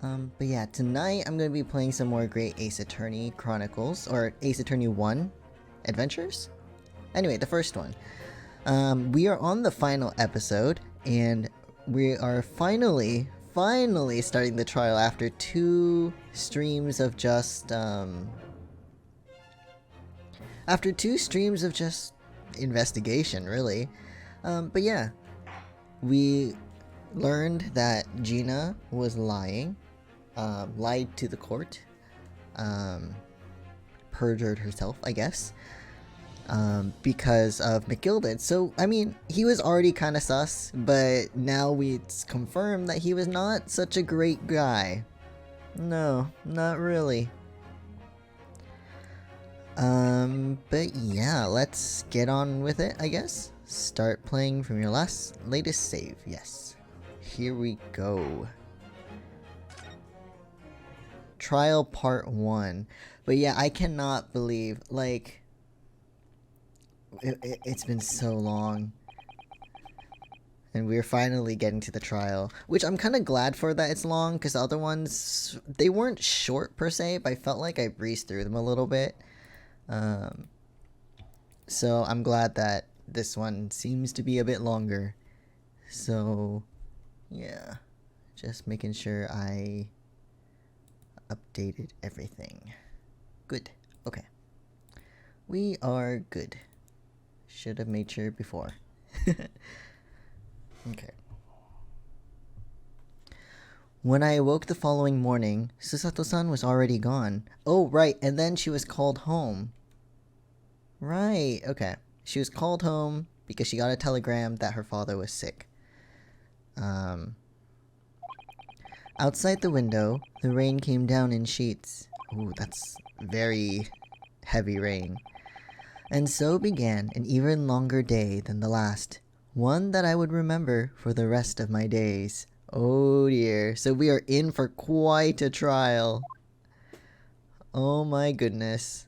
But yeah, tonight I'm gonna be playing some more Great Ace Attorney Chronicles, or Ace Attorney 1 Adventures? Anyway, the first one. We are on the final episode, and we are finally starting the trial after 2 streams of just, after 2 streams of just investigation, really. But yeah, we learned that Gina was lying, lied to the court, perjured herself, I guess, because of McGilded. So, I mean, he was already kind of sus, but now it's confirmed that he was not such a great guy. No, not really. But yeah, let's get on with it, I guess. Start playing from your latest save, yes. Here we go. Trial part 1. But yeah, I cannot believe, like, it's been so long. And we're finally getting to the trial. Which I'm kind of glad for that it's long, because the other ones, they weren't short per se, but I felt like I breezed through them a little bit. So I'm glad that this one seems to be a bit longer. So, yeah. Just making sure I updated everything. Good. Okay. We are good. Should have made sure before. Okay. When I awoke the following morning, Susato-san was already gone. Oh, right, and then she was called home. Right, okay. She was called home because she got a telegram that her father was sick. Outside the window, the rain came down in sheets. Ooh, that's very heavy rain. And so began an even longer day than the last. One that I would remember for the rest of my days. Oh dear, so we are in for quite a trial. Oh my goodness.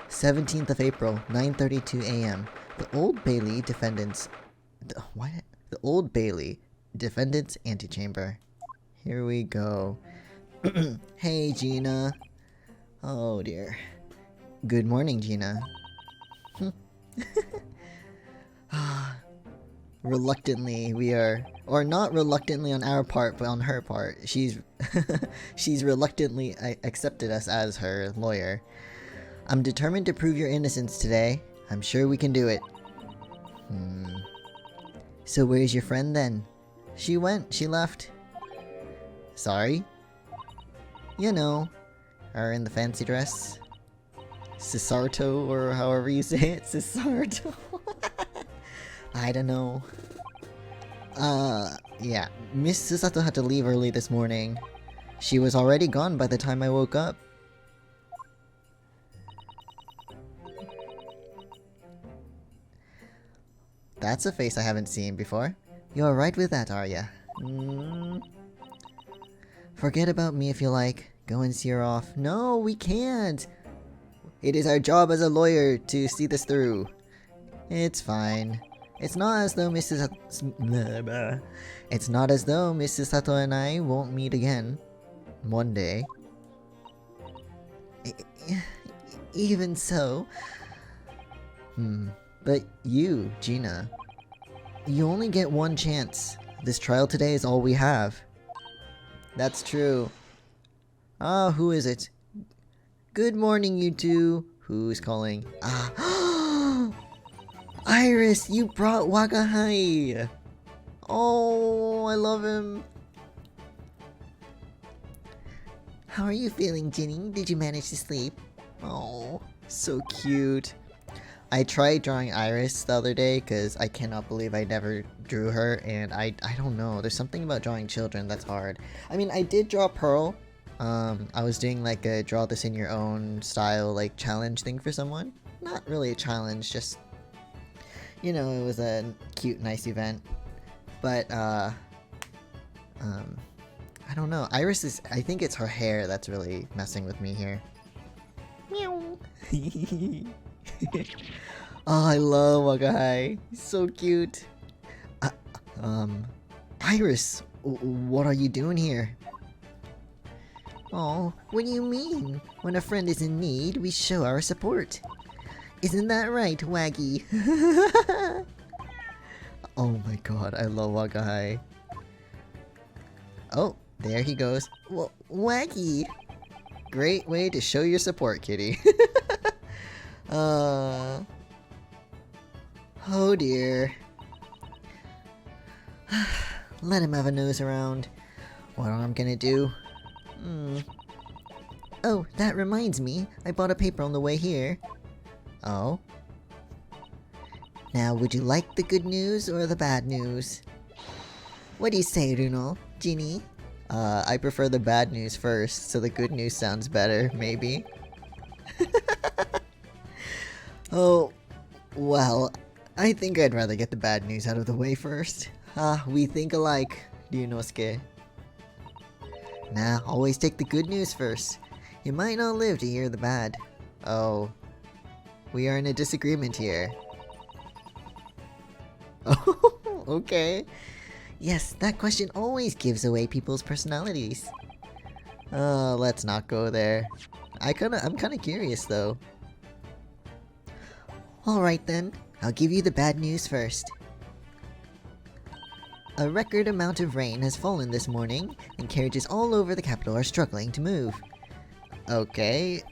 17th of April, 9:32 a.m. The Old Bailey defendants... The Old Bailey defendants antechamber. Here we go. Hey, Gina. Oh dear. Good morning, Gina. Reluctantly, we are... Or not reluctantly on our part, but on her part. She's reluctantly accepted us as her lawyer. I'm determined to prove your innocence today. I'm sure we can do it. So where's your friend then? She left. Sorry? You know, her in the fancy dress. Cesarto, or however you say it. Cesarto. I don't know. Yeah. Miss Susato had to leave early this morning. She was already gone by the time I woke up. That's a face I haven't seen before. You're right with that, are ya? Forget about me if you like. Go and see her off. No, we can't! It is our job as a lawyer to see this through. It's fine. It's not as though Mrs. Sato and I won't meet again. One day. Even so... But you, Gina, you only get one chance. This trial today is all we have. That's true. Ah, who is it? Good morning, you two. Who's calling? Ah. Iris, you brought Wakahai. Oh, I love him. How are you feeling, Ginny? Did you manage to sleep? Oh, so cute. I tried drawing Iris the other day because I cannot believe I never drew her, and I don't know, there's something about drawing children that's hard. I mean, I did draw Pearl. I was doing like a draw this in your own style like challenge thing for someone. Not really a challenge, just, you know, it was a cute, nice event. But, I don't know. Iris is, I think it's her hair that's really messing with me here. Meow. Oh, I love Wakahai. He's so cute. Iris, what are you doing here? Oh, what do you mean? When a friend is in need, we show our support. Isn't that right, Waggy? Oh my god, I love Wagahai. Oh, there he goes. Waggy! Great way to show your support, kitty. Oh dear. Let him have a nose around. What I'm gonna do? Oh, that reminds me. I bought a paper on the way here. Oh? Now, would you like the good news or the bad news? What do you say, Runo? Ginny? I prefer the bad news first, so the good news sounds better, maybe. Oh, well, I think I'd rather get the bad news out of the way first. We think alike, Ryunosuke. Nah, always take the good news first. You might not live to hear the bad. Oh. We are in a disagreement here. Oh, okay. Yes, that question always gives away people's personalities. Let's not go there. I'm kinda curious though. Alright then, I'll give you the bad news first. A record amount of rain has fallen this morning, and carriages all over the capital are struggling to move. Okay.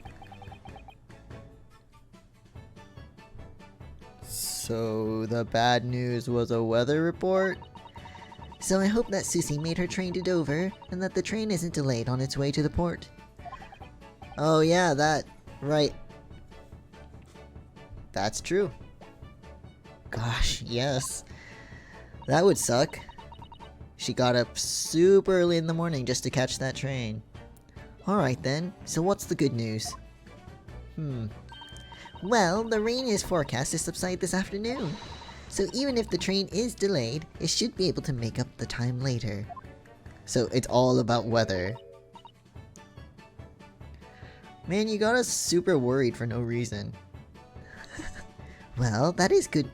So the bad news was a weather report? So I hope that Susie made her train to Dover, and that the train isn't delayed on its way to the port. Oh yeah, right. That's true. Gosh, yes. That would suck. She got up super early in the morning just to catch that train. Alright then, so what's the good news? Well, the rain is forecast to subside this afternoon. So even if the train is delayed, it should be able to make up the time later. So it's all about weather. Man, you got us super worried for no reason. Well, that is good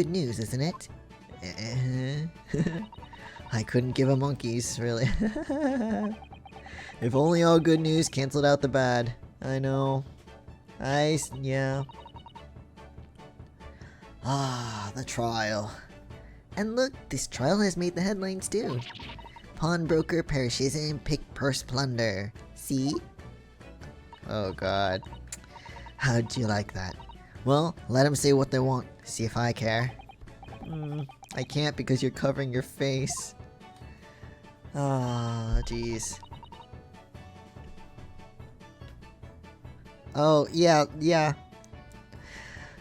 news, isn't it? I couldn't give a monkey's, really. If only all good news canceled out the bad. I know. Yeah. Ah, the trial. And look, this trial has made the headlines too. Pawnbroker perishes in pick purse plunder. See? Oh god. How'd you like that? Well, let them say what they want. See if I care. I can't because you're covering your face. Ah, jeez. Oh, yeah.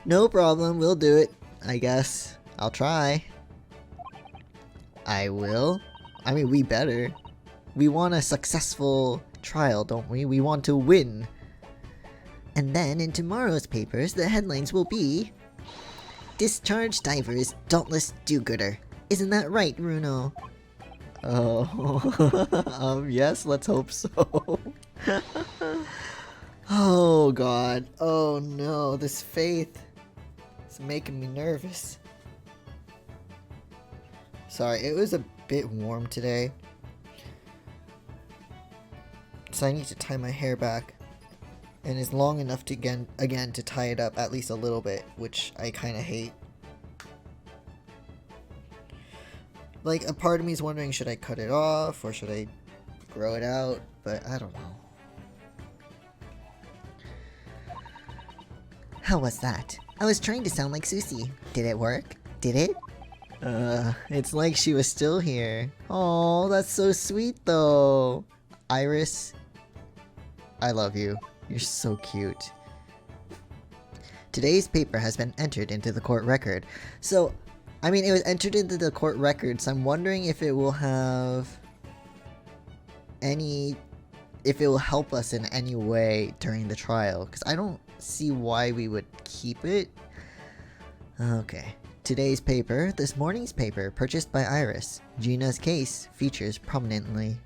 No problem, we'll do it, I guess. I'll try. I will? I mean, we better. We want a successful trial, don't we? We want to win. And then in tomorrow's papers, the headlines will be... Discharged Divers, Dauntless Do-Gooder. Isn't that right, Runo? Oh, yes, let's hope so. Oh god. Oh no, this faith is making me nervous. Sorry, it was a bit warm today. So I need to tie my hair back. And it's long enough to again to tie it up at least a little bit, which I kind of hate. Like, a part of me is wondering, should I cut it off or should I grow it out? But I don't know. How was that? I was trying to sound like Susie. Did it work? Did it? It's like she was still here. Oh, that's so sweet though. Iris, I love you. You're so cute. Today's paper has been entered into the court record. So, I mean, it was entered into the court record, so I'm wondering if it will have if it will help us in any way during the trial, because I don't see why we would keep it. Okay. Today's paper, this morning's paper, purchased by Iris. Gina's case features prominently.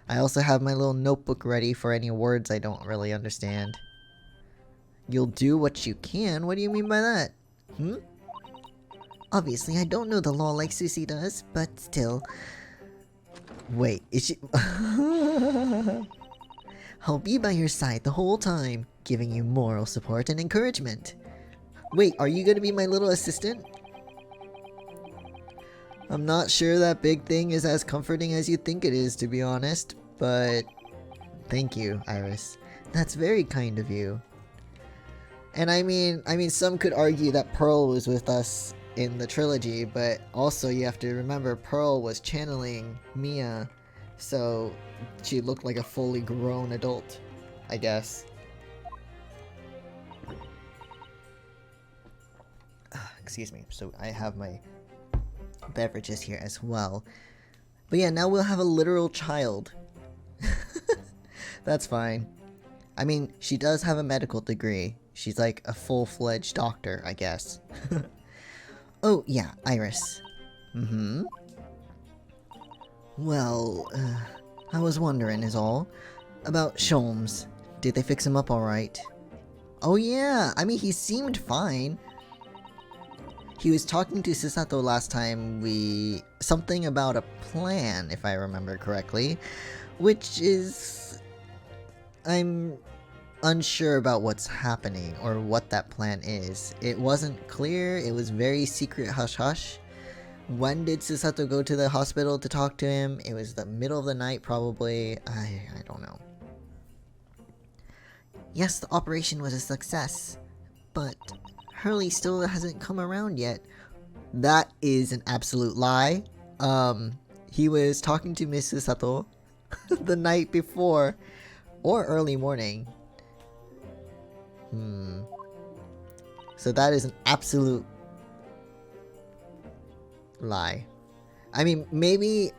I also have my little notebook ready for any words I don't really understand. You'll do what you can? What do you mean by that? Obviously, I don't know the law like Susie does, but still. Wait, is she... I'll be by your side the whole time, giving you moral support and encouragement. Wait, are you gonna be my little assistant? I'm not sure that big thing is as comforting as you think it is, to be honest, but... Thank you, Iris. That's very kind of you. And I mean, some could argue that Pearl was with us in the trilogy, but also you have to remember Pearl was channeling Mia, so she looked like a fully grown adult, I guess. Excuse me. So I have my beverages here as well. But yeah, now we'll have a literal child. That's fine. I mean, she does have a medical degree. She's like a full-fledged doctor, I guess. Oh, yeah, Iris. Well, I was wondering is all. About Sholmes. Did they fix him up alright? Oh yeah, I mean, he seemed fine. He was talking to Susato last time something about a plan, if I remember correctly. Which is... I'm unsure about what's happening or what that plan is. It wasn't clear, it was very secret hush-hush. When did Susato go to the hospital to talk to him? It was the middle of the night probably. I don't know. Yes, the operation was a success, but Hurley still hasn't come around yet. That is an absolute lie. He was talking to Miss Susato the night before or early morning. So that is an absolute lie. I mean, maybe,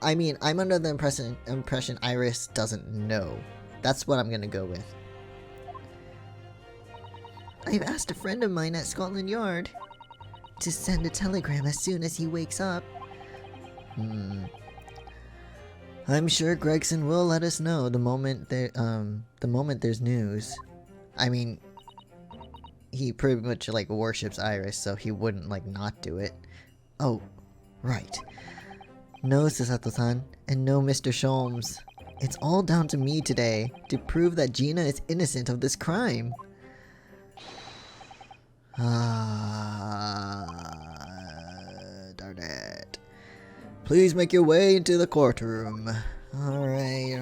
I mean, I'm under the impression Iris doesn't know. That's what I'm gonna go with. I've asked a friend of mine at Scotland Yard to send a telegram as soon as he wakes up. I'm sure Gregson will let us know the moment there's news. I mean, he pretty much like worships Iris, so he wouldn't like not do it. Oh, right. No, Susato-san, and no, Mr. Sholmes. It's all down to me today to prove that Gina is innocent of this crime. Darn it. Please make your way into the courtroom. Alright.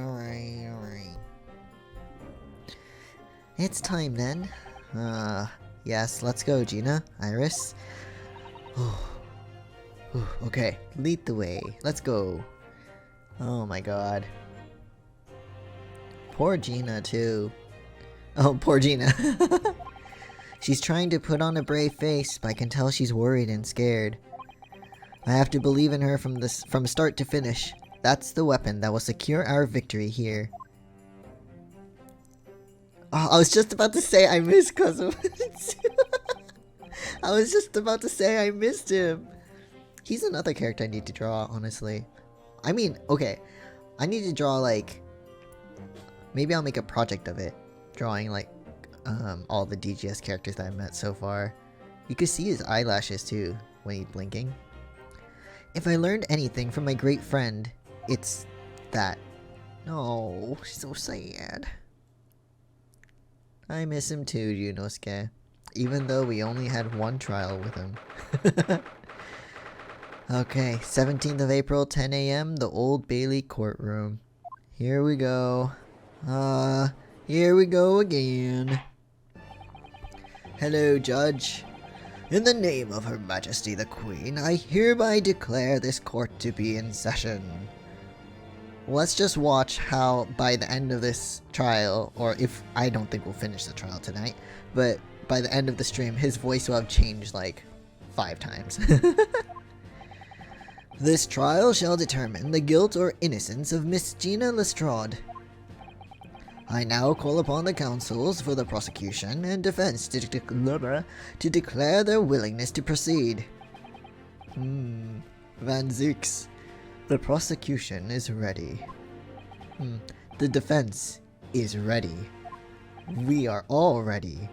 It's time then. Yes, let's go, Gina. Iris. Okay, lead the way. Let's go. Oh my god. Poor Gina, too. Oh, poor Gina. She's trying to put on a brave face, but I can tell she's worried and scared. I have to believe in her from start to finish. That's the weapon that will secure our victory here. Oh, I was just about to say I missed Kazuo. I was just about to say I missed him. He's another character I need to draw, honestly. I mean, okay. I need to draw, like... Maybe I'll make a project of it. Drawing, like, all the DGS characters that I've met so far. You can see his eyelashes, too, when he's blinking. If I learned anything from my great friend, it's that. Oh, so sad. I miss him too, Yunosuke. Even though we only had one trial with him. Okay, 17th of April, 10 AM, the Old Bailey courtroom. Here we go. Here we go again. Hello, Judge. In the name of Her Majesty the Queen, I hereby declare this court to be in session. Let's just watch how, by the end of this trial, or if I don't think we'll finish the trial tonight, but by the end of the stream, his voice will have changed like 5 times. This trial shall determine the guilt or innocence of Miss Gina Lestrade. I now call upon the counsels for the prosecution and defense to declare their willingness to proceed. Van Zix. The prosecution is ready. The defense is ready. We are all ready.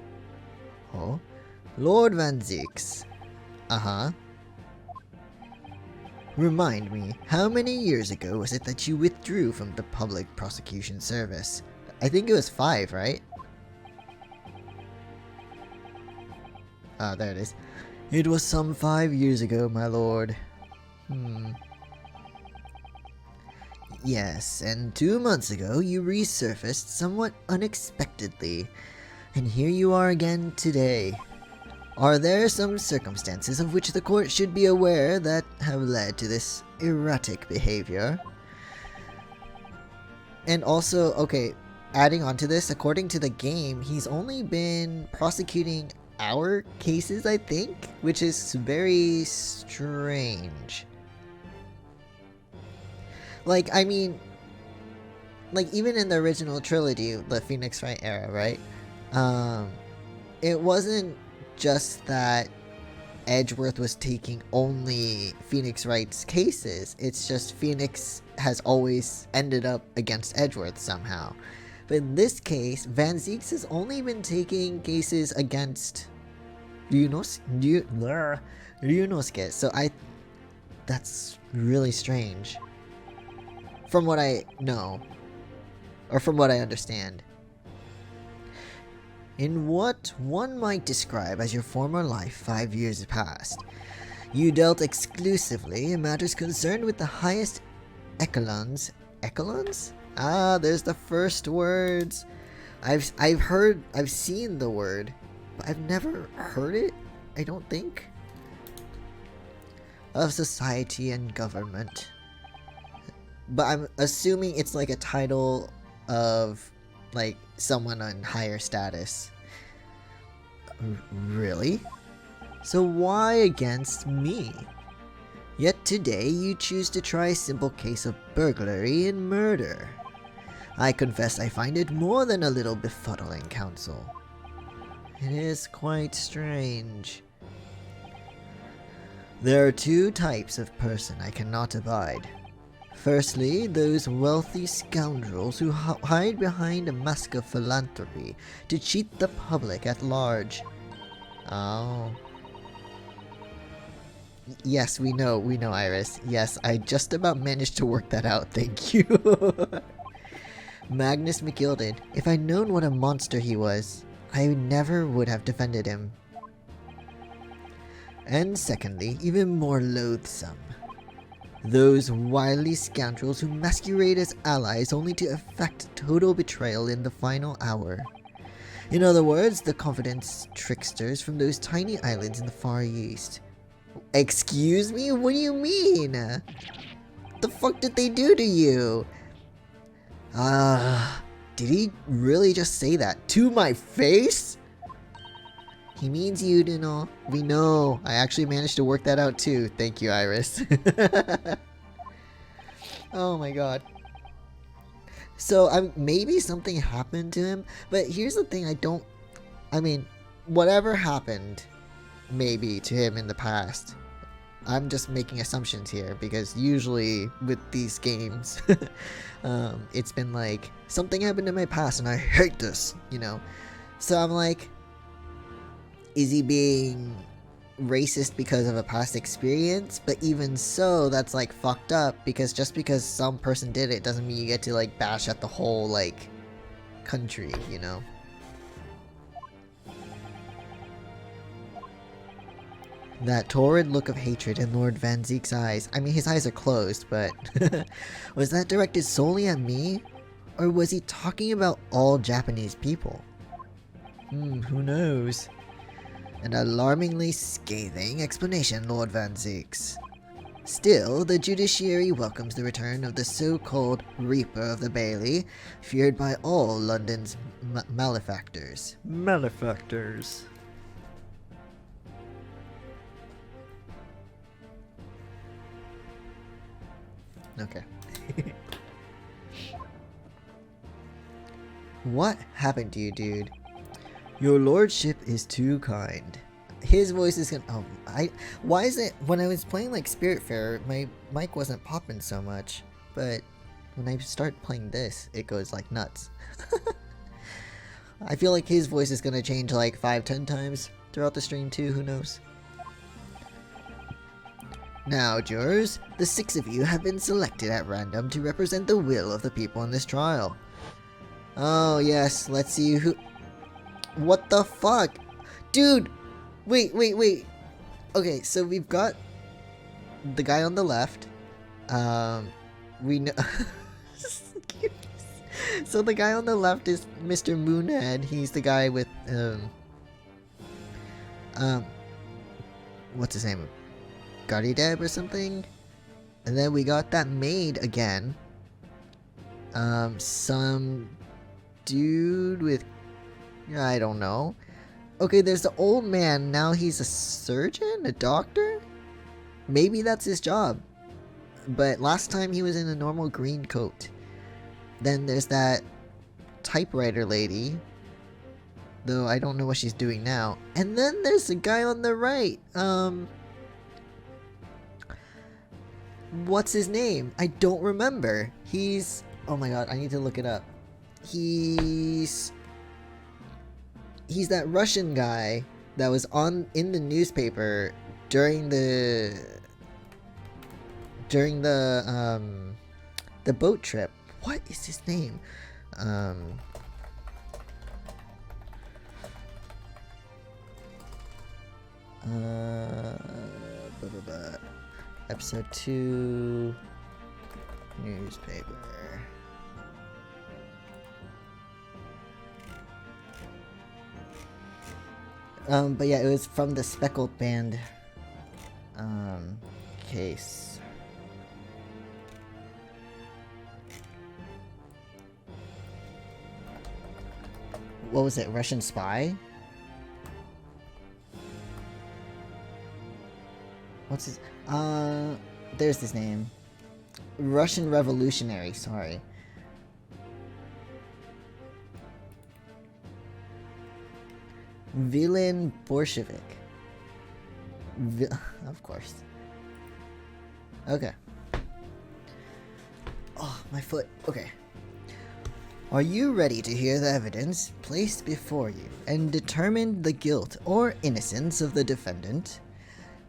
Oh? Lord Van Zieks. Uh-huh. Remind me, how many years ago was it that you withdrew from the Public Prosecution Service? I think it was 5, right? Ah, there it is. It was some 5 years ago, my lord. Yes, and 2 months ago you resurfaced somewhat unexpectedly. And here you are again today. Are there some circumstances of which the court should be aware that have led to this erratic behavior? And also, okay, adding on to this, according to the game, he's only been prosecuting our cases, I think, which is very strange. Like, I mean, like, even in the original trilogy, the Phoenix Wright era, right? It wasn't just that Edgeworth was taking only Phoenix Wright's cases. It's just Phoenix has always ended up against Edgeworth somehow. But in this case, Van Zieks has only been taking cases against Ryunosuke. So that's really strange. From what I know, or from what I understand. In what one might describe as your former life 5 years past, you dealt exclusively in matters concerned with the highest echelons. Echelons? Ah, there's the first words. I've seen the word, but I've never heard it, I don't think. Of society and government. But I'm assuming it's like a title of like someone on higher status. Really? So why against me? Yet today you choose to try a simple case of burglary and murder. I confess I find it more than a little befuddling, counsel. It is quite strange. There are 2 types of person I cannot abide. Firstly, those wealthy scoundrels who hide behind a mask of philanthropy to cheat the public at large. Oh. Yes, we know, Iris. Yes, I just about managed to work that out, thank you. Magnus McGilded. If I'd known what a monster he was, I never would have defended him. And secondly, even more loathsome. Those wily scoundrels who masquerade as allies only to effect total betrayal in the final hour. In other words, the confidence tricksters from those tiny islands in the Far East. Excuse me? What do you mean? The fuck did they do to you? Did he really just say that to my face? He means you, you know. We know. I actually managed to work that out too. Thank you, Iris. Oh my god. So maybe something happened to him, but here's the thing, I mean, whatever happened maybe to him in the past, I'm just making assumptions here because usually with these games, it's been like, something happened in my past and I hate this, you know? So I'm like, is he being racist because of a past experience? But even so, that's like fucked up because just because some person did it doesn't mean you get to like bash at the whole like country, you know? That torrid look of hatred in Lord Van Ziek's eyes. I mean, his eyes are closed, but was that directed solely at me? Or was he talking about all Japanese people? Who knows? An alarmingly scathing explanation, Lord Van Zieks. Still, the judiciary welcomes the return of the so-called Reaper of the Bailey, feared by all London's malefactors. Malefactors. Okay. What happened to you, dude? Your lordship is too kind. His voice is gonna. Why is it when I was playing like Spiritfarer, my mic wasn't popping so much, but when I start playing this, it goes like nuts. I feel like his voice is gonna change like 5-10 times. throughout the stream too, who knows. Now, jurors, the 6 of you have been selected at random to represent the will of the people in this trial. Oh, yes, let's see who... What the fuck? Dude! Wait. Okay, so we've got the guy on the left. We know... So the guy on the left is Mr. Moonhead. He's the guy with, what's his name? Deb or something? And then we got that maid again. Some dude with, I don't know. Okay, there's the old man. Now he's a surgeon? A doctor? Maybe that's his job. But last time he was in a normal green coat. Then there's that typewriter lady. Though I don't know what she's doing now. And then there's the guy on the right. What's his name? I don't remember. He's... Oh my god, I need to look it up. He's that Russian guy that was in the newspaper during the boat trip. What is his name? Episode 2 newspaper. But yeah, it was from the Speckled Band case. What was it? Russian spy? What's his... there's his name. Russian revolutionary, sorry. Villain Bolshevik. Of course. Okay. Oh, my foot. Okay. Are you ready to hear the evidence placed before you and determine the guilt or innocence of the defendant?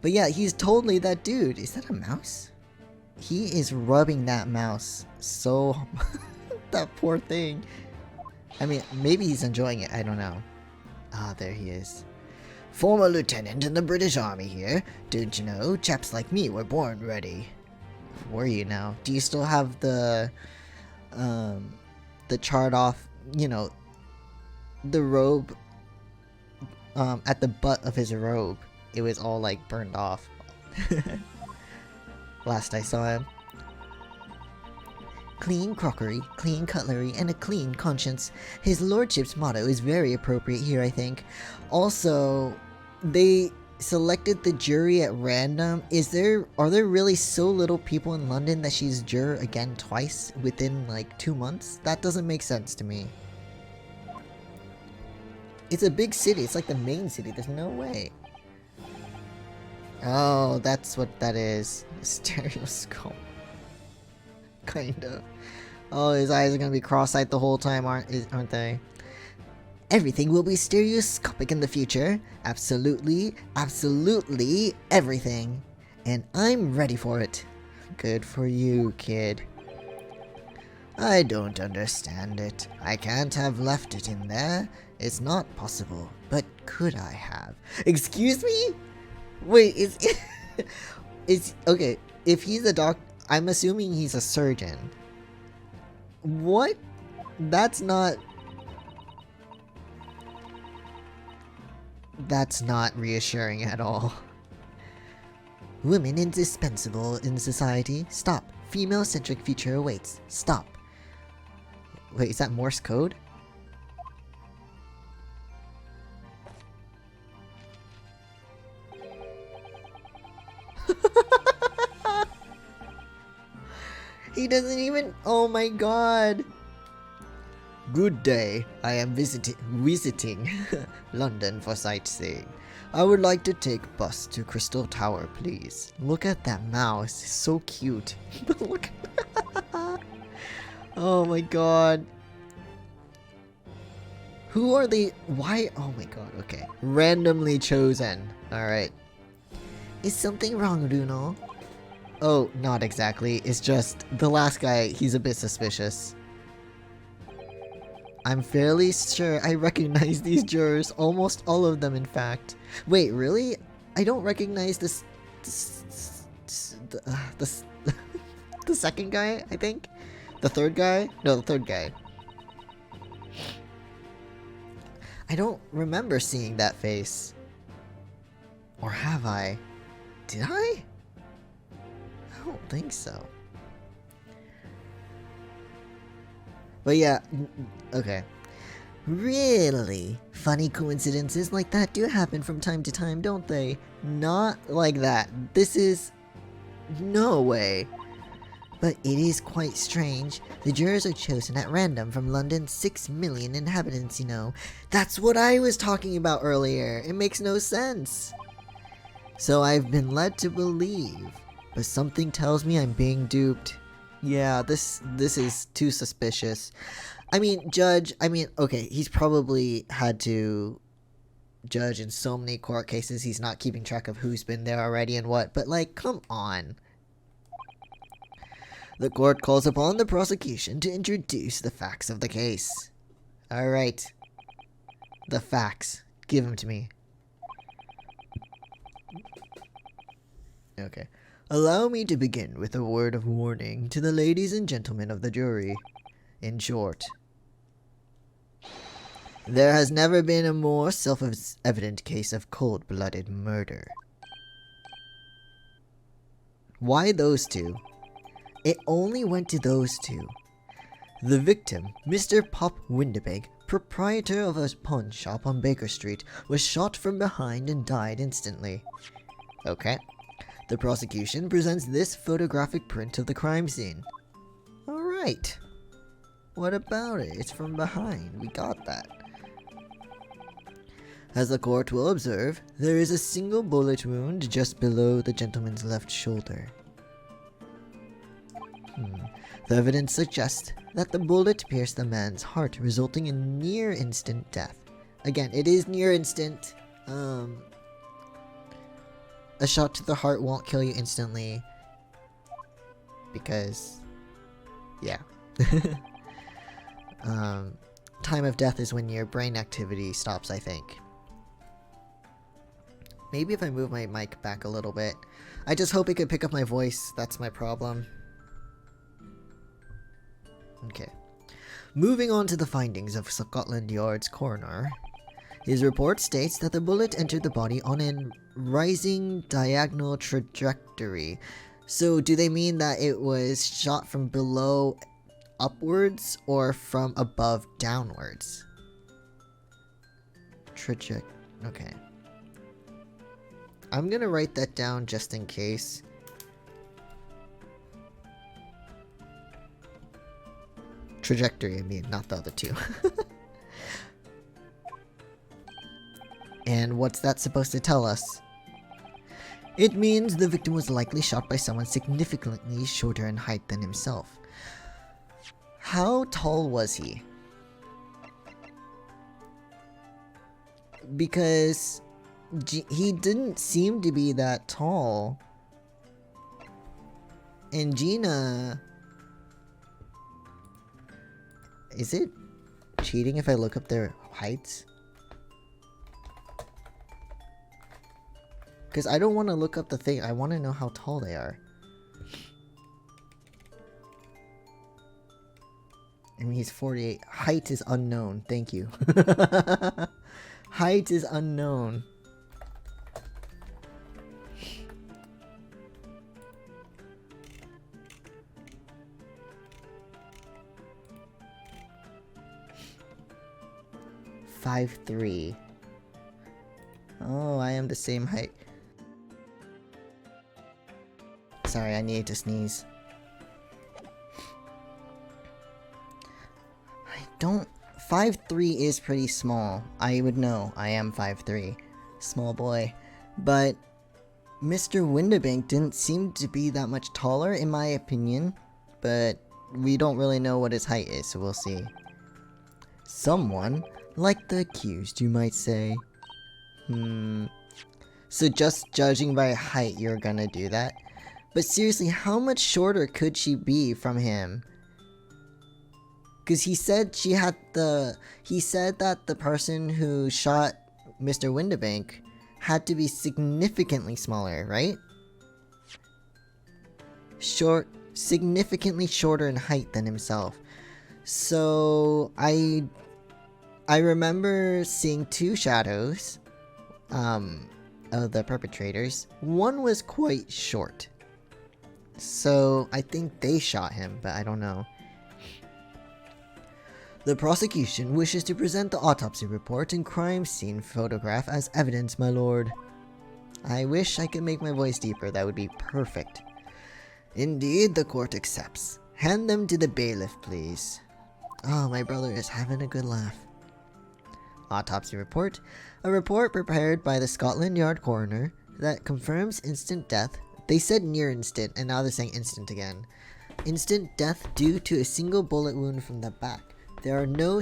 But yeah, he's totally that dude. Is that a mouse? He is rubbing that mouse so... that poor thing. I mean, maybe he's enjoying it. I don't know. Ah, there he is. Former lieutenant in the British Army here. Did you know, chaps like me were born ready. Were you now? Do you still have the charred off, you know, the robe, at the butt of his robe? It was all like burned off. Last I saw him. Clean crockery, clean cutlery, and a clean conscience. His lordship's motto is very appropriate here, I think. Also, they selected the jury at random. Are there really so little people in London that she's juror again twice within like 2 months? That doesn't make sense to me. It's a big city. It's like the main city. There's no way. Oh, that's what that is. A stereoscope. Kind of. Oh, his eyes are gonna be cross-eyed the whole time, aren't they? Everything will be stereoscopic in the future. Absolutely, absolutely everything. And I'm ready for it. Good for you, kid. I don't understand it. I can't have left it in there. It's not possible. But could I have? Excuse me? Wait, is okay, if he's a I'm assuming he's a surgeon. What? That's not reassuring at all. Women indispensable in society. Stop. Female-centric future awaits. Stop. Wait, is that Morse code? He doesn't even... Oh my god. Good day. I am visiting London for sightseeing. I would like to take bus to Crystal Tower, please. Look at that mouse. It's so cute. Look at that. Oh my god. Who are they? Why? Oh my god, okay. Randomly chosen. Alright. Is something wrong, Runo? Oh, not exactly. It's just the last guy, he's a bit suspicious. I'm fairly sure I recognize these jurors, almost all of them in fact. Wait, really? I don't recognize the the second guy, I think? The third guy? No, the third guy. I don't remember seeing that face. Or have I? Did I? I don't think so. But yeah, okay. Really? Funny coincidences like that do happen from time to time, don't they? Not like that. This is... no way. But it is quite strange. The jurors are chosen at random from London's 6 million inhabitants, you know. That's what I was talking about earlier. It makes no sense. So I've been led to believe. But something tells me I'm being duped. Yeah, this is too suspicious. I mean, okay, he's probably had to judge in so many court cases, he's not keeping track of who's been there already and what, but like, come on. The court calls upon the prosecution to introduce the facts of the case. Alright. The facts. Give them to me. Okay. Allow me to begin with a word of warning to the ladies and gentlemen of the jury. In short, there has never been a more self-evident case of cold-blooded murder. Why those two? It only went to those two. The victim, Mr. Pop Windibank, proprietor of a pawn shop on Baker Street, was shot from behind and died instantly. Okay. The prosecution presents this photographic print of the crime scene. Alright. What about it? It's from behind. We got that. As the court will observe, there is a single bullet wound just below the gentleman's left shoulder. The evidence suggests that the bullet pierced the man's heart, resulting in near-instant death. Again, it is near-instant. A shot to the heart won't kill you instantly. Because... yeah. Time of death is when your brain activity stops, I think. Maybe if I move my mic back a little bit. I just hope it could pick up my voice. That's my problem. Okay. Moving on to the findings of Scotland Yard's coroner. His report states that the bullet entered the body on a rising diagonal trajectory. So do they mean that it was shot from below upwards or from above downwards? Okay. I'm gonna write that down just in case. Trajectory, I mean, not the other two. And what's that supposed to tell us? It means the victim was likely shot by someone significantly shorter in height than himself. How tall was he? Because he didn't seem to be that tall. And Gina... Is it cheating if I look up their heights? Because I don't want to look up the thing. I want to know how tall they are. I mean, he's 48. Height is unknown. Thank you. Height is unknown. .53. Oh, I am the same height. Sorry, I need to sneeze. I don't... 5'3" is pretty small. I would know. I am 5'3". Small boy. But Mr. Windibank didn't seem to be that much taller, in my opinion. But we don't really know what his height is, so we'll see. Someone Like the accused, you might say. So just judging by height, you're gonna do that? But seriously, how much shorter could she be from him? Because he said she had the... He said that the person who shot Mr. Windibank had to be significantly smaller, right? Significantly shorter in height than himself. So I remember seeing two shadows of the perpetrators. One was quite short. So I think they shot him, but I don't know. The prosecution wishes to present the autopsy report and crime scene photograph as evidence, my lord. I wish I could make my voice deeper, that would be perfect. Indeed, the court accepts. Hand them to the bailiff, please. Oh, my brother is having a good laugh. Autopsy report. A report prepared by the Scotland Yard coroner that confirms instant death. They said near instant, and now they're saying instant again. Instant death due to a single bullet wound from the back. There are no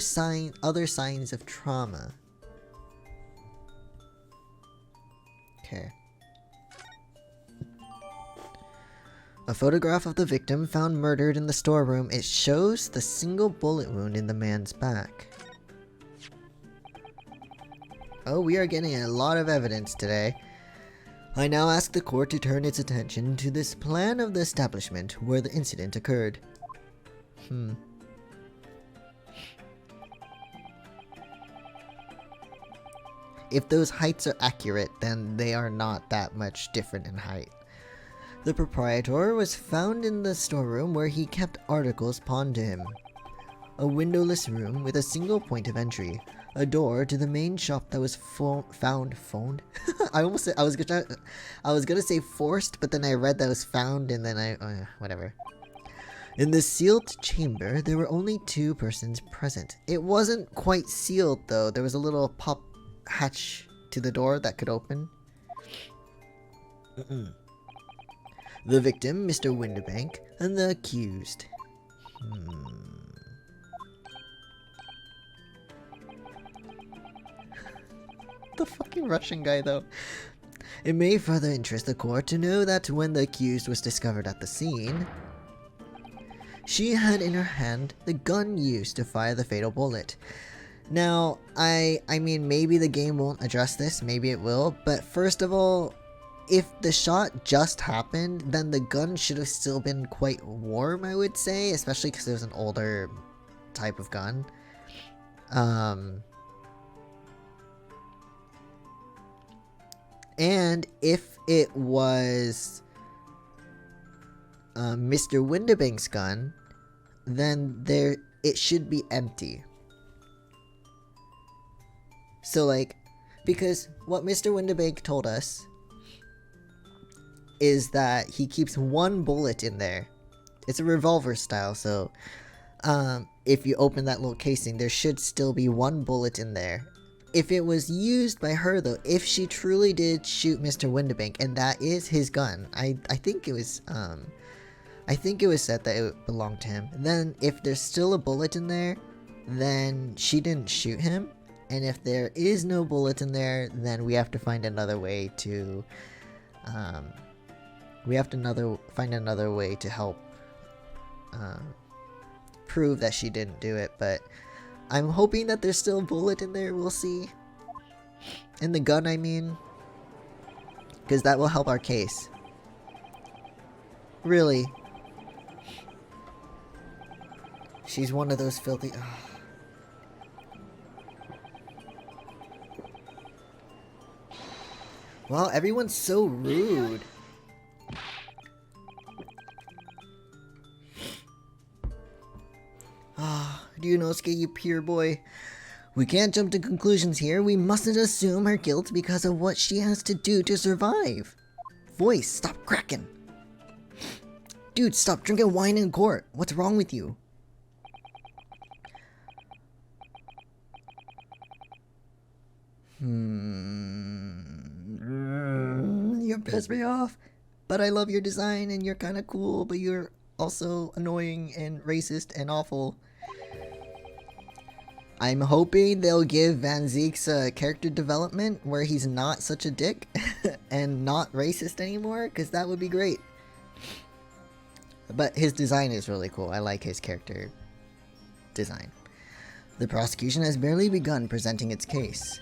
other signs of trauma. Okay. A photograph of the victim found murdered in the storeroom. It shows the single bullet wound in the man's back. Oh, we are getting a lot of evidence today. I now ask the court to turn its attention to this plan of the establishment where the incident occurred. If those heights are accurate, then they are not that much different in height. The proprietor was found in the storeroom where he kept articles pawned to him. A windowless room with a single point of entry. A door to the main shop that was found. I was gonna say forced, but then I read that was found, and then whatever. In the sealed chamber, there were only 2 persons present. It wasn't quite sealed though. There was a little pop hatch to the door that could open. The victim, Mr. Windibank, and the accused. The fucking Russian guy, though. It may further interest the court to know that when the accused was discovered at the scene, she had in her hand the gun used to fire the fatal bullet. Now, I mean, maybe the game won't address this, maybe it will, but first of all, if the shot just happened, then the gun should have still been quite warm, I would say, especially because it was an older type of gun. And if it was Mr. Windibank's gun, then it should be empty. So like, because what Mr. Windibank told us is that he keeps 1 bullet in there. It's a revolver style, so if you open that little casing, there should still be 1 bullet in there. If it was used by her though, if she truly did shoot Mr. Windibank and that is his gun, I think it was said that it belonged to him. Then if there's still a bullet in there, then she didn't shoot him. And if there is no bullet in there, then we have to find another way to find another way to help prove that she didn't do it. But I'm hoping that there's still a bullet in there. We'll see. In the gun, I mean, because that will help our case. Really. She's one of those filthy. Wow, everyone's so rude. Ryunosuke, you pure boy. We can't jump to conclusions here. We mustn't assume her guilt because of what she has to do to survive. Voice, stop cracking. Dude, stop drinking wine in court. What's wrong with you? You piss me off. But I love your design and you're kind of cool, but you're also annoying and racist and awful. I'm hoping they'll give Van Zeek's character development where he's not such a dick and not racist anymore, because that would be great. But his design is really cool. I like his character design. The prosecution has barely begun presenting its case.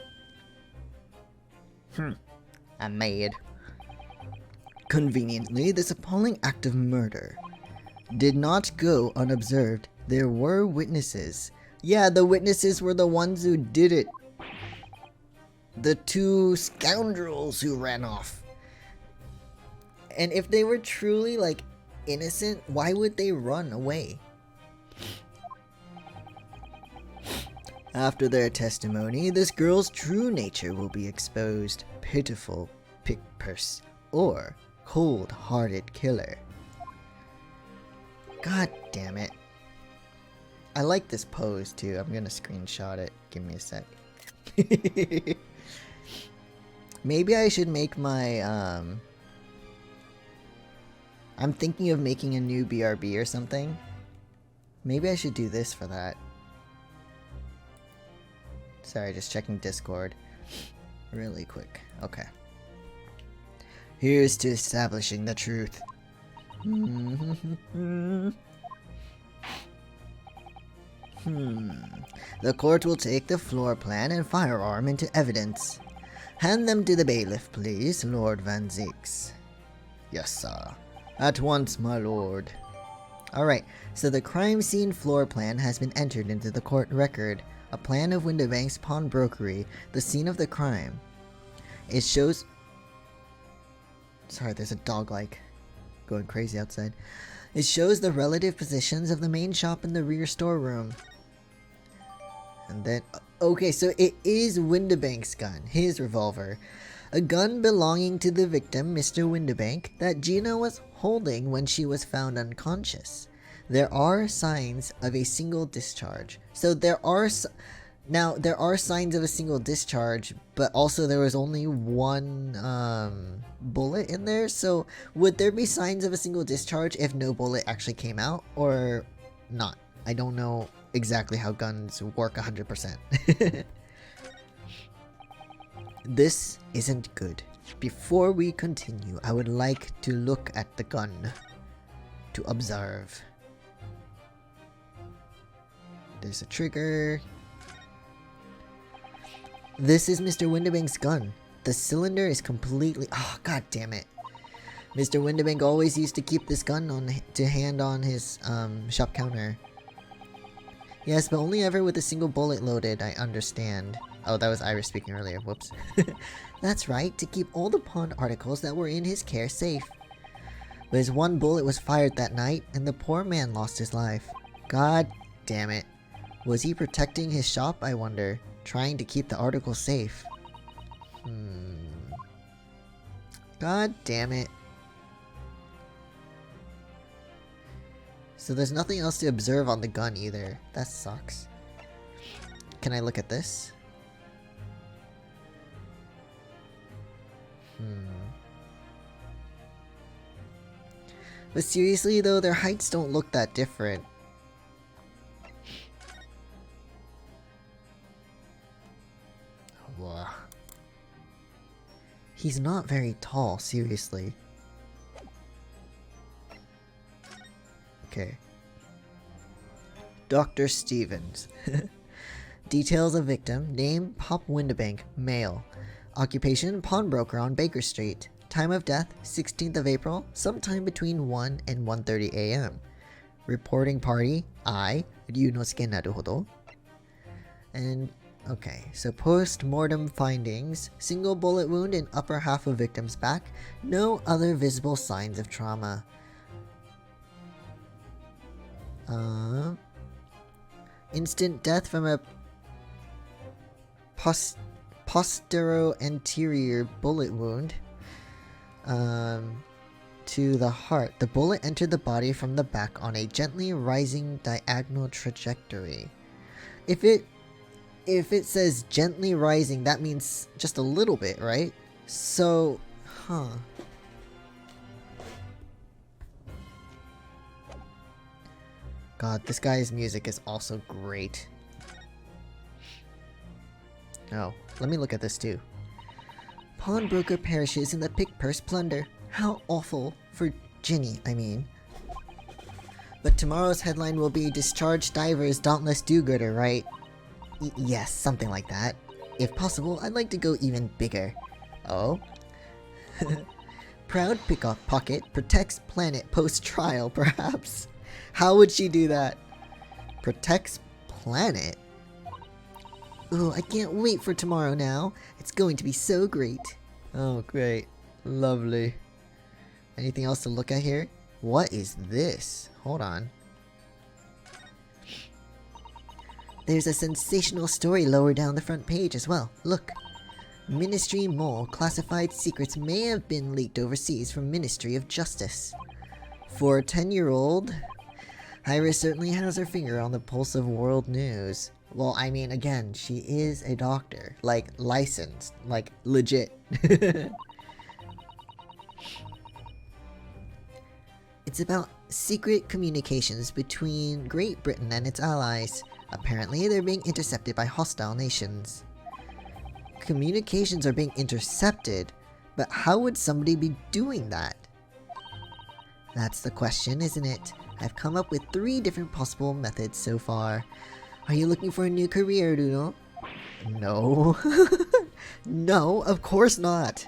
I'm mad. Conveniently, this appalling act of murder did not go unobserved. There were witnesses. Yeah, the witnesses were the ones who did it. The two scoundrels who ran off. And if they were truly, like, innocent, why would they run away? After their testimony, this girl's true nature will be exposed. Pitiful pickpurse or cold-hearted killer. God damn it. I like this pose too. I'm gonna screenshot it. Give me a sec. Maybe I should make my I'm thinking of making a new BRB or something. Maybe I should do this for that. Sorry, just checking Discord. Really quick. Okay. Here's to establishing the truth. The court will take the floor plan and firearm into evidence. Hand them to the bailiff, please, Lord Van Zeeks. Yes, sir. At once, my lord. Alright, so the crime scene floor plan has been entered into the court record. A plan of Windibank's pawnbrokery, the scene of the crime. It shows... Sorry, there's a dog, like, going crazy outside. It shows the relative positions of the main shop and the rear storeroom. And then... Okay, so it is Windibank's gun, his revolver. A gun belonging to the victim, Mr. Windibank, that Gina was holding when she was found unconscious. There are signs of a single discharge. So there are... Now, there are signs of a single discharge, but also there was only one bullet in there. So would there be signs of a single discharge if no bullet actually came out, or not? I don't know exactly how guns work 100%. This isn't good. Before we continue, I would like to look at the gun to observe. There's a trigger. This is Mr. Windibank's gun. The cylinder is completely... Oh, god damn it. Mr. Windibank always used to keep this gun on to hand on his shop counter. Yes, but only ever with a single bullet loaded, I understand. Oh, that was Iris speaking earlier. Whoops. That's right, to keep all the pawned articles that were in his care safe. But his one bullet was fired that night, and the poor man lost his life. God damn it. Was he protecting his shop, I wonder? Trying to keep the articles safe? God damn it. So there's nothing else to observe on the gun either. That sucks. Can I look at this? But seriously though, their heights don't look that different. Wow. He's not very tall, seriously. Okay. Dr. Stevens. Details of victim. Name, Pop Windibank, male. Occupation, pawnbroker on Baker Street. Time of death, 16th of April, sometime between 1 and 1:30 a.m. Reporting party, I, Ryunosuke Naruhodo. And, okay, so post-mortem findings. Single bullet wound in upper half of victim's back. No other visible signs of trauma. Instant death from a postero-anterior bullet wound to the heart. The bullet entered the body from the back on a gently rising diagonal trajectory. If it says gently rising, that means just a little bit, right? So, God, this guy's music is also great. Oh, let me look at this too. Pawnbroker perishes in the pick purse plunder. How awful. For Ginny, I mean. But tomorrow's headline will be Discharged Diver's Dauntless Do-Gooder, right? Yes, something like that. If possible, I'd like to go even bigger. Oh? Proud pickpocket protects planet post-trial, perhaps. How would she do that? Protects planet? Ooh, I can't wait for tomorrow now. It's going to be so great. Oh, great. Lovely. Anything else to look at here? What is this? Hold on. There's a sensational story lower down the front page as well. Look. Ministry Mole classified secrets may have been leaked overseas from Ministry of Justice. For a 10-year-old, Iris certainly has her finger on the pulse of world news. Well, I mean, again, she is a doctor. Like, licensed. Like, legit. It's about secret communications between Great Britain and its allies. Apparently, they're being intercepted by hostile nations. Communications are being intercepted, but how would somebody be doing that? That's the question, isn't it? I've come up with 3 different possible methods so far. Are you looking for a new career, Duno? No. No, of course not.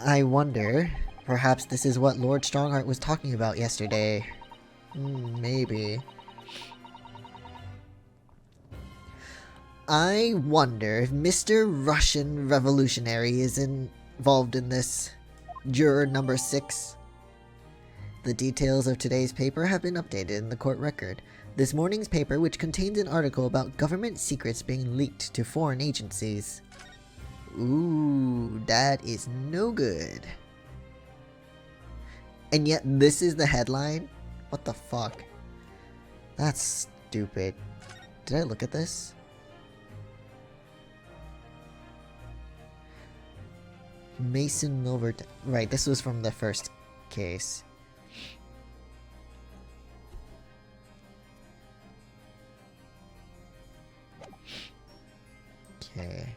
I wonder, perhaps this is what Lord Strongheart was talking about yesterday. Maybe. I wonder if Mr. Russian Revolutionary is involved in this. Juror number 6. The details of today's paper have been updated in the court record. This morning's paper, which contains an article about government secrets being leaked to foreign agencies. Ooh, that is no good. And yet this is the headline? What the fuck? That's stupid. Did I look at this? Mason Milverton. Right, this was from the first case. Okay.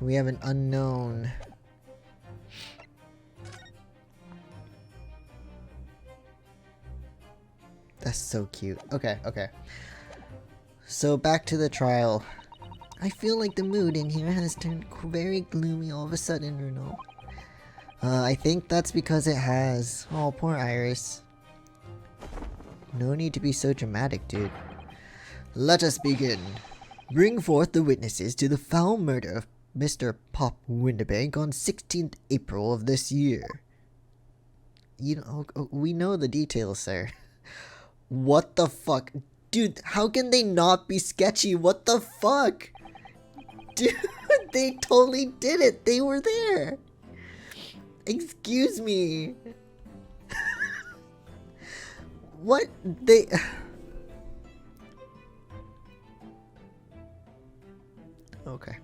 We have an unknown. That's so cute. Okay, okay. So back to the trial. I feel like the mood in here has turned very gloomy all of a sudden, Bruno. I think that's because it has. Oh, poor Iris. No need to be so dramatic, dude. Let us begin. Bring forth the witnesses to the foul murder of Mr. Pop Winterbank on 16th April of this year. You know, we know the details, sir. What the fuck? Dude, how can they not be sketchy? What the fuck? Dude, they totally did it. They were there. Excuse me. What? They... Okay.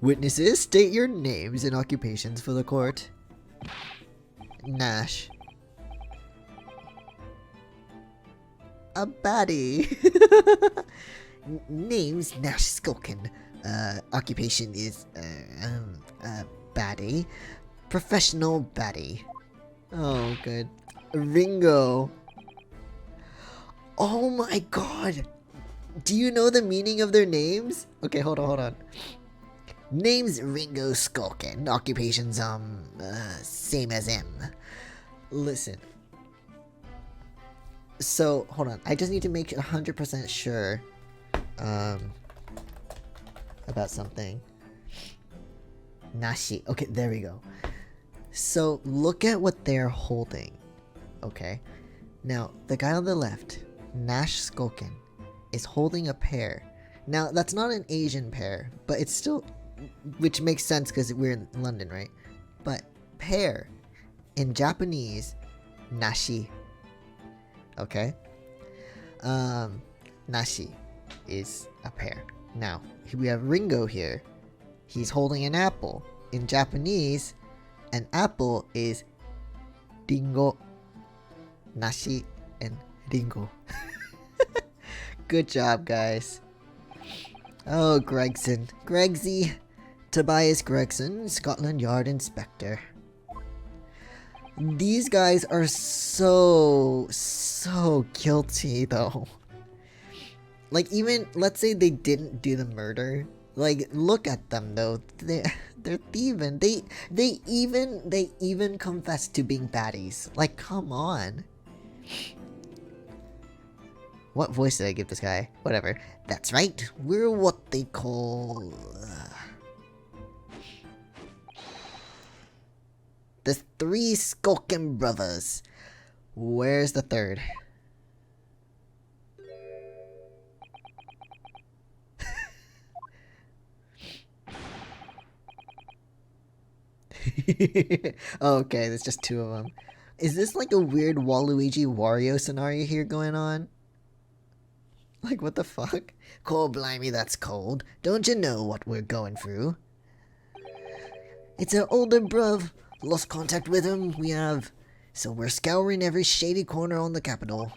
Witnesses, state your names and occupations for the court. Nash. A baddie. Name's Nash Skulkin. Occupation is, baddie. Professional baddie. Oh, good. Ringo. Oh my god. Do you know the meaning of their names? Okay, hold on. Name's Ringo Skulkin. Occupation's, same as him. Listen. So, hold on. I just need to make 100% sure, about something. Nashi. Okay, there we go. So, look at what they're holding. Okay. Now, the guy on the left, Nash Skulkin, is holding a pear. Now, that's not an Asian pear, but it's still... Which makes sense because we're in London, right? But pear, in Japanese, nashi. Okay? Nashi is a pear. Now, we have Ringo here. He's holding an apple. In Japanese, and apple is ringo, nashi, and ringo. Good job, guys. Oh, Gregson. Gregsy. Tobias Gregson, Scotland Yard Inspector. These guys are so guilty, though. Like, even, let's say they didn't do the murder. Like, look at them, though. They're thieving. They even confess to being baddies. Like, come on. What voice did I give this guy? Whatever. That's right. We're what they call... the three Skulkin brothers. Where's the third? Okay, there's just two of them. Is this like a weird Waluigi Wario scenario here going on? Like, what the fuck? Cold blimey, that's cold. Don't you know what we're going through? It's our older bruv. Lost contact with him, we have. So we're scouring every shady corner on the capital.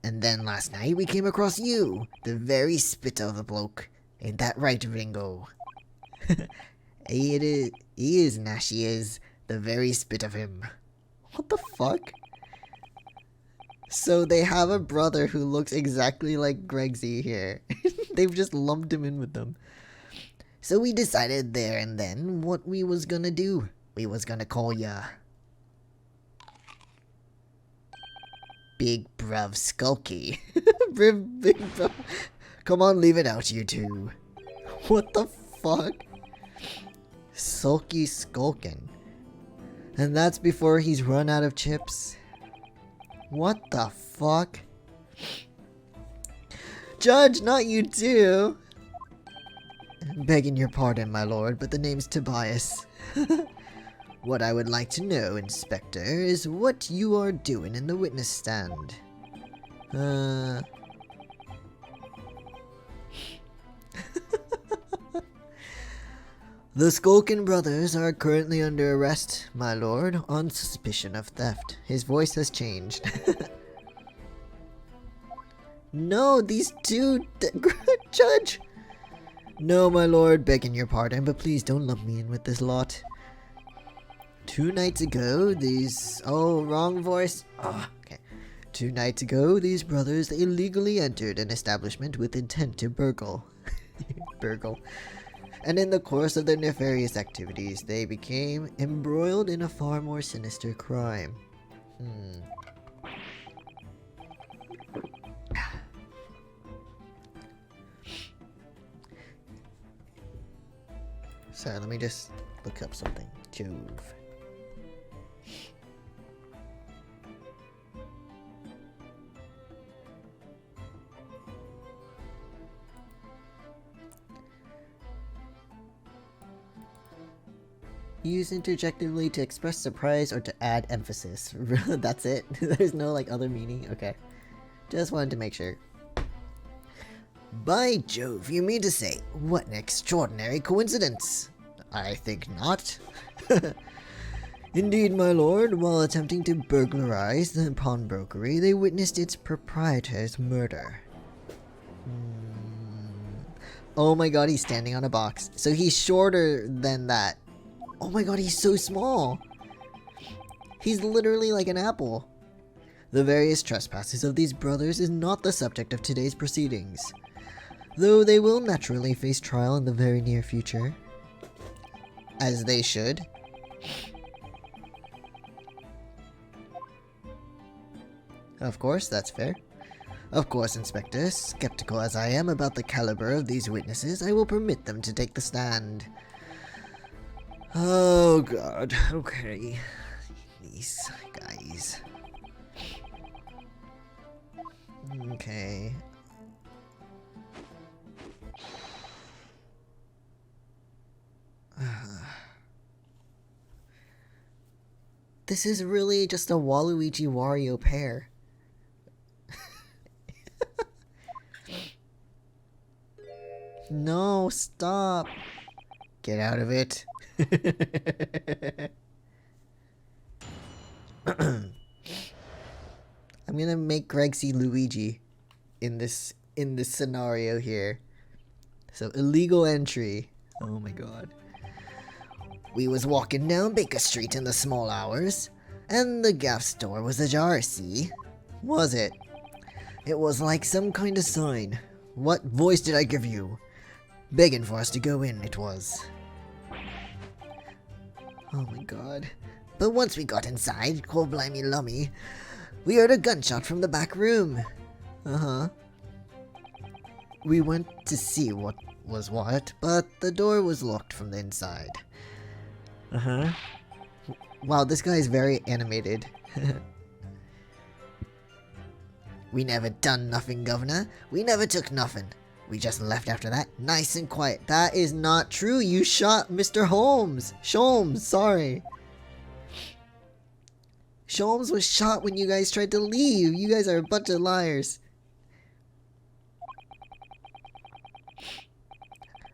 And then last night we came across you, the very spit of the bloke. Ain't that right, Ringo? He is, Nashi is, the very spit of him. What the fuck? So they have a brother who looks exactly like Gregsy here. They've just lumped him in with them. So we decided there and then what we was gonna do. We was gonna call ya Big Bruv Skulky. Big Bruv. Come on, leave it out, you two. What the fuck? Sulky Skulkin. And that's before he's run out of chips. What the fuck? Judge, not you too. Begging your pardon, my lord, but the name's Tobias. What I would like to know, Inspector, is what you are doing in the witness stand. The Skulkin brothers are currently under arrest, my lord, on suspicion of theft. His voice has changed. No, these two... Judge! No, my lord, begging your pardon, but please don't lump me in with this lot. 2 nights ago, these... Oh, wrong voice. Oh, okay. 2 nights ago, these brothers illegally entered an establishment with intent to burgle. Burgle. And in the course of their nefarious activities, they became embroiled in a far more sinister crime. Sorry, let me just look up something. Jove. Use interjectively to express surprise or to add emphasis. That's it? There's no like other meaning? Okay. Just wanted to make sure. By Jove, you mean to say, what an extraordinary coincidence. I think not. Indeed, my lord, while attempting to burglarize the pawnbrokery, they witnessed its proprietor's murder. Oh my god, he's standing on a box. So he's shorter than that. Oh my god, he's so small. He's literally like an apple. The various trespasses of these brothers is not the subject of today's proceedings, though they will naturally face trial in the very near future. As they should. Of course, that's fair. Of course, Inspector, skeptical as I am about the caliber of these witnesses, I will permit them to take the stand. Oh god, okay. These guys. Okay. This is really just a Waluigi Wario pair. No, stop. Get out of it. I'm gonna make Greg see Luigi in this scenario here. So illegal entry. Oh my god. We was walking down Baker Street in the small hours, and the gaff store was ajar, see? Was it? It was like some kind of sign. What voice did I give you? Begging for us to go in, it was. Oh my god. But once we got inside, cold blimey lummy, we heard a gunshot from the back room. Uh-huh. We went to see what was what, but the door was locked from the inside. Uh-huh. Wow, this guy is very animated. We never done nothing, Governor. We never took nothing. We just left after that, nice and quiet. That is not true. You shot Mr. Holmes. Sholmes, sorry. Sholmes was shot when you guys tried to leave. You guys are a bunch of liars.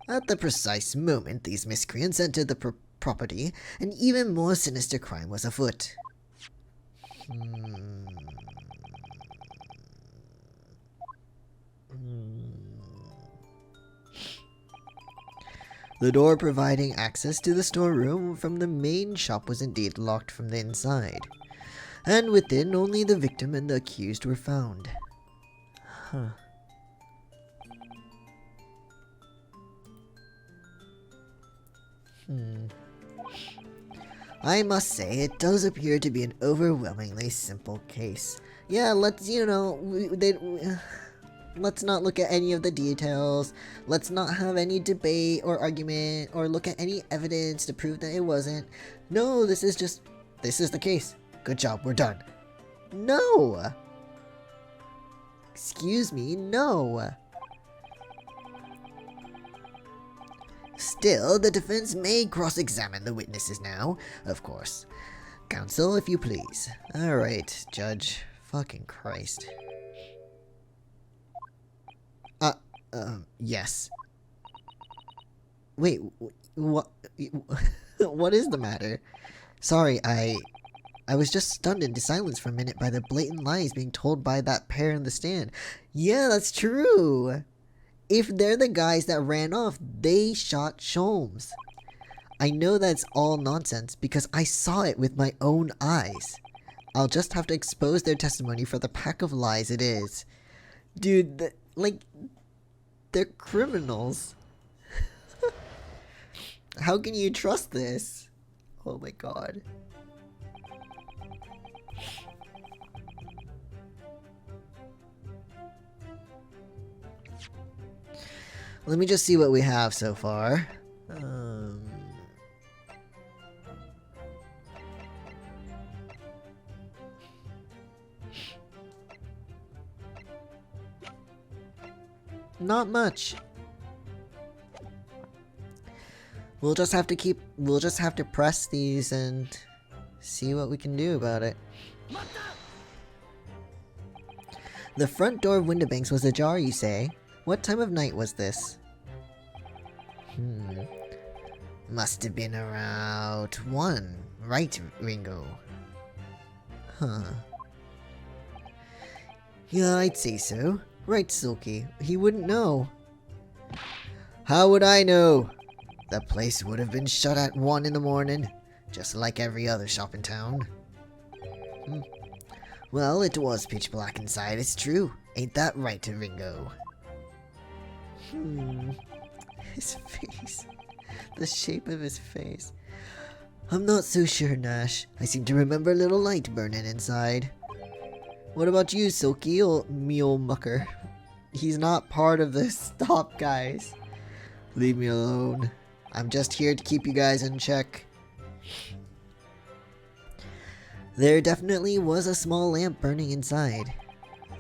At the precise moment these miscreants entered the property, an even more sinister crime was afoot. The door providing access to the storeroom from the main shop was indeed locked from the inside, and within only the victim and the accused were found. Huh. I must say, it does appear to be an overwhelmingly simple case. Yeah, let's, let's not look at any of the details. Let's not have any debate or argument or look at any evidence to prove that it wasn't. No, this is the case. Good job, we're done. No! Excuse me, no. Still, the defense may cross-examine the witnesses now, of course. Counsel, if you please. Alright, Judge. Fucking Christ. Yes. Wait, what? What is the matter? Sorry, I was just stunned into silence for a minute by the blatant lies being told by that pair in the stand. Yeah, that's true. If they're the guys that ran off, they shot Sholmes. I know that's all nonsense because I saw it with my own eyes. I'll just have to expose their testimony for the pack of lies it is. Dude, they're criminals. How can you trust this? Oh my god. Let me just see what we have so far. Not much. We'll just have to press these and see what we can do about it. The front door of Windobanks was ajar, you say? What time of night was this? Must have been around 1, right, Ringo? Huh. Yeah, I'd say so. Right, Silky. He wouldn't know. How would I know? The place would have been shut at 1 in the morning, just like every other shop in town. Well, it was pitch black inside, it's true. Ain't that right, Ringo? His face. The shape of his face. I'm not so sure, Nash. I seem to remember a little light burning inside. What about you, Silky, old mule mucker? He's not part of this. Stop, guys. Leave me alone. I'm just here to keep you guys in check. There definitely was a small lamp burning inside.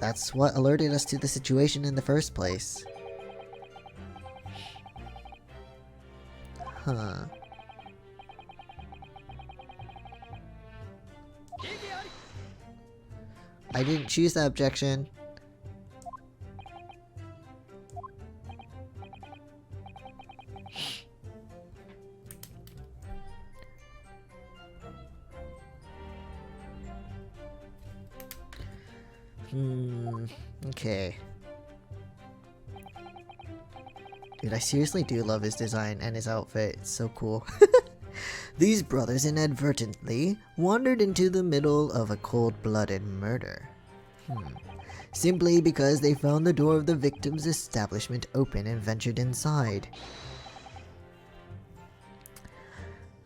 That's what alerted us to the situation in the first place. Huh. I didn't choose that objection. Okay. Dude, I seriously do love his design and his outfit. It's so cool. These brothers inadvertently wandered into the middle of a cold-blooded murder. Simply because they found the door of the victim's establishment open and ventured inside.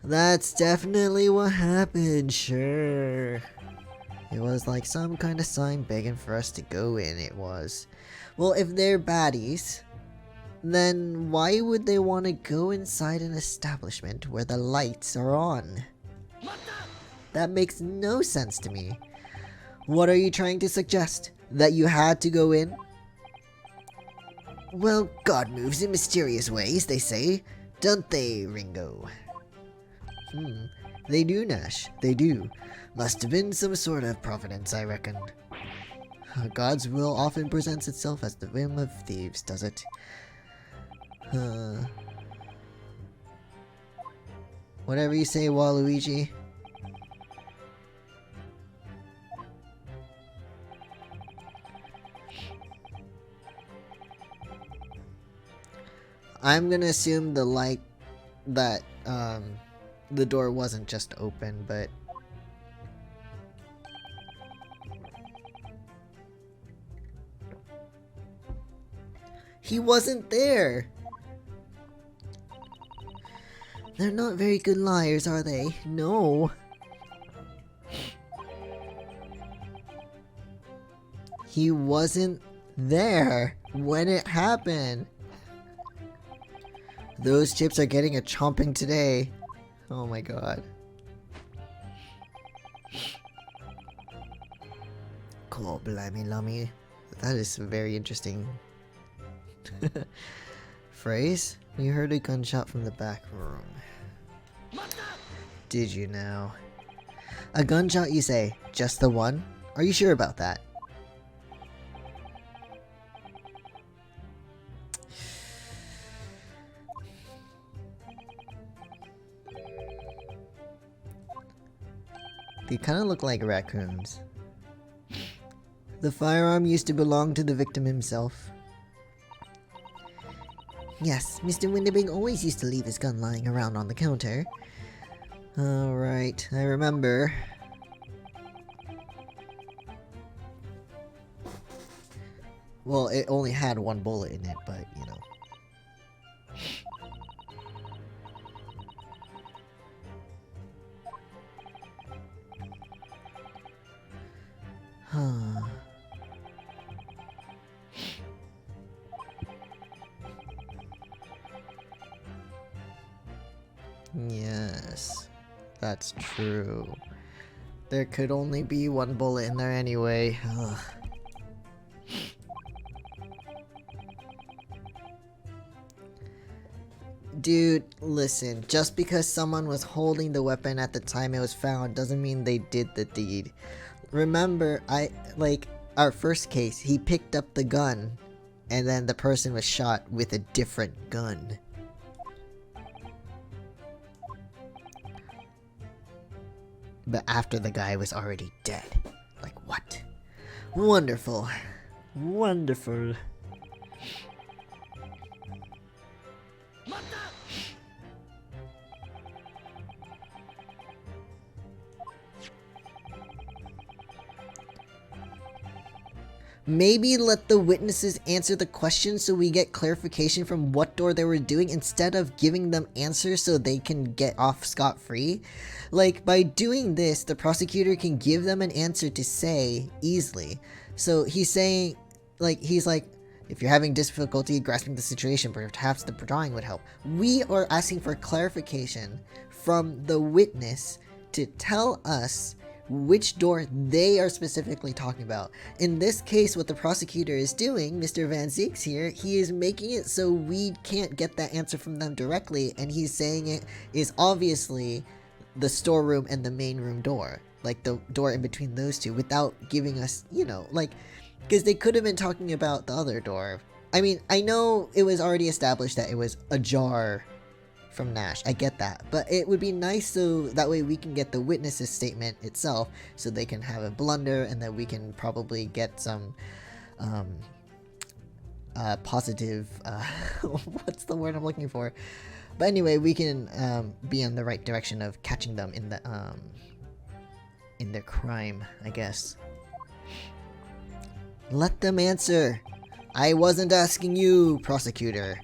That's definitely what happened, sure. It was like some kind of sign begging for us to go in, it was. Well, if they're baddies, then why would they want to go inside an establishment where the lights are on? That makes no sense to me. What are you trying to suggest? That you had to go in? Well, God moves in mysterious ways, they say. Don't they, Ringo? They do, Nash. They do. Must have been some sort of providence, I reckon. God's will often presents itself as the whim of thieves, does it? Whatever you say, Waluigi. I'm gonna assume the light that the door wasn't just open, but he wasn't there. They're not very good liars, are they? No. He wasn't there when it happened. Those chips are getting a chomping today. Oh my god. Cool, blimey lummy. That is a very interesting phrase. We heard a gunshot from the back room. Did you now? A gunshot, you say? Just the one? Are you sure about that? They kind of look like raccoons. The firearm used to belong to the victim himself. Yes, Mr. Winterberg always used to leave his gun lying around on the counter. Alright, I remember. Well, it only had one bullet in it, but, you know. Huh. Yes, that's true. There could only be one bullet in there anyway. Ugh. Dude, listen, just because someone was holding the weapon at the time it was found doesn't mean they did the deed. Remember, our first case, he picked up the gun, and then the person was shot with a different gun. But after the guy was already dead. Like, what? Wonderful. Wonderful. Maybe let the witnesses answer the questions so we get clarification from what door they were doing instead of giving them answers so they can get off scot-free. Like, by doing this, the prosecutor can give them an answer to say easily. So he's saying, he's like, if you're having difficulty grasping the situation, perhaps the drawing would help. We are asking for clarification from the witness to tell us which door they are specifically talking about. In this case, what the prosecutor is doing, Mr. Van Zieks here, he is making it so we can't get that answer from them directly, and he's saying it is obviously the storeroom and the main room door, like the door in between those two, without giving us, you know, like, because they could have been talking about the other door. I mean, I know it was already established that it was ajar from Nash. I get that. But it would be nice so that way we can get the witness's statement itself so they can have a blunder and then we can probably get some positive what's the word I'm looking for? But anyway, we can be in the right direction of catching them in their crime, I guess. Let them answer. I wasn't asking you, prosecutor.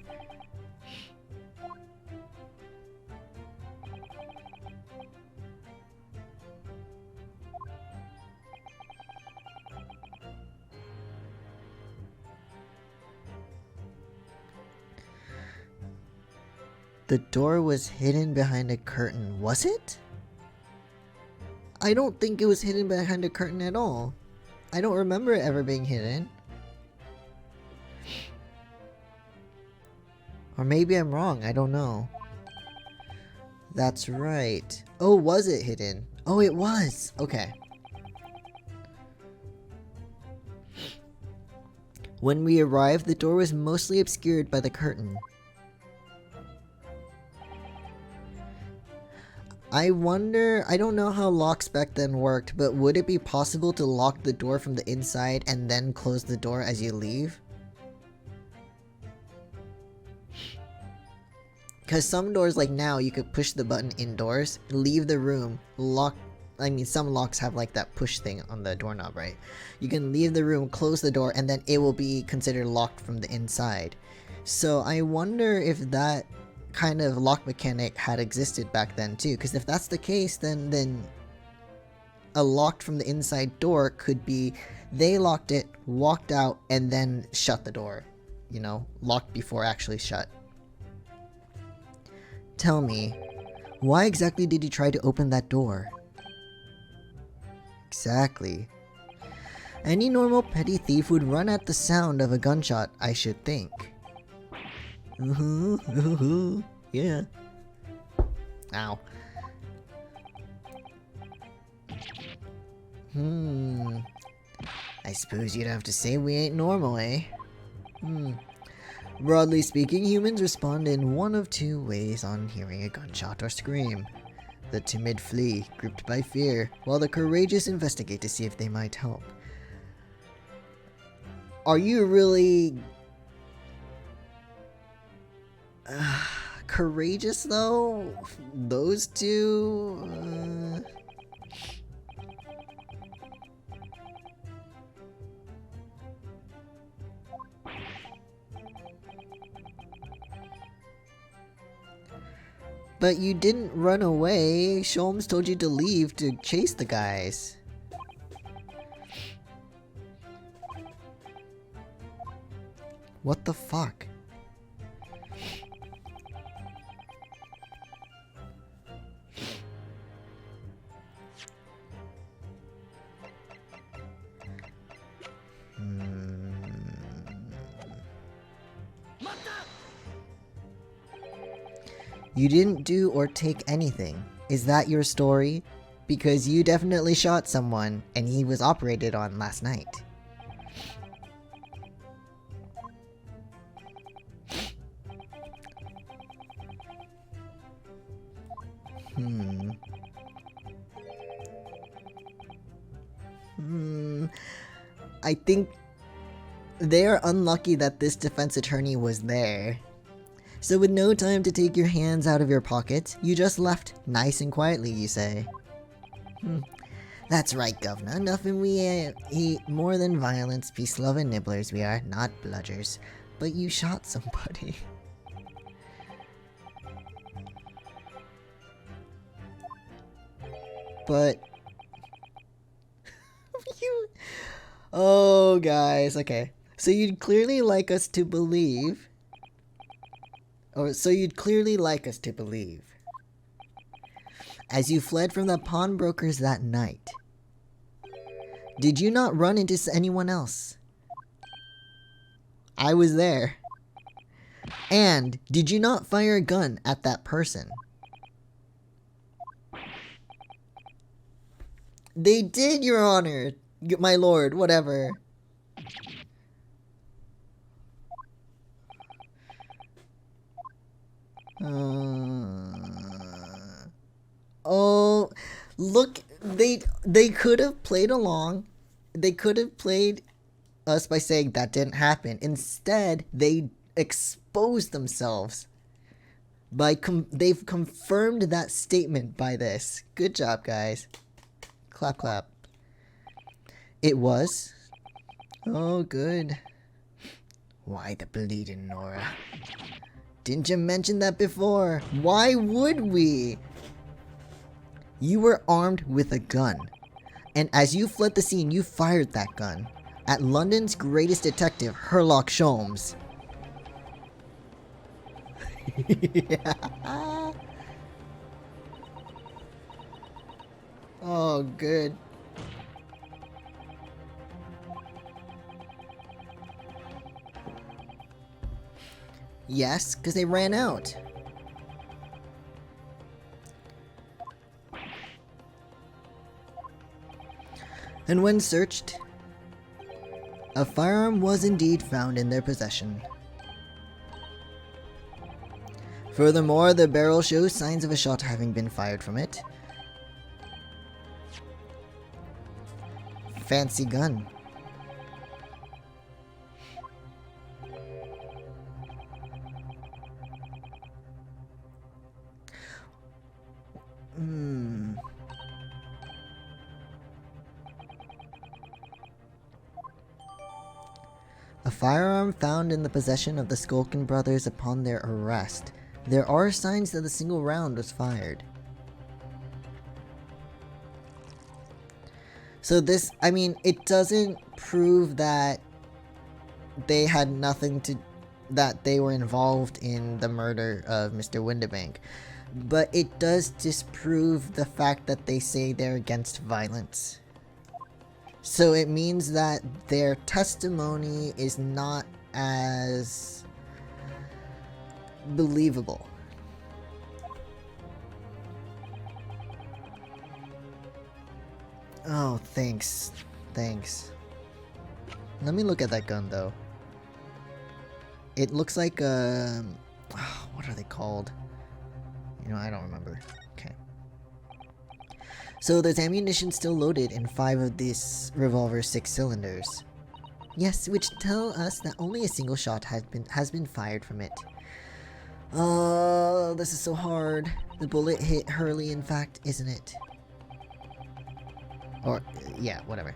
The door was hidden behind a curtain, was it? I don't think it was hidden behind a curtain at all. I don't remember it ever being hidden. Or maybe I'm wrong, I don't know. That's right. Oh, was it hidden? Oh, it was! Okay. When we arrived, the door was mostly obscured by the curtain. I wonder, I don't know how locks back then worked, but would it be possible to lock the door from the inside and then close the door as you leave? Because some doors, like now, you could push the button indoors, leave the room, lock. I mean, some locks have like that push thing on the doorknob, right? You can leave the room, close the door, and then it will be considered locked from the inside. So I wonder if that kind of lock mechanic had existed back then too, because if that's the case, then a locked from the inside door could be they locked it, walked out, and then shut the door. You know, locked before actually shut. Tell me, why exactly did you try to open that door? Exactly. Any normal petty thief would run at the sound of a gunshot, I should think. Yeah. Ow. I suppose you'd have to say we ain't normal, eh? Broadly speaking, humans respond in one of two ways on hearing a gunshot or scream. The timid flee, gripped by fear, while the courageous investigate to see if they might help. Are you really courageous though? Those two? But you didn't run away. Sholmes told you to leave to chase the guys. What the fuck? You didn't do or take anything. Is that your story? Because you definitely shot someone, and he was operated on last night. I think they're unlucky that this defense attorney was there. So with no time to take your hands out of your pockets, you just left nice and quietly, you say. That's right, Governor. Nothing we eat more than violence, peace-loving nibblers we are, not bludgers. But you shot somebody. But you... Oh, guys, okay. So you'd clearly like us to believe... As you fled from the pawnbrokers that night, did you not run into anyone else? I was there. And did you not fire a gun at that person? They did, Your Honor. My lord, whatever. look, they could have played along. They could have played us by saying that didn't happen. Instead, they exposed themselves by they've confirmed that statement by this. Good job, guys. Clap, clap. It was. Oh, good. Why the bleeding, Nora? Didn't you mention that before? Why would we? You were armed with a gun. And as you fled the scene, you fired that gun at London's greatest detective, Sherlock Holmes. Yeah. Oh, good. Yes, because they ran out. And when searched, a firearm was indeed found in their possession. Furthermore, the barrel shows signs of a shot having been fired from it. Fancy gun. A firearm found in the possession of the Skulkin brothers upon their arrest. There are signs that a single round was fired. So this, I mean, it doesn't prove that they had nothing to, that they were involved in the murder of Mr. Windibank. But it does disprove the fact that they say they're against violence. So it means that their testimony is not as believable. Oh, thanks. Thanks. Let me look at that gun, though. It looks like a... what are they called? You know, I don't remember. Okay. So there's ammunition still loaded in 5 of this revolver's 6 cylinders. Yes, which tell us that only a single shot has been fired from it. Oh, this is so hard. The bullet hit Hurley, in fact, isn't it? Or, yeah, whatever.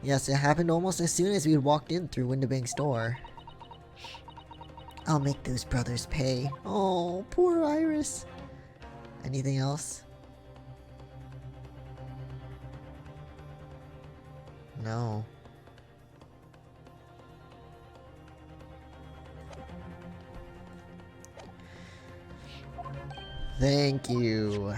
Yes, it happened almost as soon as we walked in through Windibank's door. I'll make those brothers pay. Oh, poor Iris. Anything else? No. Thank you.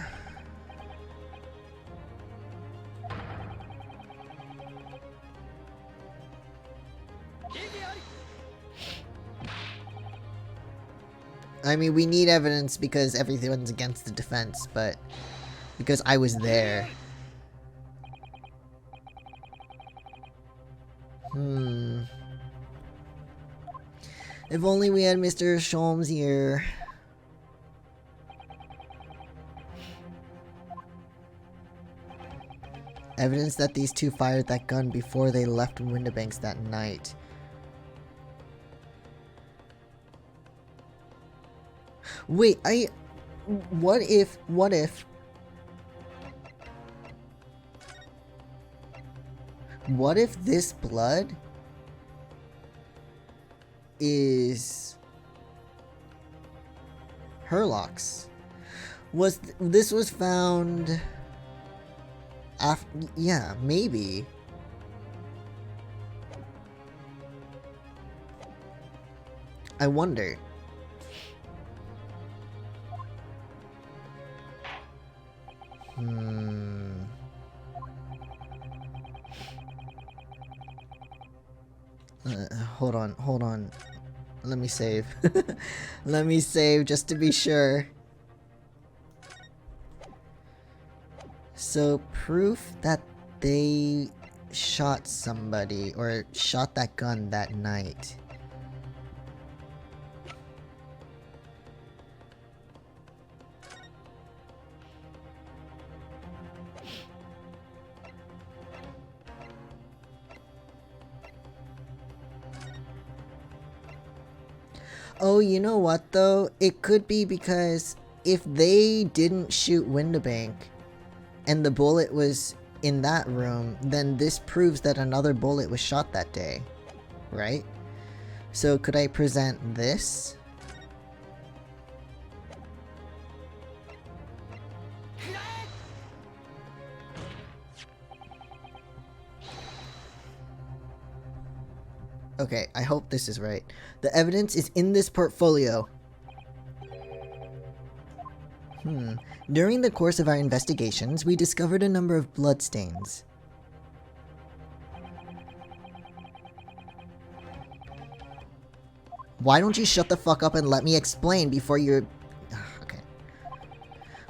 I mean, we need evidence because everyone's against the defense, but because I was there. If only we had Mr. Sholmes here. Evidence that these two fired that gun before they left Windibanks that night. Wait, what if this blood is Herlock's? This was found after, yeah, maybe. I wonder. Hold on. Let me save. Let me save just to be sure. So, proof that they shot somebody or shot that gun that night. Oh, you know what though? It could be because if they didn't shoot Windabank and the bullet was in that room, then this proves that another bullet was shot that day, right? So could I present this? Okay, I hope this is right. The evidence is in this portfolio. During the course of our investigations, we discovered a number of bloodstains. Why don't you shut the fuck up and let me explain before you're... Okay.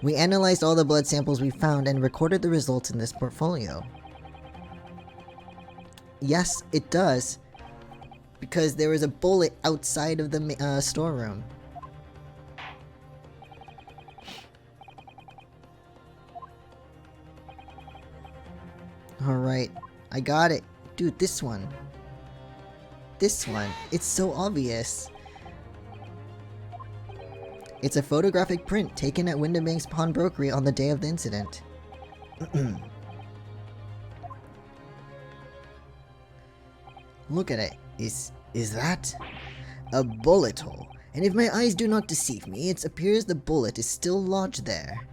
We analyzed all the blood samples we found and recorded the results in this portfolio. Yes, it does. Because there was a bullet outside of the storeroom. Alright, I got it. Dude, this one. This one. It's so obvious. It's a photographic print taken at Windabank's pawnbrokery on the day of the incident. Look at it. Is that a bullet hole? And if my eyes do not deceive me, it appears the bullet is still lodged there.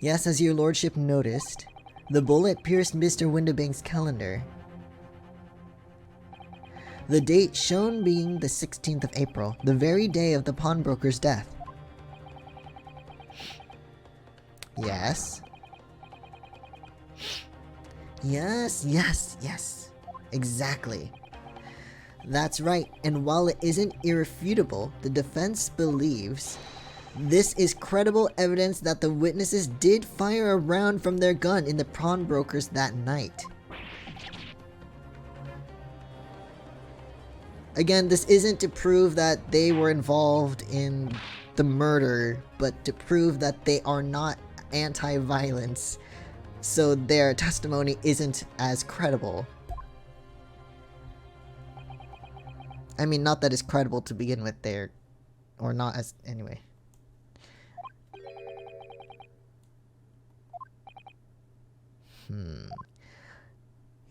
Yes, as your lordship noticed, the bullet pierced Mr. Windabank's calendar. The date shown being the 16th of April, the very day of the pawnbroker's death. Yes. Yes. Exactly. That's right, and while it isn't irrefutable, the defense believes this is credible evidence that the witnesses did fire a round from their gun in the pawnbrokers that night. Again, this isn't to prove that they were involved in the murder, but to prove that they are not anti-violence, so their testimony isn't as credible. I mean, not that it's credible to begin with there, or not as, anyway.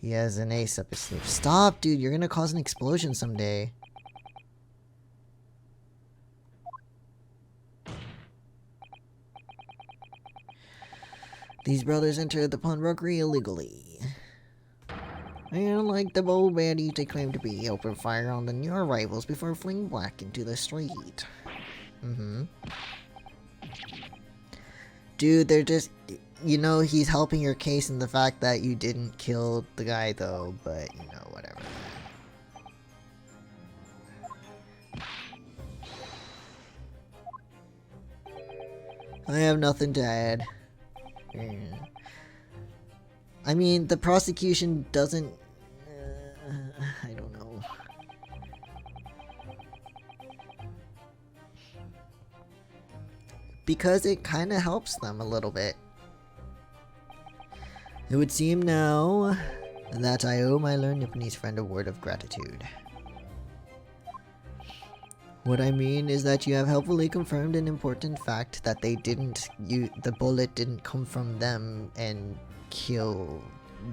He has an ace up his sleeve. Stop, dude, you're gonna cause an explosion someday. These brothers entered the pawnbrokery illegally. And like the bold baddies they claim to be, open fire on the new arrivals before fleeing back into the street. Dude, they're just... You know, he's helping your case in the fact that you didn't kill the guy though, but, you know, whatever. I have nothing to add. I mean, the prosecution doesn't... I don't know. Because it kind of helps them a little bit. It would seem now that I owe my learned Japanese friend a word of gratitude. What I mean is that you have helpfully confirmed an important fact that they didn't, the bullet didn't come from them and kill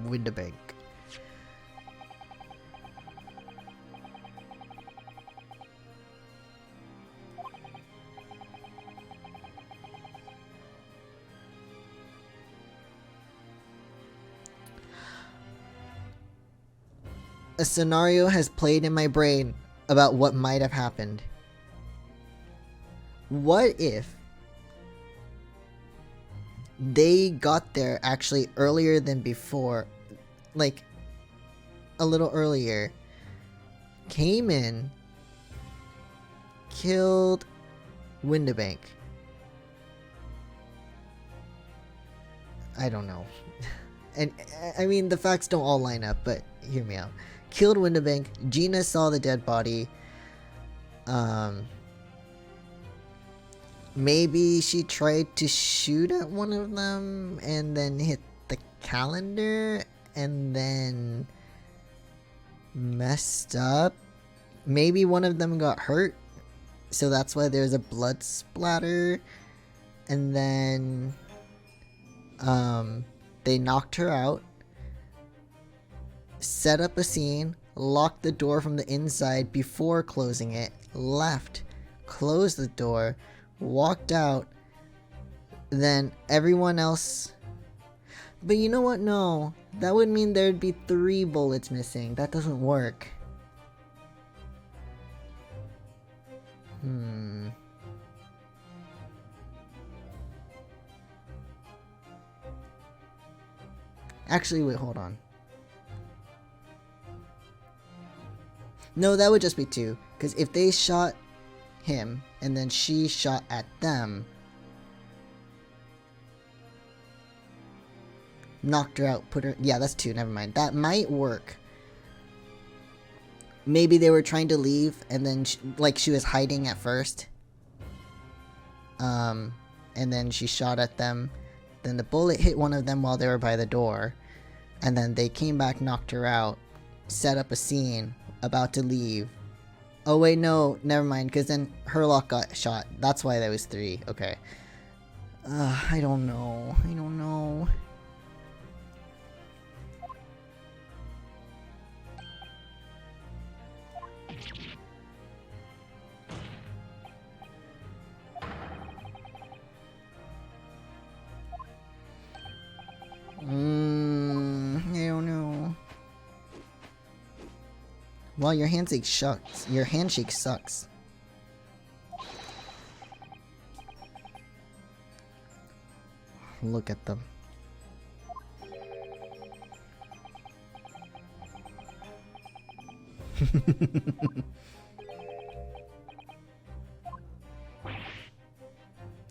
Windabank. A scenario has played in my brain about what might have happened. What if they got there actually earlier than before, like a little earlier, came in, killed Windabank. I don't know. And I mean, the facts don't all line up, but hear me out. Killed Windabank, Gina saw the dead body. Maybe she tried to shoot at one of them and then hit the calendar, and then messed up. Maybe one of them got hurt, so that's why there's a blood splatter. And then they knocked her out, set up a scene, locked the door from the inside before closing it, left, closed the door, walked out, then everyone else... But you know what? No. That would mean there'd be 3 bullets missing. That doesn't work. Actually, wait, hold on. No, that would just be 2. Because if they shot him, and then she shot at them... knocked her out, put her... Yeah, that's 2, never mind. That might work. Maybe they were trying to leave, and then, she was hiding at first. And then she shot at them. Then the bullet hit one of them while they were by the door. And then they came back, knocked her out, set up a scene, about to leave. Oh wait, no, never mind, because then Herlock got shot. That's why there was 3, okay. I don't know. I don't know. Well, your handshake sucks. Your handshake sucks. Look at them.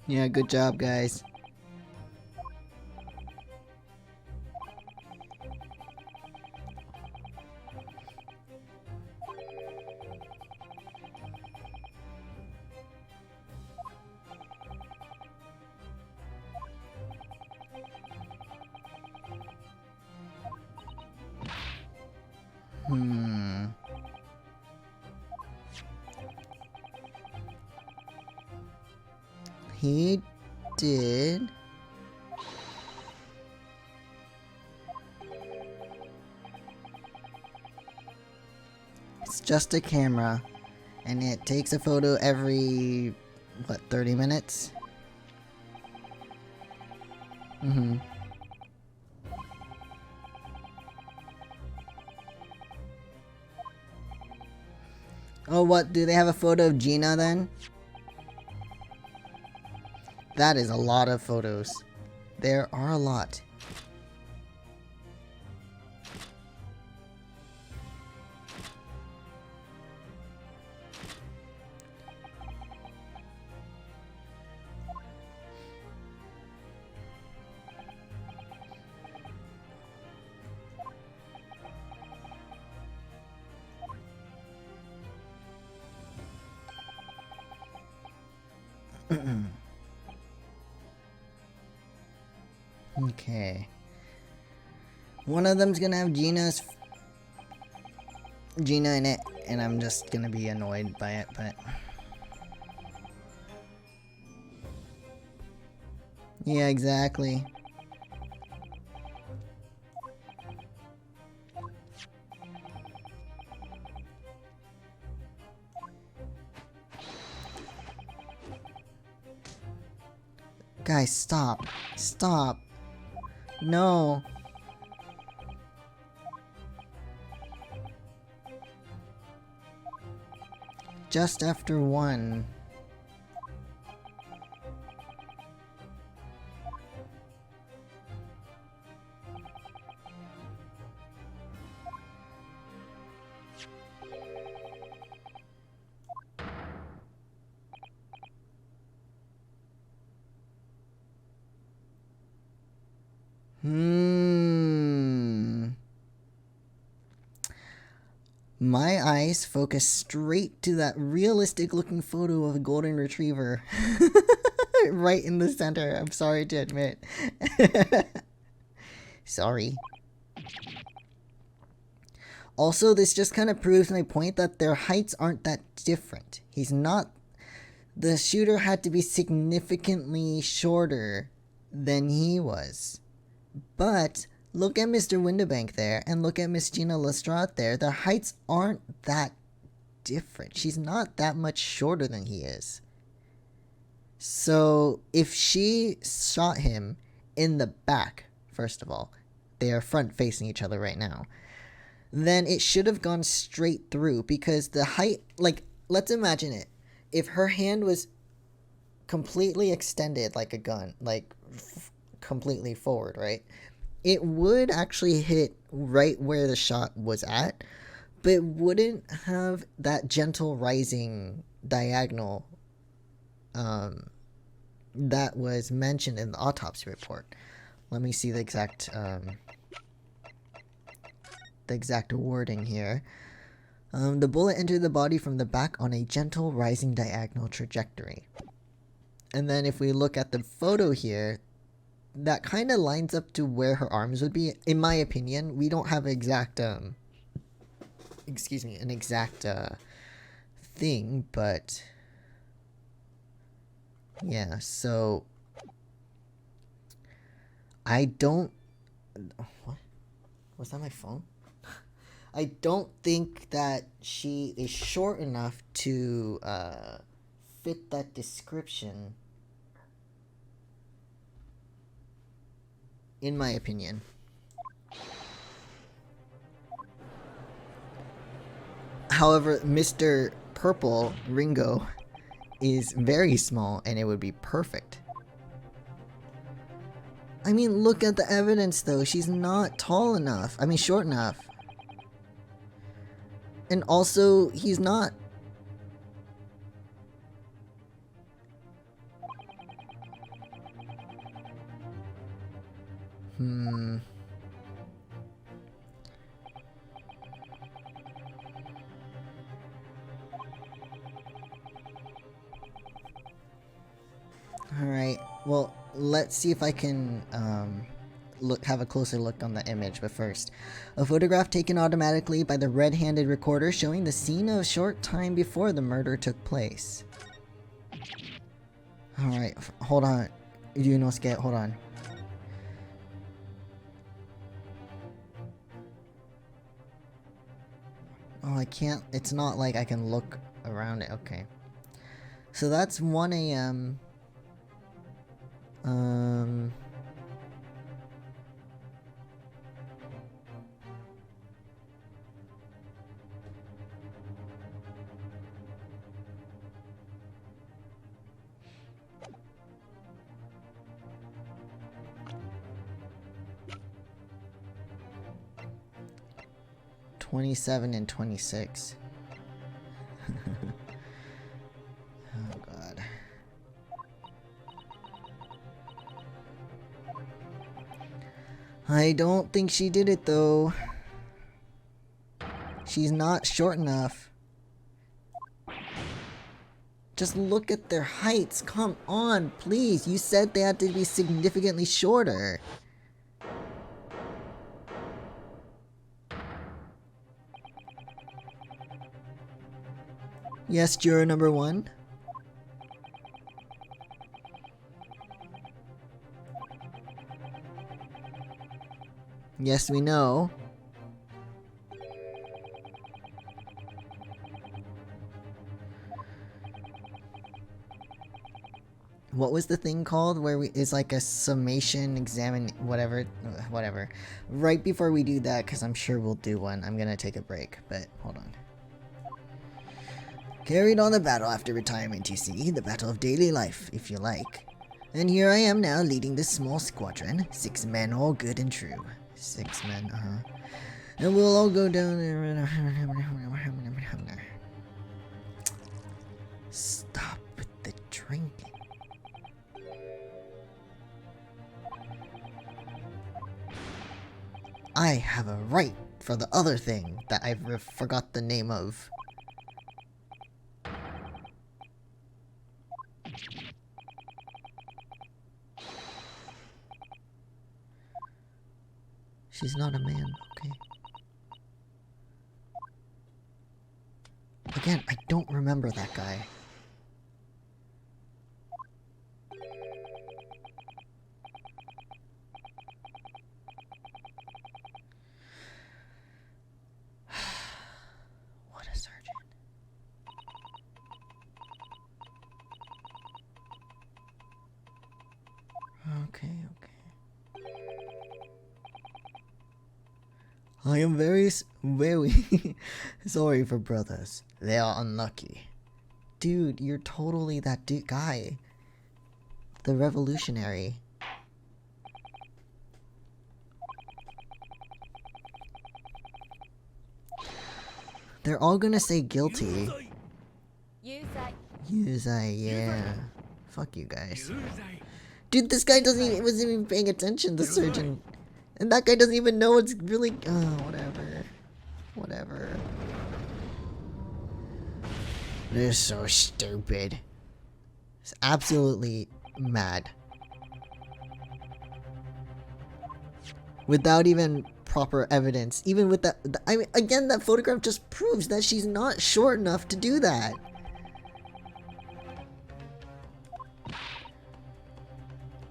Yeah, good job, guys. He did. It's just a camera, and it takes a photo every, what, 30 minutes? Oh, what? Do they have a photo of Gina then? That is a lot of photos. There are a lot. Okay. One of them's gonna have Gina in it, and I'm just gonna be annoyed by it, but... Yeah, exactly. Guys, stop. Stop. No. Just after 1. My eyes focus straight to that realistic looking photo of a golden retriever. Right in the center. I'm sorry to admit. Sorry. Also, this just kind of proves my point that their heights aren't that different. He's not. The shooter had to be significantly shorter than he was. But look at Mr. Windibank there, and look at Miss Gina Lestrade there. Their heights aren't that different. She's not that much shorter than he is. So if she shot him in the back, first of all, they are front facing each other right now, then it should have gone straight through, because the height, like, let's imagine it. If her hand was completely extended like a gun, like completely forward, right? It would actually hit right where the shot was at, but it wouldn't have that gentle rising diagonal that was mentioned in the autopsy report. Let me see the exact wording here. The bullet entered the body from the back on a gentle rising diagonal trajectory. And then if we look at the photo here, that kind of lines up to where her arms would be. In my opinion, we don't have exact an exact thing, but yeah, so I don't, what was that, my phone? I don't think that she is short enough to fit that description, in my opinion. However, Mr. Purple, Ringo, is very small, and it would be perfect. I mean, look at the evidence, though. She's not tall enough. I mean, short enough. And also, he's not... Alright, well, let's see if I can have a closer look on the image, but first. A photograph taken automatically by the red-handed recorder showing the scene a short time before the murder took place. Alright, hold on. Yunosuke, hold on. Oh, I can't, it's not like I can look around it, okay. So that's 1 a.m. 27 and 26. Oh god. I don't think she did it though. She's not short enough. Just look at their heights. Come on, please. You said they had to be significantly shorter. Yes, juror number 1. Yes, we know. What was the thing called where it's like a summation whatever. Right before we do that, because I'm sure we'll do one, I'm gonna take a break, but hold on. Carried on the battle after retirement, you see, the battle of daily life, if you like. And here I am now leading this small squadron, 6 men, all good and true. 6 men, and we'll all go down there. Stop with the drinking. I have a right for the other thing that I forgot the name of. She's not a man, okay. Again, I don't remember that guy. What a surgeon. Okay. I am very sorry for brothers. They are unlucky. Dude, you're totally that guy. The revolutionary. They're all gonna say guilty. Yuzai, yeah. Fuck you guys. Dude, this guy wasn't even paying attention, the surgeon. And that guy doesn't even know it's really... Oh, whatever. Whatever. They're so stupid. It's absolutely mad. Without even proper evidence. Even with that... I mean, again, that photograph just proves that she's not short enough to do that.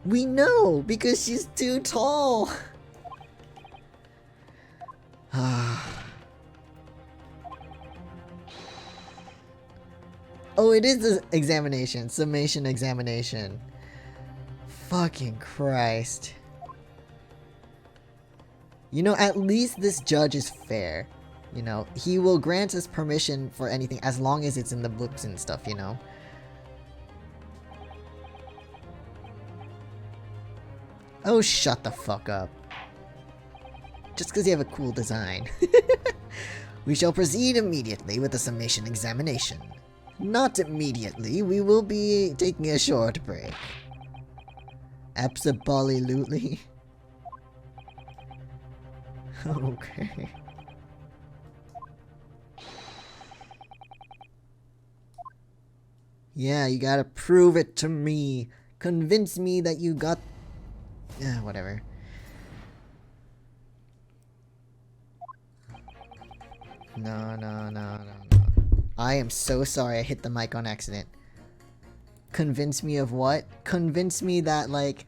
We know, because she's too tall. Oh, it is the examination. Summation examination. Fucking Christ. You know, at least this judge is fair. You know, he will grant us permission for anything as long as it's in the books and stuff, you know. Oh, shut the fuck up. Just because you have a cool design. We shall proceed immediately with the summation examination. Not immediately, we will be taking a short break. Absolutely. Okay. Yeah, you gotta prove it to me. Convince me that you got... Yeah, whatever. No. I am so sorry I hit the mic on accident. Convince me of what? Convince me that, like,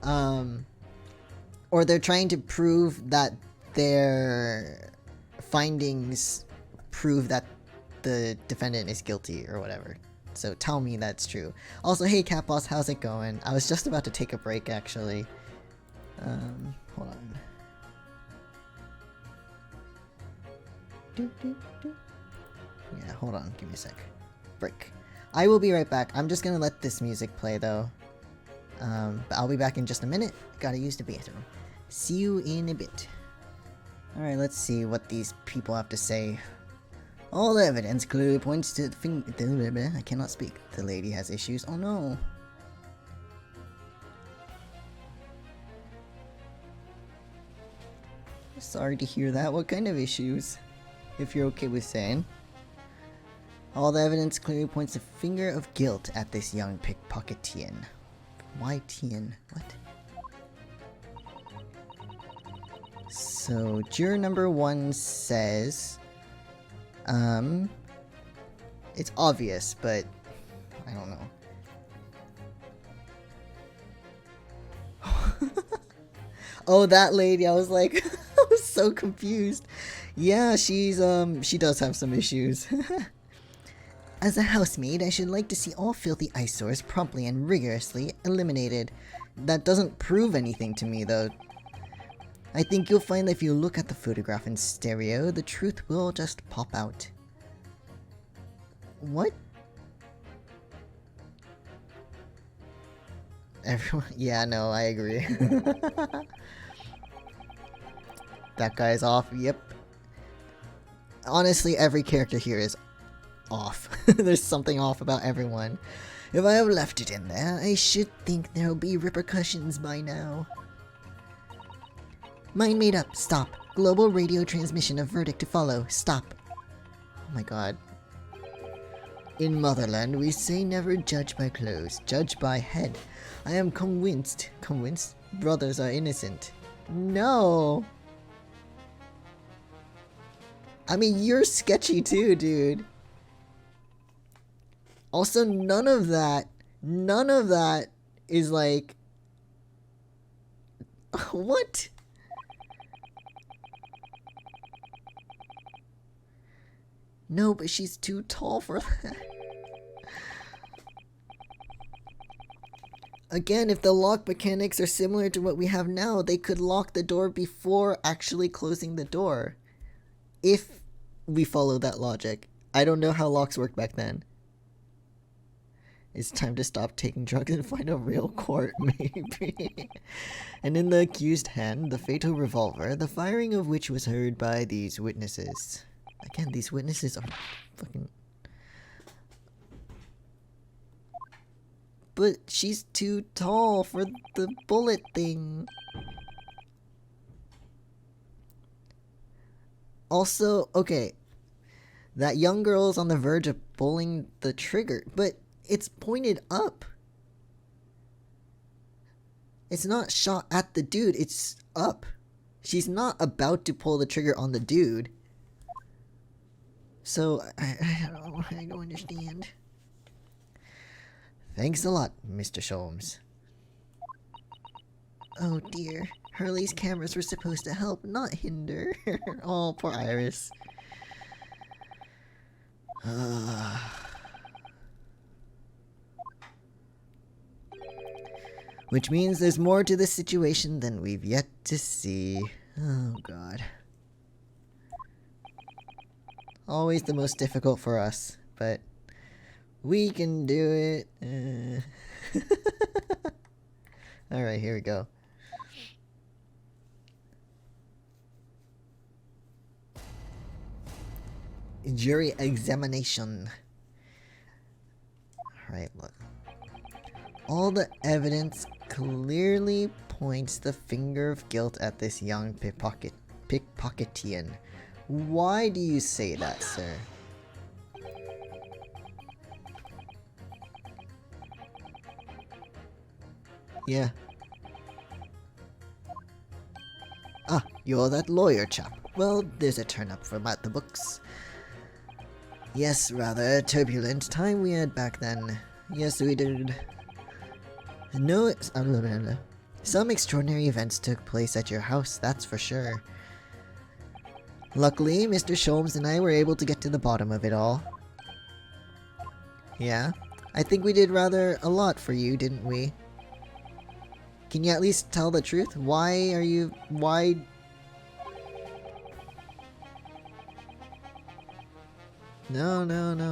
or they're trying to prove that their findings prove that the defendant is guilty or whatever. So tell me that's true. Also, hey Cat Boss, how's it going? I was just about to take a break actually. Hold on. Yeah, hold on, give me a sec. Break. I will be right back. I'm just gonna let this music play though. But I'll be back in just a minute. Gotta use the bathroom. See you in a bit. Alright, let's see what these people have to say. All the evidence clearly points to the finger. I cannot speak. The lady has issues. Oh no. Sorry to hear that. What kind of issues? If you're okay with saying. All the evidence clearly points the finger of guilt at this young pickpocketeer. Why Tien? What? So, juror number 1 says... It's obvious, but... I don't know. Oh, that lady, I was like... I was so confused. Yeah, she does have some issues. As a housemaid, I should like to see all filthy eyesores promptly and rigorously eliminated. That doesn't prove anything to me, though. I think you'll find that if you look at the photograph in stereo, the truth will just pop out. What? Everyone? Yeah, no, I agree. That guy's off, yep. Honestly, every character here is off. There's something off about everyone. If I have left it in there, I should think there'll be repercussions by now. Mind made up. Stop. Global radio transmission of verdict to follow. Stop. Oh my god. In Motherland, we say never judge by clothes, judge by head. I am convinced. Convinced? Brothers are innocent. No. I mean, you're sketchy too, dude. Also, none of that is like... What? No, but she's too tall for that. Again, if the lock mechanics are similar to what we have now, they could lock the door before actually closing the door. If we follow that logic. I don't know how locks worked back then. It's time to stop taking drugs and find a real court, maybe. And in the accused hand, the fatal revolver, the firing of which was heard by these witnesses. Again, these witnesses are fucking... But she's too tall for the bullet thing. Also, okay, that young girl's on the verge of pulling the trigger, but it's pointed up. It's not shot at the dude, it's up. She's not about to pull the trigger on the dude. So, I don't understand. Thanks a lot, Mr. Sholmes. Oh dear. Hurley's cameras were supposed to help, not hinder. Oh, poor Iris. Which means there's more to this situation than we've yet to see. Oh god. Always the most difficult for us, but we can do it. Alright, here we go. Jury examination. Alright, look. All the evidence clearly points the finger of guilt at this young pickpocketian. Why do you say that, sir? Yeah. Ah, you're that lawyer chap. Well, there's a turn-up from at the books. Yes, rather turbulent time we had back then. Yes, we did. No, some extraordinary events took place at your house, that's for sure. Luckily, Mr. Sholmes and I were able to get to the bottom of it all. Yeah? I think we did rather a lot for you, didn't we? Can you at least tell the truth? Why... No,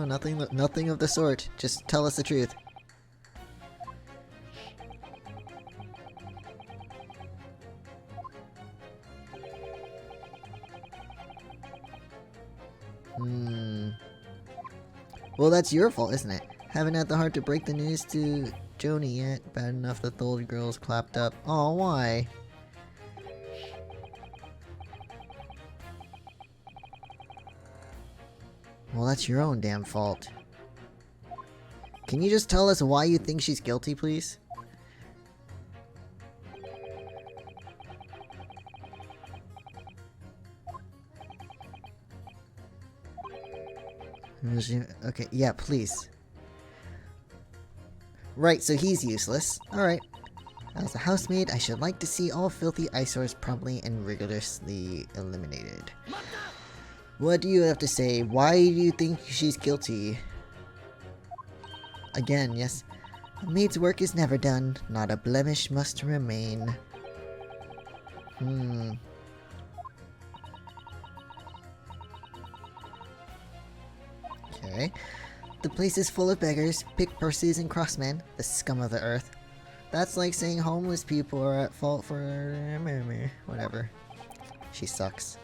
nothing of the sort. Just tell us the truth. Well, that's your fault, isn't it? Haven't had the heart to break the news to Joni yet. Bad enough that the old girl's clapped up. Oh, why? Well, that's your own damn fault. Can you just tell us why you think she's guilty, please? Okay, yeah, please. Right, so he's useless. Alright. As a housemaid, I should like to see all filthy eyesores promptly and rigorously eliminated. What do you have to say? Why do you think she's guilty? Again, yes. A maid's work is never done. Not a blemish must remain. Okay. The place is full of beggars, pick-purses, and crossmen. The scum of the earth. That's like saying homeless people are at fault for... whatever. She sucks.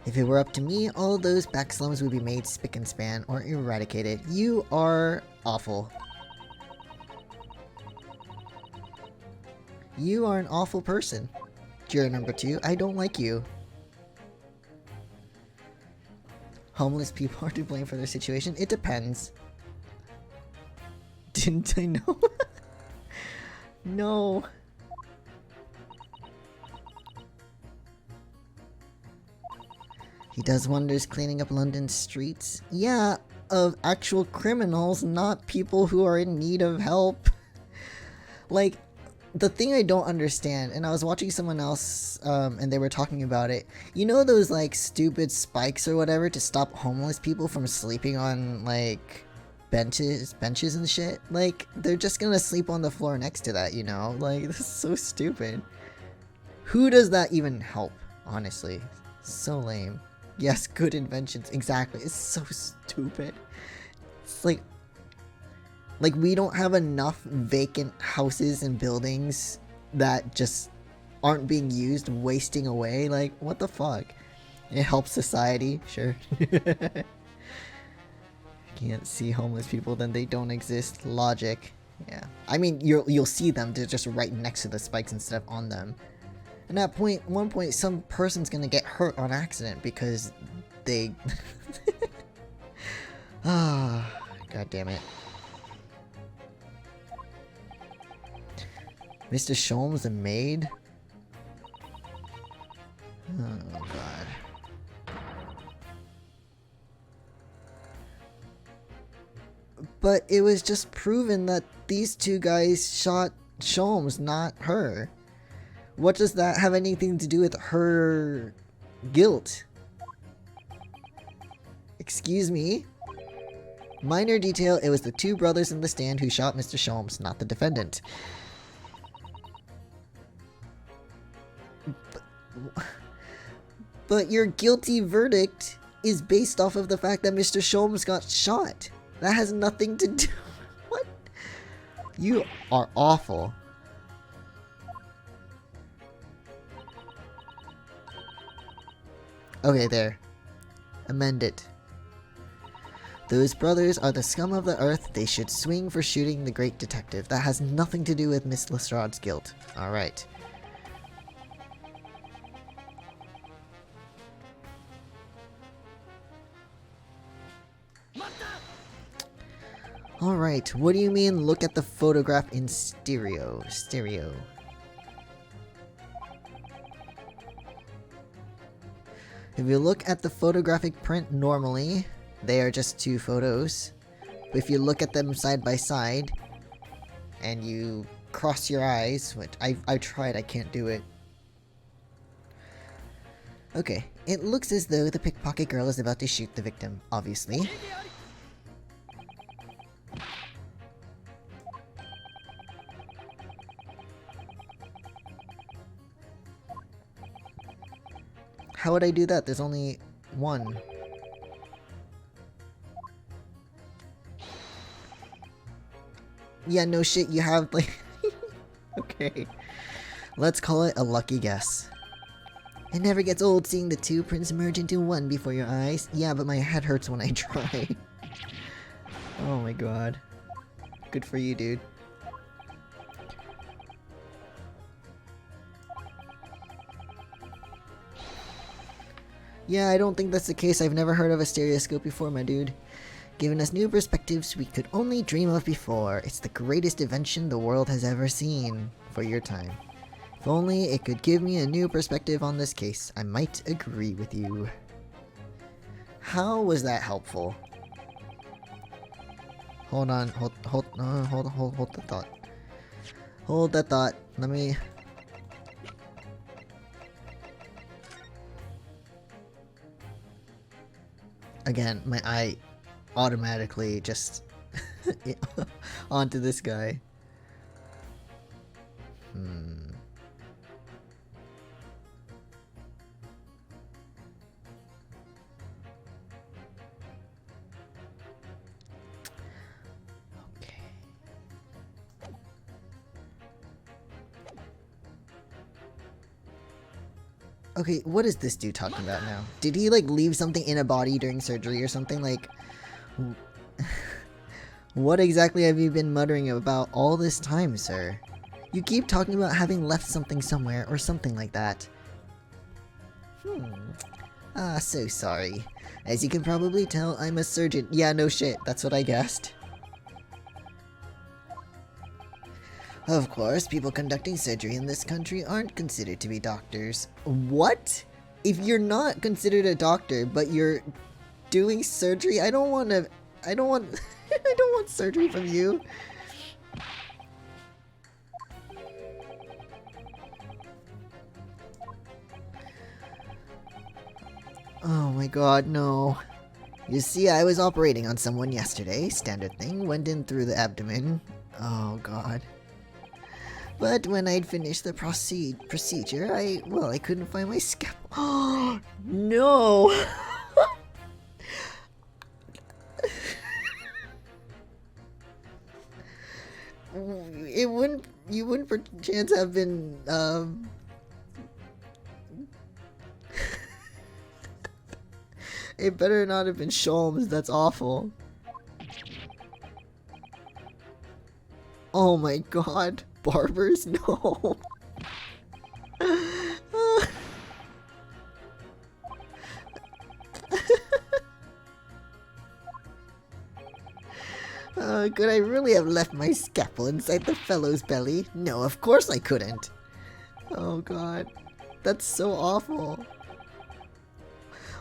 If it were up to me, all those back slums would be made spick and span or eradicated. You are awful. You are an awful person. Juror number 2, I don't like you. Homeless people are to blame for their situation. It depends. Didn't I know? No. He does wonders cleaning up London's streets. Yeah, of actual criminals, not people who are in need of help. Like, the thing I don't understand, and I was watching someone else, and they were talking about it. You know those, like, stupid spikes or whatever to stop homeless people from sleeping on, like, benches and shit? Like, they're just gonna sleep on the floor next to that, you know? Like, this is so stupid. Who does that even help, honestly? So lame. Yes, good inventions. Exactly. It's so stupid. It's like we don't have enough vacant houses and buildings that just aren't being used, wasting away. Like, what the fuck? It helps society, sure. Can't see homeless people, then they don't exist. Logic. Yeah. I mean, you'll see them. They're just right next to the spikes instead of on them. And at one point, some person's gonna get hurt on accident because they... Ah, god damn it. Mr. Sholmes, the maid? Oh god. But it was just proven that these two guys shot Sholmes, not her. What does that have anything to do with her guilt? Excuse me? Minor detail, it was the two brothers in the stand who shot Mr. Sholmes, not the defendant. But your guilty verdict is based off of the fact that Mr. Sholmes got shot. That has nothing to do... What? You are awful. Okay, there. Amend it. Those brothers are the scum of the earth. They should swing for shooting the great detective. That has nothing to do with Miss Lestrade's guilt. Alright. Alright, what do you mean look at the photograph in stereo? Stereo. If you look at the photographic print normally, they are just two photos. But if you look at them side by side, and you cross your eyes, which I've tried, I can't do it. Okay, it looks as though the pickpocket girl is about to shoot the victim, obviously. How would I do that? There's only one. Yeah, no shit, you have like... Okay. Let's call it a lucky guess. It never gets old seeing the two prints merge into one before your eyes. Yeah, but my head hurts when I try. Oh my god. Good for you, dude. Yeah, I don't think that's the case. I've never heard of a stereoscope before, my dude. Giving us new perspectives we could only dream of before. It's the greatest invention the world has ever seen. For your time. If only it could give me a new perspective on this case, I might agree with you. How was that helpful? Hold on, hold the thought. Hold that thought. Let me... Again, my eye automatically just onto this guy. Okay, what is this dude talking about now? Did he, like, leave something in a body during surgery or something? Like, what exactly have you been muttering about all this time, sir? You keep talking about having left something somewhere or something like that. Ah, so sorry. As you can probably tell, I'm a surgeon. Yeah, no shit, that's what I guessed. Of course, people conducting surgery in this country aren't considered to be doctors. What? if you're not considered a doctor, but you're doing surgery, I don't want I don't want surgery from you. Oh my god, no. You see, I was operating on someone yesterday. Standard thing, went in through the abdomen. Oh god. But when I'd finished the procedure, I couldn't find my scalpel. Oh, no! You wouldn't perchance have been, It better not have been Sholmes, that's awful. Oh my god, barbers? No. Could I really have left my scalpel inside the fellow's belly? No, of course I couldn't. Oh god, that's so awful.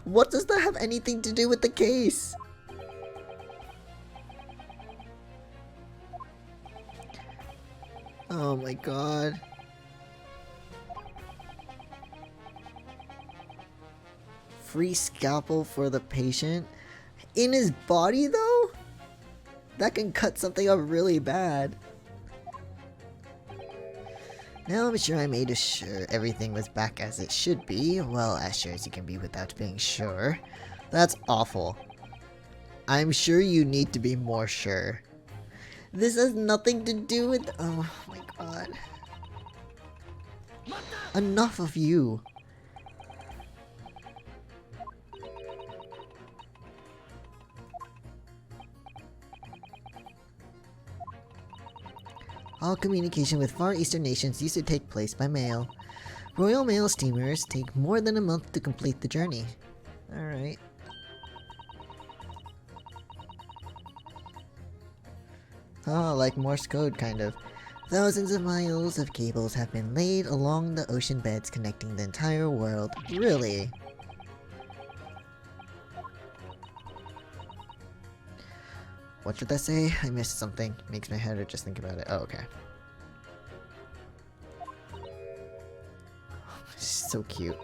What does that have anything to do with the case? Oh my god. Free scalpel for the patient? In his body though? That can cut something up really bad. Now I'm sure I made sure everything was back as it should be. Well, as sure as you can be without being sure. That's awful. I'm sure you need to be more sure. This has nothing to do with... Oh my god. Enough of you. All communication with Far Eastern nations used to take place by mail. Royal Mail steamers take more than a month to complete the journey. Alright. Oh, like Morse code, kind of. Thousands of miles of cables have been laid along the ocean beds connecting the entire world. Really? What should I say? I missed something. Makes my head hurt just think about it. Oh, okay. So cute.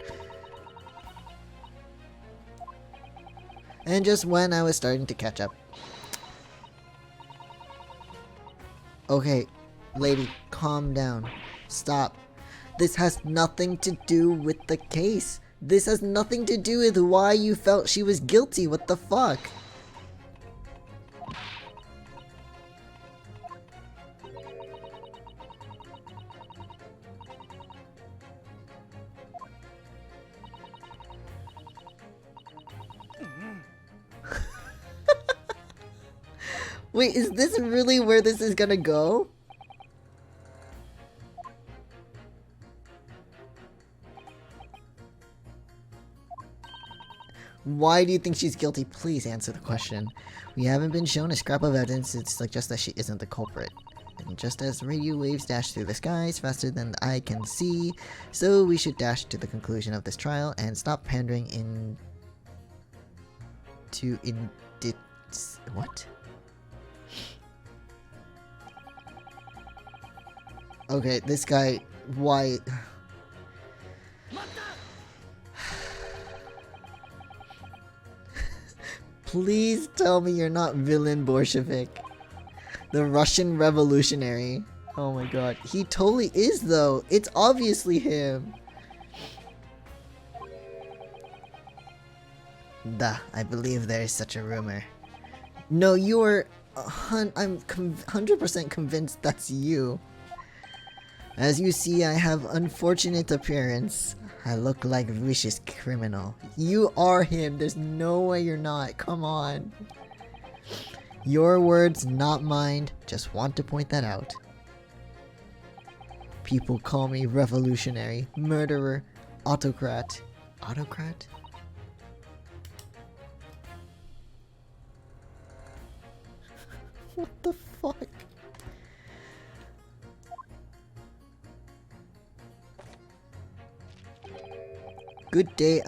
And just when I was starting to catch up. Okay, lady, calm down. Stop. This has nothing to do with the case. This has nothing to do with why you felt she was guilty. What the fuck? Wait, is this really where this is gonna go? Why do you think she's guilty? Please answer the question. We haven't been shown a scrap of evidence that suggests that she isn't the culprit. And just as radio waves dash through the skies faster than the eye can see, so we should dash to the conclusion of this trial and stop pandering what? Okay, this guy, why? Please tell me you're not Villain Bolshevik. The Russian revolutionary. Oh my god. He totally is though. It's obviously him. Duh, I believe there is such a rumor. No, you are... I'm 100% convinced that's you. As you see, I have unfortunate appearance. I look like a vicious criminal. You are him. There's no way you're not. Come on. Your words, not mine. Just want to point that out. People call me revolutionary, murderer, autocrat. Autocrat? What the fuck? Good day,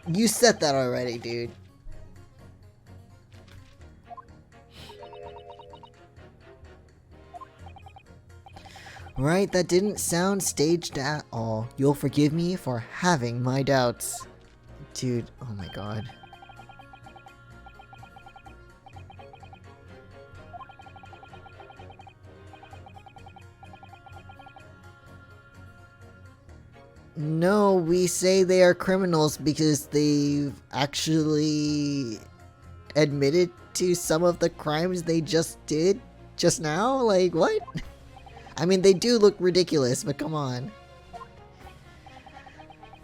You said that already, dude. Right, that didn't sound staged at all. You'll forgive me for having my doubts. Dude, oh my god. No, we say they are criminals because they've actually admitted to some of the crimes they just did just now? Like, what? I mean, they do look ridiculous, but come on.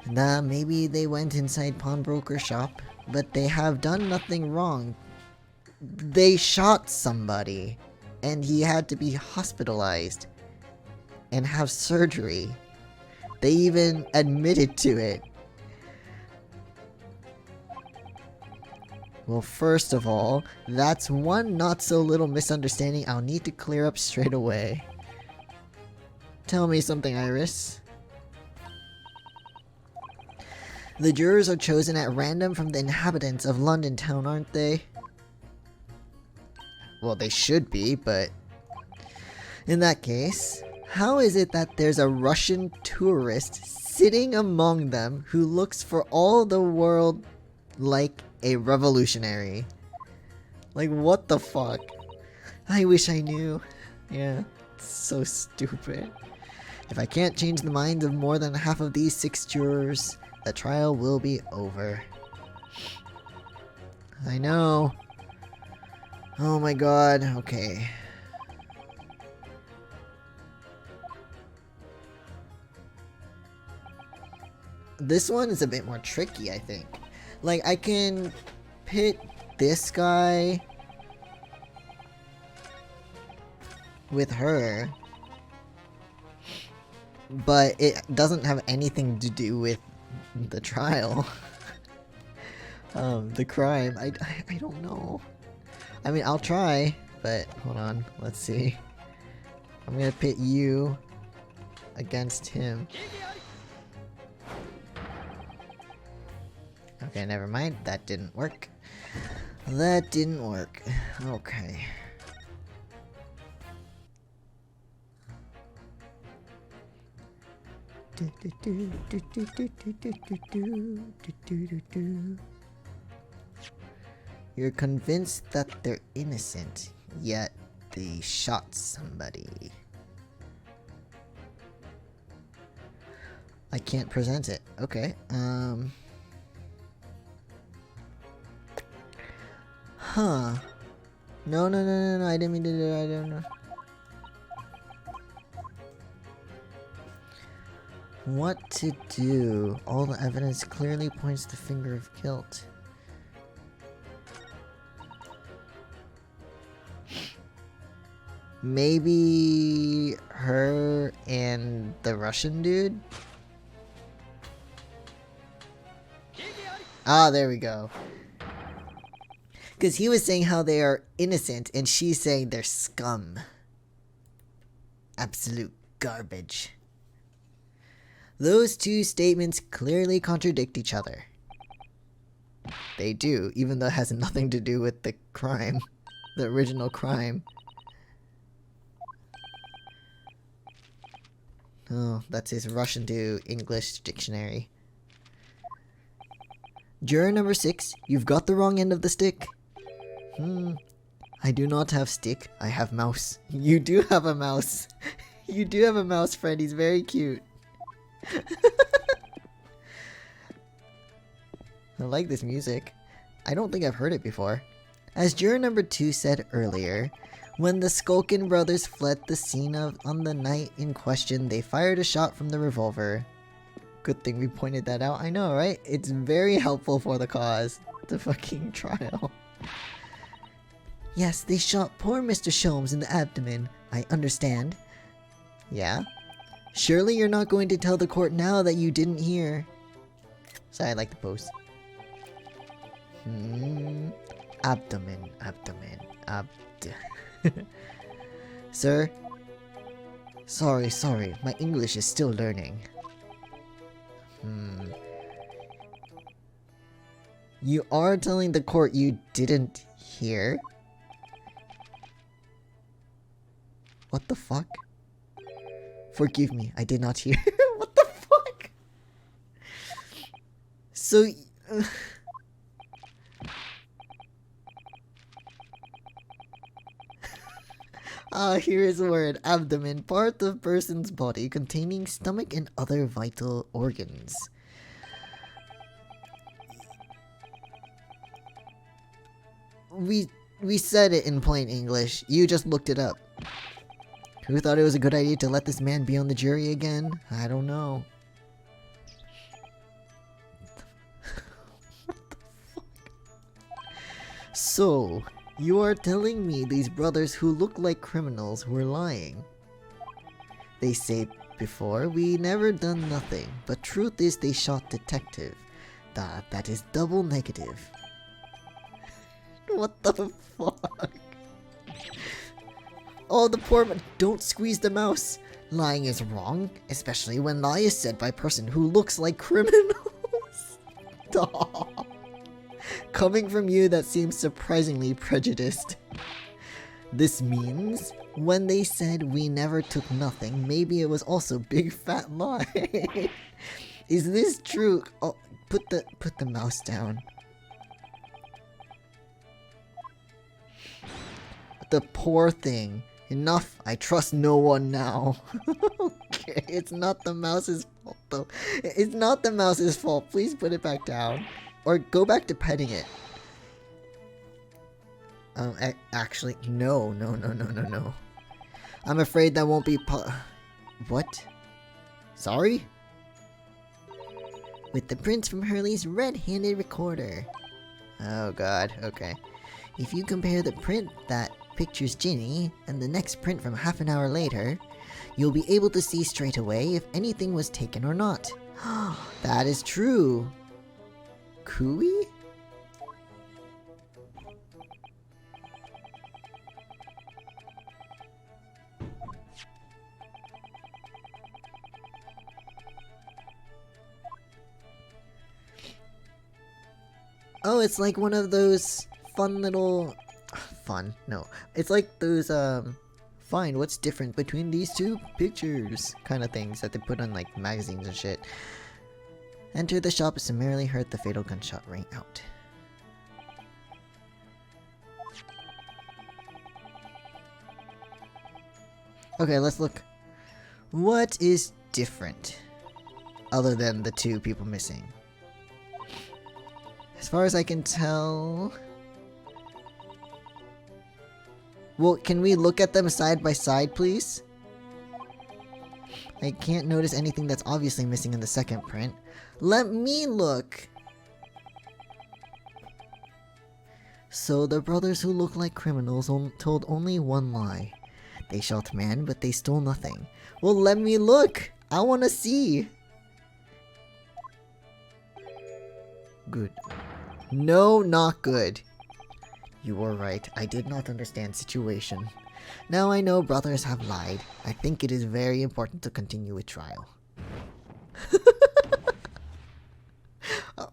Nah, maybe they went inside pawnbroker shop, but they have done nothing wrong. They shot somebody, and he had to be hospitalized and have surgery. They even admitted to it. Well, first of all, that's one not so little misunderstanding I'll need to clear up straight away. Tell me something, Iris. The jurors are chosen at random from the inhabitants of London town, aren't they? Well, they should be, but... in that case, how is it that there's a Russian tourist sitting among them who looks for all the world like a revolutionary? Like, what the fuck? I wish I knew. Yeah, it's so stupid. If I can't change the minds of more than half of these 6 jurors, the trial will be over. I know. Oh my god, okay. This one is a bit more tricky, I think. Like, I can pit this guy with her, but it doesn't have anything to do with the trial. The crime. I don't know. I mean, I'll try, but hold on. Let's see. I'm gonna pit you against him. Okay, never mind. That didn't work. That didn't work. Okay. You're convinced that they're innocent, yet they shot somebody. I can't present it. Okay, Huh. No, I didn't mean to do it. I don't know. What to do? All the evidence clearly points the finger of guilt. Maybe her and the Russian dude? Ah, there we go. Because he was saying how they are innocent, and she's saying they're scum. Absolute garbage. Those two statements clearly contradict each other. They do, even though it has nothing to do with the crime. The original crime. Oh, that's his Russian to English dictionary. Juror number 6, you've got the wrong end of the stick. I do not have stick, I have mouse. You do have a mouse. You do have a mouse friend, he's very cute. I like this music. I don't think I've heard it before. As juror number 2 said earlier, when the Skulkin brothers fled the scene on the night in question, they fired a shot from the revolver. Good thing we pointed that out, I know, right? It's very helpful for the cause. The fucking trial. Yes, they shot poor Mr. Sholmes in the abdomen. I understand. Yeah? Surely you're not going to tell the court now that you didn't hear. Sorry, I like the pose. Abdomen. Sir? Sorry, my English is still learning. You are telling the court you didn't hear? What the fuck? Forgive me, I did not hear. What the fuck? So... here is the word. Abdomen, part of person's body containing stomach and other vital organs. We said it in plain English. You just looked it up. Who thought it was a good idea to let this man be on the jury again? I don't know. What the fuck? So, you are telling me these brothers who look like criminals were lying? They say before, we never done nothing, but truth is they shot detective. That is double negative. What the fuck? Oh, the poor man. Don't squeeze the mouse. Lying is wrong, especially when lie is said by a person who looks like criminals. Stop. Coming from you, that seems surprisingly prejudiced. This means, when they said we never took nothing, maybe it was also big fat lie. Is this true? Oh, put the mouse down. The poor thing. Enough. I trust no one now. Okay, it's not the mouse's fault though. It's not the mouse's fault. Please put it back down. Or go back to petting it. Actually, no. I'm afraid that won't be what? Sorry? With the prints from Hurley's red-handed recorder. Oh god, okay. If you compare the print that pictures Ginny and the next print from half an hour later, you'll be able to see straight away if anything was taken or not. That is true. Cooey? Oh, it's like one of those fun little... Fun? No. It's like those, find what's different between these two pictures kind of things that they put on, like, magazines and shit. Enter the shop, summarily heard the fatal gunshot ring out. Okay, let's look. What is different? Other than the two people missing. As far as I can tell... Well, can we look at them side by side, please? I can't notice anything that's obviously missing in the second print. Let me look! So, the brothers who look like criminals told only one lie. They shot man, but they stole nothing. Well, let me look! I wanna see! Good. No, not good. You were right. I did not understand situation. Now I know brothers have lied. I think it is very important to continue with trial.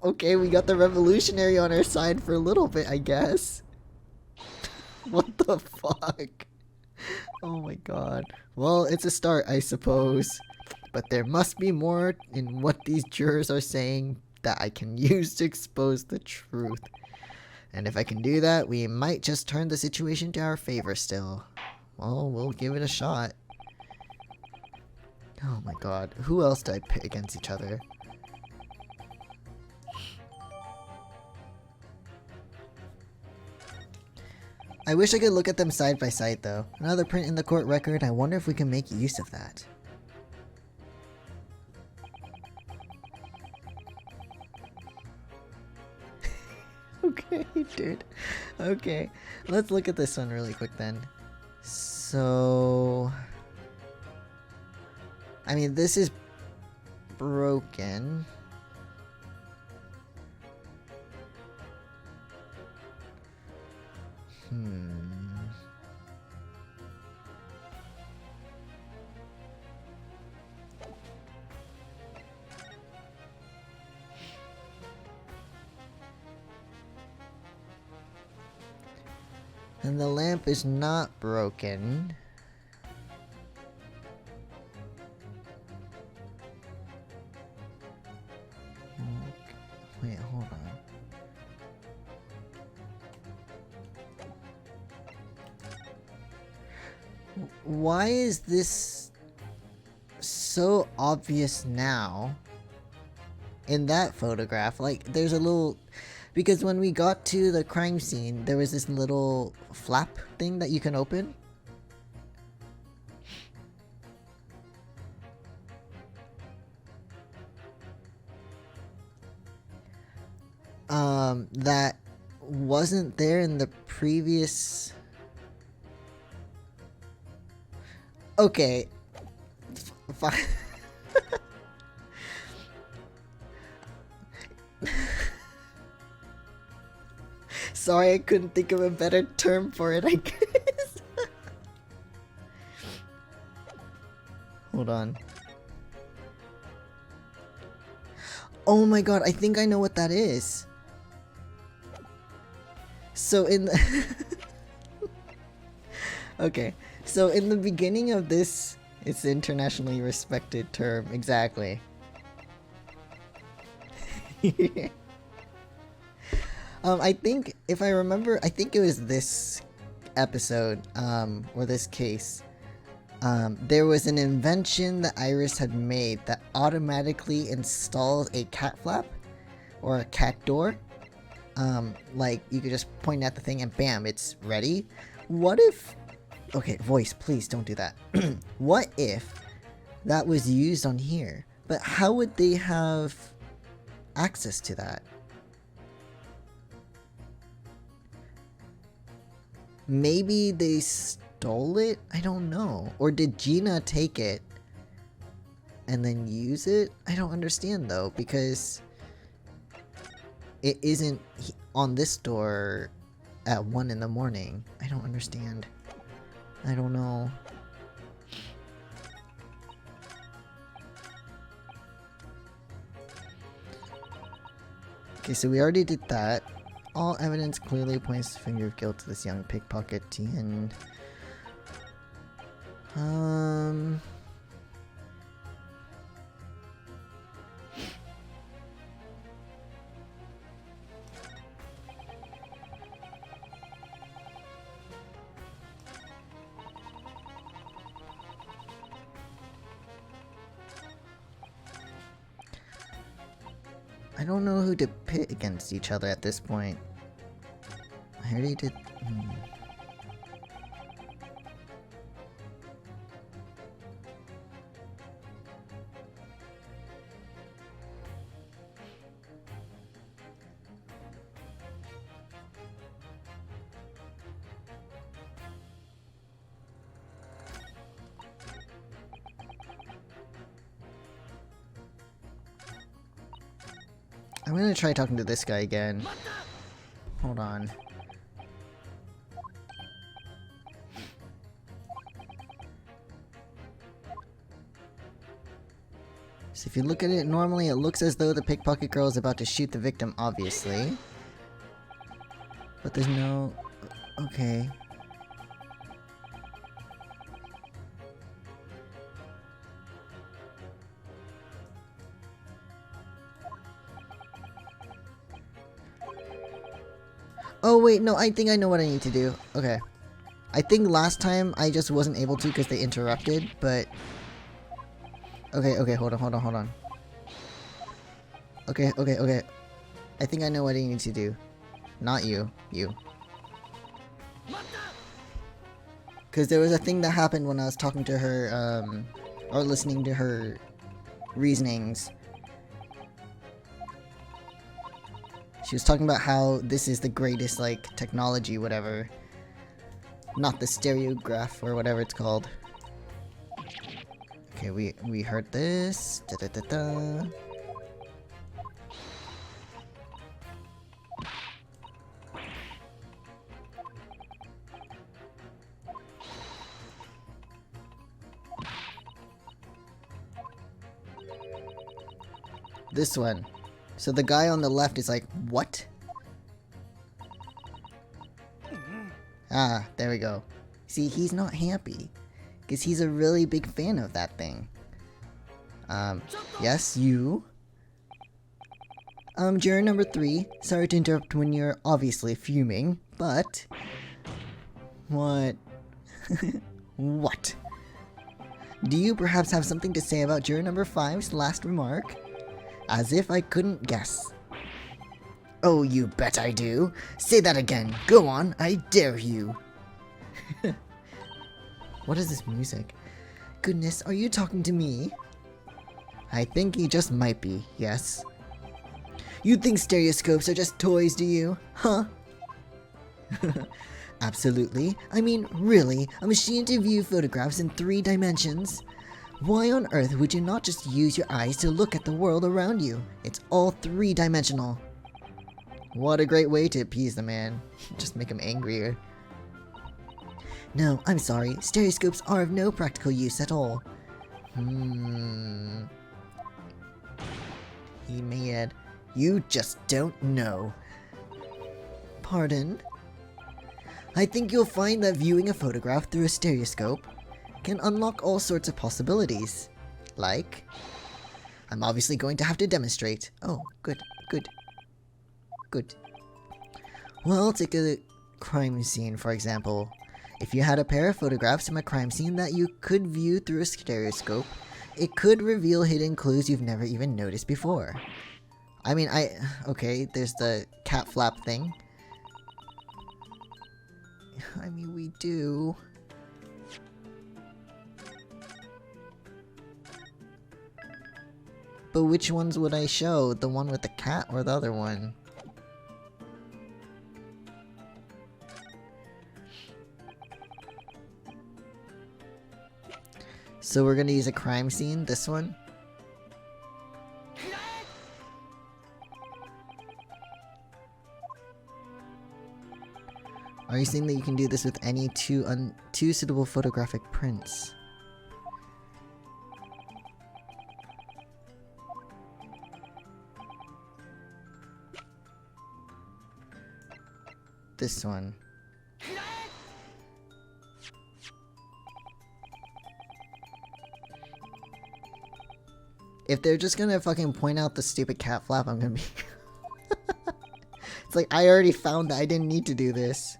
Okay, we got the revolutionary on our side for a little bit, I guess. What the fuck? Oh my god. Well, it's a start, I suppose. But there must be more in what these jurors are saying that I can use to expose the truth. And if I can do that, we might just turn the situation to our favor still. Well, we'll give it a shot. Oh my god, who else did I pit against each other? I wish I could look at them side by side though. Another print in the court record, I wonder if we can make use of that. Okay, dude. Okay, let's look at this one really quick then. So... I mean, this is broken. And the lamp is not broken. Wait, hold on. Why is this so obvious now? In that photograph, like, there's a little... Because when we got to the crime scene, there was this little flap thing that you can open. That wasn't there in the previous... Okay. Fine. Sorry, I couldn't think of a better term for it, I guess. Hold on. Oh my god, I think I know what that is. So in the... Okay, so in the beginning of this, it's the internationally respected term, exactly. I think, if I remember, I think it was this episode, or this case. There was an invention that Iris had made that automatically installs a cat flap, or a cat door. Like, you could just point at the thing and bam, it's ready. What if... Okay, voice, please don't do that. What if that was used on here? But how would they have access to that? Maybe they stole it? I don't know. Or did Gina take it and then use it? I don't understand though, because it isn't on this door at 1 in the morning. I don't understand. I don't know. Okay, so we already did that. All evidence clearly points the finger of guilt to this young pickpocket Tien. I don't know who to pit against each other at this point. I already did... I'm gonna try talking to this guy again. Hold on. So if you look at it normally, it looks as though the pickpocket girl is about to shoot the victim, obviously. But there's no... Okay. Oh wait, no, I think I know what I need to do. Okay. I think last time I just wasn't able to because they interrupted, but... Okay, hold on. Okay. I think I know what I need to do. Not you. You. Because there was a thing that happened when I was talking to her, or listening to her reasonings. She was talking about how this is the greatest, like, technology, whatever. Not the stereograph, or whatever it's called. Okay, we heard this. Da-da-da-da. This one. So the guy on the left is like, what? Ah, there we go. See, he's not happy. Because he's a really big fan of that thing. Yes, you? Juror number 3, sorry to interrupt when you're obviously fuming, but... What? What? Do you perhaps have something to say about juror number 5's last remark? As if I couldn't guess. Oh, you bet I do. Say that again. Go on, I dare you. What is this music? Goodness, are you talking to me? I think he just might be, yes. You think stereoscopes are just toys, do you? Huh? Absolutely. I mean, really, a machine to view photographs in 3 dimensions? Why on earth would you not just use your eyes to look at the world around you? It's all 3-dimensional. What a great way to appease the man. Just make him angrier. No, I'm sorry. Stereoscopes are of no practical use at all. He may add, you just don't know. Pardon? I think you'll find that viewing a photograph through a stereoscope can unlock all sorts of possibilities. Like? I'm obviously going to have to demonstrate. Oh, good. Well, take a crime scene, for example. If you had a pair of photographs from a crime scene that you could view through a stereoscope, it could reveal hidden clues you've never even noticed before. I mean, okay, there's the cat flap thing. I mean, we do. But which ones would I show? The one with the cat or the other one? So we're gonna use a crime scene, this one? Are you saying that you can do this with any two suitable photographic prints? This one. If they're just gonna fucking point out the stupid cat flap, I'm gonna be... It's like, I already found that I didn't need to do this.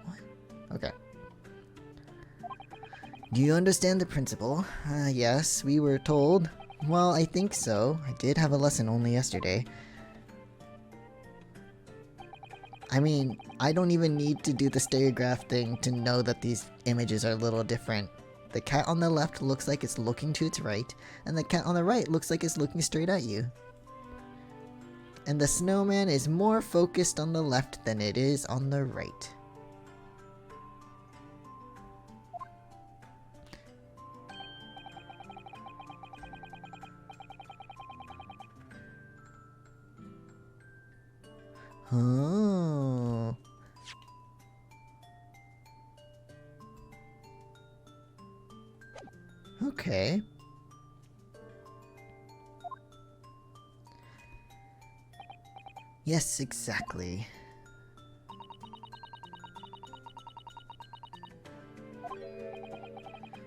What? Okay. Do you understand the principle? Yes, we were told. Well, I think so. I did have a lesson only yesterday. I mean, I don't even need to do the stereograph thing to know that these images are a little different. The cat on the left looks like it's looking to its right, and the cat on the right looks like it's looking straight at you. And the snowman is more focused on the left than it is on the right. Oh. Okay. Yes, exactly.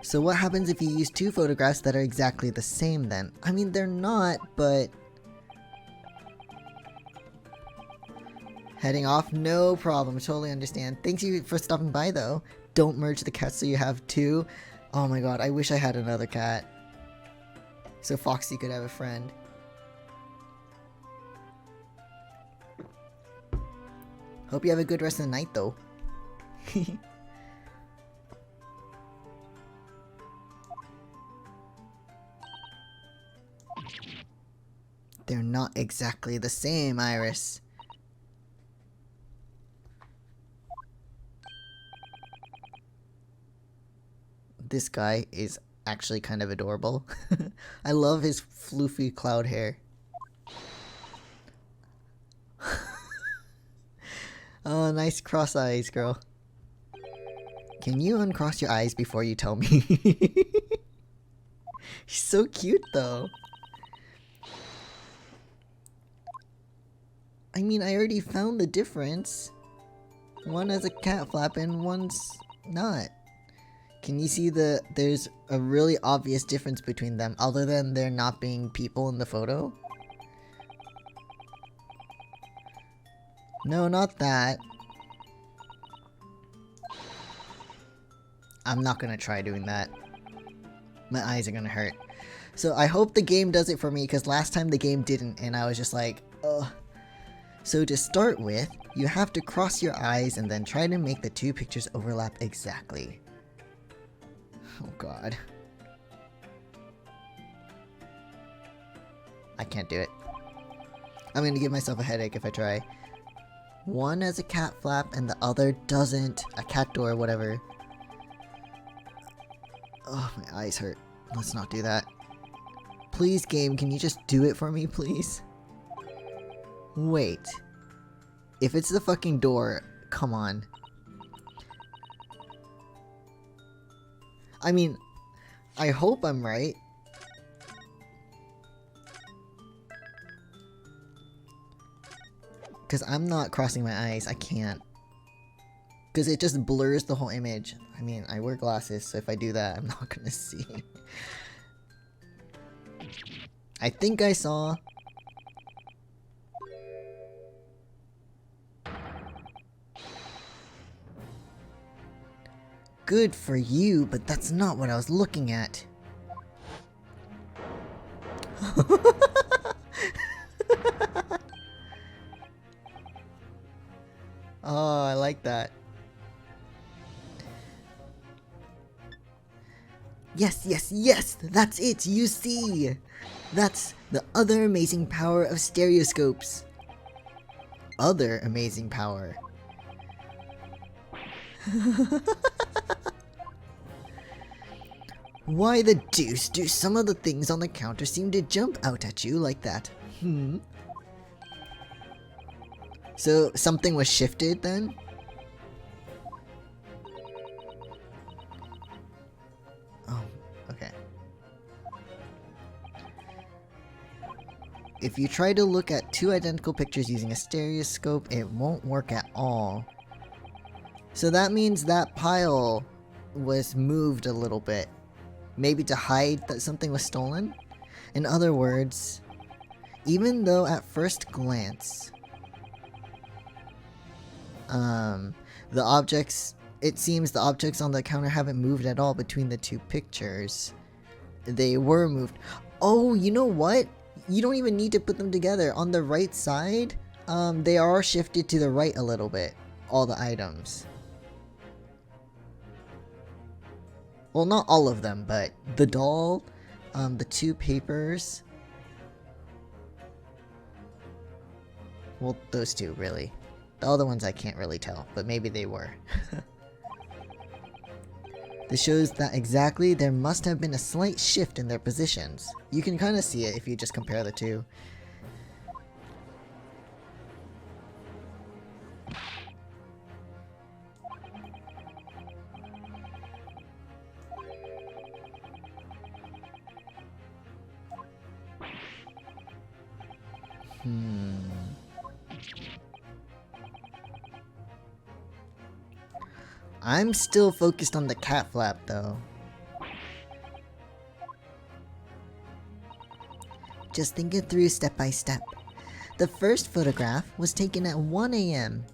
So what happens if you use 2 photographs that are exactly the same then? I mean, they're not, but... Heading off? No problem, totally understand. Thanks you for stopping by though. Don't merge the cats so you have 2. Oh my god, I wish I had another cat. So Foxy could have a friend. Hope you have a good rest of the night though. They're not exactly the same, Iris. This guy is actually kind of adorable. I love his floofy cloud hair. Oh, nice cross eyes, girl. Can you uncross your eyes before you tell me? He's so cute, though. I mean, I already found the difference. One has a cat flap and one's not. Can you see there's a really obvious difference between them other than there not being people in the photo? No, not that. I'm not gonna try doing that. My eyes are gonna hurt. So I hope the game does it for me, because last time the game didn't and I was just like, ugh. So to start with, you have to cross your eyes and then try to make the two pictures overlap exactly. Oh god. I can't do it. I'm gonna give myself a headache if I try. One has a cat flap and the other doesn't. A cat door, whatever. Oh, my eyes hurt. Let's not do that. Please, game, can you just do it for me, please? Wait. If it's the fucking door, come on. I mean, I hope I'm right. Because I'm not crossing my eyes. I can't. Because it just blurs the whole image. I mean, I wear glasses, so if I do that, I'm not gonna see. I think I saw... Good for you, but that's not what I was looking at. Oh, I like that. Yes, yes, yes! That's it, you see! That's the other amazing power of stereoscopes. Other amazing power. Why the deuce do some of the things on the counter seem to jump out at you like that? So something was shifted then? Oh, okay. If you try to look at two identical pictures using a stereoscope, it won't work at all. So that means that pile was moved a little bit. Maybe to hide that something was stolen? In other words, even though at first glance, it seems the objects on the counter haven't moved at all between the two pictures. They were moved. Oh, you know what? You don't even need to put them together. On the right side, they are shifted to the right a little bit. All the items. Well, not all of them, but the doll, the two papers. Well, those two, really. The other ones I can't really tell, but maybe they were. This shows that exactly there must have been a slight shift in their positions. You can kind of see it if you just compare the two. I'm still focused on the cat flap, though. Just think it through step by step. The first photograph was taken at 1 AM.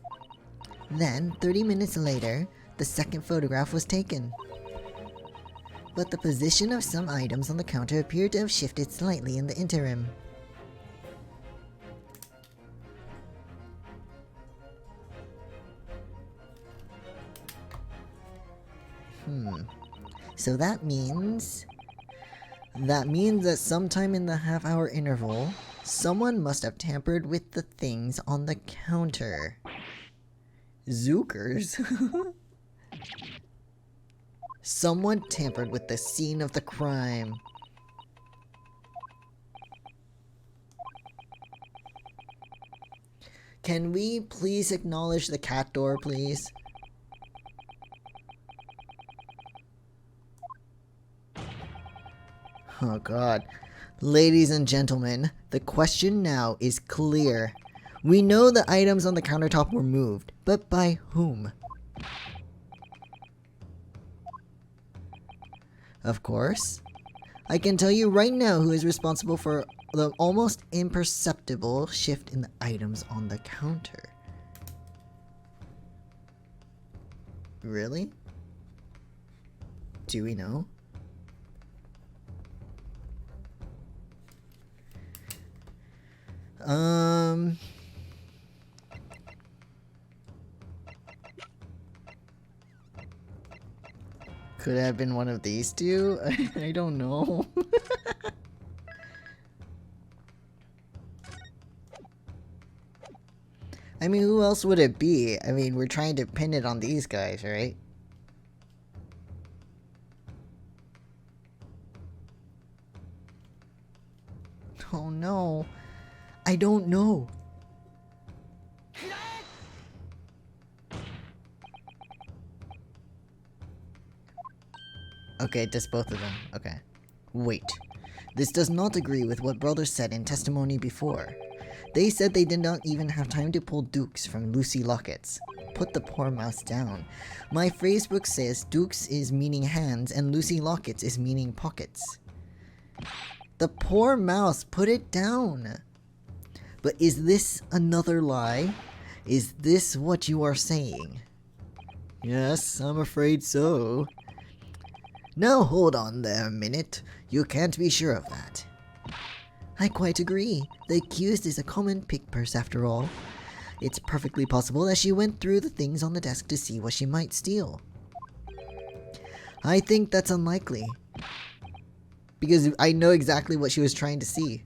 Then, 30 minutes later, the second photograph was taken. But the position of some items on the counter appeared to have shifted slightly in the interim. So that means that sometime in the half-hour interval, someone must have tampered with the things on the counter. Zookers? Someone tampered with the scene of the crime. Can we please acknowledge the cat door, please? Oh god. Ladies and gentlemen, the question now is clear. We know the items on the countertop were moved, but by whom? Of course. I can tell you right now who is responsible for the almost imperceptible shift in the items on the counter. Really? Do we know? Could have been one of these two? I don't know. I mean, who else would it be? I mean, we're trying to pin it on these guys, right? Oh no. I don't know. Okay, just both of them. Okay. Wait. This does not agree with what brothers said in testimony before. They said they did not even have time to pull dukes from Lucy Lockets. Put the poor mouse down. My phrasebook says dukes is meaning hands and Lucy Lockets is meaning pockets. The poor mouse, put it down. But is this another lie? Is this what you are saying? Yes, I'm afraid so. Now hold on there a minute. You can't be sure of that. I quite agree. The accused is a common pick purse after all. It's perfectly possible that she went through the things on the desk to see what she might steal. I think that's unlikely. Because I know exactly what she was trying to see.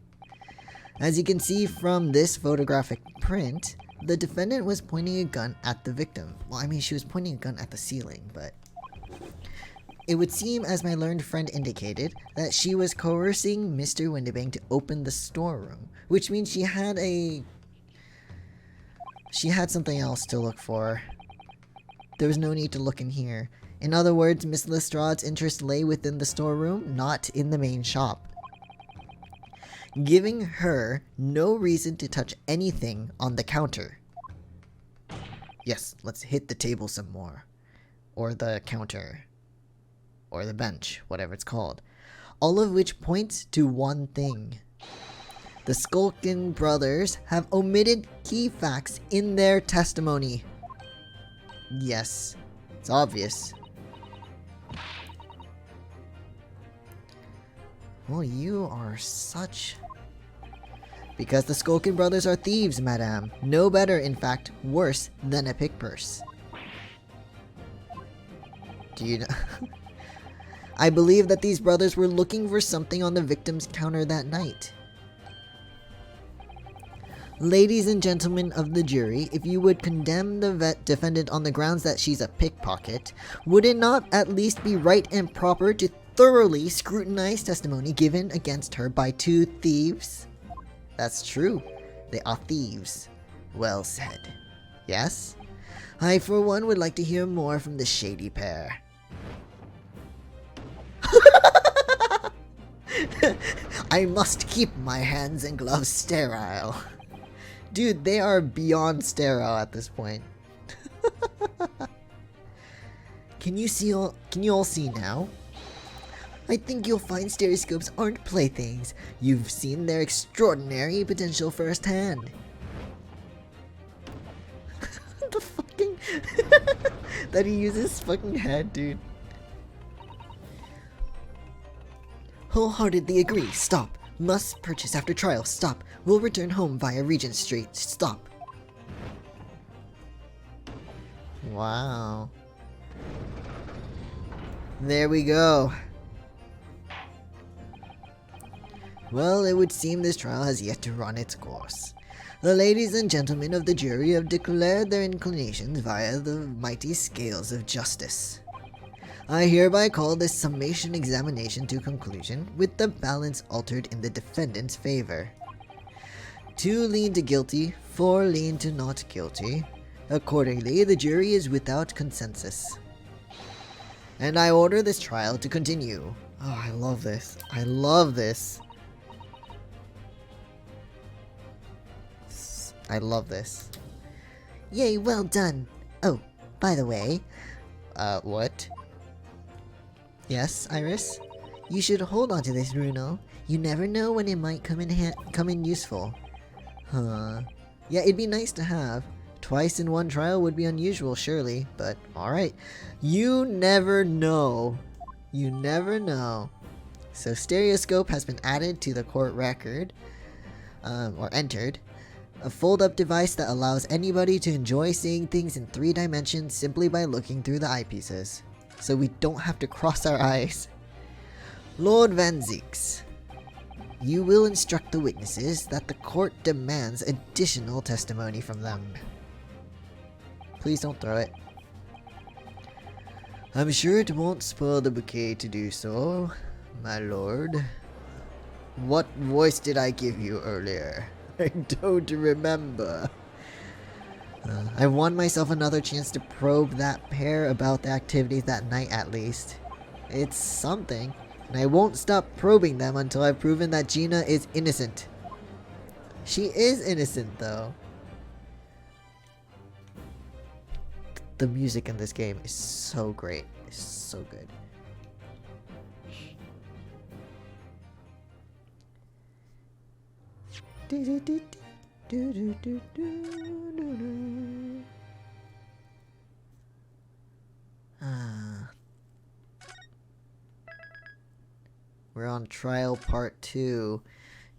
As you can see from this photographic print, the defendant was pointing a gun at the victim. Well, I mean, she was pointing a gun at the ceiling, but... It would seem, as my learned friend indicated, that she was coercing Mr. Windibank to open the storeroom, which means she had something else to look for. There was no need to look in here. In other words, Miss Lestrade's interest lay within the storeroom, not in the main shop, giving her no reason to touch anything on the counter. Yes, let's hit the table some more. Or the counter. Or the bench, whatever it's called. All of which points to one thing. The Skulkin brothers have omitted key facts in their testimony. Yes, it's obvious. Well, you are such... Because the Skulkin brothers are thieves, madame. No better, in fact, worse than a pick purse. Do you know... I believe that these brothers were looking for something on the victim's counter that night. Ladies and gentlemen of the jury, if you would condemn the defendant on the grounds that she's a pickpocket, would it not at least be right and proper to thoroughly scrutinize testimony given against her by two thieves? That's true. They are thieves. Well said. Yes? I, for one, would like to hear more from the shady pair. I must keep my hands and gloves sterile. Dude, they are beyond sterile at this point. Can you all see now? I think you'll find stereoscopes aren't playthings. You've seen their extraordinary potential firsthand. The fucking... that he uses fucking head, dude. Wholeheartedly agree. Stop. Must purchase after trial. Stop. Will return home via Regent Street. Stop. Wow. There we go. Well, it would seem this trial has yet to run its course. The ladies and gentlemen of the jury have declared their inclinations via the mighty scales of justice. I hereby call this summation examination to conclusion, with the balance altered in the defendant's favor. 2 lean to guilty, 4 lean to not guilty. Accordingly, the jury is without consensus. And I order this trial to continue. Oh, I love this. I love this. I love this. Yay, well done. Oh, by the way. What? Yes, Iris? You should hold on to this, Bruno. You never know when it might come in useful. Huh. Yeah, it'd be nice to have. Twice in one trial would be unusual, surely, but alright. You never know. You never know. So stereoscope has been added to the court record, or entered. A fold-up device that allows anybody to enjoy seeing things in 3 dimensions simply by looking through the eyepieces. So we don't have to cross our eyes. Lord Van Zeeks, you will instruct the witnesses that the court demands additional testimony from them. Please don't throw it. I'm sure it won't spoil the bouquet to do so, my lord. What voice did I give you earlier? I don't remember. I won myself another chance to probe that pair about the activities that night at least. It's something, and I won't stop probing them until I've proven that Gina is innocent. She is innocent though. The music in this game is so great. It's so good. We're on trial part 2.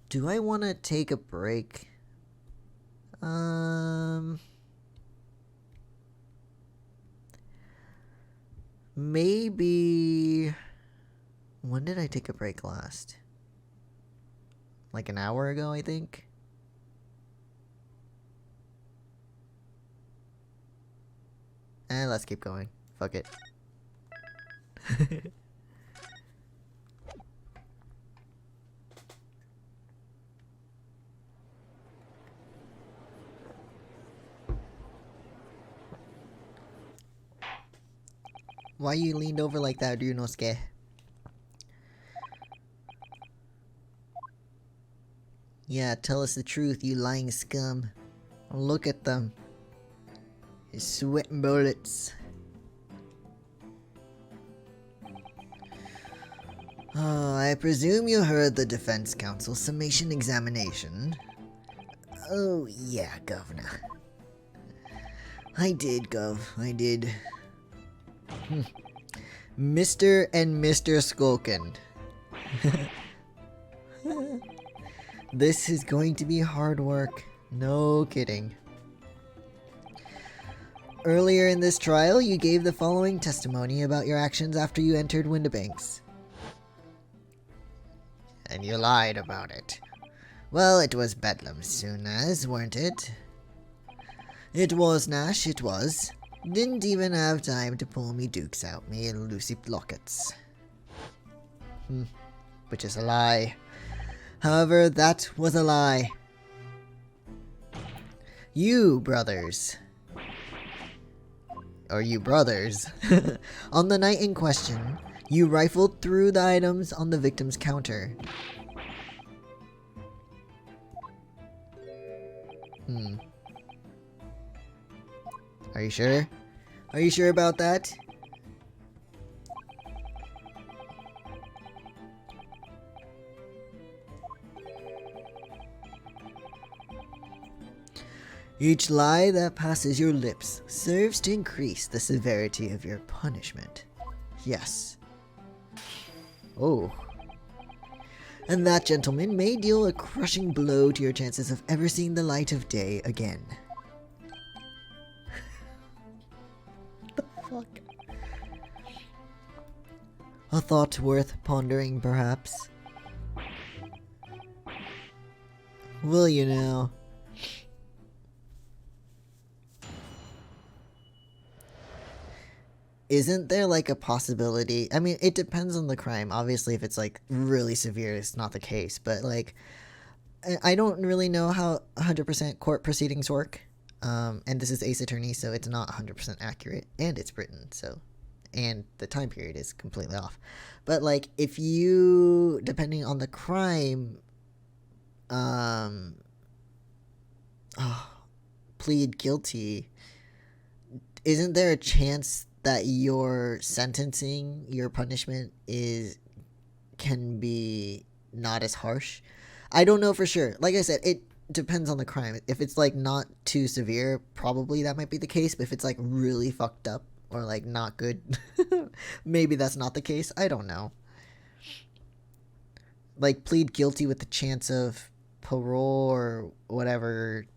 Do I want to take a break? Maybe... When did I take a break last? Like an hour ago, I think? Let's keep going. Fuck it. Why you leaned over like that, Ryunosuke? Yeah, tell us the truth, you lying scum. Look at them. You're sweating bullets. Oh, I presume you heard the defense counsel's summation examination. Oh, yeah, Governor. I did, Gov. I did. Mr. and Mr. Skulkin. This is going to be hard work. No kidding. Earlier in this trial, you gave the following testimony about your actions after you entered Windibanks. And you lied about it. Well, it was Bedlam soon as, weren't it? It was, Nash, it was. Didn't even have time to pull me dukes out, me Lucy lockets. Which is a lie. However, that was a lie. You, brothers. Or you brothers. On the night in question, you rifled through the items on the victim's counter. Are you sure? Are you sure about that? Each lie that passes your lips serves to increase the severity of your punishment. Yes. Oh. And that, gentleman, may deal a crushing blow to your chances of ever seeing the light of day again. The fuck? A thought worth pondering, perhaps. Will you now? Isn't there like a possibility? I mean, it depends on the crime. Obviously, if it's like really severe, it's not the case. But like, I don't really know how 100% court proceedings work. And this is Ace Attorney, so it's not 100% accurate. And it's Britain, so. And the time period is completely off. But like, if you, depending on the crime, plead guilty, isn't there a chance that your sentencing, your punishment can be not as harsh? I don't know for sure. Like I said, it depends on the crime. If it's like not too severe, probably that might be the case. But if it's like really fucked up or like not good, maybe that's not the case. I don't know. Like plead guilty with the chance of parole or whatever.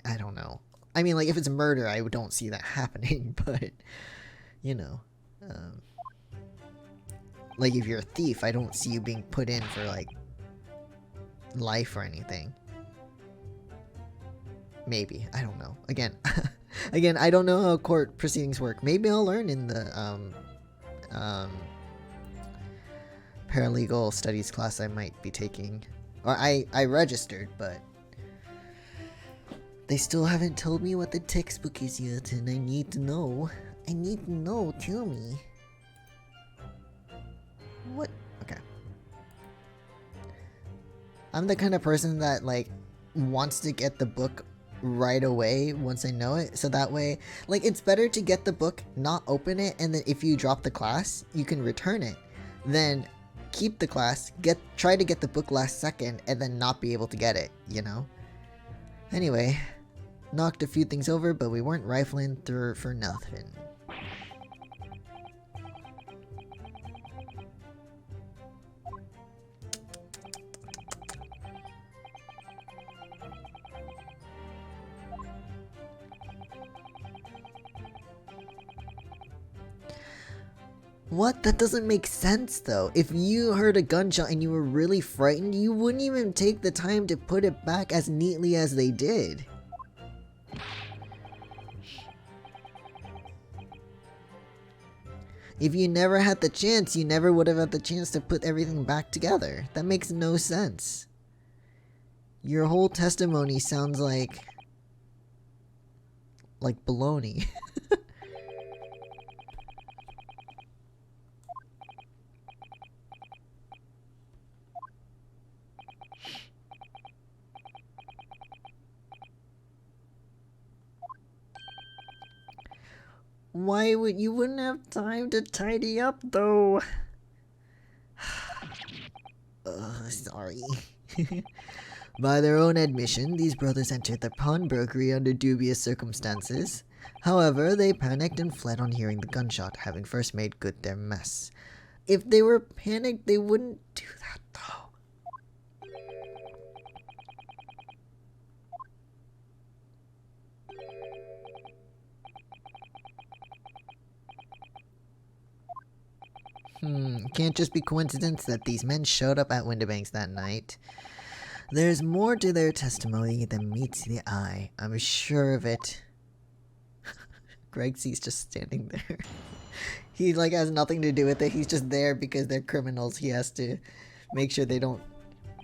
I don't know. I mean, like if it's murder, I don't see that happening. But you know, um, like if you're a thief, I don't see you being put in for like life or anything. Maybe, I don't know. Again, I don't know how court proceedings work. Maybe I'll learn in the paralegal studies class I might be taking, or I registered, but they still haven't told me what the textbook is yet, and I need to know. Tell me. What? Okay. I'm the kind of person that like wants to get the book right away once I know it, so that way, like, it's better to get the book, not open it, and then if you drop the class, you can return it, then keep the class, try to get the book last second, and then not be able to get it, you know? Anyway, knocked a few things over, but we weren't rifling through for nothing. What? That doesn't make sense though. If you heard a gunshot and you were really frightened, you wouldn't even take the time to put it back as neatly as they did. If you never had the chance, you never would have had the chance to put everything back together. That makes no sense. Your whole testimony sounds like baloney. Why would you wouldn't have time to tidy up though? Sorry. By their own admission, these brothers entered the pawnbrokery under dubious circumstances. However, they panicked and fled on hearing the gunshot, having first made good their mess. If they were panicked, they wouldn't do that though. Can't just be coincidence that these men showed up at Windibanks that night. There's more to their testimony than meets the eye. I'm sure of it. Greg C's just standing there. He like has nothing to do with it. He's just there because they're criminals. He has to make sure they don't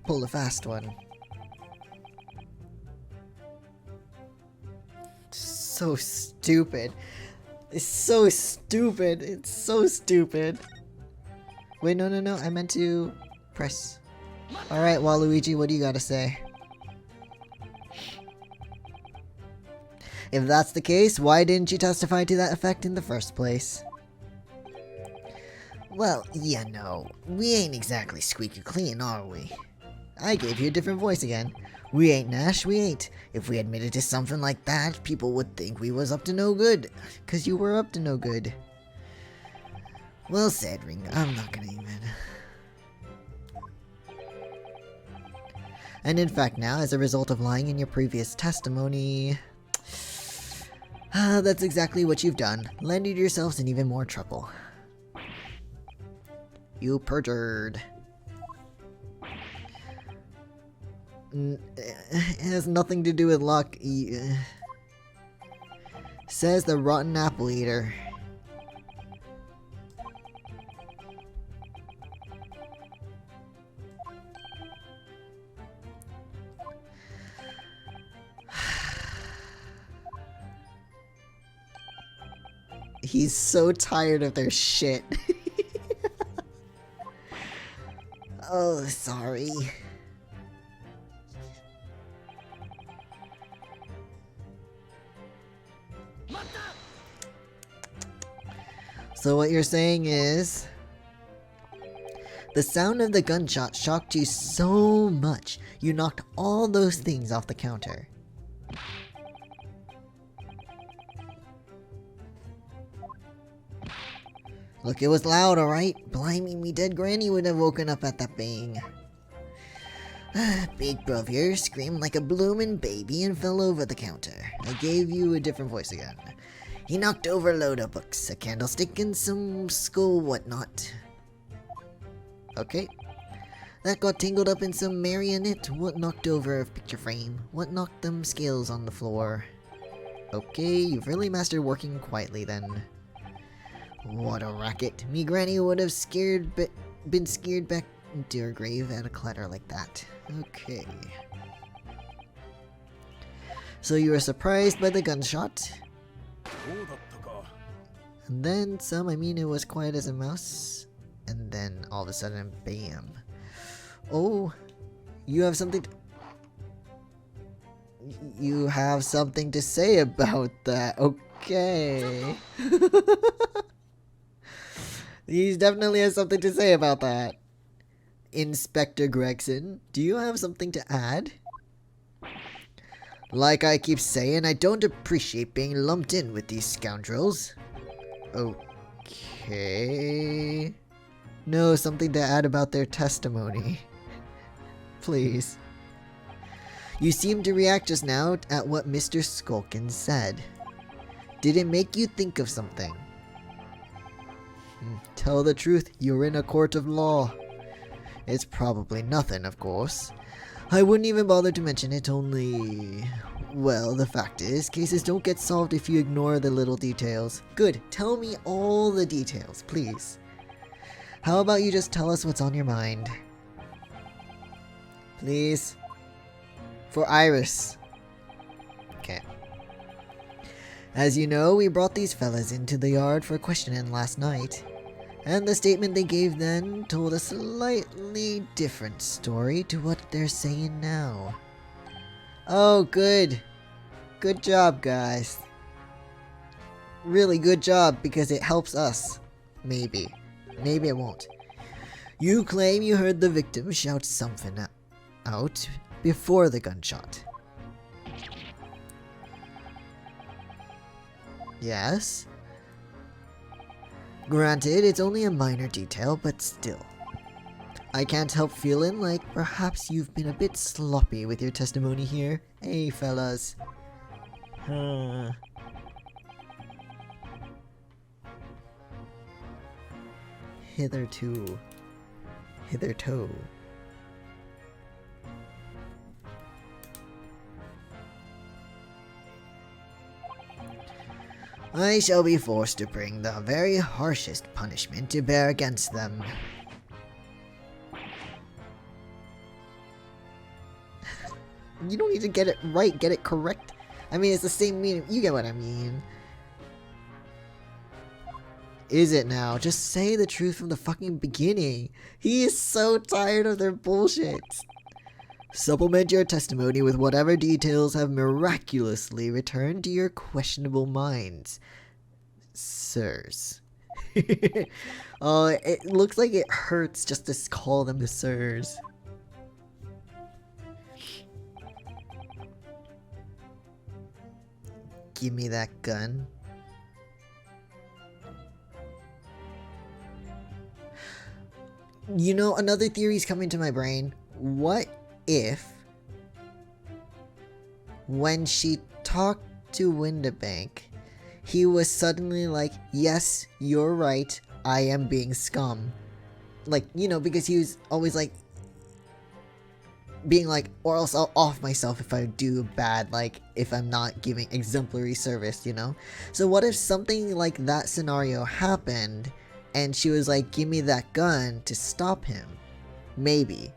pull a fast one. So stupid. It's so stupid. It's so stupid. Wait, no. I meant to press. Alright, Waluigi, what do you gotta say? If that's the case, why didn't you testify to that effect in the first place? Well, yeah, no. We ain't exactly squeaky clean, are we? I gave you a different voice again. We ain't, Nash, we ain't. If we admitted to something like that, people would think we was up to no good. 'Cause you were up to no good. Well said, Ringo. I'm not gonna even... And in fact now, as a result of lying in your previous testimony... that's exactly what you've done. Landed yourselves in even more trouble. You perjured. It has nothing to do with luck. Says the rotten apple eater. He's so tired of their shit. Oh, sorry. So what you're saying is, the sound of the gunshot shocked you so much, you knocked all those things off the counter. Look, it was loud, alright? Blimey, me dead granny would have woken up at that bang. Big bruv here screamed like a bloomin' baby and fell over the counter. I gave you a different voice again. He knocked over a load of books, a candlestick, and some school whatnot. Okay. That got tangled up in some marionette. What knocked over a picture frame? What knocked them scales on the floor? Okay, you've really mastered working quietly then. What a racket. Me granny would have been scared back into her grave at a clatter like that. Okay. So you were surprised by the gunshot? And then some, I mean it was quiet as a mouse. And then all of a sudden, bam. Oh, you have something you have something to say about that. Okay. He definitely has something to say about that. Inspector Gregson, do you have something to add? Like I keep saying, I don't appreciate being lumped in with these scoundrels. Okay. No, something to add about their testimony. Please. You seemed to react just now at what Mr. Skulkin said. Did it make you think of something? Tell the truth, you're in a court of law. It's probably nothing, of course. I wouldn't even bother to mention it, only... Well, the fact is, cases don't get solved if you ignore the little details. Good, tell me all the details, please. How about you just tell us what's on your mind? Please? For Iris. Okay. As you know, we brought these fellas into the yard for questioning last night. And the statement they gave then told a slightly different story to what they're saying now. Oh, good. Good job, guys. Really good job, because it helps us. Maybe. Maybe it won't. You claim you heard the victim shout something out before the gunshot. Yes? Granted, it's only a minor detail, but still. I can't help feeling like perhaps you've been a bit sloppy with your testimony here. Hey, fellas. Hitherto. I shall be forced to bring the very harshest punishment to bear against them. You don't need to get it right, get it correct. I mean, it's the same meaning. You get what I mean. Is it now? Just say the truth from the fucking beginning. He is so tired of their bullshit. Supplement your testimony with whatever details have miraculously returned to your questionable minds, sirs. Oh, it looks like it hurts just to call them the sirs. Give me that gun. You know, another theory's coming to my brain. What if, when she talked to Windabank, he was suddenly like, yes, you're right, I am being scum. Like, you know, because he was always like, being like, or else I'll off myself if I do bad, like, if I'm not giving exemplary service, you know? So what if something like that scenario happened, and she was like, give me that gun to stop him? Maybe.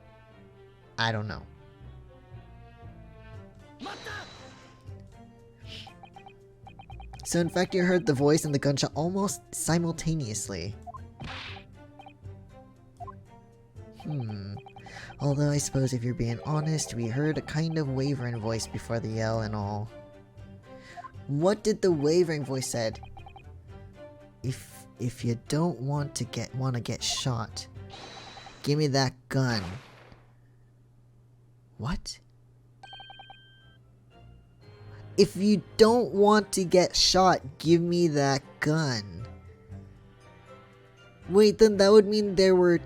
I don't know. So in fact you heard the voice and the gunshot almost simultaneously. Although I suppose if you're being honest, we heard a kind of wavering voice before the yell and all. What did the wavering voice said? If you don't want to get shot, give me that gun. What? If you don't want to get shot, give me that gun. Wait, then that would mean there were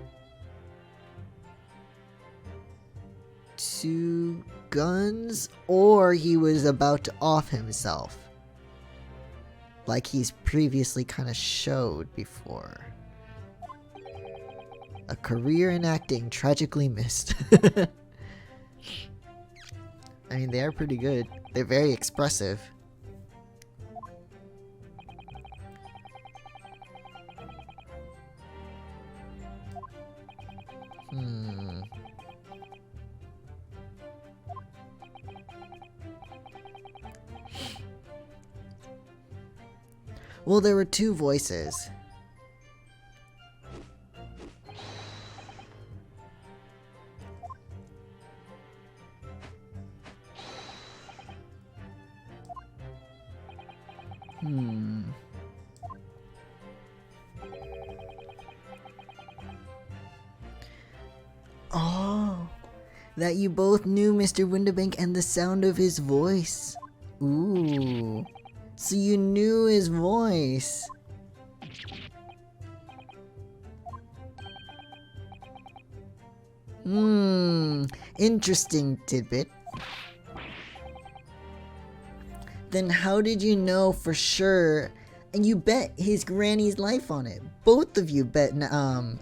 2 guns, or he was about to off himself, like he's previously kind of showed before. A career in acting tragically missed. I mean, they are pretty good. They're very expressive. Well, there were 2 voices. Oh, that you both knew Mr. Windibank and the sound of his voice. Ooh, so you knew his voice. Interesting tidbit. Then how did you know for sure? And you bet his granny's life on it. Both of you bet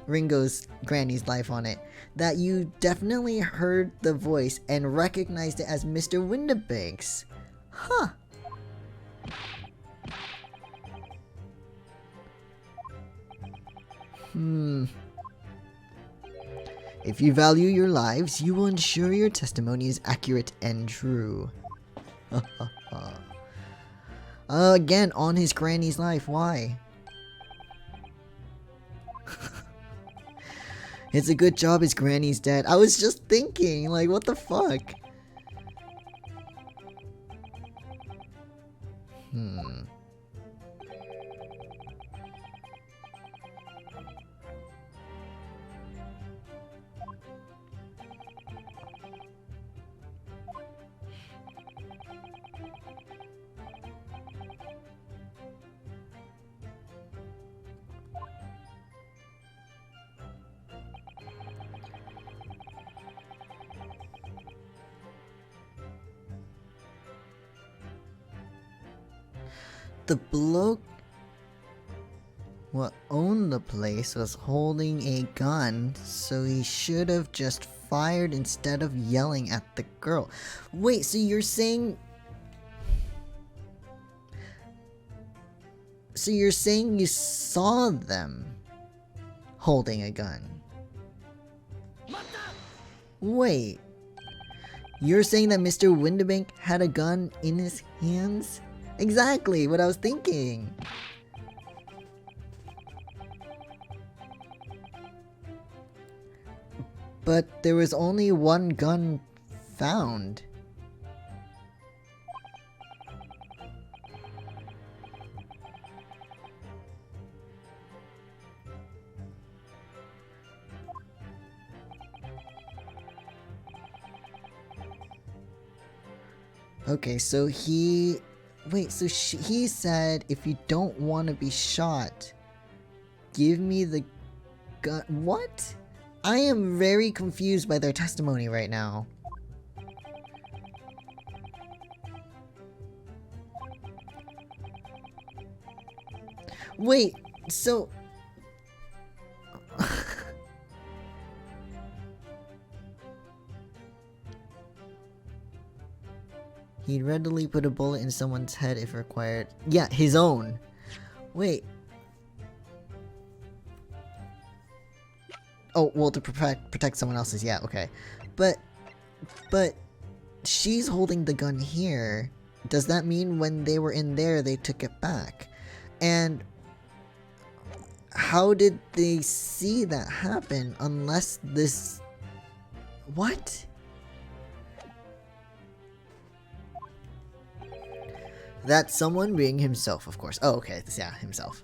Ringo's granny's life on it. That you definitely heard the voice and recognized it as Mr. Windibank's. Huh. If you value your lives, you will ensure your testimony is accurate and true. Again, on his granny's life. Why? It's a good job his granny's dead. I was just thinking, like, what the fuck? The bloke what owned the place was holding a gun, so he should have just fired instead of yelling at the girl. Wait, so you're saying... So you're saying you saw them holding a gun? Wait. You're saying that Mr. Windibank had a gun in his hands? Exactly what I was thinking. But there was only one gun found. Okay, so he... Wait, so he said, if you don't want to be shot, give me the gun. What? I am very confused by their testimony right now. Wait, so... He'd readily put a bullet in someone's head if required. Yeah, his own. Wait. Oh, well, to protect someone else's. Yeah, okay. But she's holding the gun here. Does that mean when they were in there, they took it back? And how did they see that happen unless this... What? That someone being himself, of course. Oh, okay. Yeah, himself.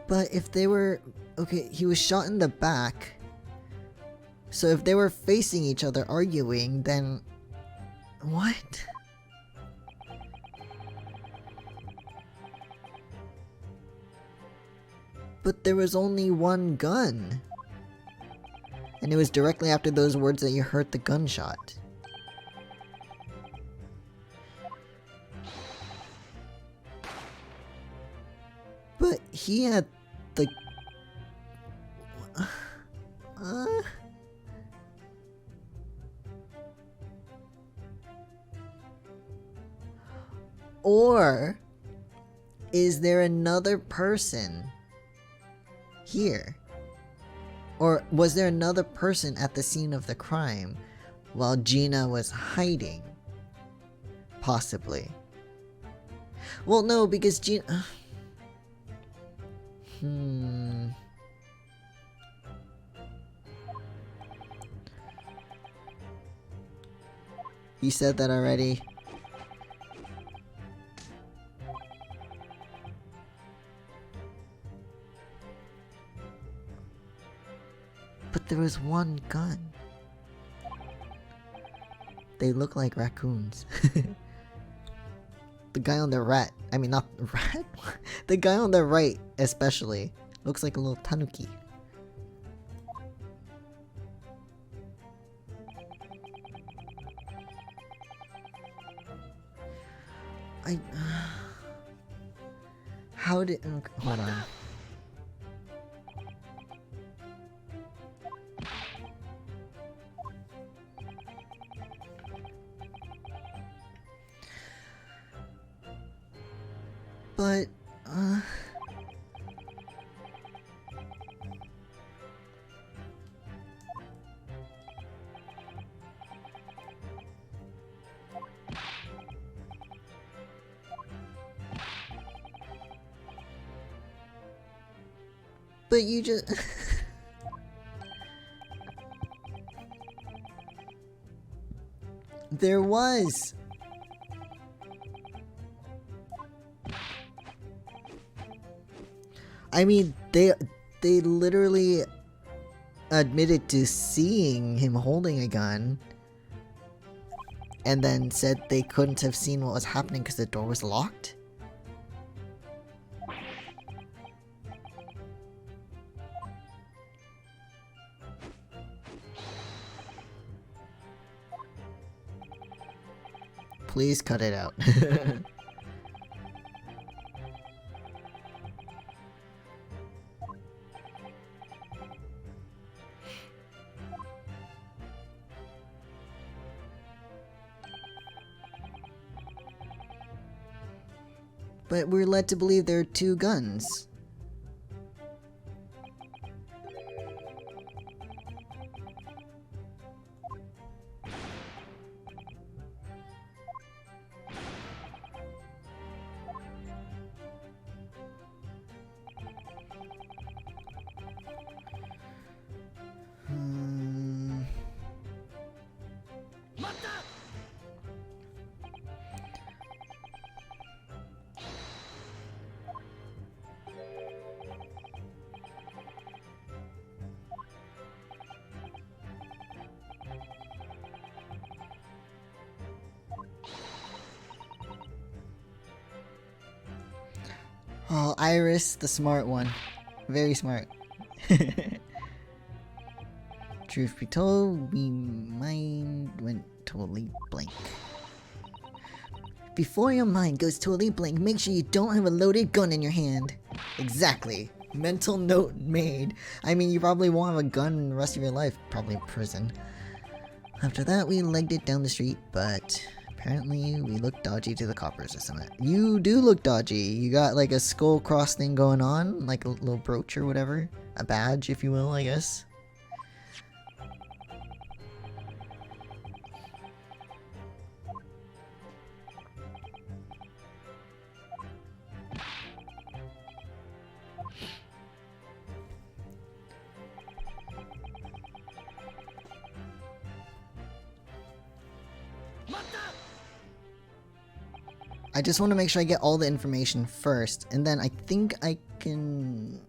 But if they were... Okay, he was shot in the back. So if they were facing each other arguing, then... What? But there was only one gun. And it was directly after those words that you heard the gunshot. But he had the... Or is there another person here? Or was there another person at the scene of the crime while Gina was hiding? Possibly. Well, no, because Gina... You said that already. But there was one gun. They look like raccoons. The guy on the rat, I mean not rat? The guy on the right especially looks like a little tanuki. How did... Okay, hold on. But, but you just... There was... I mean, they literally admitted to seeing him holding a gun and then said they couldn't have seen what was happening because the door was locked. Please cut it out. But we're led to believe there are two guns. Oh, Iris, the smart one. Very smart. Truth be told, my mind went totally blank. Before your mind goes totally blank, make sure you don't have a loaded gun in your hand. Exactly. Mental note made. I mean, you probably won't have a gun the rest of your life. Probably in prison. After that, we legged it down the street, but... apparently, we look dodgy to the coppers or something. You do look dodgy. You got like a skull cross thing going on, like a little brooch or whatever. A badge, if you will, I guess. I just want to make sure I get all the information first, and then I think I can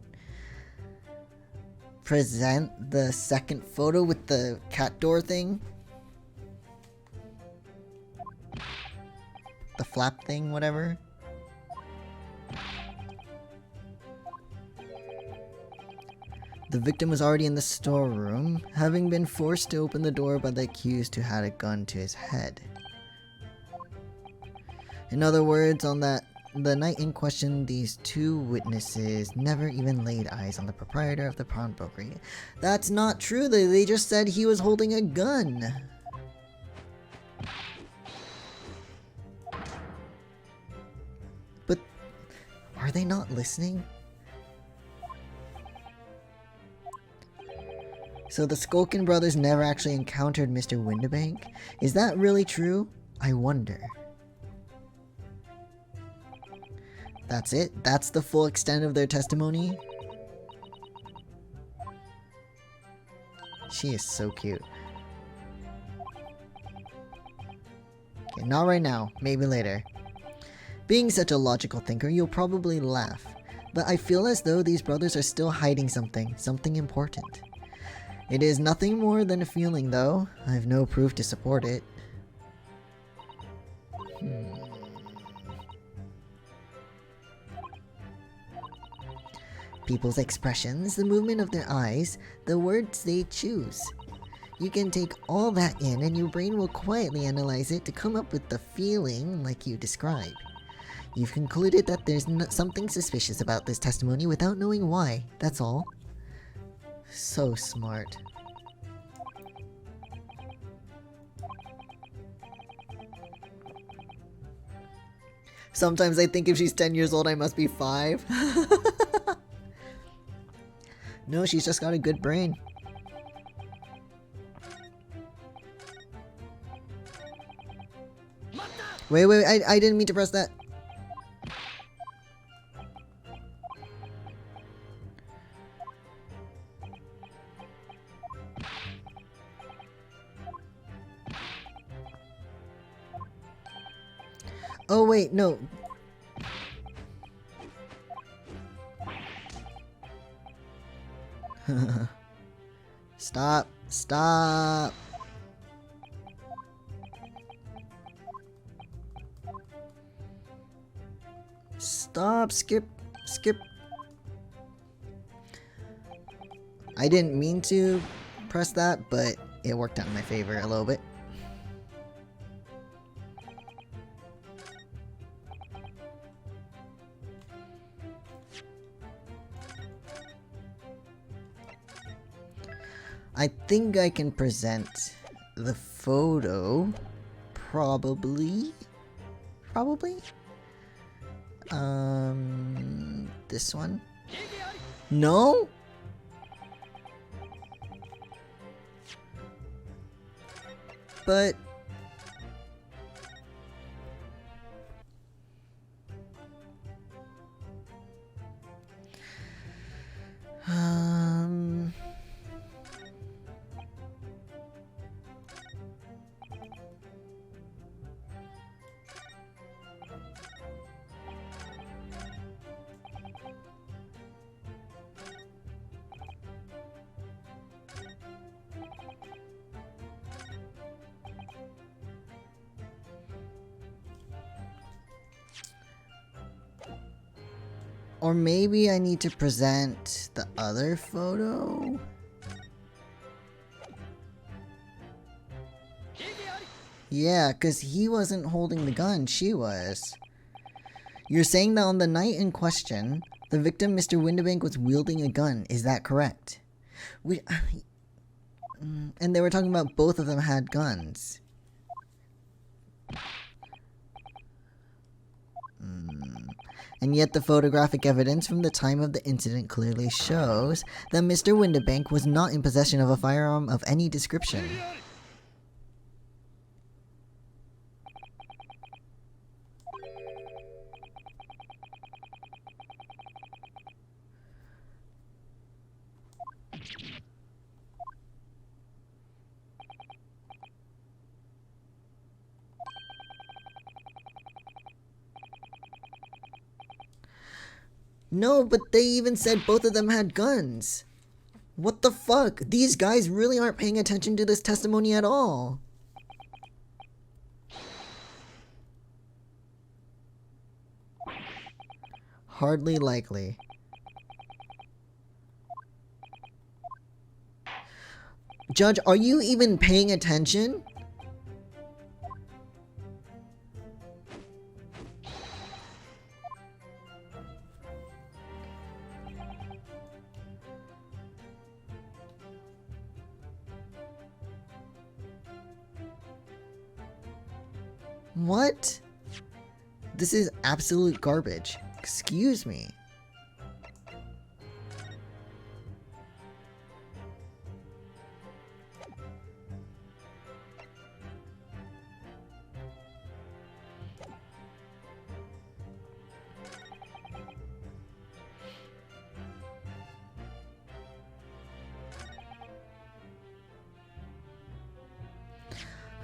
present the second photo with the cat door thing? The flap thing, whatever. The victim was already in the storeroom, having been forced to open the door by the accused who had a gun to his head. In other words, on the night in question, these two witnesses never even laid eyes on the proprietor of the pawnbrokery. That's not true. They just said he was holding a gun. But are they not listening? So the Skulkin brothers never actually encountered Mr. Windibank? Is that really true? I wonder. That's it? That's the full extent of their testimony? She is so cute. Okay, not right now. Maybe later. Being such a logical thinker, you'll probably laugh. But I feel as though these brothers are still hiding something important. It is nothing more than a feeling, though. I have no proof to support it. People's expressions, the movement of their eyes, the words they choose. You can take all that in and your brain will quietly analyze it to come up with the feeling like you describe. You've concluded that there's something suspicious about this testimony without knowing why, that's all. So smart. Sometimes I think if she's 10 years old, I must be 5. No, she's just got a good brain. Wait, I didn't mean to press that. Oh wait, no. Stop. Stop, skip. I didn't mean to press that, but it worked out in my favor a little bit. I think I can present the photo, probably. This one? No? But... Or maybe I need to present the other photo? Yeah, because he wasn't holding the gun, she was. You're saying that on the night in question, the victim, Mr. Windibank, was wielding a gun, is that correct? And they were talking about both of them had guns. And yet the photographic evidence from the time of the incident clearly shows that Mr. Windibank was not in possession of a firearm of any description. No, but they even said both of them had guns. What the fuck? These guys really aren't paying attention to this testimony at all. Hardly likely. Judge, are you even paying attention? What? This is absolute garbage. Excuse me.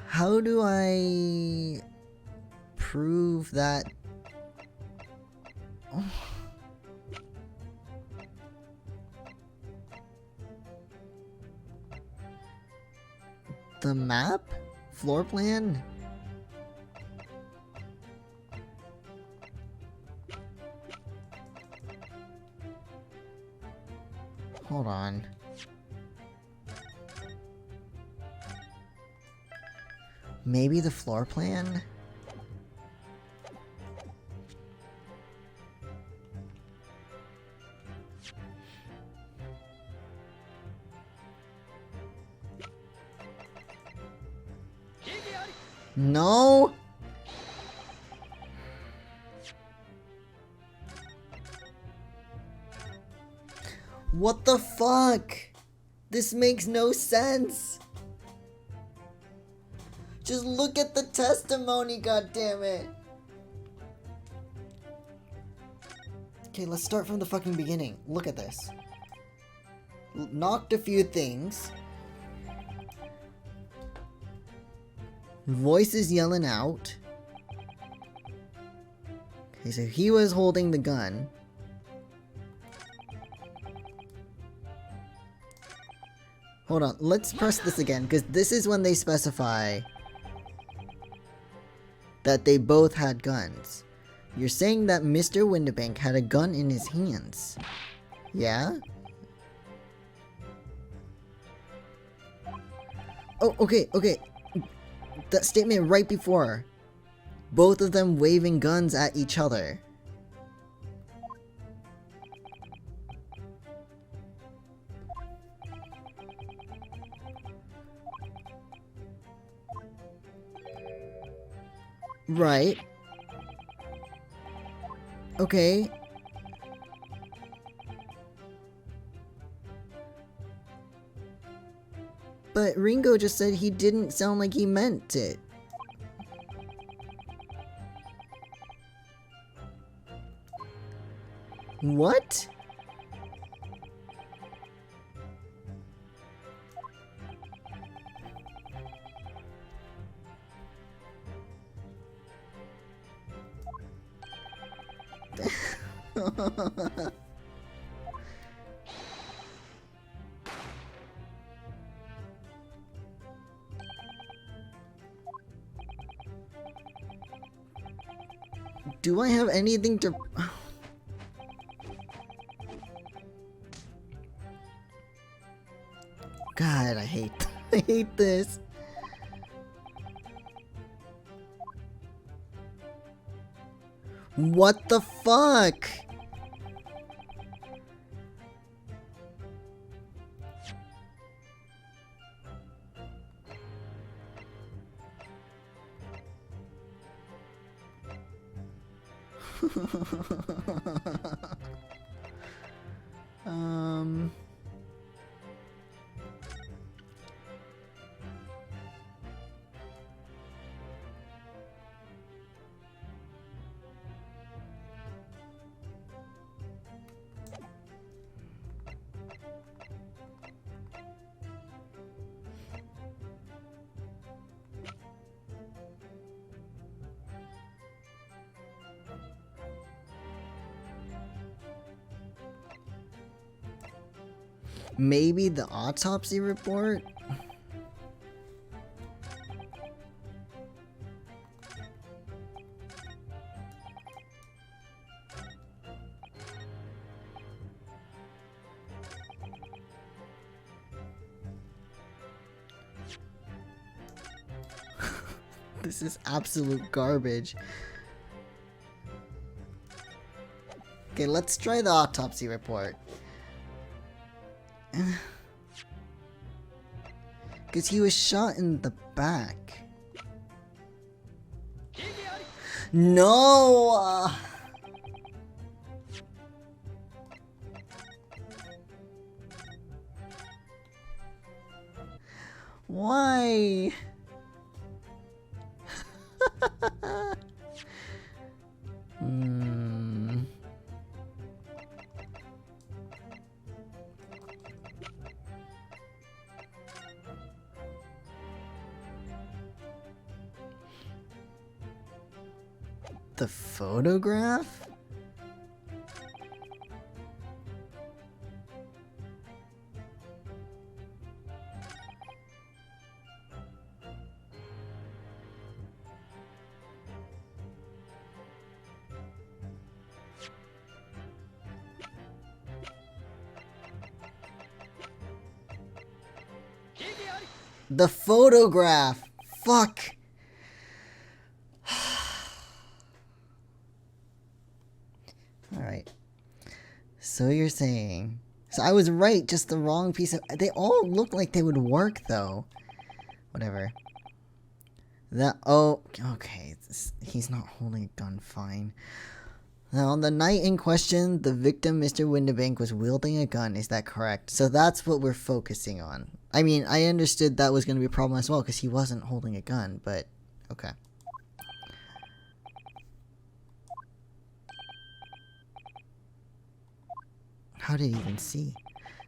How do I prove that? Oh. The map? Floor plan? Hold on. Maybe the floor plan? No? What the fuck? This makes no sense. Just look at the testimony, goddammit. Okay, let's start from the fucking beginning. Look at this. Knocked a few things. Voices yelling out. Okay, so he was holding the gun. Hold on, let's press this again, because this is when they specify that they both had guns. You're saying that Mr. Windibank had a gun in his hands. Yeah? Oh, okay. That statement right before. Both of them waving guns at each other. Right. Okay. But Ringo just said he didn't sound like he meant it. What? Do I have anything to... God, I hate this. What the fuck? Maybe the autopsy report? This is absolute garbage. Okay, let's try the autopsy report. Because he was shot in the back. No! Why? The photograph? The photograph! Fuck! Alright. So you're saying... So I was right, just the wrong piece of... They all look like they would work, though. Whatever. That... Oh, okay. He's not holding a gun, fine. Now, on the night in question, the victim, Mr. Windibank, was wielding a gun. Is that correct? So that's what we're focusing on. I mean, I understood that was going to be a problem as well, because he wasn't holding a gun, but... Okay. How did he even see?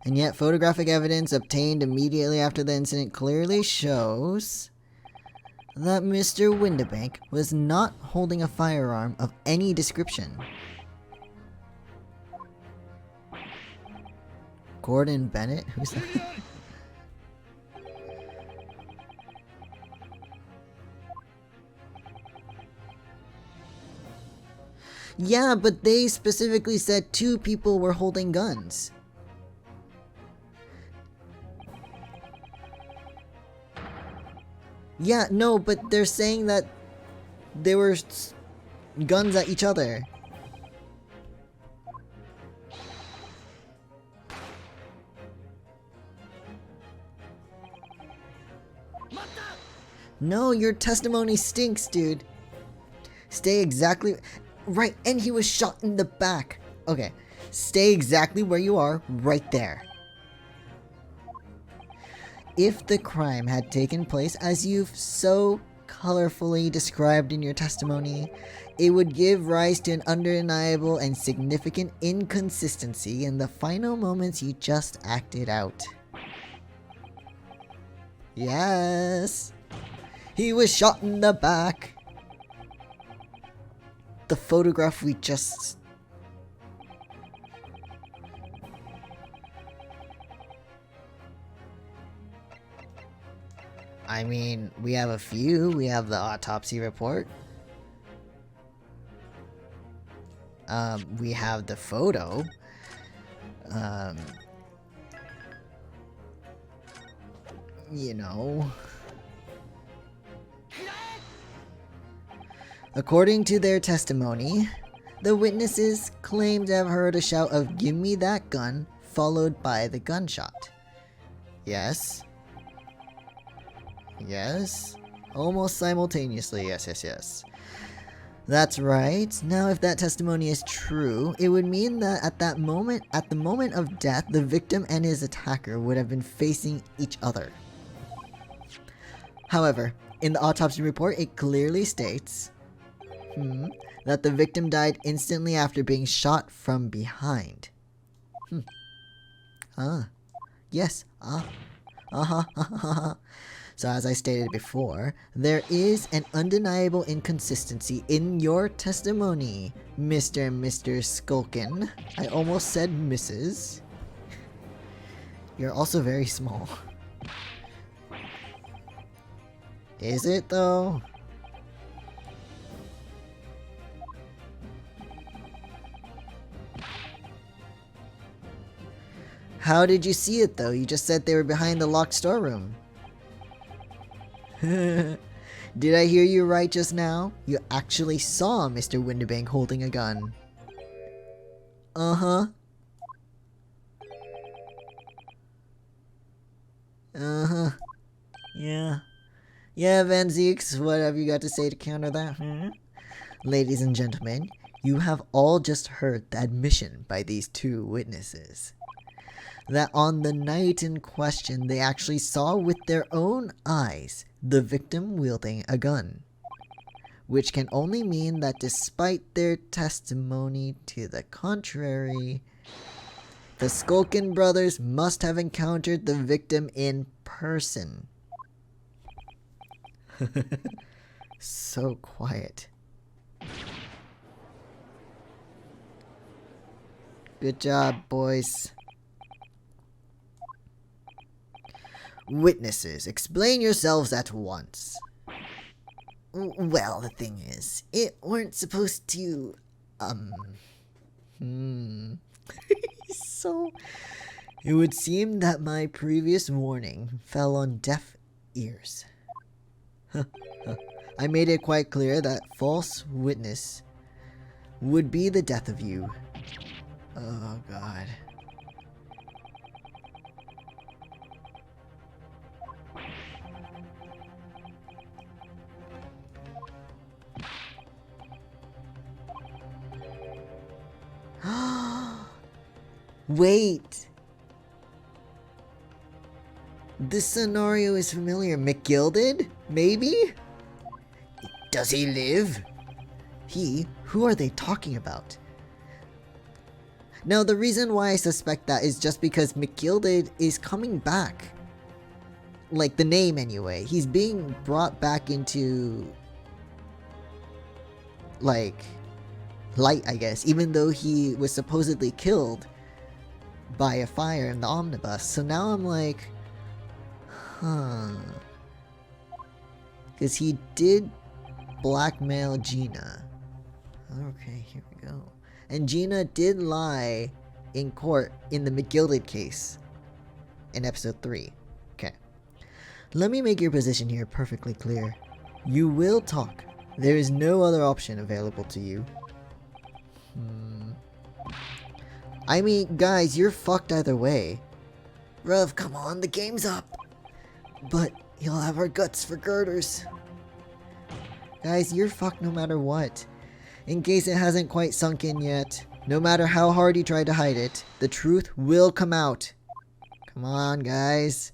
And yet, photographic evidence obtained immediately after the incident clearly shows that Mr. Windibank was not holding a firearm of any description. Gordon Bennett? Who's that? Yeah, but they specifically said 2 people were holding guns. Yeah, no, but they're saying that there were guns at each other. No, your testimony stinks, dude. Stay exactly... Right, and he was shot in the back. Okay, stay exactly where you are, right there. If the crime had taken place as you've so colorfully described in your testimony, it would give rise to an undeniable and significant inconsistency in the final moments you just acted out. Yes, he was shot in the back. The photograph we just... I mean, we have a few. We have the autopsy report. We have the photo. You know... According to their testimony, the witnesses claimed to have heard a shout of "Give me that gun," followed by the gunshot. Yes. Yes. Almost simultaneously, yes. That's right. Now, if that testimony is true, it would mean that at the moment of death, the victim and his attacker would have been facing each other. However, in the autopsy report, it clearly states that the victim died instantly after being shot from behind. Yes. So as I stated before, there is an undeniable inconsistency in your testimony, Mr. Skulkin. I almost said Mrs. You're also very small. Is it though? How did you see it though? You just said they were behind the locked storeroom. Did I hear you right just now? You actually saw Mr. Windibank holding a gun. Uh-huh. Uh-huh. Yeah. Yeah, Van Zeeks, what have you got to say to counter that? Ladies and gentlemen, you have all just heard the admission by these two witnesses that on the night in question they actually saw with their own eyes the victim wielding a gun, which can only mean that despite their testimony to the contrary, the Skulkin brothers must have encountered the victim in person. So quiet. Good job, boys. Witnesses, explain yourselves at once. Well, the thing is, it weren't supposed to, So, it would seem that my previous warning fell on deaf ears. I made it quite clear that false witness would be the death of you. Oh, God. Wait! This scenario is familiar. McGilded? Maybe? Does he live? He? Who are they talking about? Now, the reason why I suspect that is just because McGilded is coming back. Like, the name anyway. He's being brought back into, like, light, I guess. Even though he was supposedly killed by a fire in the omnibus. So now I'm like, huh. Because he did blackmail Gina. Okay, here we go. And Gina did lie in court in the McGilded case in episode 3. Okay. Let me make your position here perfectly clear. You will talk. There is no other option available to you. I mean, guys, you're fucked either way. Rev, come on, the game's up. But you'll have our guts for girders. Guys, you're fucked no matter what. In case it hasn't quite sunk in yet, no matter how hard you try to hide it, the truth will come out. Come on, guys.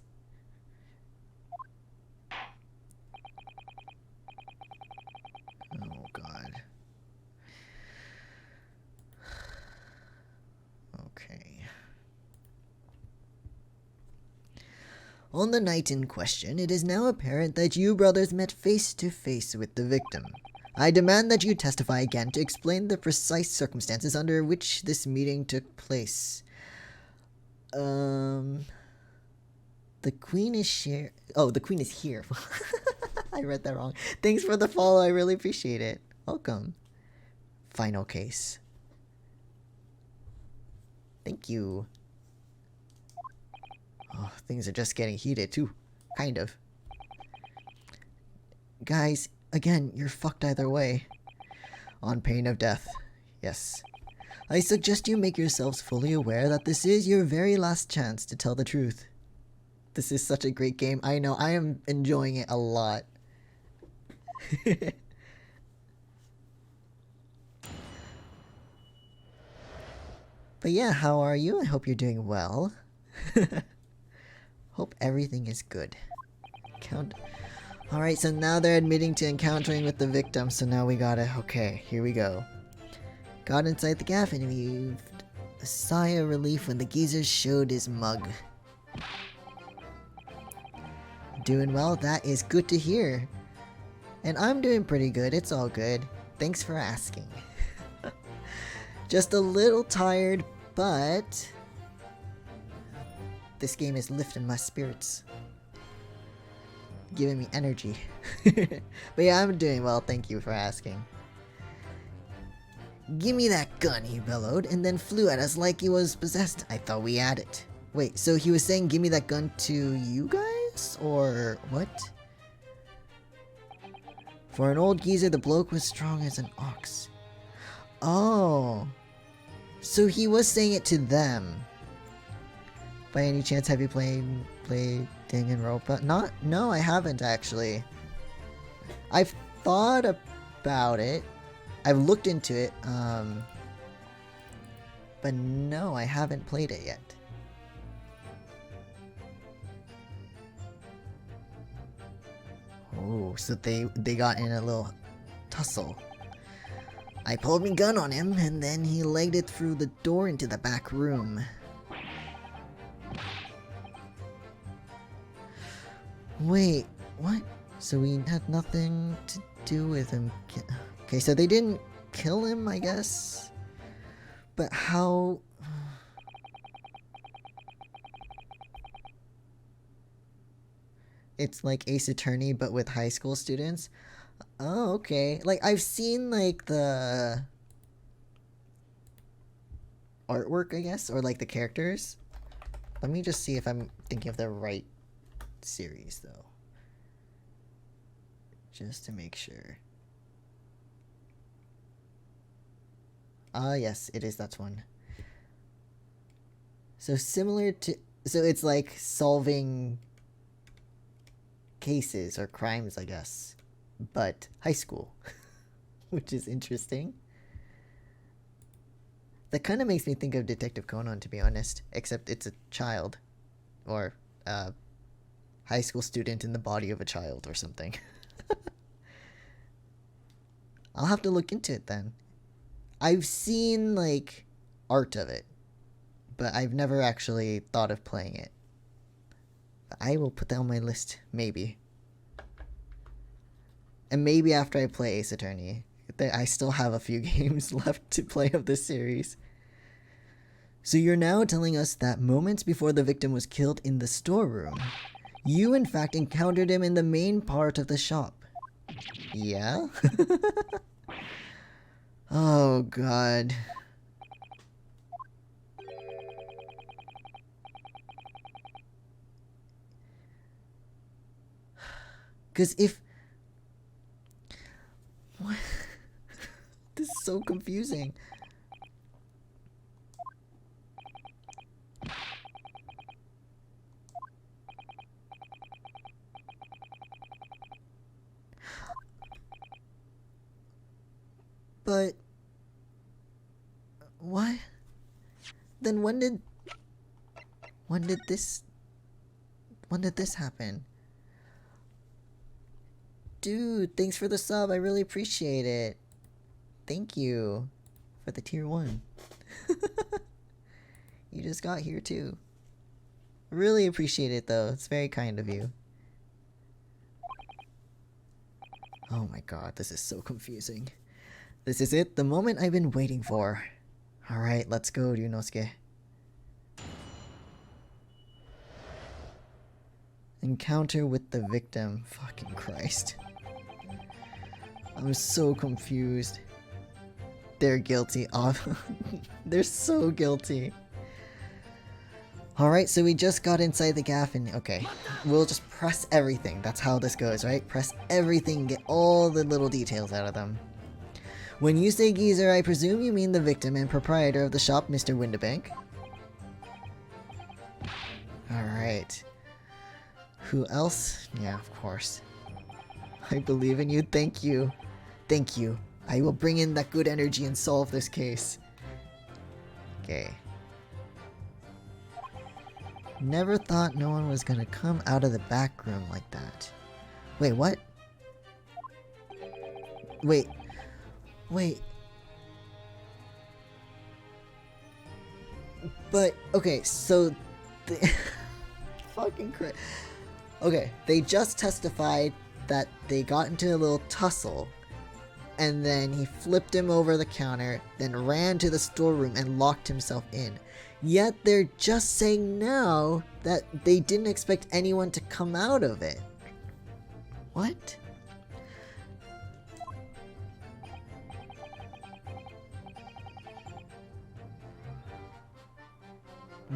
Oh, God. Okay. On the night in question, it is now apparent that you brothers met face to face with the victim. I demand that you testify again to explain the precise circumstances under which this meeting took place. The queen is here. Oh, the queen is here. I read that wrong. Thanks for the follow. I really appreciate it. Welcome. Final case. Thank you. Oh, things are just getting heated too. Kind of. Guys, again, you're fucked either way. On pain of death. Yes. I suggest you make yourselves fully aware that this is your very last chance to tell the truth. This is such a great game. I know, I am enjoying it a lot. But yeah, how are you? I hope you're doing well. Hope everything is good. Alright, so now they're admitting to encountering with the victim, so now we gotta... Okay, here we go. Got inside the gaff and heaved a sigh of relief when the geezer showed his mug. Doing well, that is good to hear. And I'm doing pretty good, it's all good. Thanks for asking. Just a little tired, but This game is lifting my spirits. Giving me energy. But yeah, I'm doing well, thank you for asking. Give me that gun, he bellowed, and then flew at us like he was possessed. I thought we had it. Wait, so he was saying give me that gun to you guys? Or what? For an old geezer, the bloke was strong as an ox. Oh. So he was saying it to them. By any chance, have you played Danganronpa? No, I haven't actually. I've thought about it. I've looked into it, but no, I haven't played it yet. Oh, so they got in a little tussle. I pulled my gun on him, and then he legged it through the door into the back room. Wait, what? So we had nothing to do with him. Okay, so they didn't kill him, I guess? But how... It's like Ace Attorney, but with high school students? Oh, okay. Like, I've seen, like, the... artwork, I guess? Or, like, the characters? Let me just see if I'm thinking of the right series, though. Just to make sure. Ah, yes, it is that one. So similar to... So it's like solving cases or crimes, I guess. But high school. Which is interesting. That kind of makes me think of Detective Conan, to be honest. Except it's a child. Or a high school student in the body of a child or something. I'll have to look into it then. I've seen, like, art of it, but I've never actually thought of playing it. I will put that on my list, maybe. And maybe after I play Ace Attorney. I still have a few games left to play of this series. So you're now telling us that moments before the victim was killed in the storeroom, you in fact encountered him in the main part of the shop. Yeah? Oh, God. Because if... What? This is so confusing. But... What? Then when did this happen? Dude, thanks for the sub. I really appreciate it. Thank you for the tier 1. You just got here too. Really appreciate it though. It's very kind of you. Oh my god, this is so confusing. This is it, the moment I've been waiting for. Alright, let's go, Ryunosuke. Encounter with the victim. Fucking Christ. I'm so confused. They're guilty. Oh, they're so guilty. Alright, so we just got inside the gaff and... Okay, we'll just press everything. That's how this goes, right? Press everything, get all the little details out of them. When you say geezer, I presume you mean the victim and proprietor of the shop, Mr. Windibank. Alright. Who else? Yeah, of course. I believe in you. Thank you. Thank you. I will bring in that good energy and solve this case. Okay. Never thought no one was gonna come out of the back room like that. Wait, what? Wait. Wait. But, okay, so... Fucking crap. Okay, they just testified that they got into a little tussle. and then he flipped him over the counter, then ran to the storeroom and locked himself in. Yet they're just saying now that they didn't expect anyone to come out of it. What?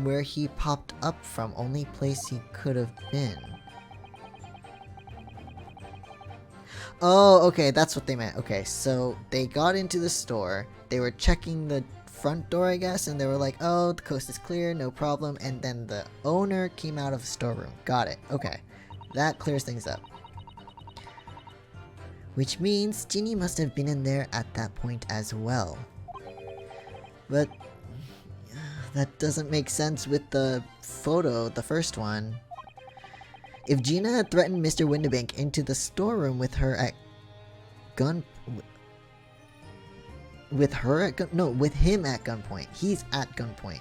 Where he popped up from, only place he could have been. Oh, okay, that's what they meant. Okay, so they got into the store, they were checking the front door, I guess, and they were like, oh, the coast is clear, no problem, and then the owner came out of the storeroom. Got it. Okay, that clears things up. Which means Ginny must have been in there at that point as well. But that doesn't make sense with the photo, the first one. If Gina had threatened Mr. Windibank into the storeroom with her at with him at gunpoint. He's at gunpoint.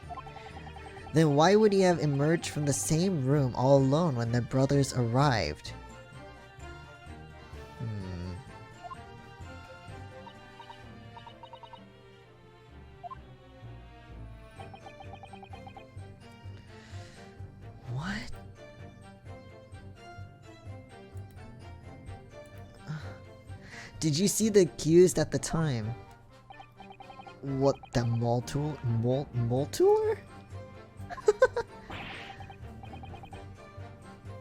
Then why would he have emerged from the same room all alone when the brothers arrived? What? Did you see the accused at the time? What, the Moltour?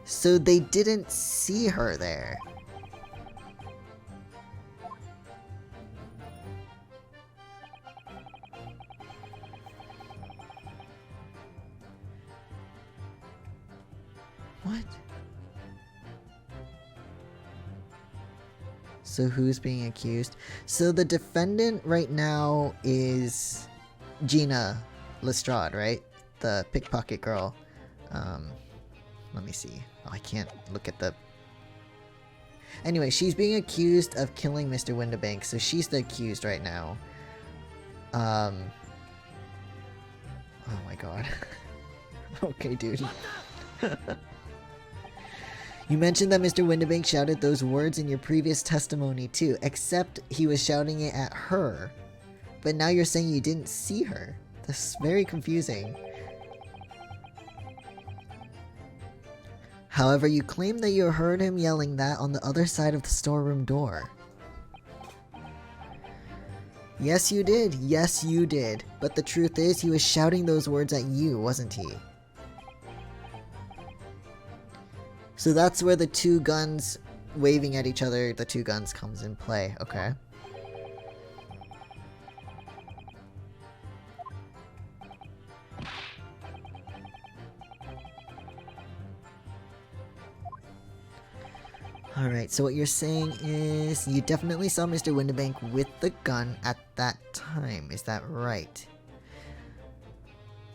So they didn't see her there. What? So who's being accused? So the defendant right now is Gina Lestrade, right? The pickpocket girl. Let me see. Oh, I can't look at the... Anyway, she's being accused of killing Mr. Windibank, so she's the accused right now. Oh my god. Okay, dude. You mentioned that Mr. Windibank shouted those words in your previous testimony too, except he was shouting it at her. But now you're saying you didn't see her. That's very confusing. However, you claim that you heard him yelling that on the other side of the storeroom door. Yes, you did. Yes, you did. But the truth is, he was shouting those words at you, wasn't he? So that's where the two guns waving at each other, the two guns comes in play. Okay. Alright, so what you're saying is you definitely saw Mr. Windibank with the gun at that time, is that right?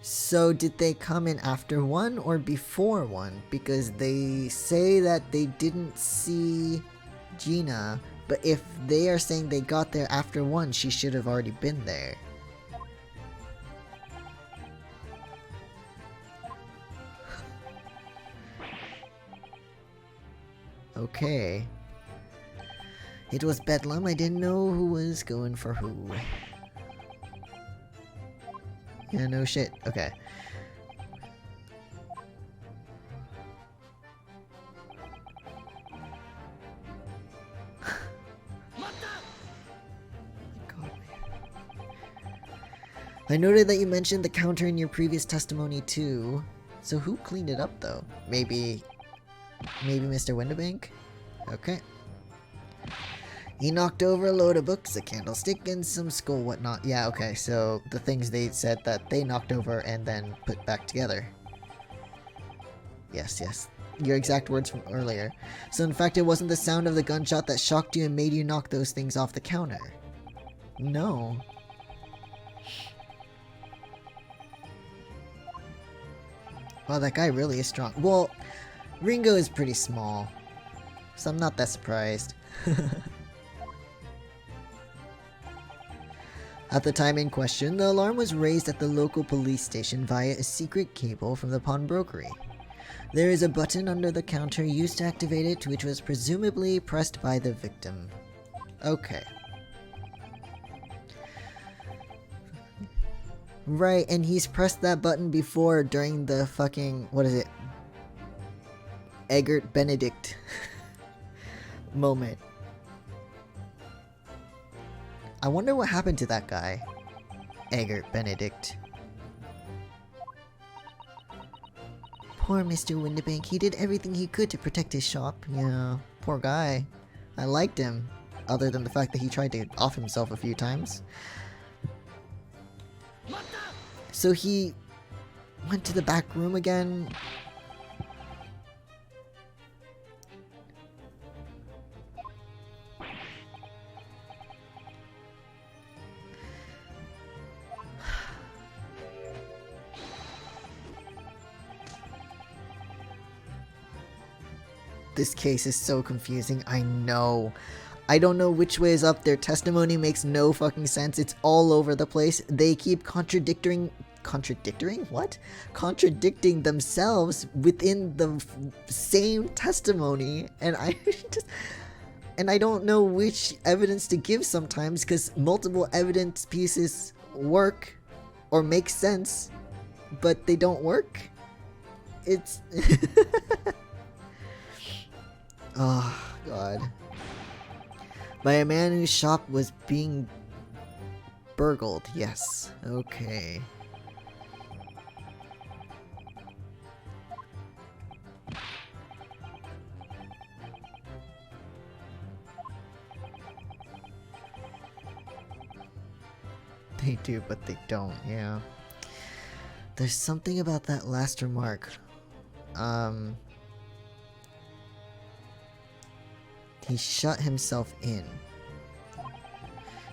So did they come in after one or before one? Because they say that they didn't see Gina, but if they are saying they got there after one, she should have already been there. Okay. It was Bedlam, I didn't know who was going for who. Yeah, no shit. Okay. I noted that you mentioned the counter in your previous testimony too. So who cleaned it up though? Maybe Mr. Windibank? Okay. He knocked over a load of books, a candlestick, and some skull whatnot. Yeah, okay, so the things they said that they knocked over and then put back together. Yes, yes. Your exact words from earlier. So in fact, it wasn't the sound of the gunshot that shocked you and made you knock those things off the counter. No. Wow, that guy really is strong. Well, Ringo is pretty small, so I'm not that surprised. At the time in question, the alarm was raised at the local police station via a secret cable from the pawnbrokery. There is a button under the counter used to activate it, which was presumably pressed by the victim. Okay. Right, and he's pressed that button before during the fucking, what is it? Eggert Benedict moment. I wonder what happened to that guy. Eggert Benedict. Poor Mr. Windibank, he did everything he could to protect his shop. Yeah, poor guy. I liked him, other than the fact that he tried to off himself a few times. So he went to the back room again. This case is so confusing, I know. I don't know which way is up. Their testimony makes no fucking sense. It's all over the place. They keep contradicting what? Contradicting themselves within the same testimony, and I don't know which evidence to give sometimes, because multiple evidence pieces work or make sense, but they don't work. It's oh god. By a man whose shop was being burgled. Yes. Okay. They do, but they don't, yeah. There's something about that last remark. He shut himself in.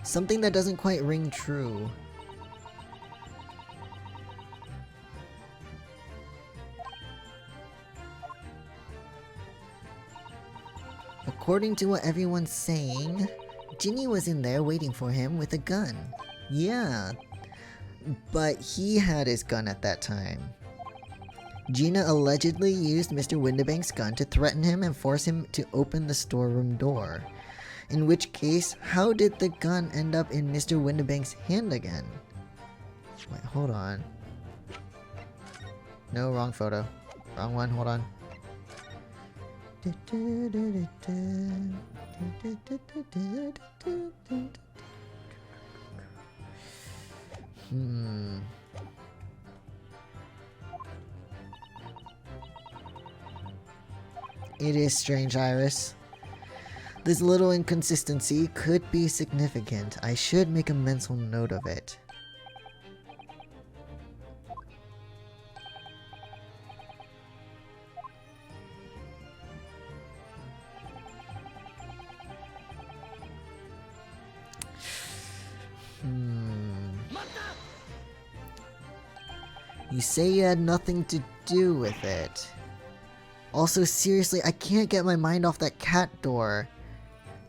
Something that doesn't quite ring true. According to what everyone's saying, Ginny was in there waiting for him with a gun. Yeah, but he had his gun at that time. Gina allegedly used Mr. Windibank's gun to threaten him and force him to open the storeroom door. In which case, how did the gun end up in Mr. Windibank's hand again? Wait, hold on. No, wrong photo. Wrong one, hold on. It is strange, Iris. This little inconsistency could be significant. I should make a mental note of it. You say you had nothing to do with it. Also, seriously, I can't get my mind off that cat door.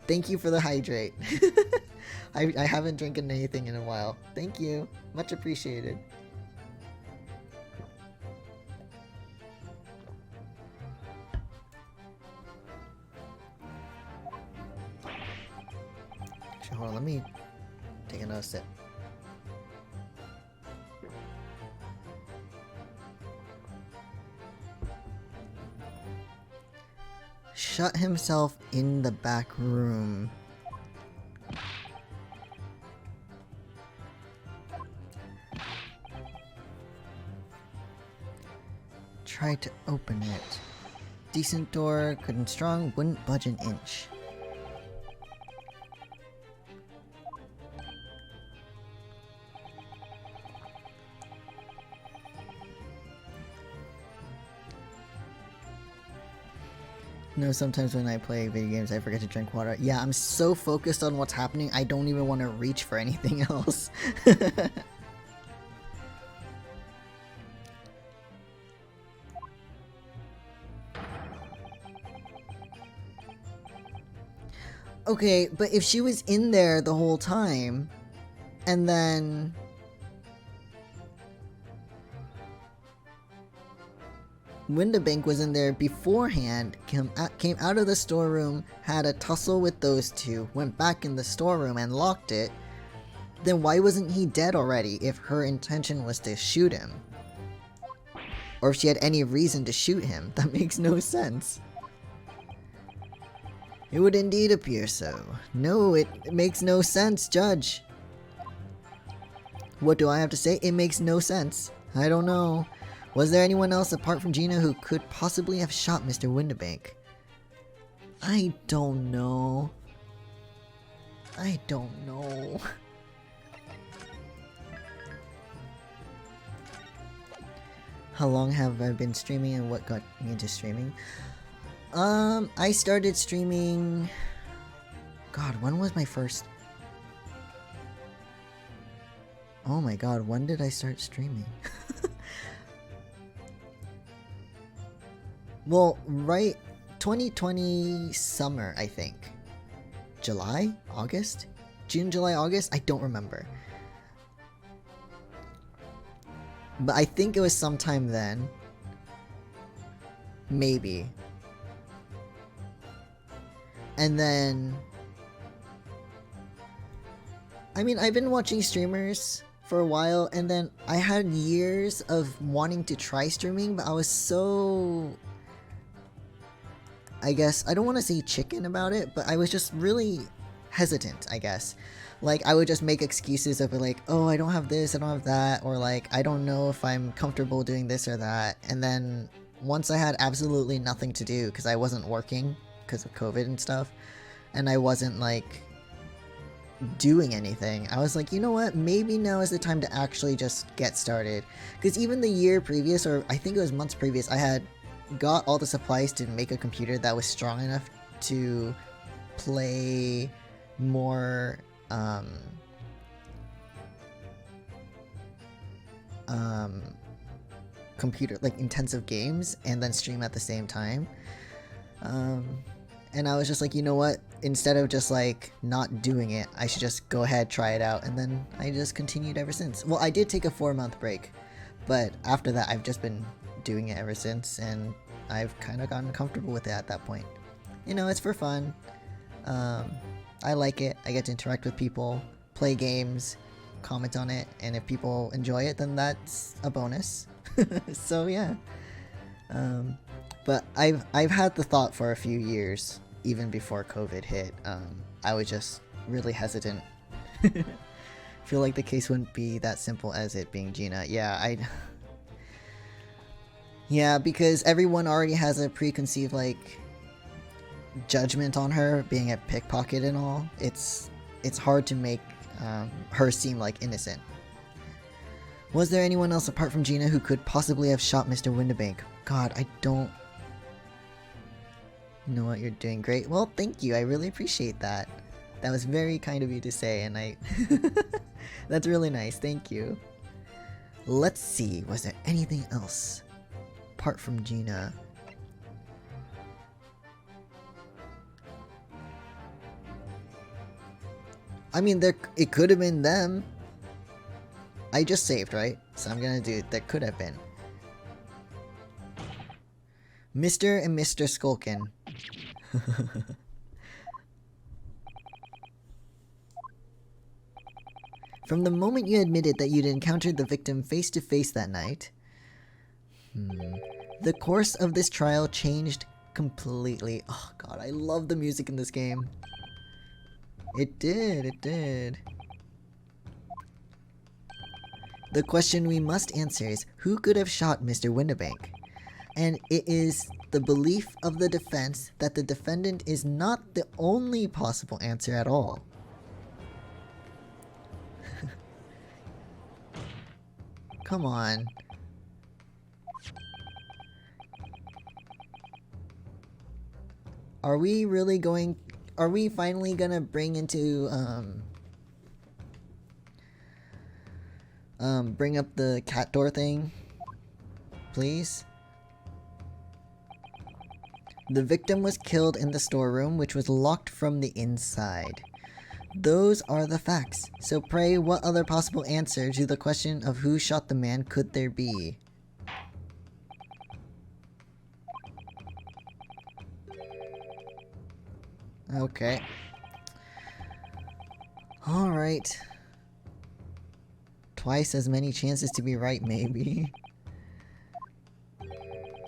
Thank you for the hydrate. I haven't drinking anything in a while. Thank you. Much appreciated. Actually, hold on, let me take another sip. Shut himself in the back room. Tried to open it. Decent door, good and strong, wouldn't budge an inch. No, sometimes when I play video games, I forget to drink water. Yeah, I'm so focused on what's happening, I don't even want to reach for anything else. Okay, but if she was in there the whole time, and then... Windibank was in there beforehand, came out of the storeroom, had a tussle with those two, went back in the storeroom and locked it. Then why wasn't he dead already if her intention was to shoot him? Or if she had any reason to shoot him? That makes no sense. It would indeed appear so. No, it makes no sense, Judge. What do I have to say? It makes no sense. I don't know. Was there anyone else apart from Gina who could possibly have shot Mr. Windibank? I don't know. I don't know. How long have I been streaming and what got me into streaming? I started streaming... God, when was my first... Oh my god, when did I start streaming? Well, right... 2020 summer, I think. July? August? June, July, August? I don't remember. But I think it was sometime then. Maybe. And then... I mean, I've been watching streamers for a while, and then I had years of wanting to try streaming, but I was so... I guess, I don't want to say chicken about it, but I was just really hesitant, I guess. Like, I would just make excuses of like, oh, I don't have this, I don't have that, or like, I don't know if I'm comfortable doing this or that. And then once I had absolutely nothing to do because I wasn't working because of COVID and stuff, and I wasn't like doing anything, I was like, you know what, maybe now is the time to actually just get started. Because even the year previous, or I think it was months previous, I had got all the supplies to make a computer that was strong enough to play more computer like intensive games and then stream at the same time. And I was just like, you know what, instead of just like not doing it, I should just go ahead, try it out, and then I just continued ever since. Well, I did take a 4-month break, but after that I've just been doing it ever since, and I've kind of gotten comfortable with it at that point. You know, it's for fun. I like it. I get to interact with people, play games, comment on it, and if people enjoy it, then that's a bonus. So yeah. But I've had the thought for a few years, even before COVID hit. I was just really hesitant. Feel like the case wouldn't be that simple as it being Gina. Yeah, because everyone already has a preconceived, like, judgment on her being a pickpocket and all. It's hard to make her seem like innocent. Was there anyone else apart from Gina who could possibly have shot Mr. Windibank? God, I don't... You know what, you're doing great. Well, thank you, I really appreciate that. That was very kind of you to say, and I... That's really nice, thank you. Let's see, was there anything else apart from Gina? I mean, it could have been them. I just saved, right? So I'm gonna do it. There could have been. Mr. and Mr. Skulkin. From the moment you admitted that you'd encountered the victim face to face that night, the course of this trial changed completely. Oh god, I love the music in this game. It did, it did. The question we must answer is, who could have shot Mr. Windibank? And it is the belief of the defense that the defendant is not the only possible answer at all. Come on. Are we finally gonna bring into, bring up the cat door thing? Please? The victim was killed in the storeroom, which was locked from the inside. Those are the facts. So pray, what other possible answer to the question of who shot the man could there be? Okay. Alright. twice as many chances to be right, maybe.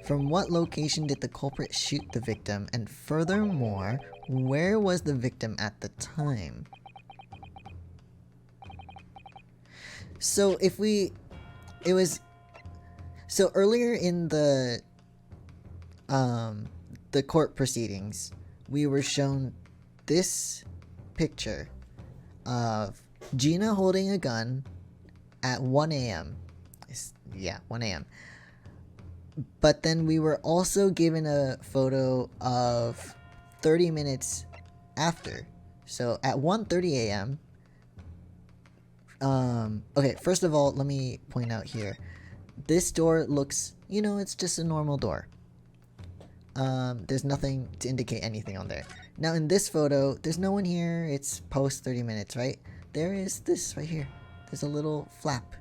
From what location did the culprit shoot the victim? And furthermore, where was the victim at the time? So if we... It was... So earlier in the court proceedings, we were shown this picture of Gina holding a gun at 1 a.m. Yeah, 1 a.m. But then we were also given a photo of 30 minutes after. So at 1:30 a.m. Okay, first of all, let me point out here. This door looks, you know, it's just a normal door. There's nothing to indicate anything on there. Now in this photo, there's no one here. It's post 30 minutes, right? There is this right here. There's a little flap.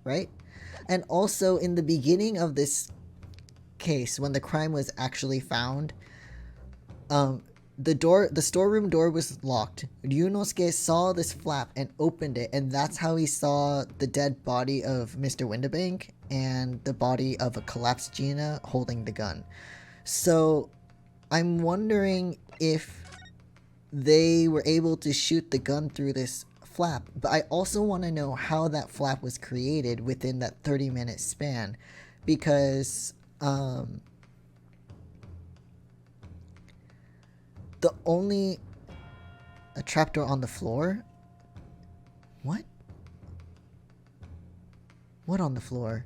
Right? And also in the beginning of this case, when the crime was actually found, the storeroom door was locked. Ryunosuke saw this flap and opened it, and that's how he saw the dead body of Mr. Windibank and the body of a collapsed Gina holding the gun. So I'm wondering if they were able to shoot the gun through this flap, but I also want to know how that flap was created within that 30-minute span, because the only a trapdoor on the floor. What on the floor?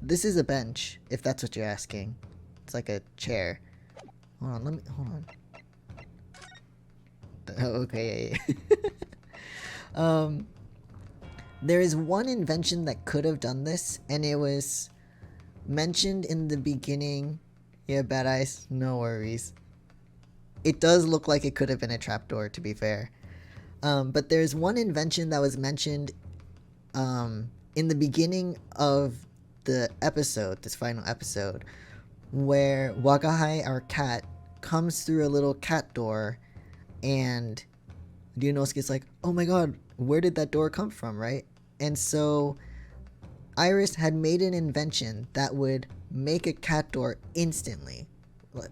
This is a bench, if that's what you're asking. It's like a chair. Hold on. Oh, okay, yeah. There is one invention that could have done this, and it was mentioned in the beginning. Yeah, bad eyes, no worries. It does look like it could have been a trapdoor, to be fair. But there's one invention that was mentioned in the beginning of the episode, this final episode, where Wagahai, our cat, comes through a little cat door, and Ryunosuke's like, oh my god, where did that door come from, right? And so Iris had made an invention that would make a cat door instantly.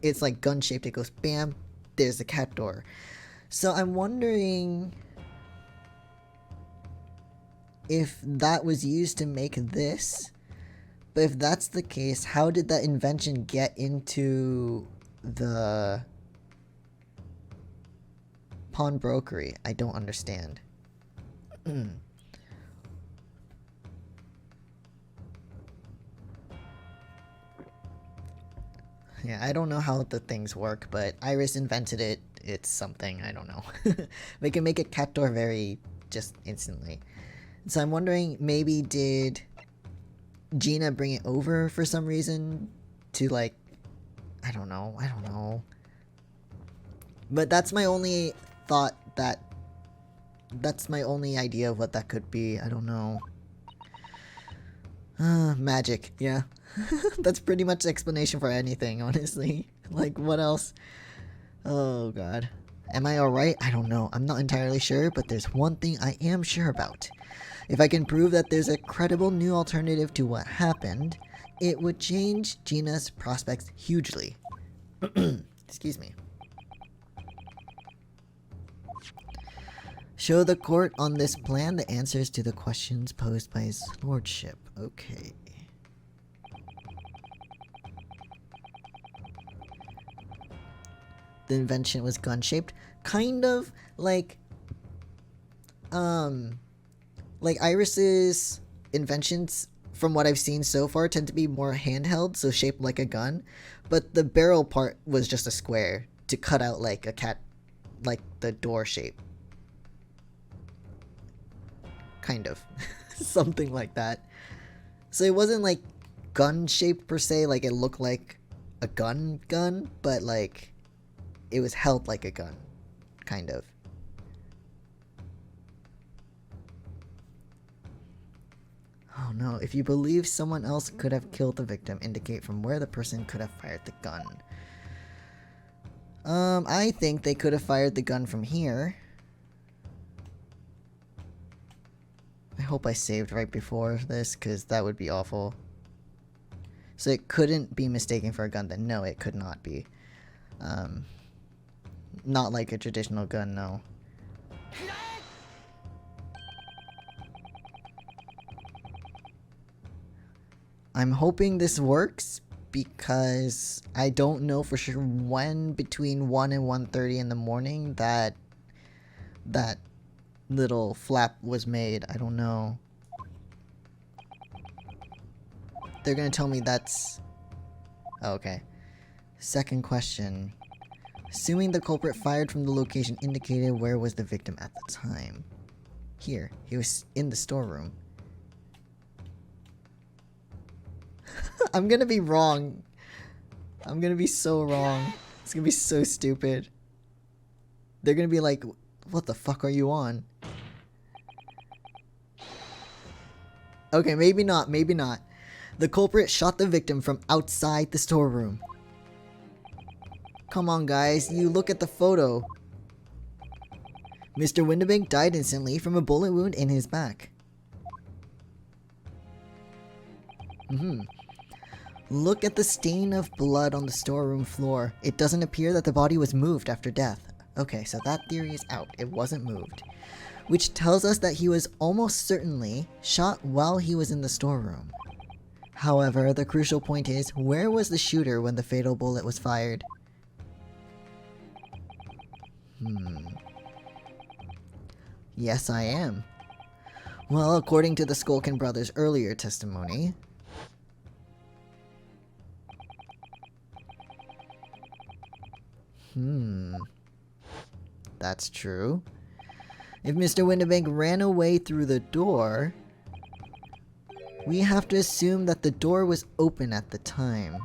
It's like gun shaped, it goes bam, there's the cat door. So I'm wondering if that was used to make this. But if that's the case, how did that invention get into the pawnbrokery? I don't understand. Yeah, I don't know how the things work, but Iris invented it. It's something, I don't know. They can make a cat door very just instantly. So I'm wondering, maybe did Gina bring it over for some reason to, like, I don't know. But that's my only thought, that's my only idea of what that could be. I don't know. Magic, yeah. That's pretty much the explanation for anything, honestly. Like, what else? Oh god. Am I alright? I don't know. I'm not entirely sure, but there's one thing I am sure about. If I can prove that there's a credible new alternative to what happened, it would change Gina's prospects hugely. Excuse me. Show the court on this plan the answers to the questions posed by his lordship. Okay. The invention was gun-shaped. Kind of like Iris's inventions, from what I've seen so far, tend to be more handheld, so shaped like a gun. But the barrel part was just a square to cut out like a cat, like the door shape. Kind of. Something like that. So it wasn't like gun shaped per se, like it looked like a gun, but like it was held like a gun. Kind of. Oh no, if you believe someone else could have killed the victim, indicate from where the person could have fired the gun. I think they could have fired the gun from here. hope I saved right before this, because that would be awful. So it couldn't be mistaken for a gun then. No, it could not be. Not like a traditional gun, no. I'm hoping this works because I don't know for sure when between 1 and 1:30 in the morning that little flap was made. I don't know. They're gonna tell me that's... Oh, okay. Second question. Assuming the culprit fired from the location indicated, where was the victim at the time? Here. He was in the storeroom. I'm gonna be wrong. I'm gonna be so wrong. It's gonna be so stupid. They're gonna be like, what the fuck are you on? Okay, maybe not, maybe not. The culprit shot the victim from outside the storeroom. Come on, guys, you look at the photo. Mr. Windibank died instantly from a bullet wound in his back. Look at the stain of blood on the storeroom floor. It doesn't appear that the body was moved after death. Okay, so that theory is out. It wasn't moved. Which tells us that he was almost certainly shot while he was in the storeroom. However, the crucial point is, where was the shooter when the fatal bullet was fired? Yes, I am. Well, according to the Skulkin brothers' earlier testimony... That's true. If Mr. Windibank ran away through the door, we have to assume that the door was open at the time.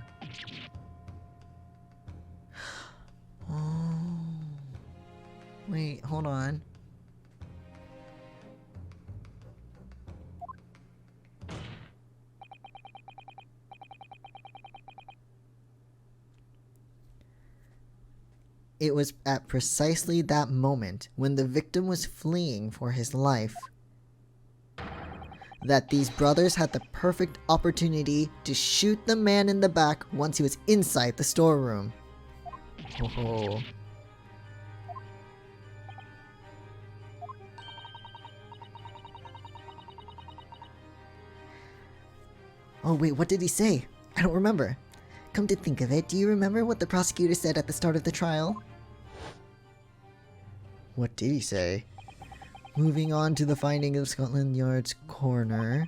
Oh. Wait, hold on. It was at precisely that moment, when the victim was fleeing for his life, that these brothers had the perfect opportunity to shoot the man in the back once he was inside the storeroom. Oh. Oh wait, what did he say? I don't remember. Come to think of it, do you remember what the prosecutor said at the start of the trial? What did he say? Moving on to the finding of Scotland Yard's coroner.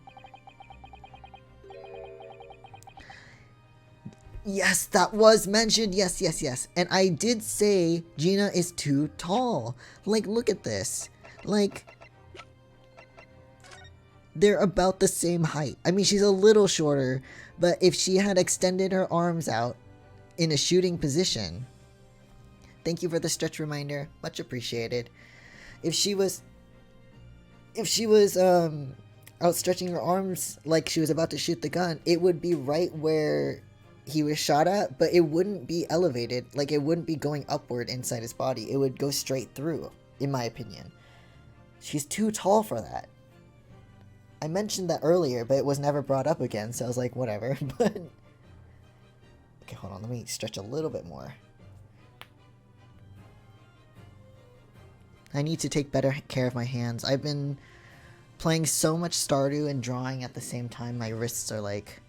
Yes, that was mentioned. Yes, yes, yes. And I did say Gina is too tall. Like, look at this. Like, they're about the same height. I mean, she's a little shorter, but if she had extended her arms out in a shooting position... Thank you for the stretch reminder. Much appreciated. If she was outstretching her arms like she was about to shoot the gun, it would be right where he was shot at, but it wouldn't be elevated. Like, it wouldn't be going upward inside his body. It would go straight through, in my opinion. She's too tall for that. I mentioned that earlier, but it was never brought up again, so I was like, whatever. But okay, hold on. Let me stretch a little bit more. I need to take better care of my hands. I've been playing so much Stardew and drawing at the same time. My wrists are like...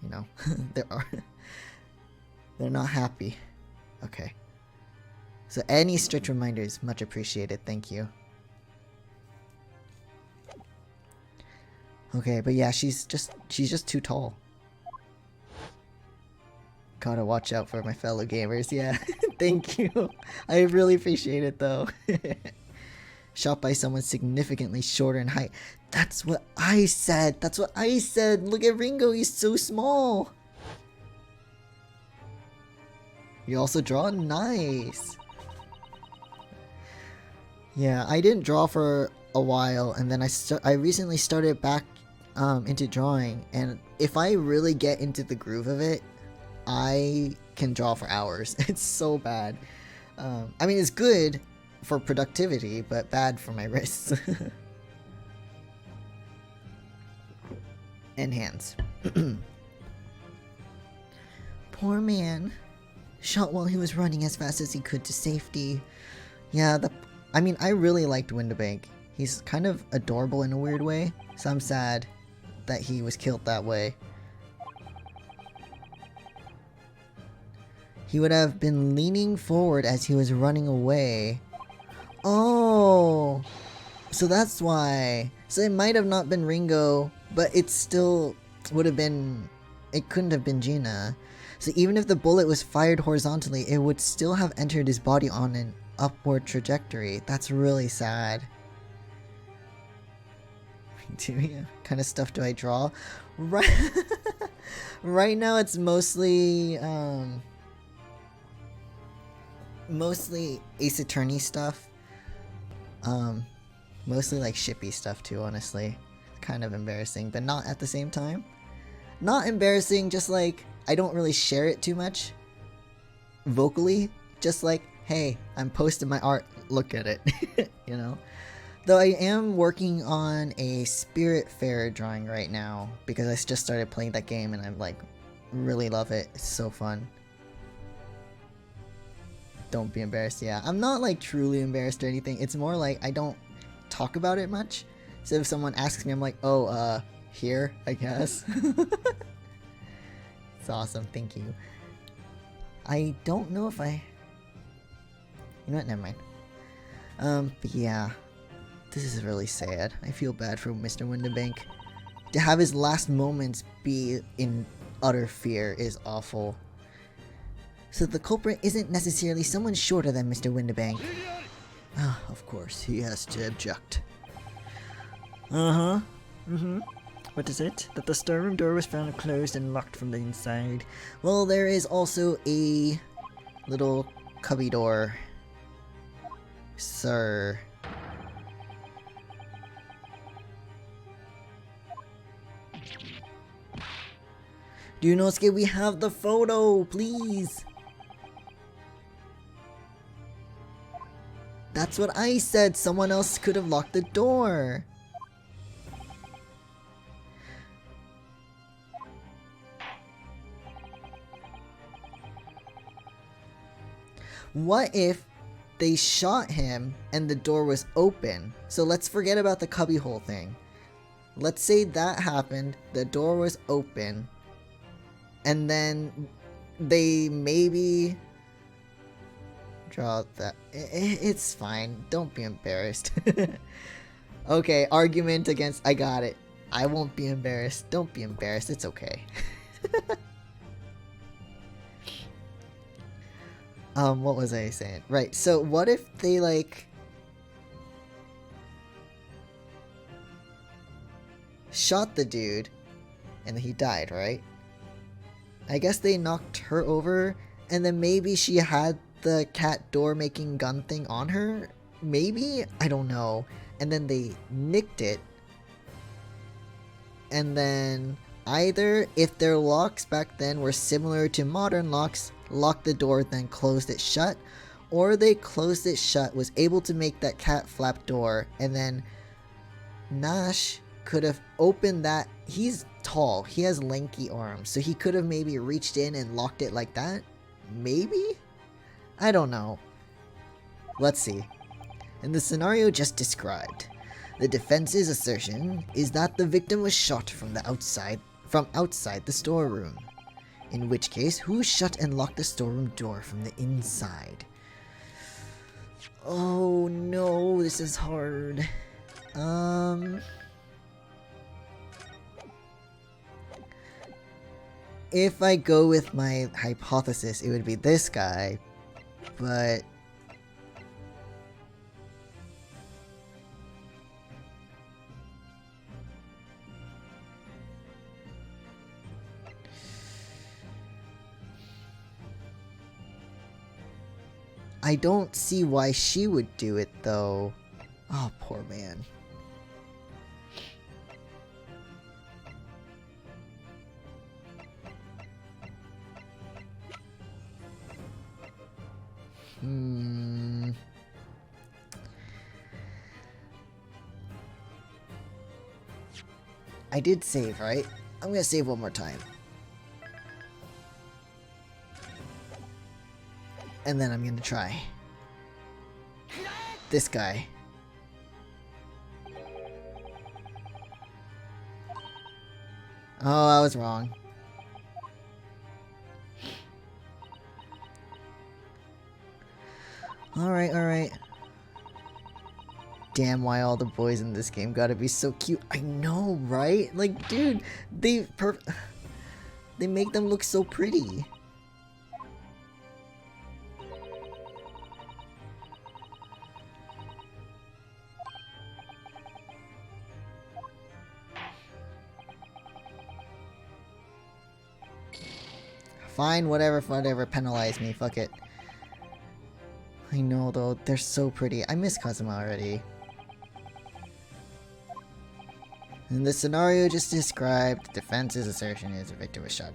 You know, they're not happy. Okay. So any stretch reminders, much appreciated. Thank you. Okay, but yeah, she's just too tall. Gotta watch out for my fellow gamers, yeah. Thank you. I really appreciate it, though. Shot by someone significantly shorter in height. That's what I said. That's what I said. Look at Ringo. He's so small. You also draw? Nice. Yeah, I didn't draw for a while, and then I recently started back into drawing, and if I really get into the groove of it, I can draw for hours. It's so bad. I mean, it's good, for productivity, but bad for my wrists. And hands. Poor man. Shot while he was running as fast as he could to safety. Yeah, I mean, I really liked Windibank. He's kind of adorable in a weird way, so I'm sad that he was killed that way. He would have been leaning forward as he was running away. Oh! So that's why. So it might have not been Ringo, but it still would have been... It couldn't have been Gina. So even if the bullet was fired horizontally, it would still have entered his body on an upward trajectory. That's really sad. What kind of stuff do I draw? Right, right now it's mostly mostly Ace Attorney stuff. Mostly like shippy stuff too, honestly. Kind of embarrassing, but not at the same time. Not embarrassing, just like I don't really share it too much vocally. Just like, hey, I'm posting my art, look at it, you know? Though I am working on a Spirit Fair drawing right now because I just started playing that game and I'm like, really love it. It's so fun. Don't be embarrassed. Yeah, I'm not like truly embarrassed or anything. It's more like I don't talk about it much. So if someone asks me, I'm like, oh, here, I guess. It's awesome. Thank you. I don't know if I... You know what? Never mind. But yeah. This is really sad. I feel bad for Mr. Windibank. To have his last moments be in utter fear is awful. So the culprit isn't necessarily someone shorter than Mr. Windibank. Ah, of course, he has to object. What is it? That the storeroom door was found closed and locked from the inside. Well, there is also a little cubby door. Sir. Dunosuke, we have the photo, please. That's what I said. Someone else could have locked the door. What if they shot him and the door was open? So let's forget about the cubbyhole thing. Let's say that happened, the door was open, and then they maybe draw that. It's fine. Don't be embarrassed. Okay, argument against... I got it. I won't be embarrassed. Don't be embarrassed. It's okay. What was I saying? Right, so what if they, like... shot the dude, and he died, right? I guess they knocked her over, and then maybe she had the cat door making gun thing on her? Maybe? I don't know. And then they nicked it. And then either, if their locks back then were similar to modern locks, locked the door then closed it shut, or they closed it shut, was able to make that cat flap door, and then Nash could have opened that. He's tall, he has lanky arms, so he could have maybe reached in and locked it like that? Maybe? I don't know. Let's see. In the scenario just described, the defense's assertion is that the victim was shot from outside the storeroom. In which case, who shut and locked the storeroom door from the inside? Oh no, this is hard. If I go with my hypothesis, it would be this guy, but... I don't see why she would do it, though. Oh, poor man. I did save, right? I'm gonna save one more time. And then I'm gonna try. This guy. Oh, I was wrong. Alright, alright. Damn, why all the boys in this game gotta be so cute. I know, right? Like, dude, they make them look so pretty. Fine, whatever, penalize me, fuck it. I know though, they're so pretty. I miss Kazuma already. In the scenario just described, defense's assertion is a victor was shot.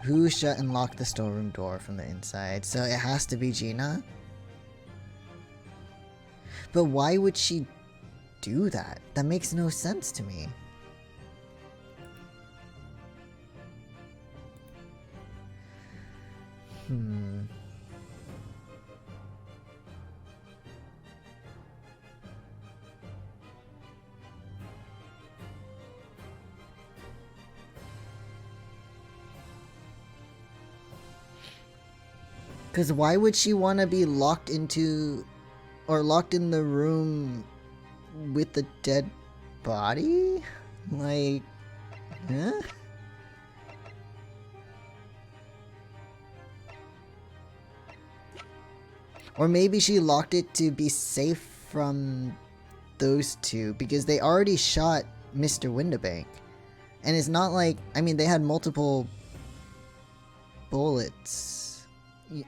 Who shut and locked the storeroom door from the inside? So it has to be Gina? But why would she do that? That makes no sense to me. Because why would she want to be locked into, or locked in the room with the dead body? Like, huh? Or maybe she locked it to be safe from those two, because they already shot Mr. Windibank. And it's not like, I mean, they had multiple bullets.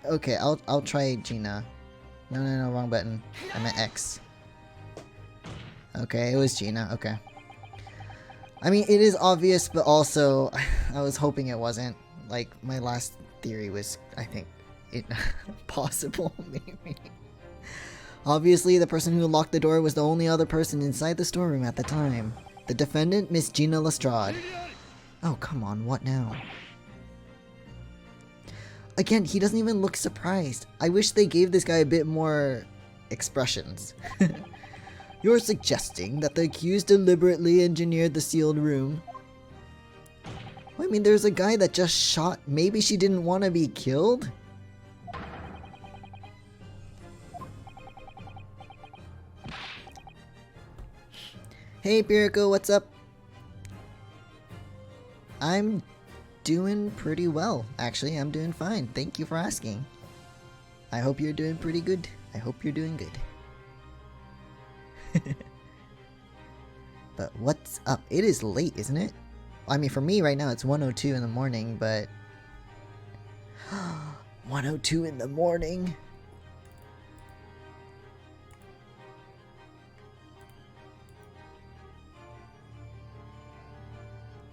Okay, I'll try Gina. No, wrong button. I meant X. Okay, it was Gina, okay. I mean, it is obvious, but also, I was hoping it wasn't. Like, my last theory was, I think, possible, maybe. Obviously, the person who locked the door was the only other person inside the storeroom at the time. The defendant, Miss Gina Lestrade. Oh, come on, what now? Again, he doesn't even look surprised. I wish they gave this guy a bit more expressions. You're suggesting that the accused deliberately engineered the sealed room? I mean, there's a guy that just shot. Maybe she didn't want to be killed? Hey, Piriko, what's up? I'm doing pretty well. Actually, I'm doing fine. Thank you for asking. I hope you're doing pretty good. I hope you're doing good. But what's up? It is late, isn't it? I mean, for me right now it's 1:02 in the morning, but 1:02 in the morning.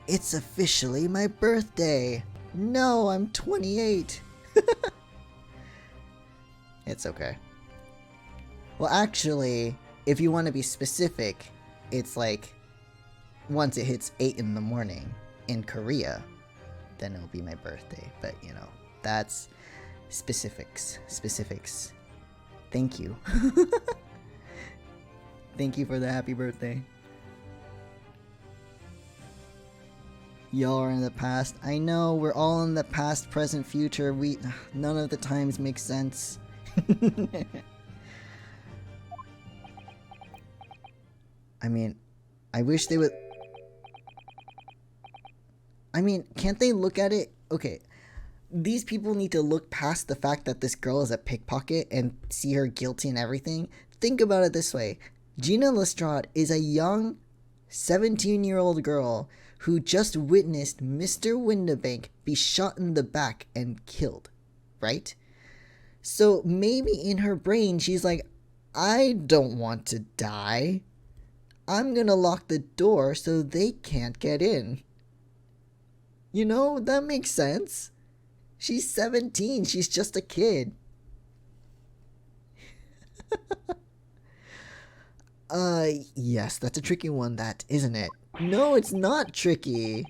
It's officially my birthday. No, I'm 28. It's okay. Well, actually, if you want to be specific, it's like once it hits 8 in the morning in Korea, then it'll be my birthday. But, you know, that's specifics. Specifics. Thank you. Thank you for the happy birthday. Y'all are in the past. I know, we're all in the past, present, future. None of the times make sense. I mean, I wish they would... I mean, can't they look at it? Okay, these people need to look past the fact that this girl is a pickpocket and see her guilty and everything. Think about it this way. Gina Lestrade is a young 17-year-old girl who just witnessed Mr. Windibank be shot in the back and killed, right? So maybe in her brain she's like, I don't want to die. I'm gonna lock the door so they can't get in. You know, that makes sense. She's 17, she's just a kid. Yes, that's a tricky one, that, isn't it? No, it's not tricky.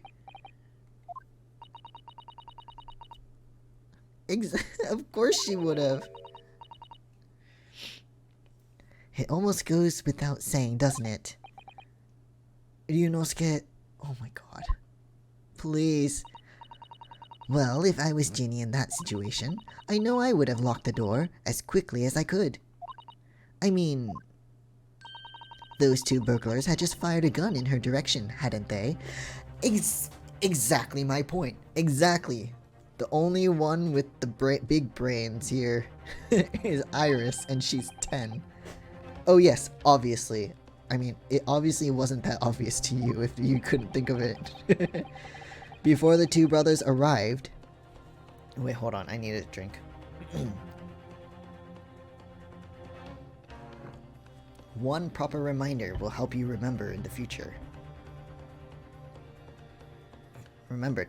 Of course she would have. It almost goes without saying, doesn't it? Ryunosuke. Oh my god. Please. Well, if I was Ginny in that situation, I know I would have locked the door as quickly as I could. I mean, those two burglars had just fired a gun in her direction, hadn't they? Exactly my point. Exactly. The only one with the big brains here is Iris, and she's 10. Oh yes, obviously. I mean, it obviously wasn't that obvious to you if you couldn't think of it. Before the two brothers arrived... Wait, hold on. I need a drink. One proper reminder will help you remember in the future. Remembered.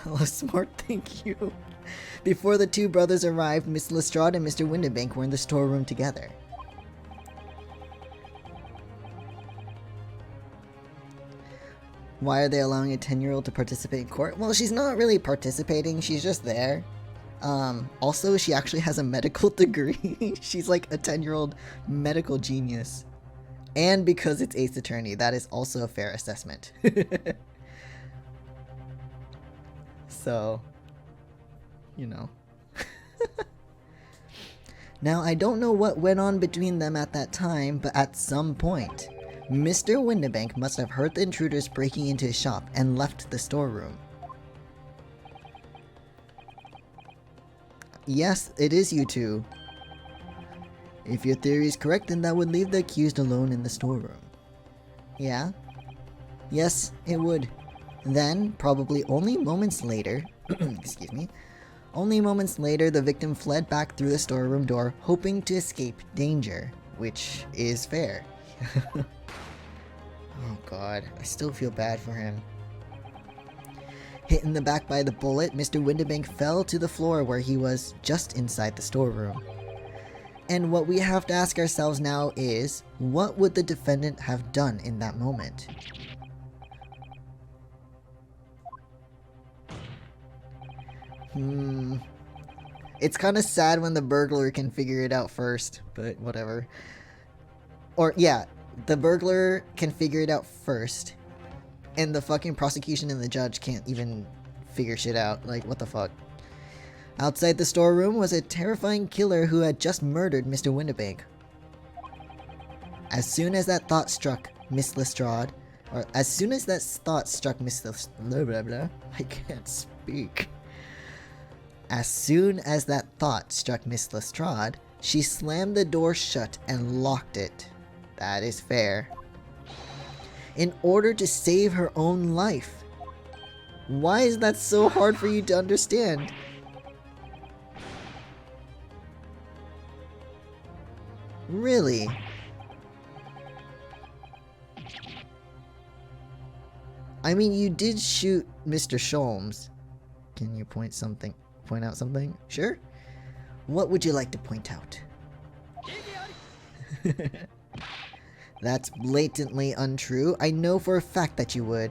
Hello, smart, thank you. Before the two brothers arrived, Miss Lestrade and Mr. Windibank were in the storeroom together. Why are they allowing a 10-year-old to participate in court? Well, she's not really participating, she's just there. Also, she actually has a medical degree. She's like a 10-year-old medical genius. And because it's Ace Attorney, that is also a fair assessment. So, you know. Now, I don't know what went on between them at that time, but at some point, Mr. Windibank must have heard the intruders breaking into his shop and left the storeroom. Yes, it is you two. If your theory is correct, then that would leave the accused alone in the storeroom. Yeah? Yes, it would. Then, probably only moments later, excuse me, only moments later the victim fled back through the storeroom door, hoping to escape danger, which is fair. Oh god, I still feel bad for him. Hit in the back by the bullet, Mr. Windibank fell to the floor where he was just inside the storeroom. And what we have to ask ourselves now is, what would the defendant have done in that moment? It's kind of sad when the burglar can figure it out first, but whatever. Or, yeah, the burglar can figure it out first, and the fucking prosecution and the judge can't even figure shit out. Like, what the fuck? Outside the storeroom was a terrifying killer who had just murdered Mr. Windibank. As soon as that thought struck Miss Lestrade, or as soon as that thought struck Miss Lestrade, blah, blah, blah, I can't speak. As soon as that thought struck Miss Lestrade, she slammed the door shut and locked it. That is fair. In order to save her own life. Why is that so hard for you to understand? Really? I mean, you did shoot Mr. Sholmes. Can you point out something? Sure. What would you like to point out? That's blatantly untrue. I know for a fact that you would.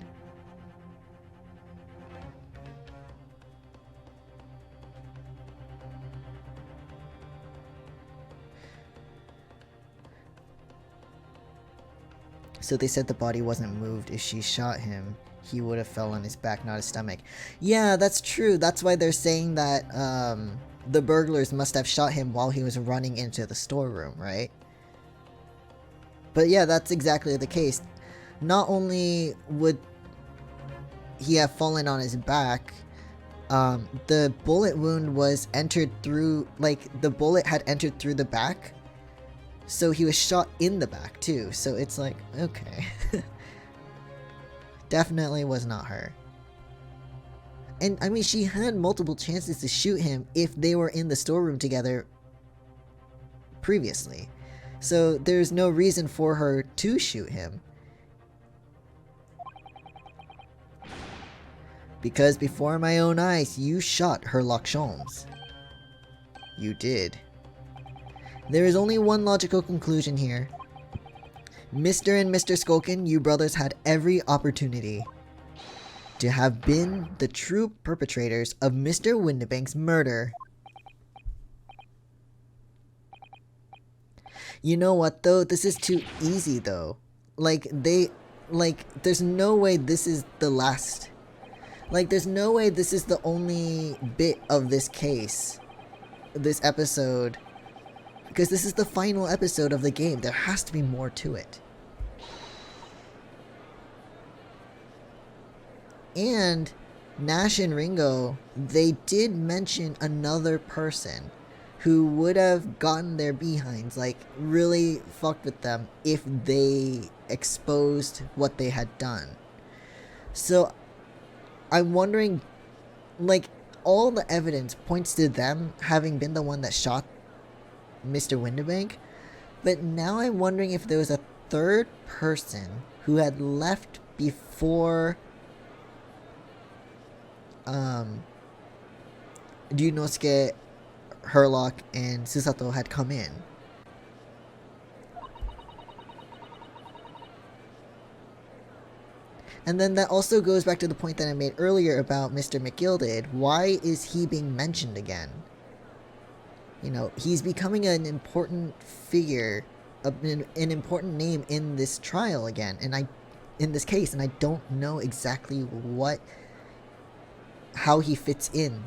So they said the body wasn't moved. If she shot him, he would have fell on his back, not his stomach. Yeah, that's true. That's why they're saying that the burglars must have shot him while he was running into the storeroom, right? But yeah, that's exactly the case. Not only would he have fallen on his back, the bullet wound was entered through, like, the bullet had entered through the back. So he was shot in the back too. So it's like, okay. Definitely was not her. And I mean, she had multiple chances to shoot him if they were in the storeroom together previously. So there's no reason for her to shoot him. Because before my own eyes, you shot Herlock Sholmes. You did. There is only one logical conclusion here. Mr. and Mr. Skulkin, you brothers had every opportunity to have been the true perpetrators of Mr. Windibank's murder. You know what though? This is too easy though. There's no way this is the last. There's no way this is the only bit of this case. This episode. Because this is the final episode of the game. There has to be more to it. And Nash and Ringo, they did mention another person who would have gotten their behinds, really fucked with them if they exposed what they had done. So, I'm wondering, all the evidence points to them having been the one that shot Mr. Windibank, but now I'm wondering if there was a third person who had left before Ryunosuke, Herlock, and Susato had come in. And then that also goes back to the point that I made earlier about Mr. McGilded. Why is he being mentioned again? You know, he's becoming an important figure, an important name in this trial again, in this case, and I don't know exactly how he fits in.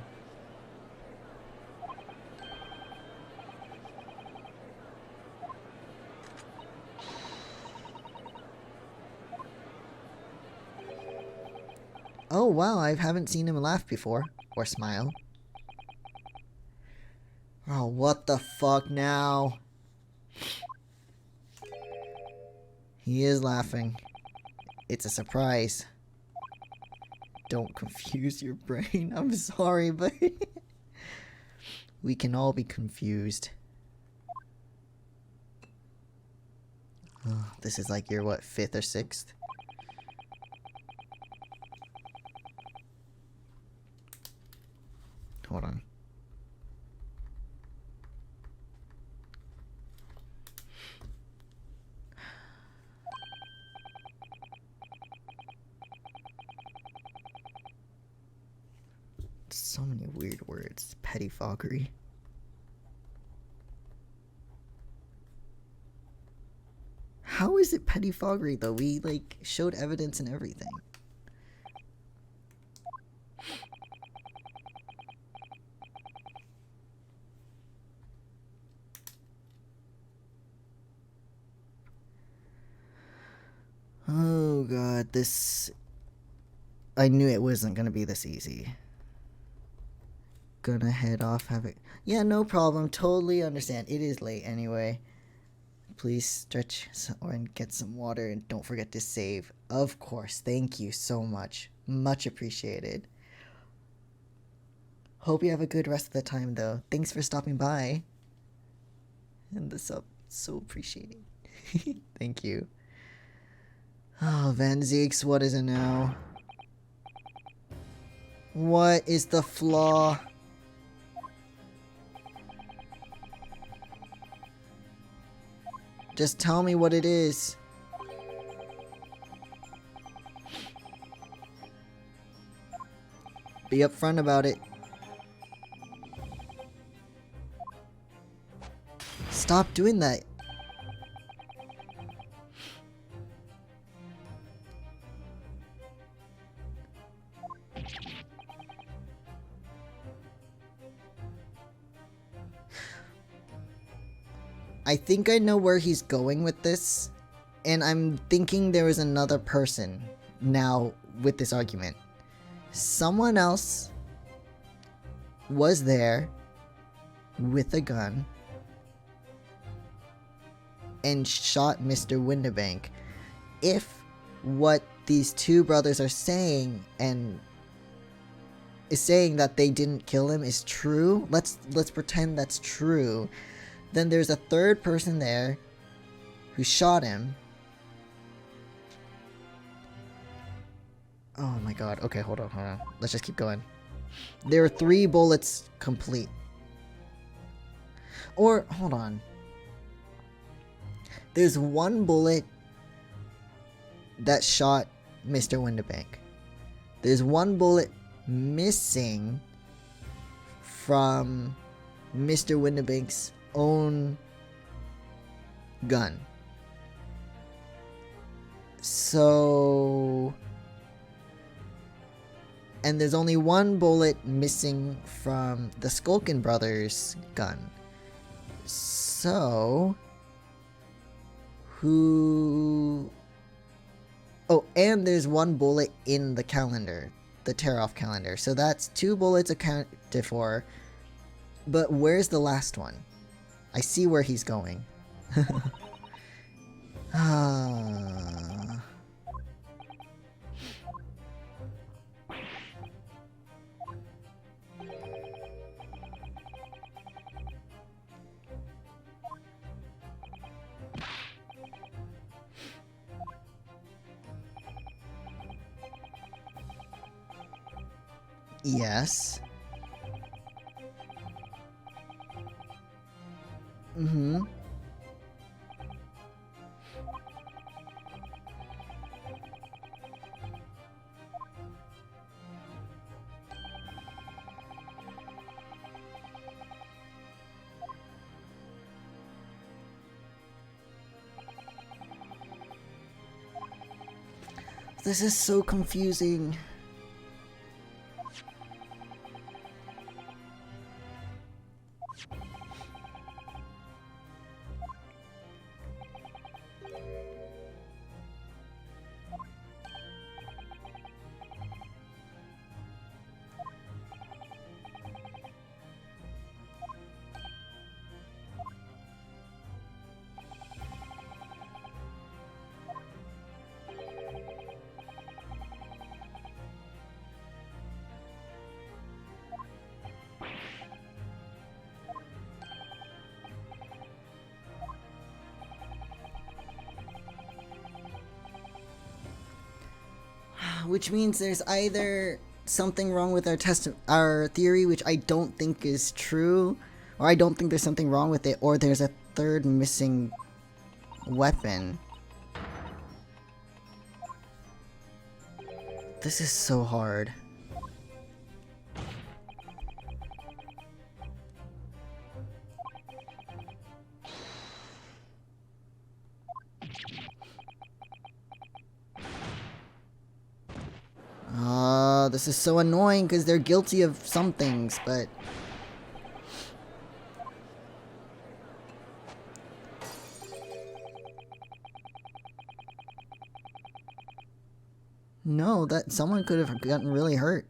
Oh wow, I haven't seen him laugh before, or smile. Oh, what the fuck now? He is laughing. It's a surprise. Don't confuse your brain. I'm sorry, but we can all be confused. Oh, this is like your, what, 5th or 6th? Hold on. So many weird words. Pettifoggery. How is it pettifoggery though? We showed evidence and everything. Oh god, this... I knew it wasn't gonna be this easy. Gonna head off, have it... Yeah, no problem, totally understand. It is late anyway. Please stretch and get some water and don't forget to save. Of course, thank you so much. Much appreciated. Hope you have a good rest of the time though. Thanks for stopping by. And the sub, so appreciated. Thank you. Oh, Van Zeeks, what is it now? What is the flaw? Just tell me what it is. Be upfront about it. Stop doing that. I think I know where he's going with this, and I'm thinking there is another person now with this argument. Someone else was there with a gun and shot Mr. Windibank. If what these two brothers are saying and is saying that they didn't kill him is true, let's pretend that's true. Then there's a third person there who shot him. Oh my god. Okay, hold on. Let's just keep going. There are 3 bullets complete. Or, hold on. There's 1 bullet that shot Mr. Windibank. There's one bullet missing from Mr. Windibank's own gun. So... And there's only one bullet missing from the Skulkin brothers' gun. So... Who... Oh, and there's one bullet in the calendar. The tear-off calendar. So that's 2 bullets accounted for. But where's the last one? I see where he's going. Ah... Yes. Mm-hmm. This is so confusing. Which means there's either something wrong with our theory, which I don't think is true, or I don't think there's something wrong with it, or there's a third missing weapon. This is so hard. This is so annoying because they're guilty of some things, but... No, that someone could have gotten really hurt.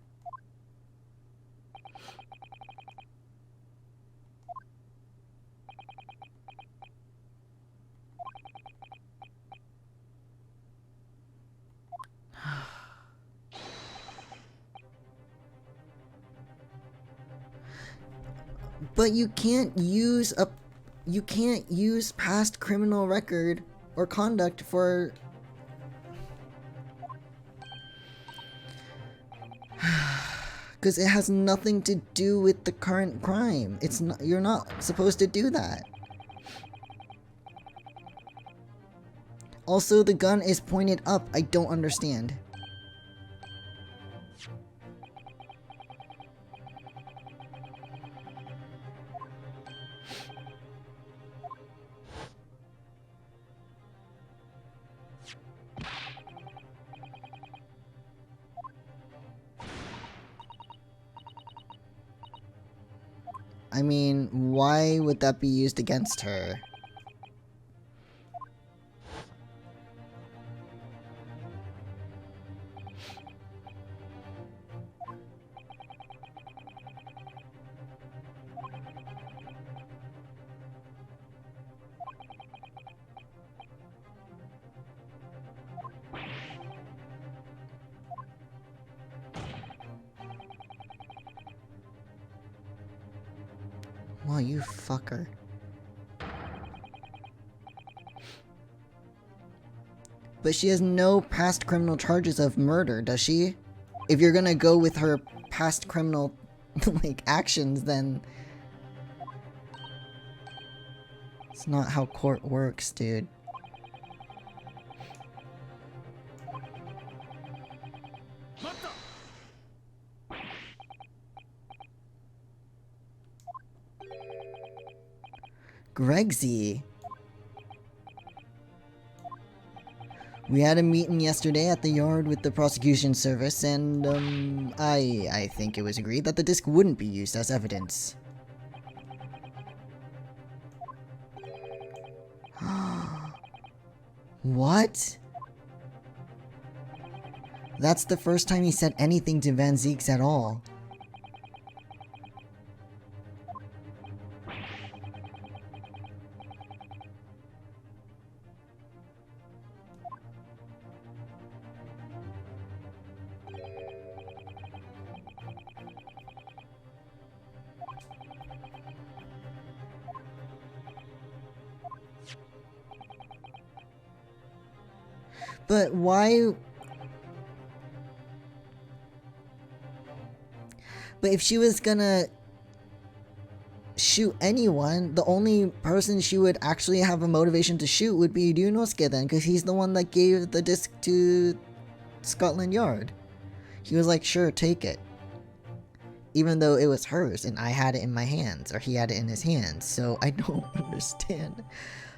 But you can't use past criminal record or conduct for because it has nothing to do with the current crime. It's not, you're not supposed to do that. Also, the gun is pointed up. I don't understand. I mean, why would that be used against her? Oh, you fucker. But she has no past criminal charges of murder, does she? If you're gonna go with her past criminal, like, actions, then... It's not how court works, dude. Gregsy. We had a meeting yesterday at the yard with the prosecution service, and, I think it was agreed that the disc wouldn't be used as evidence. What? That's the first time he said anything to Van Zieks at all. But why? But if she was gonna shoot anyone, the only person she would actually have a motivation to shoot would be Ryunosuke then, because he's the one that gave the disc to Scotland Yard. He was like, sure, take it. Even though it was hers and I had it in my hands, or he had it in his hands, so I don't understand.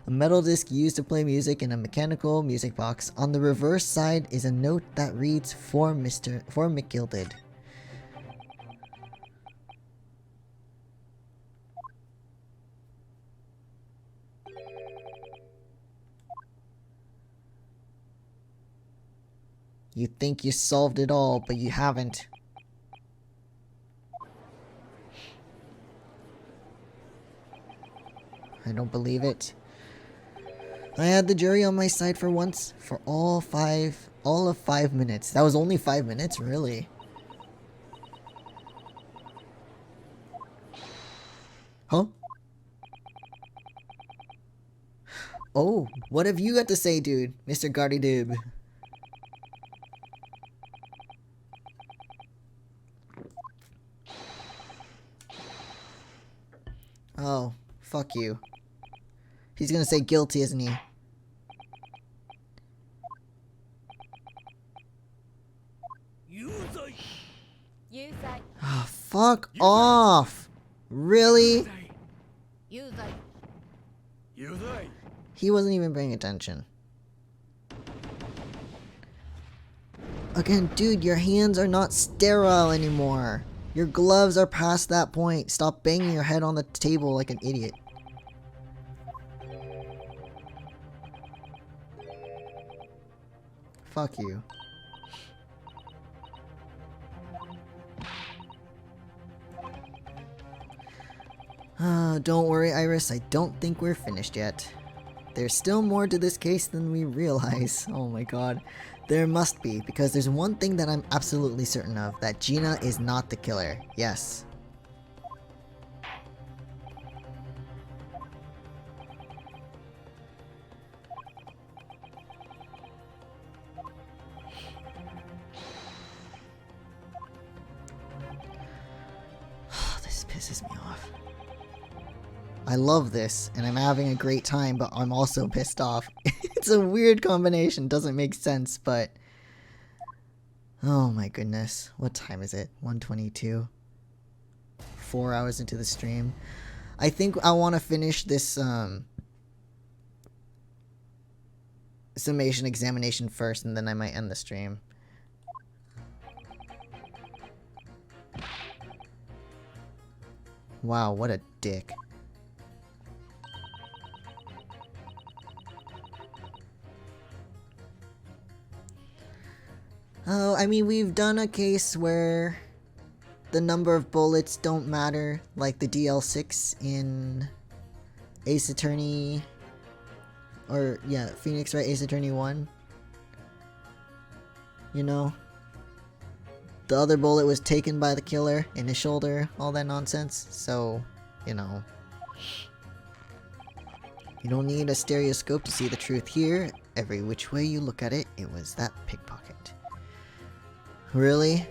A metal disc used to play music in a mechanical music box. On the reverse side is a note that reads, for McGilded. You think you solved it all, but you haven't. I don't believe it. I had the jury on my side for once, for all of 5 minutes. That was only 5 minutes, really. Huh? Oh, what have you got to say, dude, Mr. Gardydib? Oh, fuck you. He's gonna say guilty, isn't he? Oh, fuck off! Really? He wasn't even paying attention. Again, dude, your hands are not sterile anymore. Your gloves are past that point. Stop banging your head on the table like an idiot. Fuck you. Don't worry, Iris. I don't think we're finished yet. There's still more to this case than we realize. Oh my god. There must be, because there's one thing that I'm absolutely certain of. That Gina is not the killer. Yes. This pisses me off. I love this, and I'm having a great time, but I'm also pissed off. It's a weird combination, doesn't make sense, but... Oh my goodness. What time is it? 1:22? 4 hours into the stream. I think I want to finish this, summation examination first, and then I might end the stream. Wow, what a dick. Oh, I mean, we've done a case where the number of bullets don't matter, like the DL6 in Ace Attorney, or yeah, Phoenix Wright Ace Attorney 1. You know? The other bullet was taken by the killer in his shoulder, all that nonsense, so, you know. You don't need a stereoscope to see the truth here. Every which way you look at it, it was that pickpocket. Really?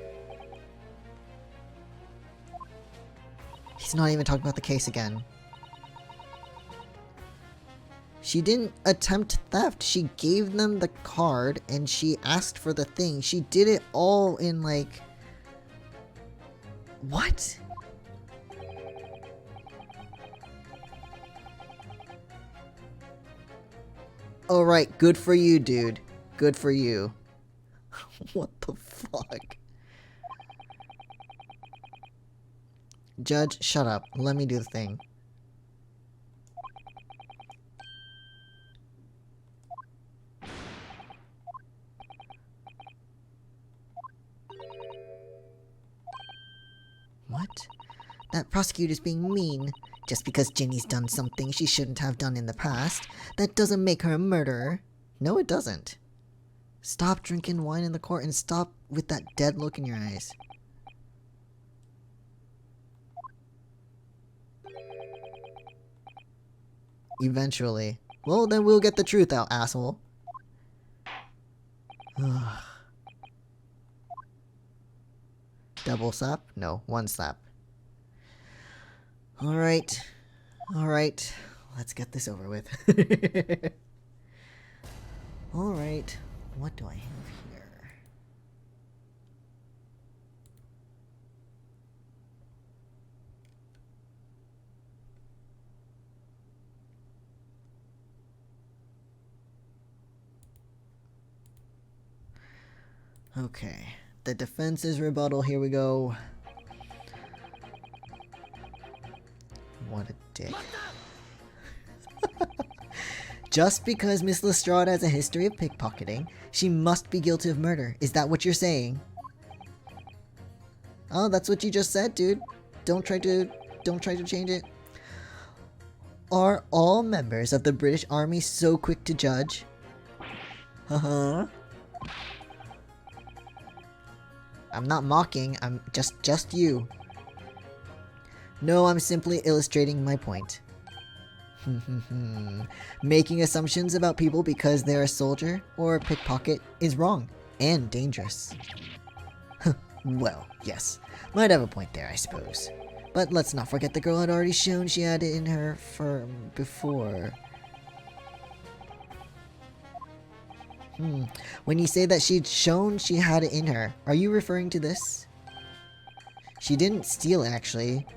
He's not even talking about the case again. She didn't attempt theft. She gave them the card and she asked for the thing. She did it all in like... What? Alright, good for you, dude. Good for you. What the fuck? Judge, shut up. Let me do the thing. What? That prosecutor's being mean. Just because Ginny's done something she shouldn't have done in the past, that doesn't make her a murderer. No, it doesn't. Stop drinking wine in the court and stop with that dead look in your eyes. Eventually. Well, then we'll get the truth out, asshole. Double slap? No, one slap. Alright. Alright. Let's get this over with. Alright. What do I have here? Okay. The defense's rebuttal, here we go. What a dick. Just because Miss Lestrade has a history of pickpocketing, she must be guilty of murder. Is that what you're saying? Oh, that's what you just said, dude. Don't try to change it. Are all members of the British Army so quick to judge? Uh-huh. I'm not mocking, I'm just you. No, I'm simply illustrating my point. Making assumptions about people because they're a soldier or a pickpocket is wrong and dangerous. Well, yes, might have a point there, I suppose. But let's not forget the girl had already shown she had it in her from before. When you say that she'd shown she had it in her, are you referring to this? She didn't steal it, actually.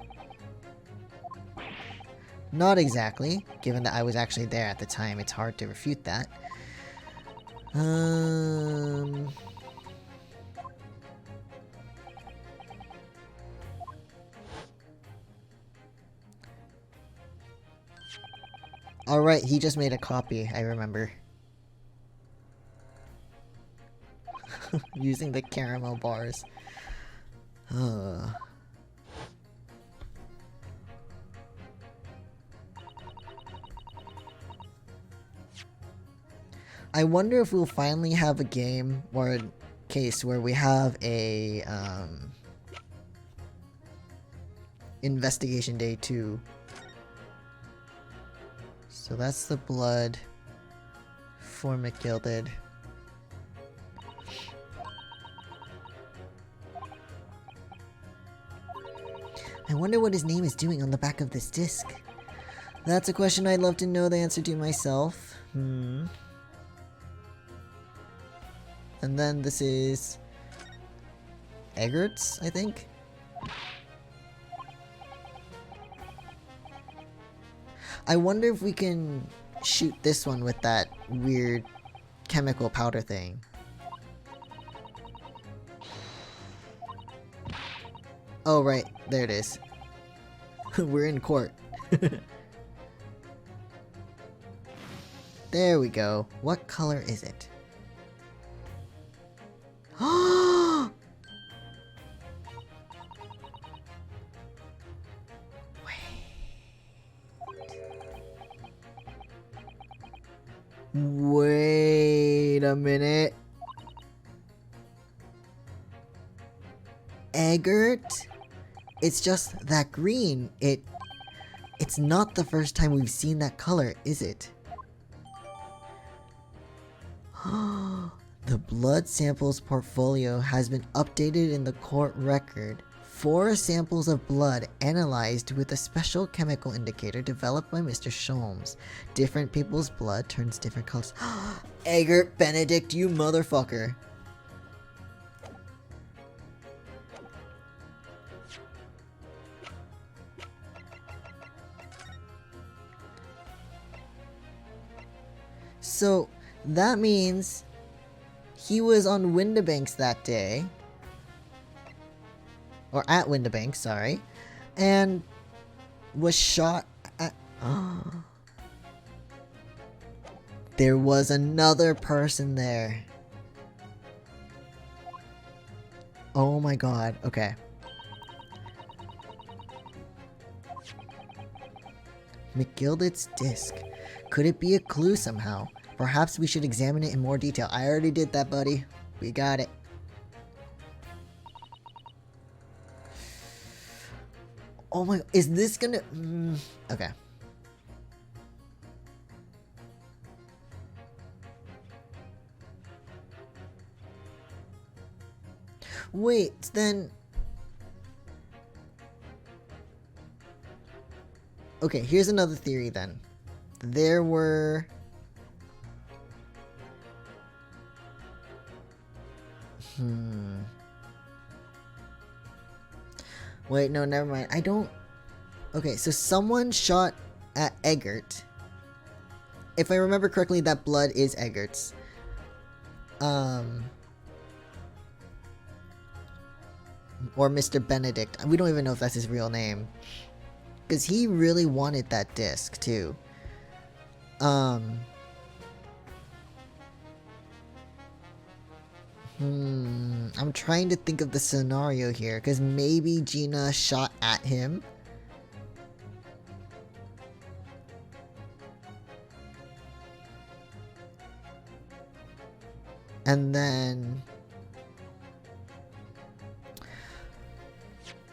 Not exactly. Given that I was actually there at the time, it's hard to refute that. Alright, he just made a copy, I remember. Using the caramel bars. I wonder if we'll finally have a game or a case where we have a investigation day 2. So that's the blood for McGilded. I wonder what his name is doing on the back of this disc. That's a question I'd love to know the answer to myself. And then this is Eggert's, I think? I wonder if we can shoot this one with that weird chemical powder thing. Oh, right. There it is. We're in court. There we go. What color is it? Wait a minute. Eggert? It's just that green. It's not the first time we've seen that color, is it? The blood samples portfolio has been updated in the court record. 4 samples of blood analyzed with a special chemical indicator developed by Mr. Sholmes. Different people's blood turns different colors. Eggert Benedict, you motherfucker. So that means he was on Windibanks that day. Or at Windibanks, sorry. And was shot at... There was another person there. Oh my god. Okay. McGilded's disc. Could it be a clue somehow? Perhaps we should examine it in more detail. I already did that, buddy. We got it. Oh my... Is this gonna... okay. Wait, then... Okay, here's another theory then. There were... Wait, no, never mind. I don't... Okay, so someone shot at Eggert. If I remember correctly, that blood is Eggert's. Or Mr. Benedict. We don't even know if that's his real name. Because he really wanted that disc, too. I'm trying to think of the scenario here, because maybe Gina shot at him. And then...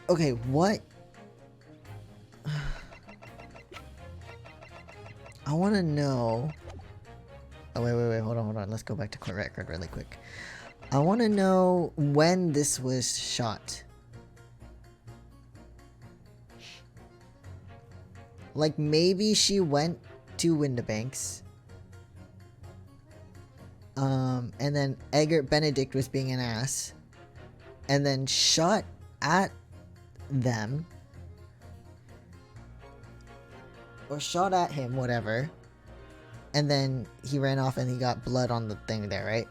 Okay, what? I want to know... Oh, wait, hold on. Let's go back to court record really quick. I want to know when this was shot. Like, maybe she went to Windibanks. And then Eggert Benedict was being an ass. And then shot at them. Or shot at him, whatever. And then he ran off and he got blood on the thing there, right?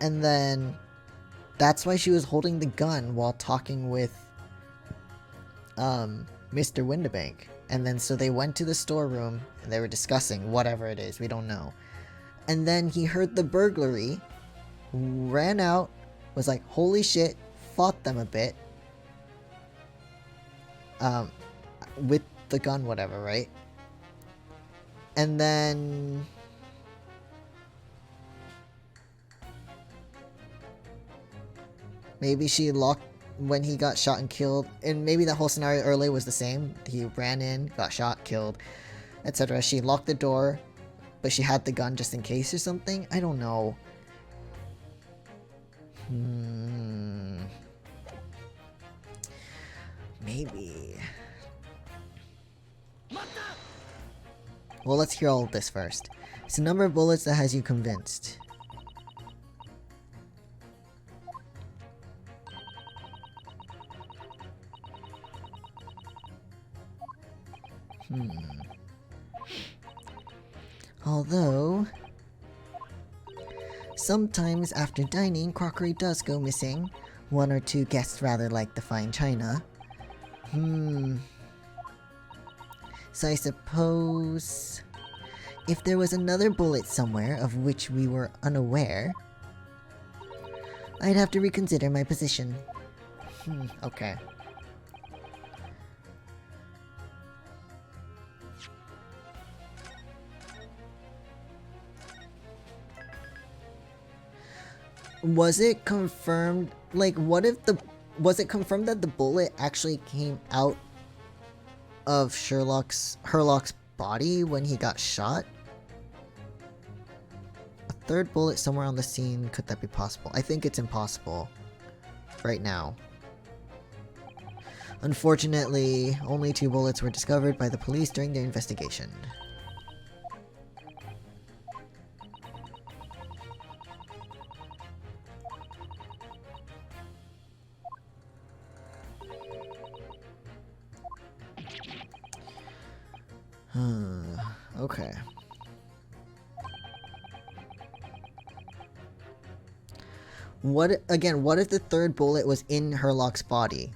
And then that's why she was holding the gun while talking with Mr. Windibank. And then so they went to the storeroom and they were discussing whatever it is, we don't know. And then he heard the burglary, ran out, was like, holy shit, fought them a bit. With the gun, whatever, right? And then... maybe she locked when he got shot and killed. And maybe the whole scenario earlier was the same. He ran in, got shot, killed, etc. She locked the door, but she had the gun just in case or something? I don't know. Maybe. Well, let's hear all of this first. It's the number of bullets that has you convinced. Although, sometimes after dining, crockery does go missing. One or two guests rather like the fine china. So I suppose if there was another bullet somewhere of which we were unaware, I'd have to reconsider my position. Okay. Was it confirmed, like, what if was it confirmed that the bullet actually came out of Herlock's body when he got shot? A third bullet somewhere on the scene, could that be possible? I think it's impossible right now. Unfortunately, only 2 bullets were discovered by the police during their investigation. Okay. What if the third bullet was in Herlock's body?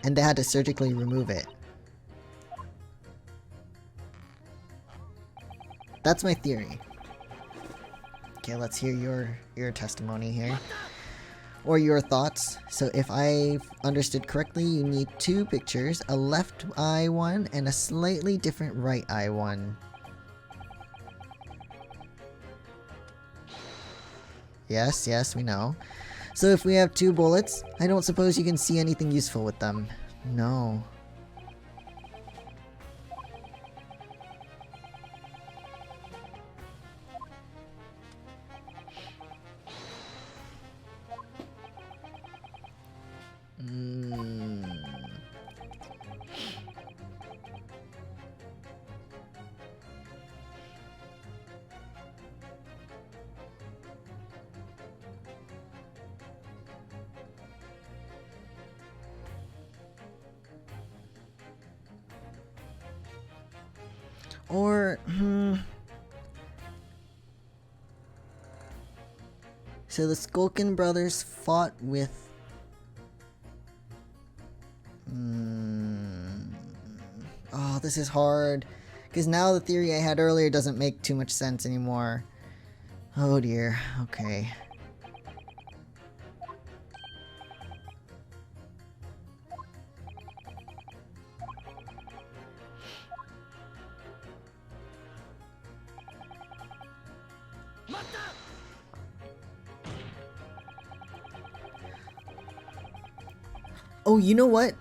And they had to surgically remove it. That's my theory. Okay, let's hear your testimony here. Or your thoughts. So if I've understood correctly, you need two pictures, a left eye one and a slightly different right eye one. Yes, yes, we know. So if we have two bullets, I don't suppose you can see anything useful with them. No. Or, so the Skulkin brothers fought with... Oh, this is hard. Because now the theory I had earlier doesn't make too much sense anymore. Oh dear, okay. Oh, you know what?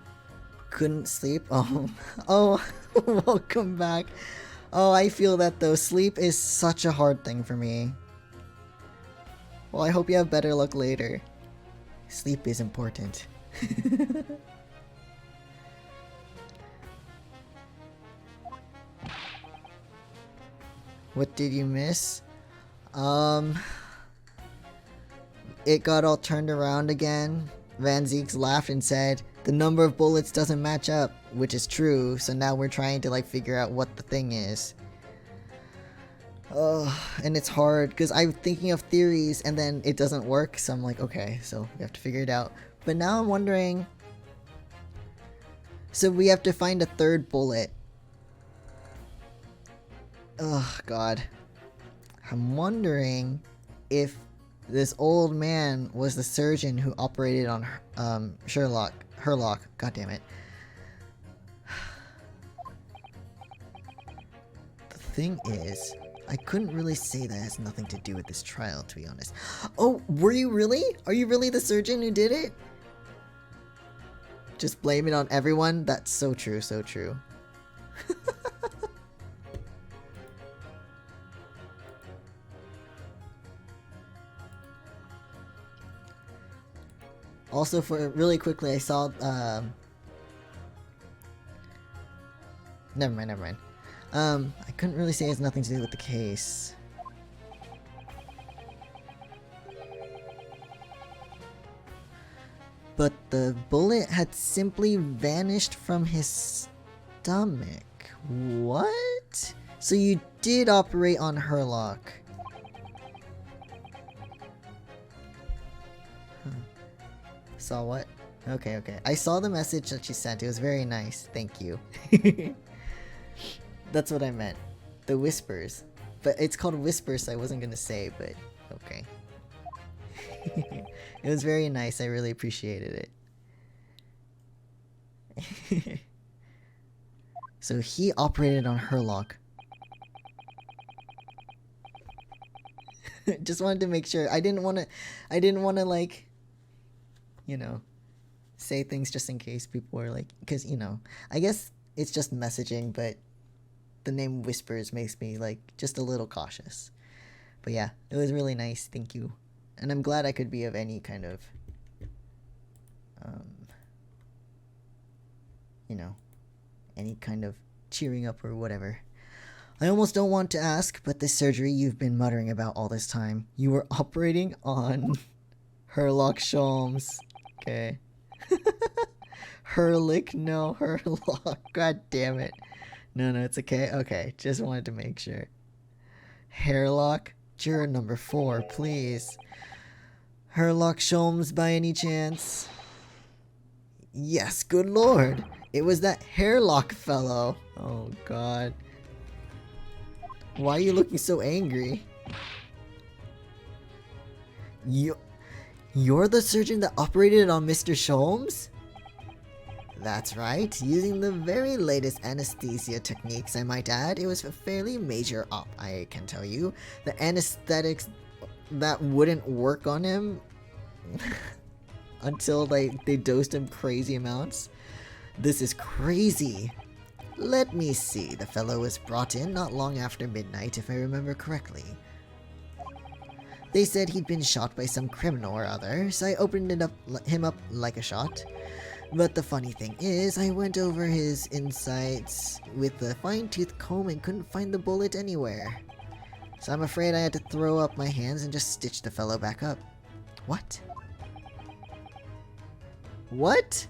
Couldn't sleep? Oh, oh, welcome back. Oh, I feel that though. Sleep is such a hard thing for me. Well, I hope you have better luck later. Sleep is important. What did you miss? It got all turned around again. Van Zieks laughed and said, the number of bullets doesn't match up, which is true, so now we're trying to like figure out what the thing is. And it's hard, because I'm thinking of theories and then it doesn't work, so I'm like, okay, so we have to figure it out. But now I'm wondering... So we have to find a third bullet. Oh, God. I'm wondering if this old man was the surgeon who operated on Herlock. God damn it. The thing is, I couldn't really say that has nothing to do with this trial, to be honest. Oh, were you really? Are you really the surgeon who did it? Just blame it on everyone? That's so true, so true. Also, for really quickly, I saw, never mind. I couldn't really say it has nothing to do with the case. But the bullet had simply vanished from his stomach. What? So you did operate on Herlock. Saw what? Okay. I saw the message that she sent. It was very nice. Thank you. That's what I meant. The whispers. But it's called whispers, so I wasn't gonna say, but okay. It was very nice. I really appreciated it. So he operated on Herlock. Just wanted to make sure. I didn't want to like, you know, say things just in case people were like, because, you know, I guess it's just messaging, but the name Whispers makes me like just a little cautious. But yeah, it was really nice. Thank you. And I'm glad I could be of any kind of, you know, any kind of cheering up or whatever. I almost don't want to ask, but this surgery you've been muttering about all this time, you were operating on Herlock Sholmes. Okay. Herlick? No, Herlock. God damn it. No, it's okay. Okay, just wanted to make sure. Hairlock? Juror number 4, please. Herlock Sholmes by any chance? Yes, good lord. It was that hairlock fellow. Oh god. Why are you looking so angry? You're the surgeon that operated on Mr. Sholmes? That's right, using the very latest anesthesia techniques, I might add. It was a fairly major op, I can tell you. The anesthetics that wouldn't work on him until they dosed him crazy amounts. This is crazy. Let me see, the fellow was brought in not long after midnight, if I remember correctly. They said he'd been shot by some criminal or other, so I opened him up like a shot. But the funny thing is, I went over his insides with a fine-tooth comb and couldn't find the bullet anywhere. So I'm afraid I had to throw up my hands and just stitch the fellow back up. What? What?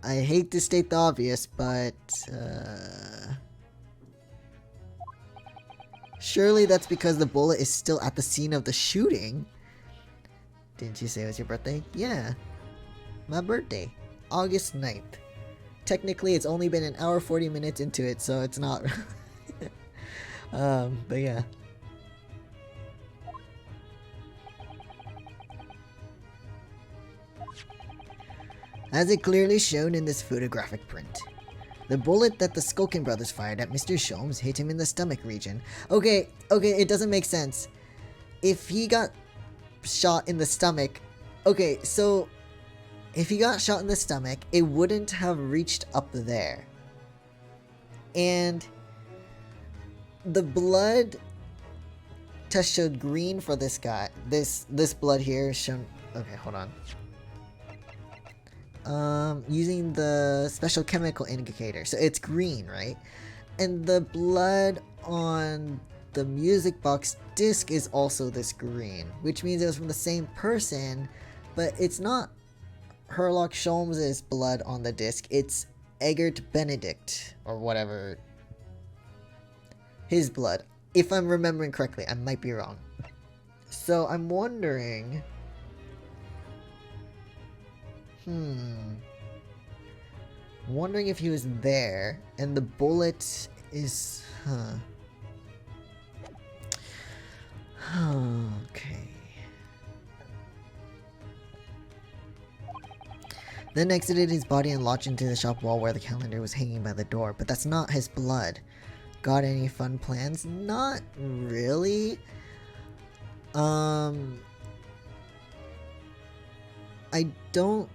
I hate to state the obvious, but, surely that's because the bullet is still at the scene of the shooting. Didn't you say it was your birthday? Yeah. My birthday. August 9th. Technically, it's only been an hour 40 minutes into it, so it's not... but yeah. As it clearly shown in this photographic print. The bullet that the Skulkin brothers fired at Mr. Sholmes hit him in the stomach region. Okay, it doesn't make sense. If he got shot in the stomach... Okay, so... If he got shot in the stomach, it wouldn't have reached up there. And... the blood test showed green for this guy. This blood here is shown... Okay, hold on. Using the special chemical indicator. So it's green, right? And the blood on the music box disc is also this green, which means it was from the same person, but it's not Herlock Sholmes' blood on the disc, it's Eggert Benedict, or whatever. His blood. If I'm remembering correctly, I might be wrong. So I'm wondering... Wondering if he was there, and the bullet is... Okay. Then exited his body and launched into the shop wall where the calendar was hanging by the door, but that's not his blood. Got any fun plans? Not really. I don't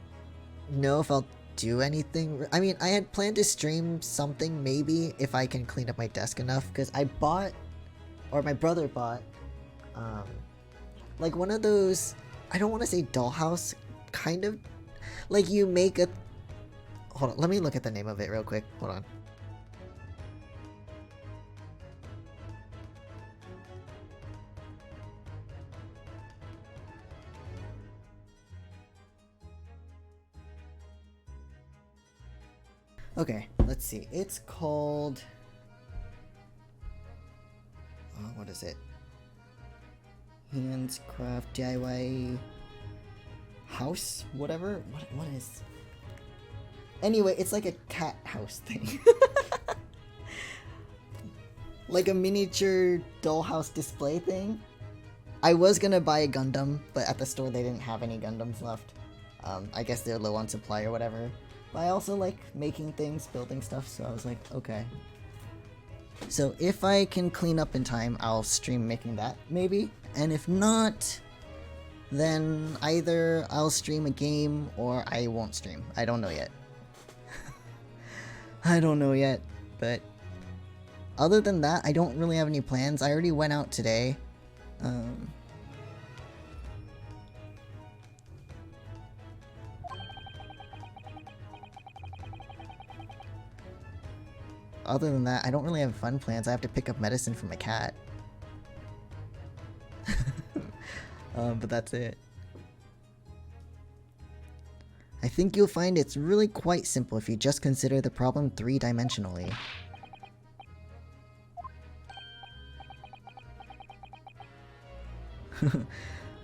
know if I'll do anything. I mean, I had planned to stream something maybe if I can clean up my desk enough, because I bought, or my brother bought, like one of those, I don't want to say dollhouse, kind of, like you make a, hold on, let me look at the name of it real quick, hold on. Okay, let's see. It's called... what is it? Handscraft DIY house? Whatever? What is... Anyway, it's like a cat house thing. Like a miniature dollhouse display thing. I was gonna buy a Gundam, but at the store they didn't have any Gundams left. I guess they're low on supply or whatever. But I also like making things, building stuff, so I was like, okay. So if I can clean up in time, I'll stream making that, maybe. And if not, then either I'll stream a game or I won't stream. I don't know yet. I don't know yet, but other than that, I don't really have any plans. I already went out today. Other than that, I don't really have fun plans. I have to pick up medicine for my cat. But that's it. I think you'll find it's really quite simple if you just consider the problem three-dimensionally.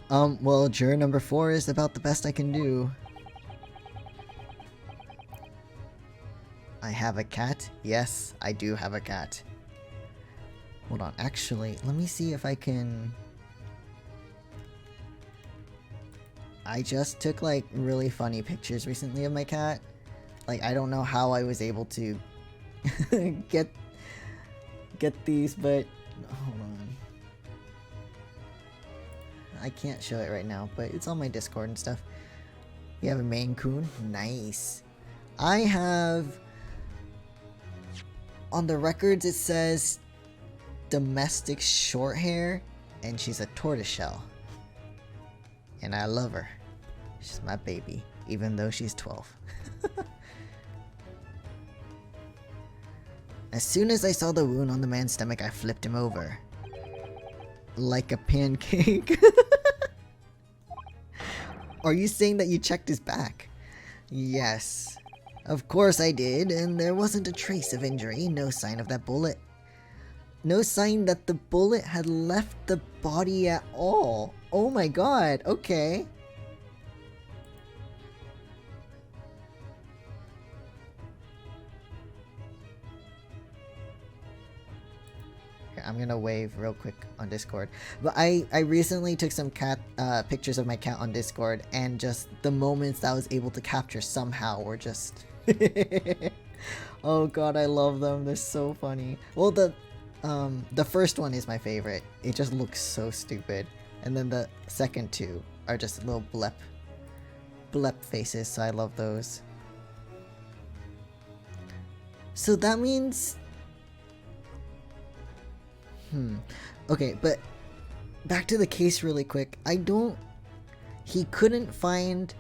Well, juror number 4 is about the best I can do. I have a cat? Yes, I do have a cat. Hold on, actually, let me see if I can... I just took, like, really funny pictures recently of my cat. Like, I don't know how I was able to get these, but... Hold on. I can't show it right now, but it's on my Discord and stuff. You have a Maine Coon? Nice. I have... On the records it says domestic short hair, and she's a tortoiseshell. And I love her. She's my baby, even though she's 12. As soon as I saw the wound on the man's stomach, I flipped him over. Like a pancake. Are you saying that you checked his back? Yes. Of course I did, and there wasn't a trace of injury, no sign of that bullet. No sign that the bullet had left the body at all. Oh my god, okay. I'm gonna wave real quick on Discord. But I recently took some cat pictures of my cat on Discord, and just the moments that I was able to capture somehow were just... Oh god, I love them. They're so funny. Well, the first one is my favorite. It just looks so stupid. And then the second two are just little blep faces, so I love those. So that means... Okay, but back to the case really quick. He couldn't find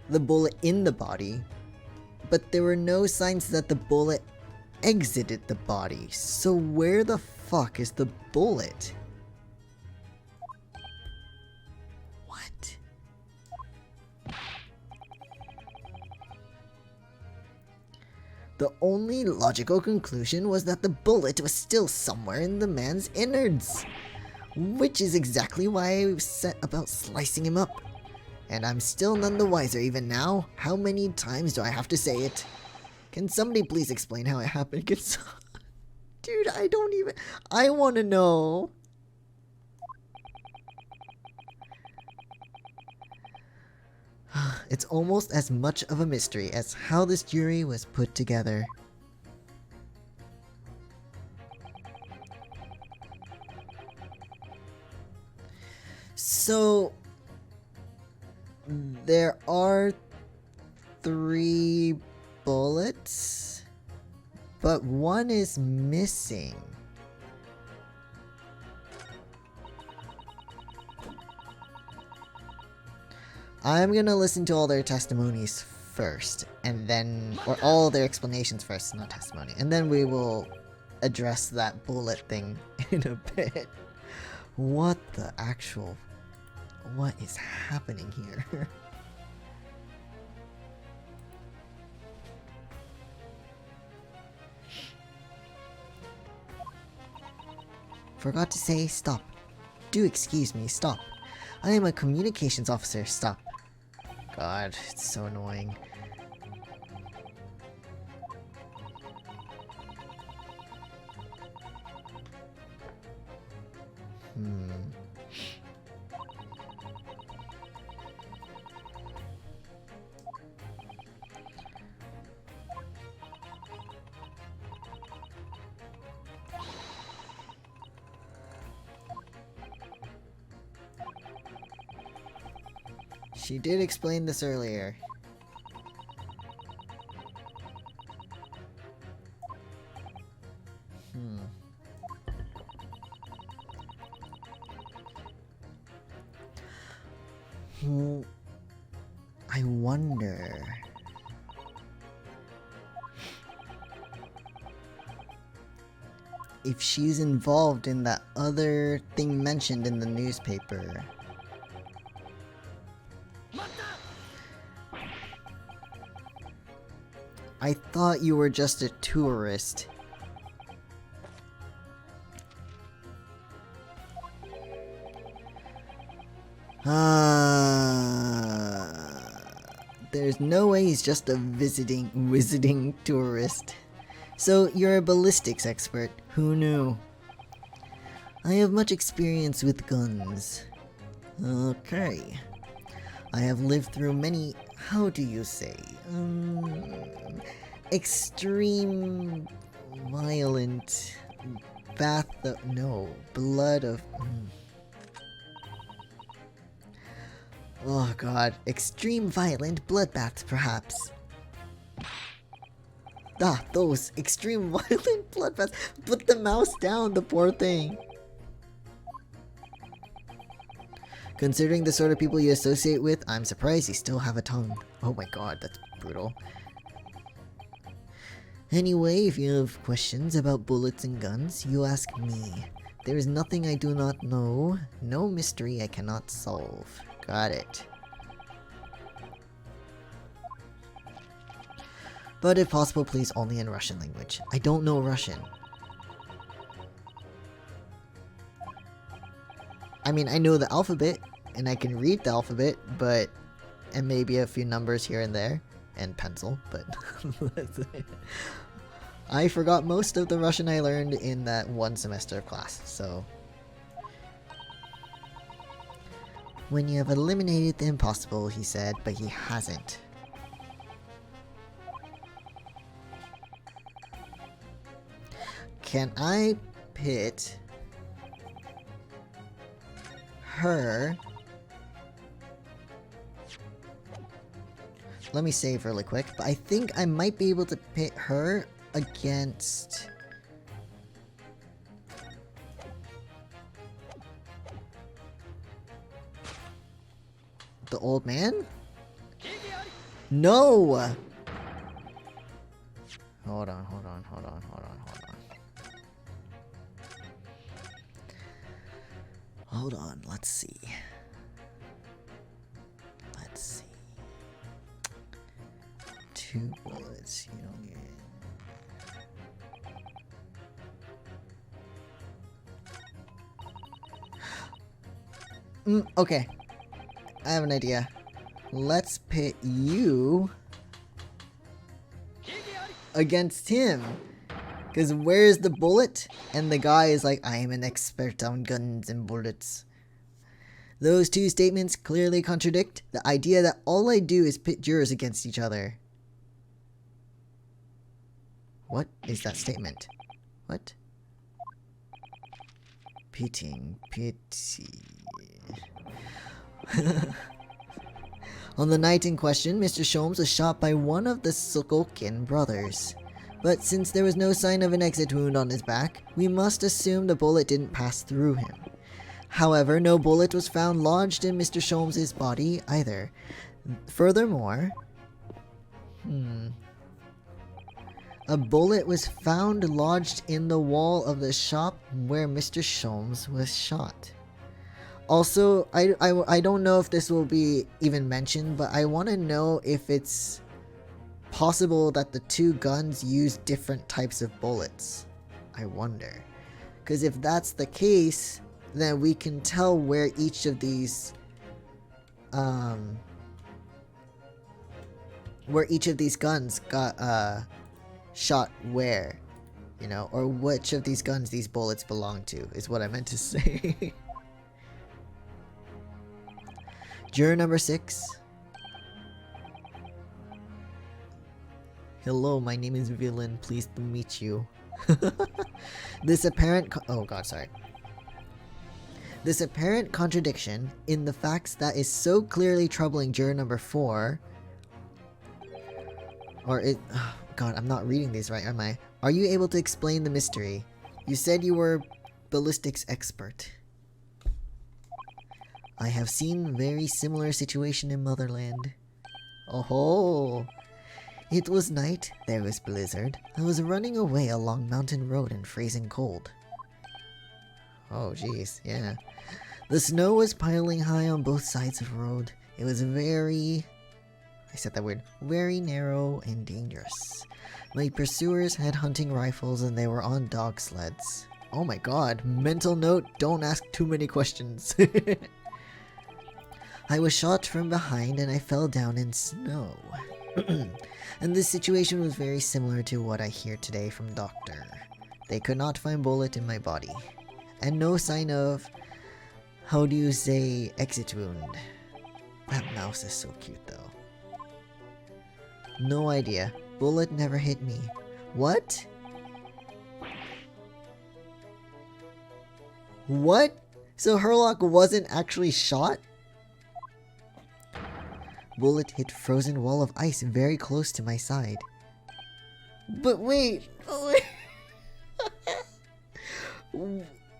the bullet in the body, but there were no signs that the bullet exited the body. So where the fuck is the bullet? What? The only logical conclusion was that the bullet was still somewhere in the man's innards, which is exactly why I set about slicing him up. And I'm still none the wiser even now. How many times do I have to say it? Can somebody please explain how it happened? Dude, I want to know. It's almost as much of a mystery as how this jury was put together. So, there are 3 bullets, but one is missing. I'm gonna listen to all their testimonies first, and then, or all their explanations first, not testimony, and then we will address that bullet thing in a bit. What is happening here? Forgot to say stop. Do excuse me, stop. I am a communications officer, stop. God, it's so annoying. She did explain this earlier. I wonder... if she's involved in that other thing mentioned in the newspaper. I thought you were just a tourist. There's no way he's just a visiting tourist. So you're a ballistics expert. Who knew? I have much experience with guns. Okay. I have lived through many, how do you say, extreme, violent, blood of, oh god, extreme violent bloodbaths perhaps. Those extreme violent bloodbaths. Put the mouse down, the poor thing. Considering the sort of people you associate with, I'm surprised you still have a tongue. Oh my god, that's brutal. Anyway, if you have questions about bullets and guns, you ask me. There is nothing I do not know, no mystery I cannot solve. Got it. But if possible, please only in Russian language. I don't know Russian. I mean, I know the alphabet, and I can read the alphabet, but... and maybe a few numbers here and there, and pencil, but... I forgot most of the Russian I learned in that one semester of class, so... When you have eliminated the impossible, he said, but he hasn't. Can I pit her? Let me save really quick, but I think I might be able to pit her against the old man? No! Hold on. Hold on, let's see. Two bullets, you don't get. Okay. I have an idea. Let's pit you against him. Because where's the bullet? And the guy is like, I am an expert on guns and bullets. Those two statements clearly contradict the idea that all I do is pit jurors against each other. What is that statement? What? Pitting, pity. On the night in question, Mr. Sholmes was shot by one of the Sokolkin brothers. But since there was no sign of an exit wound on his back, we must assume the bullet didn't pass through him. However, no bullet was found lodged in Mr. Sholmes' body either. Furthermore, a bullet was found lodged in the wall of the shop where Mr. Sholmes was shot. Also, I don't know if this will be even mentioned, but I want to know if it's possible that the two guns use different types of bullets. I wonder. Because if that's the case, then we can tell where each of these guns got shot where, you know, or which of these guns these bullets belong to, is what I meant to say. Juror number 6. Hello, my name is Villain. Pleased to meet you. This apparent contradiction in the facts that is so clearly troubling juror number 4, God, I'm not reading these right, am I? Are you able to explain the mystery? You said you were ballistics expert. I have seen very similar situation in Motherland. Oh-ho! It was night, there was blizzard. I was running away along mountain road in freezing cold. Oh jeez, yeah. The snow was piling high on both sides of the road. It was very narrow and dangerous. My pursuers had hunting rifles and they were on dog sleds. Oh my god, mental note, don't ask too many questions. I was shot from behind and I fell down in snow. And this situation was very similar to what I hear today from doctor. They could not find bullet in my body. And no sign of, how do you say, exit wound. That mouse is so cute though. No idea. Bullet never hit me. What? What? So Herlock wasn't actually shot? Bullet hit frozen wall of ice very close to my side. But wait.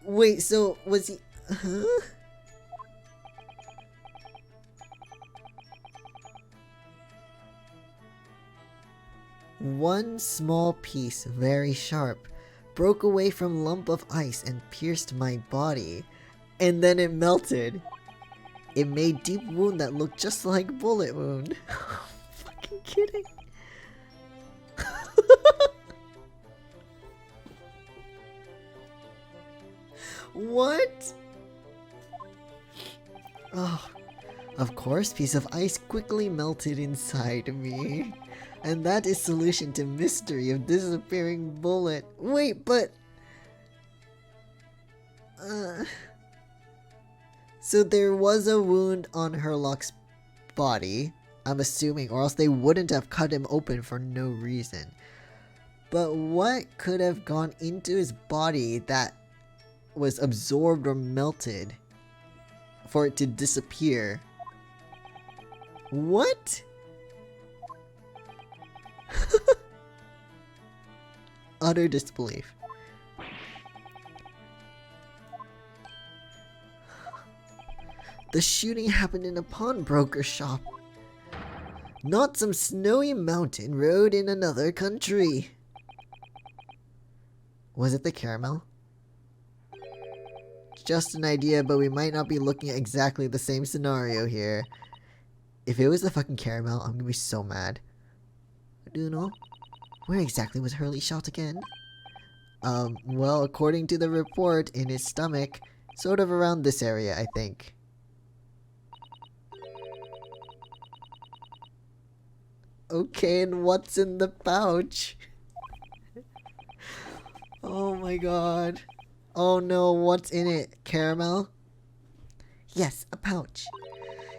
Wait, so was he... Huh? One small piece, very sharp, broke away from lump of ice and pierced my body. And then it melted. It made deep wound that looked just like bullet wound. Fucking kidding. What? Oh, of course, piece of ice quickly melted inside me. And that is solution to mystery of disappearing bullet. Wait, but... So there was a wound on Herlock's body, I'm assuming, or else they wouldn't have cut him open for no reason. But what could have gone into his body that was absorbed or melted for it to disappear? What? Utter disbelief. The shooting happened in a pawnbroker shop. Not some snowy mountain road in another country. Was it the caramel? Just an idea, but we might not be looking at exactly the same scenario here. If it was the fucking caramel, I'm gonna be so mad. Do you know? Where exactly was Hurley shot again? Well, according to the report, in his stomach. Sort of around this area, I think. Okay, and what's in the pouch? Oh my god. Oh no, what's in it? Caramel? Yes, a pouch.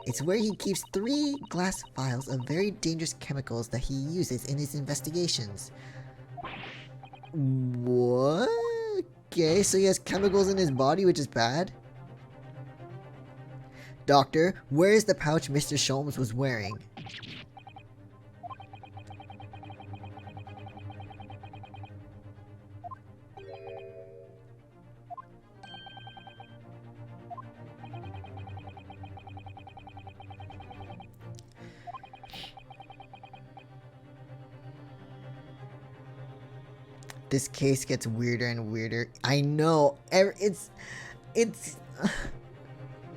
It's where he keeps 3 glass vials of very dangerous chemicals that he uses in his investigations. What? Okay, so he has chemicals in his body, which is bad? Doctor, where is the pouch Mr. Sholmes was wearing? This case gets weirder and weirder. I know. It's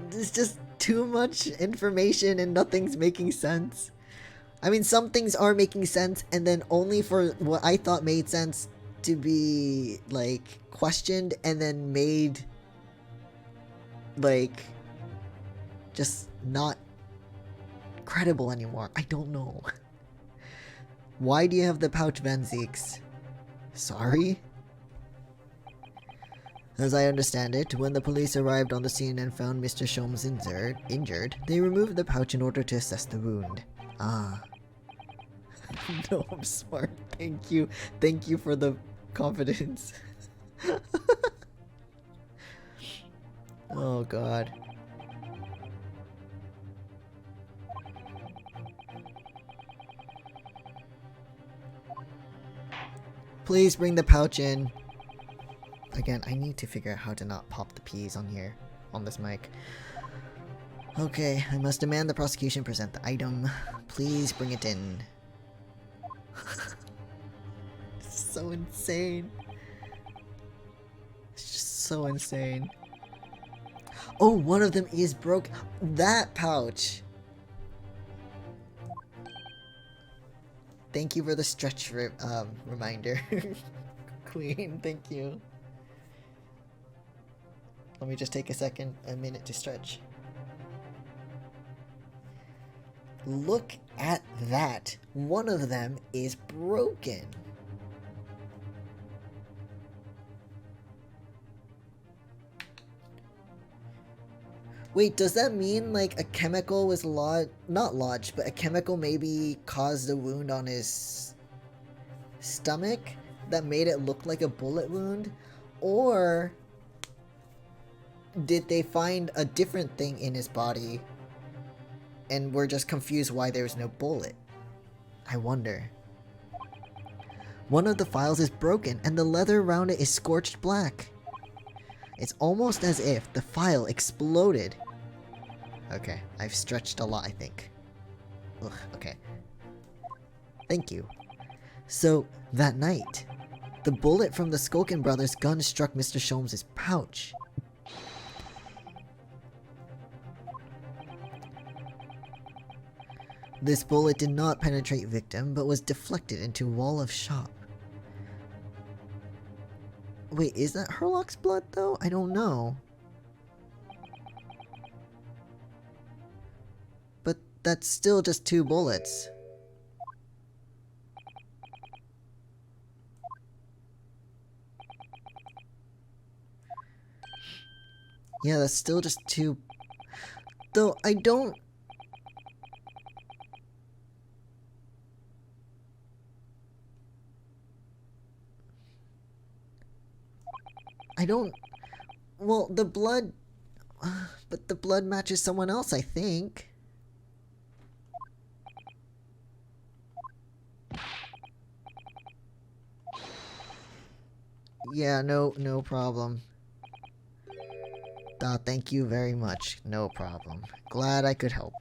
there's just too much information and nothing's making sense. I mean, some things are making sense, and then only for what I thought made sense to be, like, questioned and then made, like, just not credible anymore. I don't know. Why do you have the pouch, Van Zeeks? Sorry? As I understand it, when the police arrived on the scene and found Mr. Sholmes injured, they removed the pouch in order to assess the wound. Ah. No, I'm smart. Thank you. Thank you for the confidence. Oh god. Please bring the pouch in. Again, I need to figure out how to not pop the peas on here, on this mic. Okay, I must demand the prosecution present the item. Please bring it in. It's so insane. It's just so insane. Oh, one of them is broke. That pouch. Thank you for the stretch reminder. Queen, thank you. Let me just take a minute to stretch. Look at that. One of them is broken. Wait, does that mean like a chemical was not lodged, but a chemical maybe caused a wound on his stomach that made it look like a bullet wound? Or did they find a different thing in his body and were just confused why there was no bullet? I wonder. One of the files is broken and the leather around it is scorched black. It's almost as if the file exploded. Okay, I've stretched a lot, I think. Ugh, okay. Thank you. So, that night, the bullet from the Skulkin brothers' gun struck Mr. Sholmes' pouch. This bullet did not penetrate victim, but was deflected into wall of shop. Wait, is that Herlock's blood, though? I don't know. But that's still just 2 bullets. Yeah, that's still just 2. Though, I don't... Well, the blood... But the blood matches someone else, I think. Yeah, no problem. Thank you very much. No problem. Glad I could help.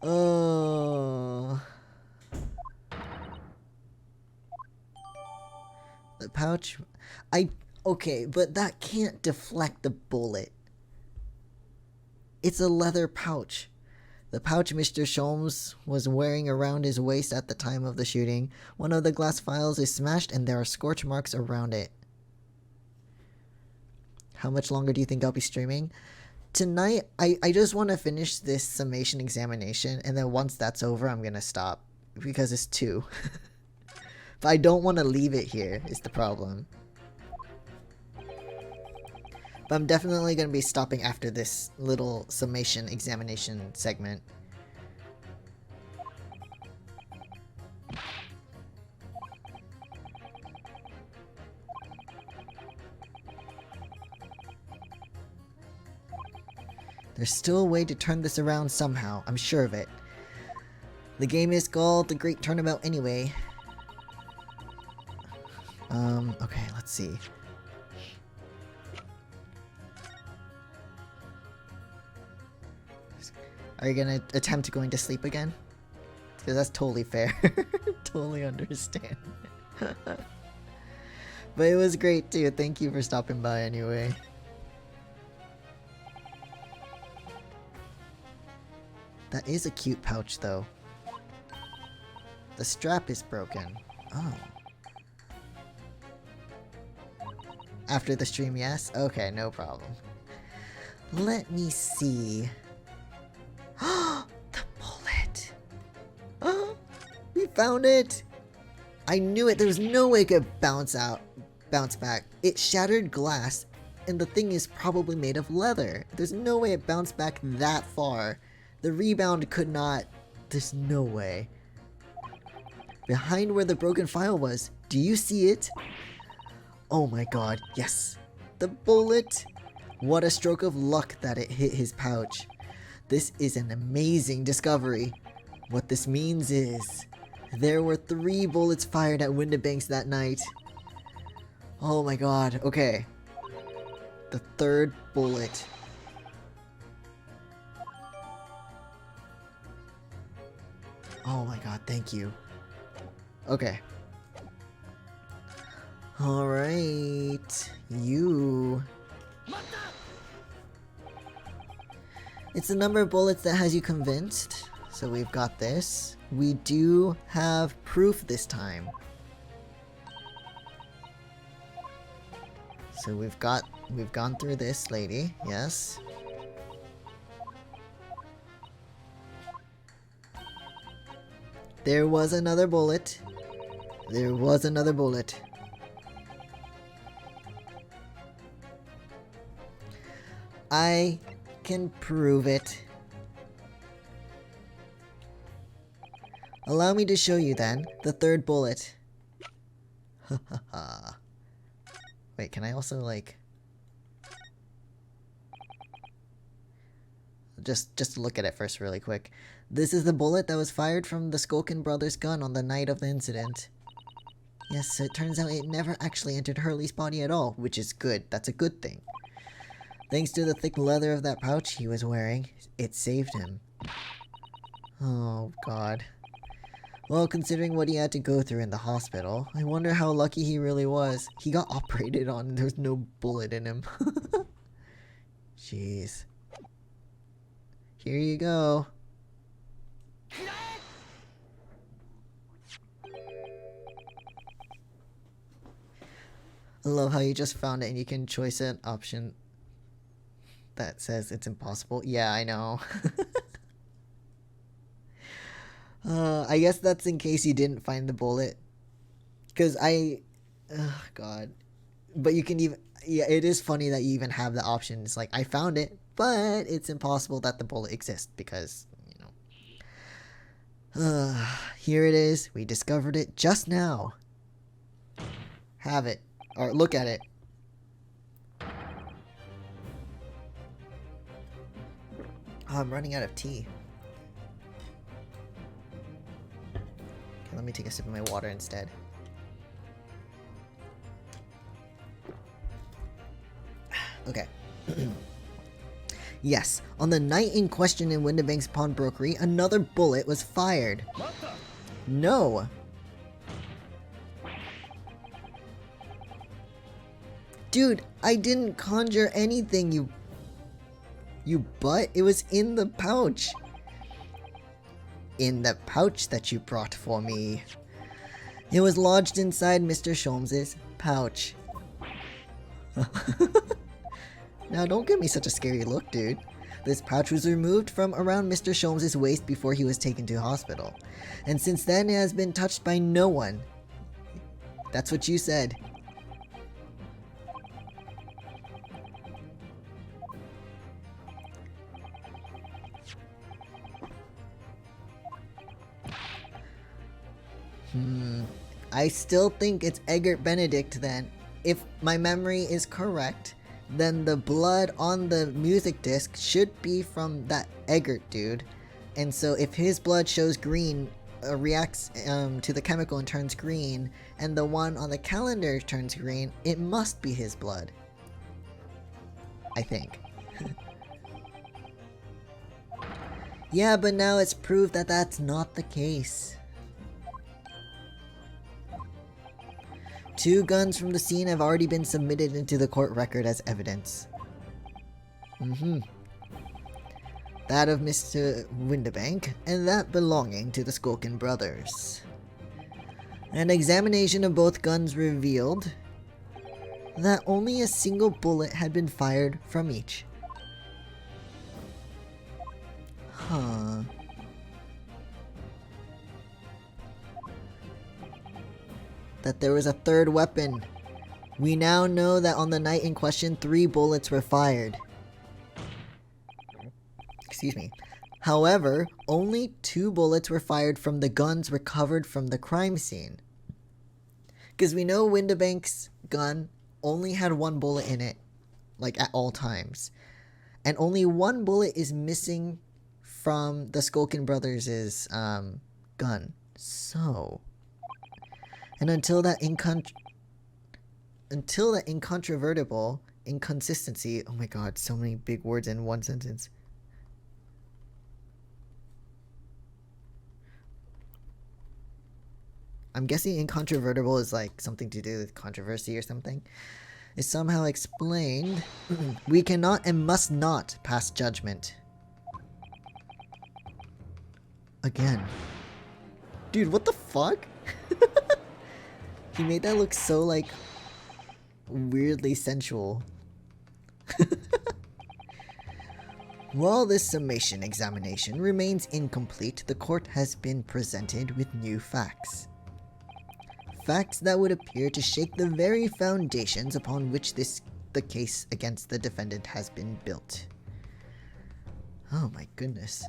Oh... The pouch... Okay, but that can't deflect the bullet. It's a leather pouch. The pouch Mr. Sholmes was wearing around his waist at the time of the shooting. One of the glass files is smashed and there are scorch marks around it. How much longer do you think I'll be streaming? Tonight, I just want to finish this summation examination, and then once that's over, I'm gonna stop. Because it's 2. But I don't want to leave it here, is the problem. But I'm definitely going to be stopping after this little summation examination segment. There's still a way to turn this around somehow, I'm sure of it. The game is called The Great Turnabout anyway. Okay, let's see. Are you gonna attempt going to sleep again? Because that's totally fair. Totally understand. But it was great too. Thank you for stopping by anyway. That is a cute pouch though. The strap is broken. Oh. After the stream, yes? Okay, no problem. Let me see. The bullet! We found it! I knew it! There was no way it could bounce back. It shattered glass, and the thing is probably made of leather. There's no way it bounced back that far. The rebound could not... There's no way. Behind where the broken file was, do you see it? Oh my god, yes! The bullet! What a stroke of luck that it hit his pouch. This is an amazing discovery. What this means is, there were 3 bullets fired at Windibanks that night. Oh my god, okay. The 3rd bullet. Oh my god, thank you. Okay. Alright. You... It's the number of bullets that has you convinced. So we've got this. We do have proof this time. So we've gone through this lady, yes. There was another bullet. There was another bullet. I can prove it. Allow me to show you then the third bullet. Ha ha ha. Wait, can I also like just look at it first really quick. This is the bullet that was fired from the Skulkin brothers' gun on the night of the incident. Yes, it turns out it never actually entered Hurley's body at all, which is good. That's a good thing. Thanks to the thick leather of that pouch he was wearing, it saved him. Oh, God. Well, considering what he had to go through in the hospital, I wonder how lucky he really was. He got operated on and there was no bullet in him. Jeez. Here you go. I love how you just found it and you can choose an option that says it's impossible. Yeah, I know. I guess that's in case you didn't find the bullet. Because God. But you can even, yeah, it is funny that you even have the option. It's like, I found it, but it's impossible that the bullet exists because, you know. Here it is. We discovered it just now. Have it. Or look at it. Oh, I'm running out of tea. Okay, let me take a sip of my water instead. Okay. Yes, on the night in question in Windibank's pawnbrokery, another bullet was fired. No. Dude, I didn't conjure anything, you butt. It was in the pouch. In the pouch that you brought for me. It was lodged inside Mr. Sholmes's pouch. Now don't give me such a scary look, dude. This pouch was removed from around Mr. Sholmes's waist before he was taken to hospital. And since then it has been touched by no one. That's what you said. I still think it's Eggert Benedict then. If my memory is correct, then the blood on the music disc should be from that Eggert dude. And so if his blood shows green, reacts to the chemical and turns green, and the one on the calendar turns green, it must be his blood. I think. Yeah, but now it's proved that that's not the case. 2 guns from the scene have already been submitted into the court record as evidence. That of Mr. Windibank, and that belonging to the Skulkin brothers. An examination of both guns revealed that only a single bullet had been fired from each. Huh. That there was a third weapon. We now know that on the night in question, 3 bullets were fired. Excuse me. However, only 2 bullets were fired from the guns recovered from the crime scene. Because we know Windibank's gun only had 1 bullet in it, like at all times. And only 1 bullet is missing from the Skulkin brothers' gun. So... And until that incontrovertible inconsistency, oh my god, so many big words in one sentence. I'm guessing incontrovertible is like something to do with controversy or something. Is somehow explained, we cannot and must not pass judgment. Again. Dude, what the fuck? He made that look so, like, weirdly sensual. While this summation examination remains incomplete, the court has been presented with new facts. Facts that would appear to shake the very foundations upon which the case against the defendant has been built. Oh my goodness.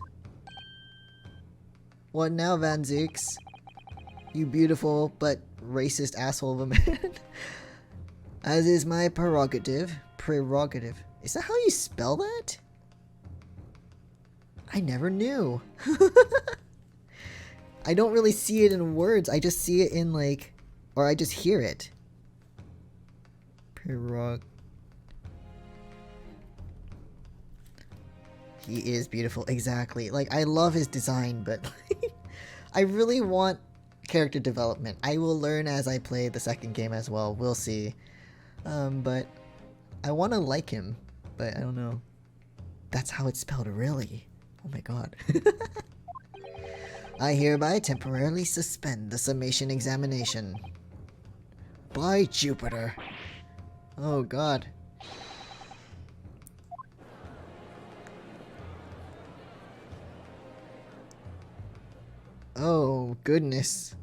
What now, Van Zooks? You beautiful but racist asshole of a man. As is my prerogative. Prerogative. Is that how you spell that? I never knew. I don't really see it in words. I just see it in like, or I just hear it. He is beautiful, exactly. Like, I love his design, but I really want character development. I will learn as I play the second game as well. We'll see. But I want to like him, but I don't know. That's how it's spelled, really. Oh my god. I hereby temporarily suspend the summation examination. By Jupiter. Oh god. Oh goodness.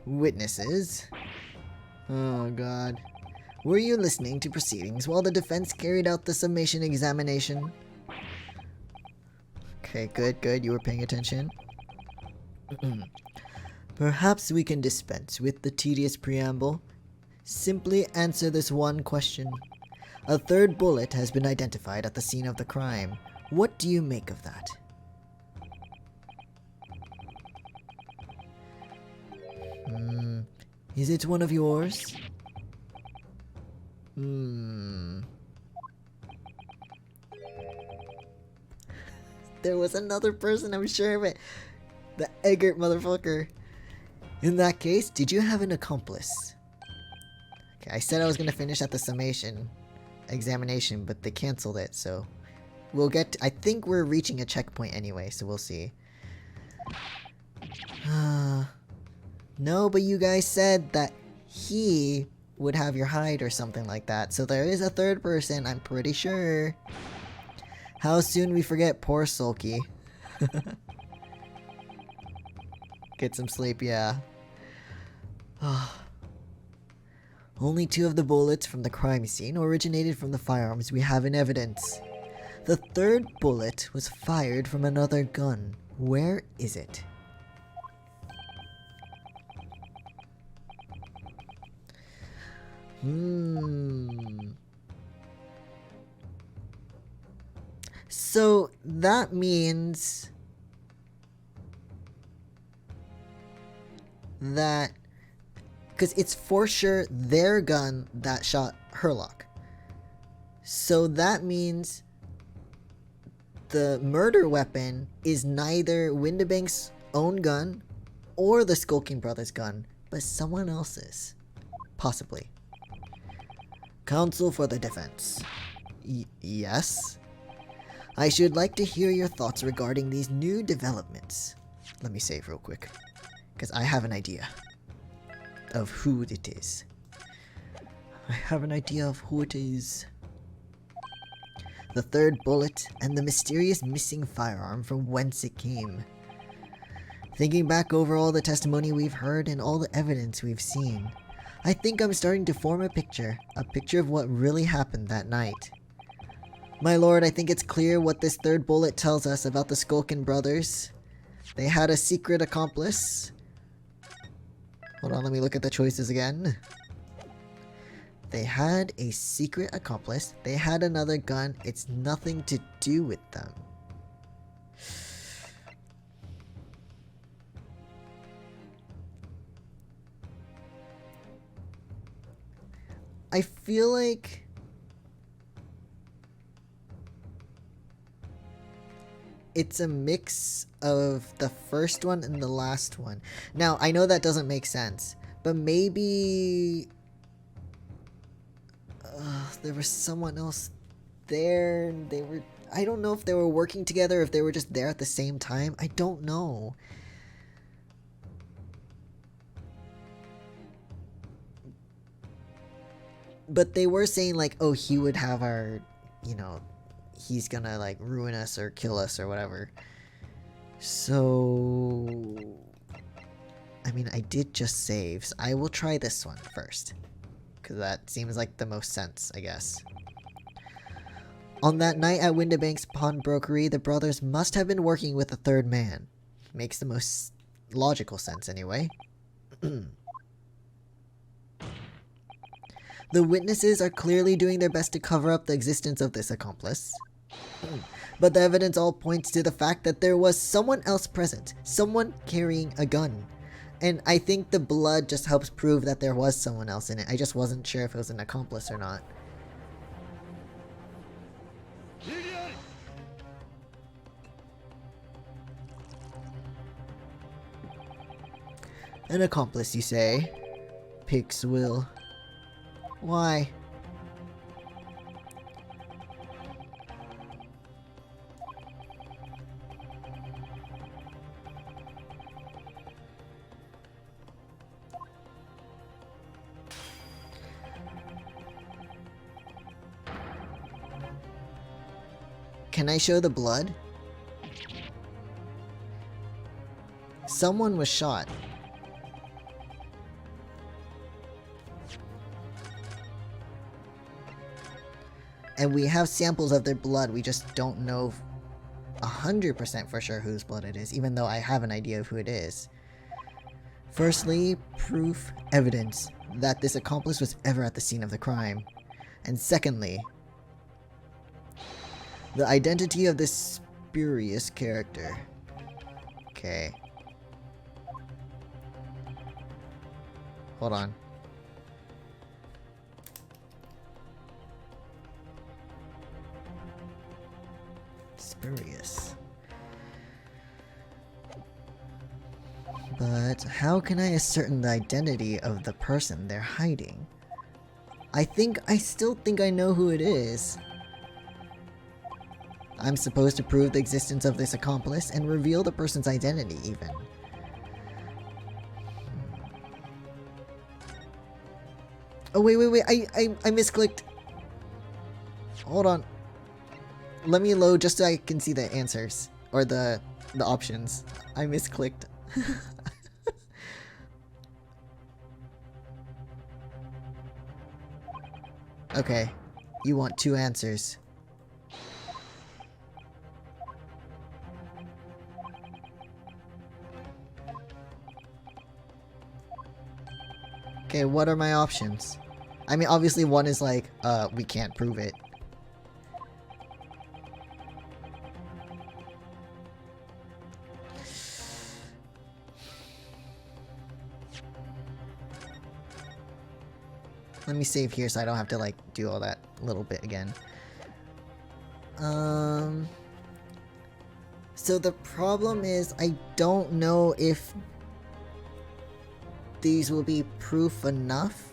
Witnesses. Oh god. Were you listening to proceedings while the defense carried out the summation examination? Okay, good. You were paying attention. Perhaps we can dispense with the tedious preamble. Simply answer this one question. A third bullet has been identified at the scene of the crime. What do you make of that? Is it one of yours? There was another person, I'm sure of it. The Eggert motherfucker. In that case, did you have an accomplice? Okay, I said I was gonna finish at the summation examination, but they canceled it, so we'll get I think we're reaching a checkpoint anyway, so we'll see. No, but you guys said that he would have your hide or something like that, so there is a third person, I'm pretty sure. How soon we forget poor Sulky. Get some sleep, yeah. Only 2 of the bullets from the crime scene originated from the firearms we have in evidence. The third bullet was fired from another gun. Where is it? So that means that, because it's for sure their gun that shot Herlock. So that means the murder weapon is neither Windibank's own gun or the Skulking Brothers' gun, but someone else's. Possibly. Counsel for the defense. Yes? I should like to hear your thoughts regarding these new developments. Let me save real quick, because I have an idea of who it is. I have an idea of who it is. The third bullet and the mysterious missing firearm from whence it came. Thinking back over all the testimony we've heard and all the evidence we've seen, I think I'm starting to form a picture of what really happened that night. My lord, I think it's clear what this third bullet tells us about the Skulkin brothers. They had a secret accomplice. Hold on, let me look at the choices again. They had a secret accomplice. They had another gun. It's nothing to do with them. I feel like it's a mix of the first one and the last one. Now, I know that doesn't make sense, but maybe there was someone else there. I don't know if they were working together, if they were just there at the same time. I don't know. But they were saying like, oh, he would have our, he's gonna like ruin us or kill us or whatever. So, I mean, I did just save, so I will try this one first. Because that seems like the most sense, I guess. On that night at Windibank's pawnbrokery, the brothers must have been working with a third man. Makes the most logical sense, anyway. The witnesses are clearly doing their best to cover up the existence of this accomplice. But the evidence all points to the fact that there was someone else present, someone carrying a gun. And I think the blood just helps prove that there was someone else in it. I just wasn't sure if it was an accomplice or not. An accomplice, you say? Pig's will. Why? Can I show the blood? Someone was shot. And we have samples of their blood, we just don't know 100% for sure whose blood it is, even though I have an idea of who it is. Firstly, proof, evidence, that this accomplice was ever at the scene of the crime. And secondly, the identity of this spurious character. Okay. Hold on. Spurious. But how can I ascertain the identity of the person they're hiding? I still think I know who it is. I'm supposed to prove the existence of this accomplice and reveal the person's identity even. Oh wait, I misclicked. Hold on. Let me load just so I can see the answers. Or the options. I misclicked. Okay. You want 2 answers. Okay, what are my options? I mean, obviously one is like, we can't prove it. Let me save here so I don't have to like do all that little bit again. So the problem is I don't know if these will be proof enough.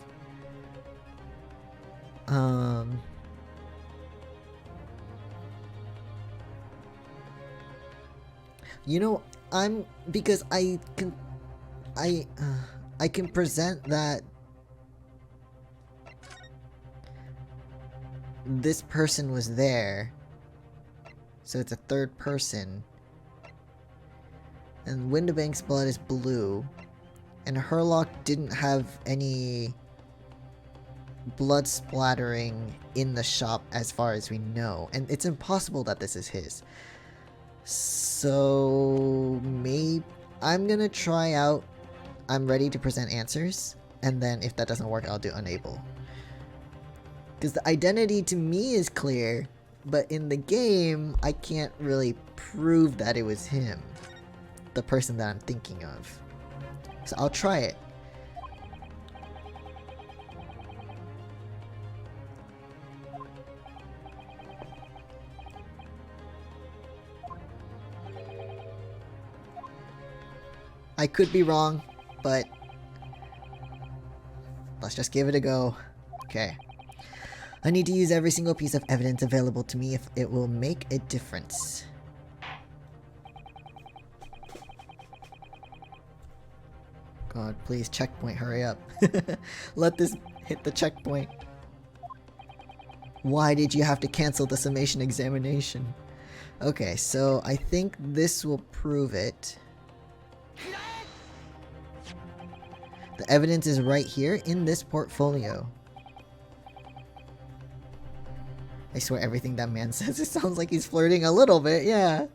You know, because I can present that this person was there, so it's a third person, and Windibank's blood is blue, and Herlock didn't have any blood splattering in the shop as far as we know, and it's impossible that this is his. So maybe I'm gonna try out I'm ready to present answers, and then if that doesn't work, I'll do unable. Because the identity to me is clear, but in the game, I can't really prove that it was him, the person that I'm thinking of. So I'll try it. I could be wrong, but let's just give it a go. Okay. I need to use every single piece of evidence available to me if it will make a difference. God, please, checkpoint, hurry up. Let this hit the checkpoint. Why did you have to cancel the summation examination? Okay, so I think this will prove it. The evidence is right here in this portfolio. I swear everything that man says, it sounds like he's flirting a little bit, yeah.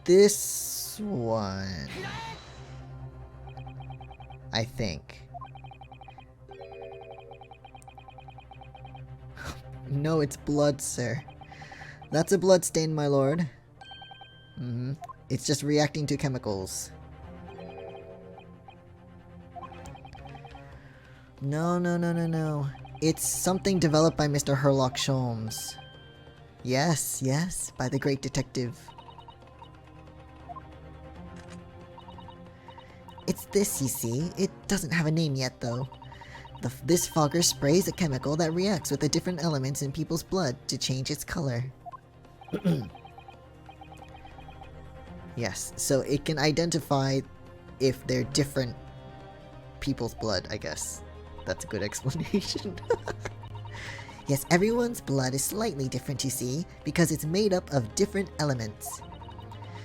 This one, I think. No, it's blood, sir. That's a blood stain, my lord. It's just reacting to chemicals. No. It's something developed by Mr. Herlock Sholmes. Yes, by the great detective. It's this, you see. It doesn't have a name yet, though. This fogger sprays a chemical that reacts with the different elements in people's blood to change its color. Yes, so it can identify if they're different people's blood, I guess. That's a good explanation. Yes, everyone's blood is slightly different, you see, because it's made up of different elements.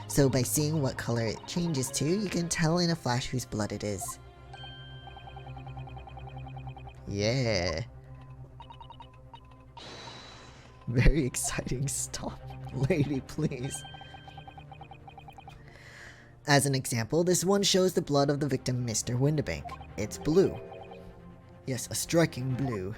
So by seeing what color it changes to, you can tell in a flash whose blood it is. Yeah. Very exciting. Stop, lady, please. As an example, this one shows the blood of the victim, Mr. Windibank. It's blue. Yes, a striking blue.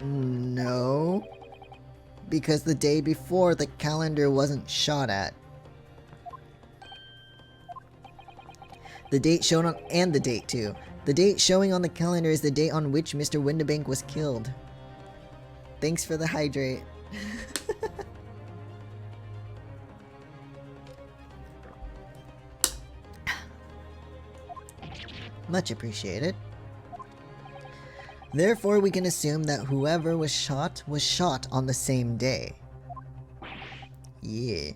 No, because the day before the calendar wasn't shot at. The date shown on, and the date too. The date showing on the calendar is the date on which Mr. Windibank was killed. Thanks for the hydrate. Much appreciated. Therefore, we can assume that whoever was shot on the same day. Yeah.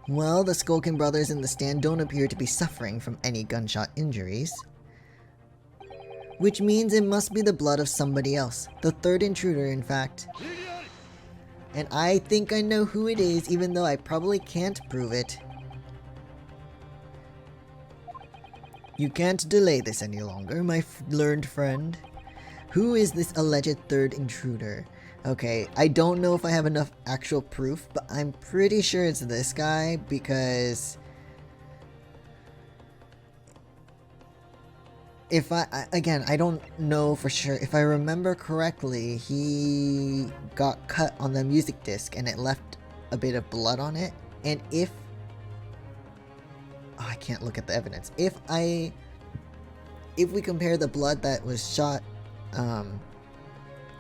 Well, the Skulkin brothers in the stand don't appear to be suffering from any gunshot injuries. Which means it must be the blood of somebody else. The third intruder, in fact. And I think I know who it is, even though I probably can't prove it. You can't delay this any longer, my learned friend. Who is this alleged third intruder? Okay, I don't know if I have enough actual proof, but I'm pretty sure it's this guy because... if again, I don't know for sure. If I remember correctly, he got cut on the music disc and it left a bit of blood on it. And if... oh, I can't look at the evidence. If we compare the blood that was shot,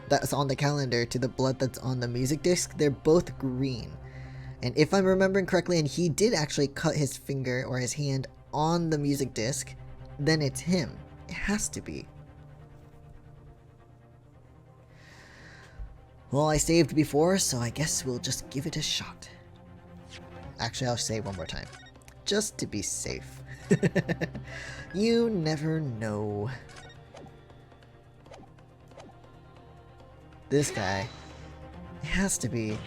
that's on the calendar to the blood that's on the music disc, they're both green. And if I'm remembering correctly, and he did actually cut his finger or his hand on the music disc, then it's him. It has to be. Well, I saved before, so I guess we'll just give it a shot. Actually, I'll save one more time. Just to be safe. You never know. This guy. It has to be.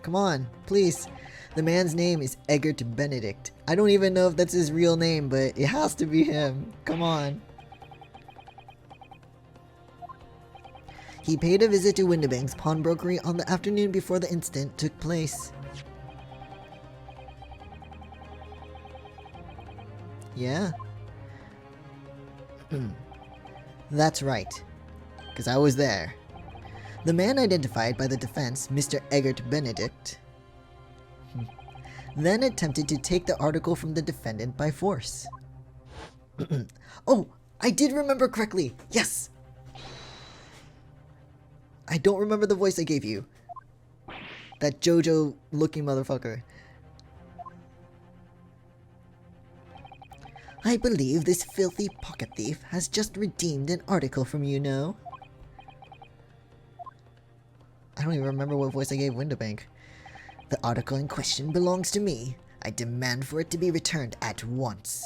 Come on, please. The man's name is Eggert Benedict. I don't even know if that's his real name, but it has to be him. Come on. He paid a visit to Windibank's pawnbrokery on the afternoon before the incident took place. Yeah. That's right. Because I was there. The man identified by the defense, Mr. Eggert Benedict, then attempted to take the article from the defendant by force. Oh, I did remember correctly! Yes! I don't remember the voice I gave you. That JoJo looking motherfucker. I believe this filthy pocket thief has just redeemed an article from you, no? I don't even remember what voice I gave Windobank. The article in question belongs to me. I demand for it to be returned at once.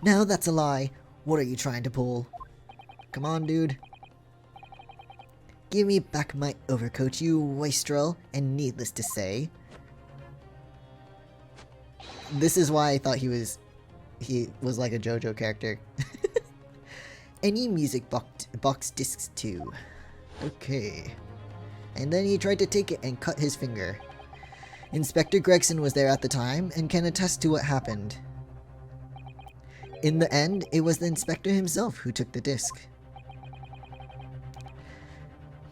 Now that's a lie. What are you trying to pull? Come on, dude. Give me back my overcoat, you wastrel, and needless to say... This is why I thought he was like a JoJo character. Any music box discs too. Okay. And then he tried to take it and cut his finger. Inspector Gregson was there at the time and can attest to what happened. In the end, it was the inspector himself who took the disc.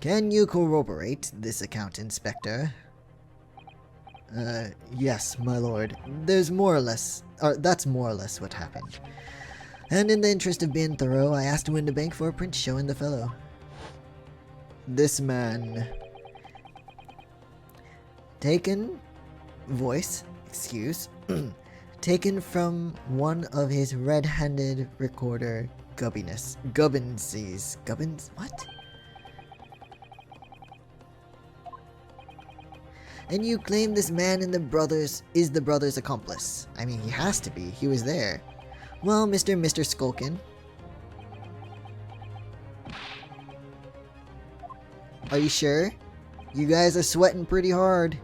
Can you corroborate this account, Inspector? Yes, my lord. That's more or less what happened. And in the interest of being thorough, I asked Windobank for a print showing the fellow. This man... taken from one of his red-handed recorder Gubbins? What? And you claim this man and is the brother's accomplice. I mean, he has to be. He was there. Well, Mr. Skulkin. Are you sure? You guys are sweating pretty hard.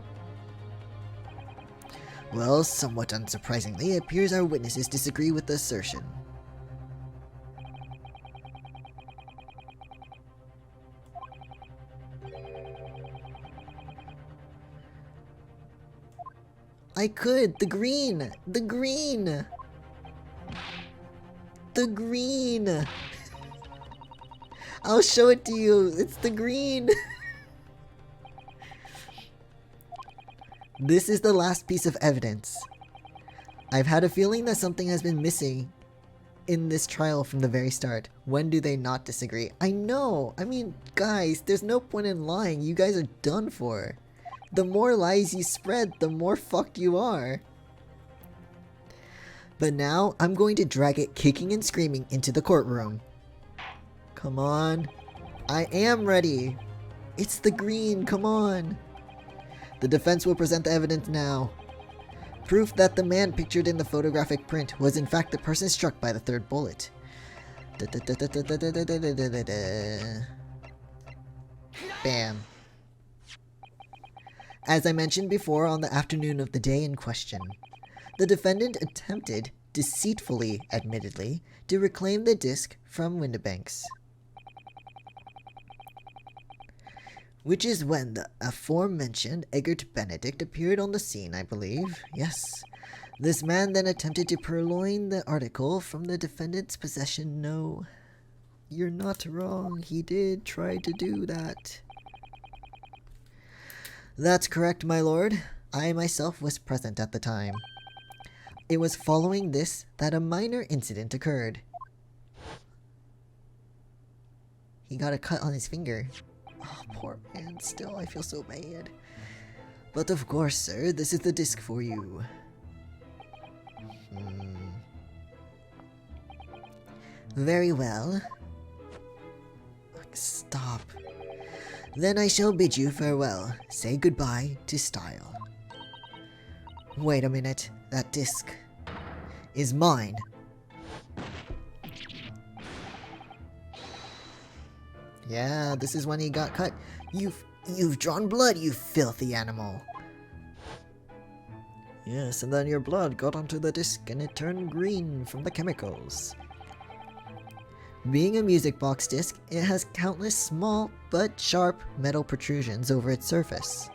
Well, somewhat unsurprisingly, it appears our witnesses disagree with the assertion. I could! The green! The green! The green! I'll show it to you! It's the green! This is the last piece of evidence. I've had a feeling that something has been missing in this trial from the very start. When do they not disagree? I know! I mean, guys, there's no point in lying. You guys are done for. The more lies you spread, the more fucked you are. But now, I'm going to drag it kicking and screaming into the courtroom. Come on. I am ready. It's the green, come on. The defense will present the evidence now. Proof that the man pictured in the photographic print was in fact the person struck by the third bullet. Bam. As I mentioned before on the afternoon of the day in question, the defendant attempted, deceitfully admittedly, to reclaim the disc from Windobanks. Which is when the aforementioned Egbert Benedict appeared on the scene, I believe. Yes. This man then attempted to purloin the article from the defendant's possession. No, you're not wrong. He did try to do that. That's correct, my lord. I myself was present at the time. It was following this that a minor incident occurred. He got a cut on his finger. Oh, poor man. Still, I feel so bad. But of course, sir, this is the disc for you. Very well. Stop. Then I shall bid you farewell. Say goodbye to style. Wait a minute. That disc is mine. Yeah, this is when he got cut. You've drawn blood, you filthy animal. Yes, and then your blood got onto the disc and it turned green from the chemicals. Being a music box disc, it has countless small but sharp metal protrusions over its surface.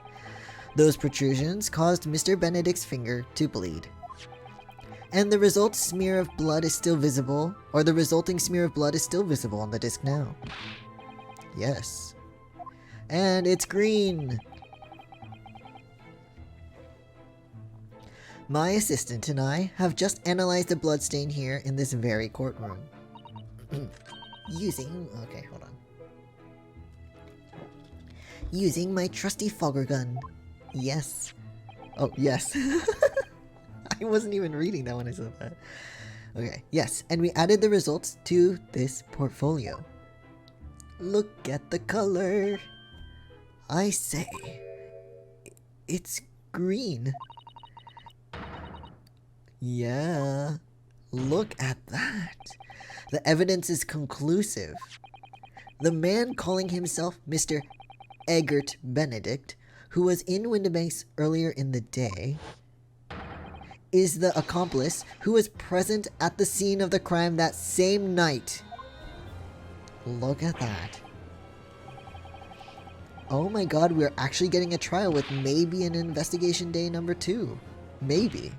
Those protrusions caused Mr. Benedict's finger to bleed. And the resulting smear of blood is still visible on the disc now. Yes. And it's green! My assistant and I have just analyzed the bloodstain here in this very courtroom. Okay, hold on. Using my trusty fogger gun. Yes. Oh, yes. I wasn't even reading that when I said that. Okay, yes, and we added the results to this portfolio. Look at the color. I say, it's green. Yeah, look at that. The evidence is conclusive. The man calling himself Mr. Eggert Benedict, who was in Windibanks earlier in the day, is the accomplice who was present at the scene of the crime that same night. Look at that. Oh my god, we're actually getting a trial with maybe an investigation day number 2. Maybe.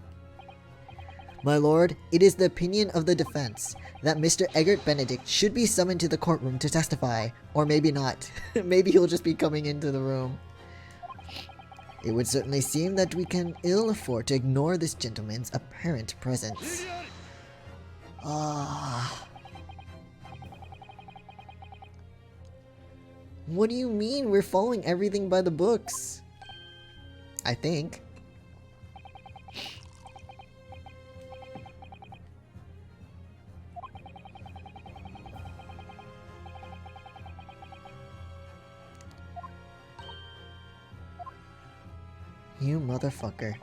My lord, it is the opinion of the defense that Mr. Eggert Benedict should be summoned to the courtroom to testify. Or maybe not. Maybe he'll just be coming into the room. It would certainly seem that we can ill afford to ignore this gentleman's apparent presence. What do you mean? We're following everything by the books. I think. You motherfucker.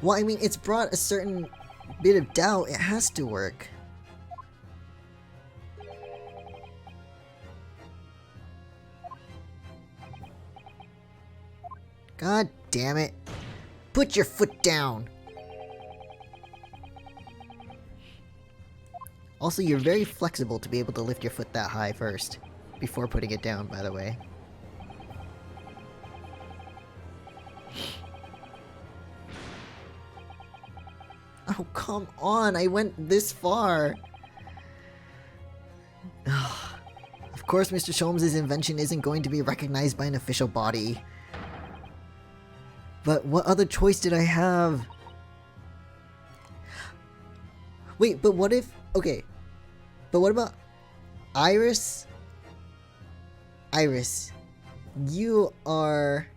Well, I mean, it's brought a certain bit of doubt. It has to work. God damn it. Put your foot down. Also, you're very flexible to be able to lift your foot that high first, before putting it down, by the way. Oh, come on, I went this far. Of course, Mr. Sholmes' invention isn't going to be recognized by an official body. But what other choice did I have? Wait, but what if... Okay. But what about Iris? Iris, you are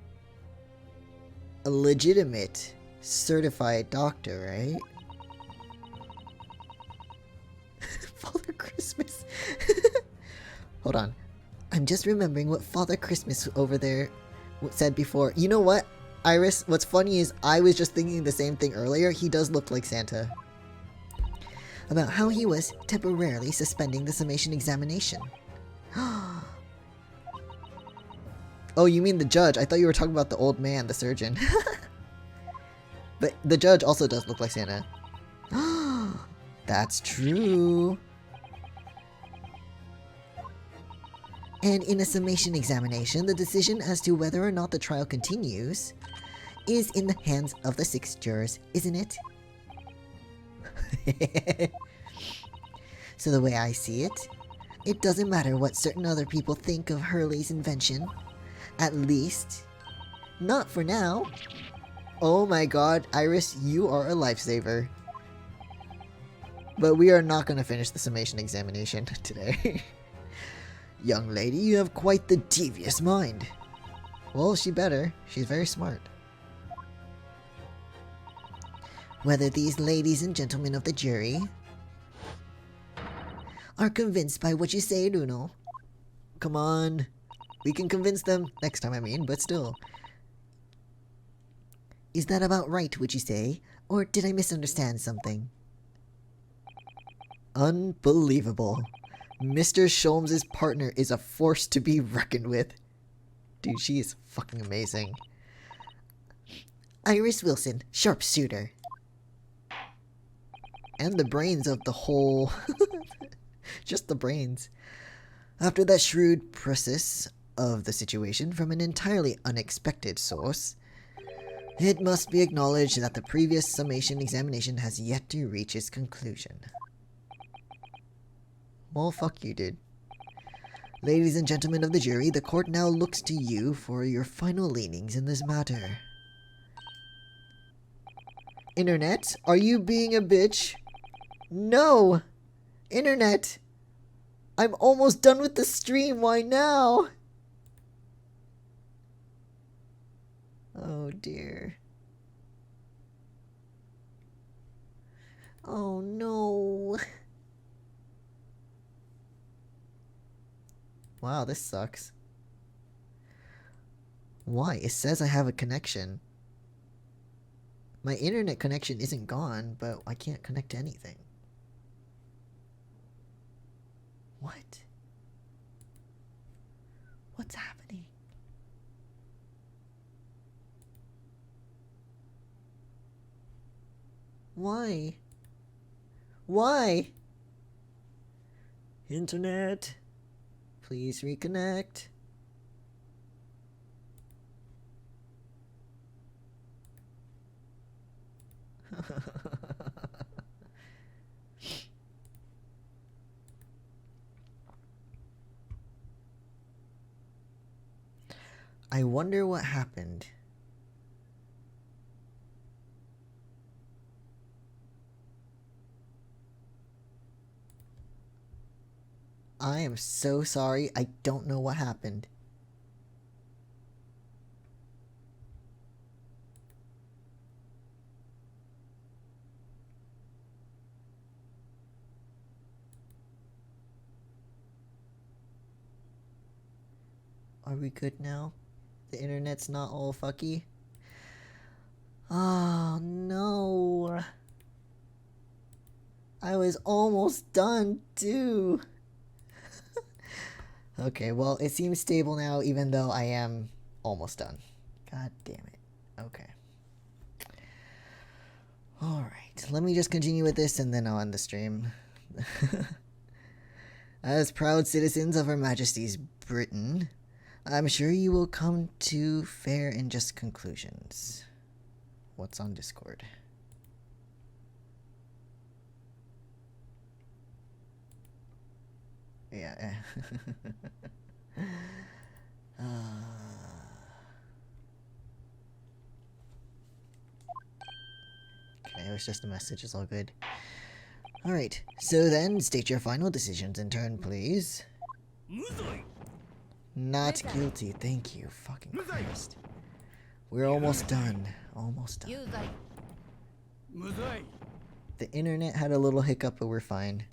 a legitimate certified doctor, right? Father Christmas. Hold on. I'm just remembering what Father Christmas over there said before. You know what, Iris? What's funny is I was just thinking the same thing earlier. He does look like Santa. About how he was temporarily suspending the summation examination. Oh, you mean the judge? I thought you were talking about the old man, the surgeon. But the judge also does look like Santa. That's true. And in a summation examination, the decision as to whether or not the trial continues is in the hands of the 6 jurors, isn't it? So the way I see it, it doesn't matter what certain other people think of Hurley's invention. At least, not for now. Oh my god, Iris, you are a lifesaver. But we are not going to finish the summation examination today. Young lady, you have quite the devious mind. Well, she better. She's very smart. Whether these ladies and gentlemen of the jury are convinced by what you say, Luno. Come on. We can convince them next time, I mean, but still. Is that about right, would you say? Or did I misunderstand something? Unbelievable. Mr. Sholmes' partner is a force to be reckoned with. Dude, she is fucking amazing. Iris Wilson, sharpshooter. And the brains of the whole... Just the brains. After that shrewd process of the situation from an entirely unexpected source, it must be acknowledged that the previous summation examination has yet to reach its conclusion. Well, fuck you, dude. Ladies and gentlemen of the jury, the court now looks to you for your final leanings in this matter. Internet, are you being a bitch? No! Internet! I'm almost done with the stream, why now? Oh dear. Oh no. Wow, this sucks. Why? It says I have a connection. My internet connection isn't gone, but I can't connect to anything. What? What's happening? Why? Why? Internet, please reconnect. I wonder what happened. I am so sorry. I don't know what happened. Are we good now? The internet's not all fucky? Oh no. I was almost done too. Okay, well, it seems stable now, even though I am almost done. God damn it. Okay. Alright, let me just continue with this and then I'll end the stream. As proud citizens of Her Majesty's Britain, I'm sure you will come to fair and just conclusions. What's on Discord? Yeah. Okay, it was just a message, it's all good. Alright, so then, state your final decisions in turn, please. Not guilty, thank you, fucking Christ. We're almost done. Almost done. The internet had a little hiccup, but we're fine.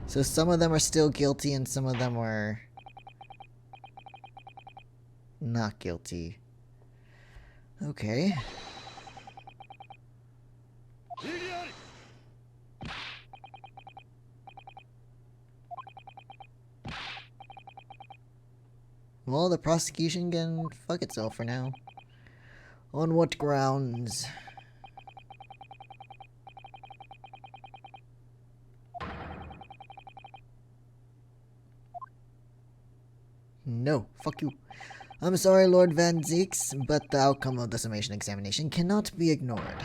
So some of them are still guilty and some of them are not guilty. Okay. Well, the prosecution can fuck itself for now. On what grounds? No, fuck you. I'm sorry, Lord Van Zeeks, but the outcome of the summation examination cannot be ignored.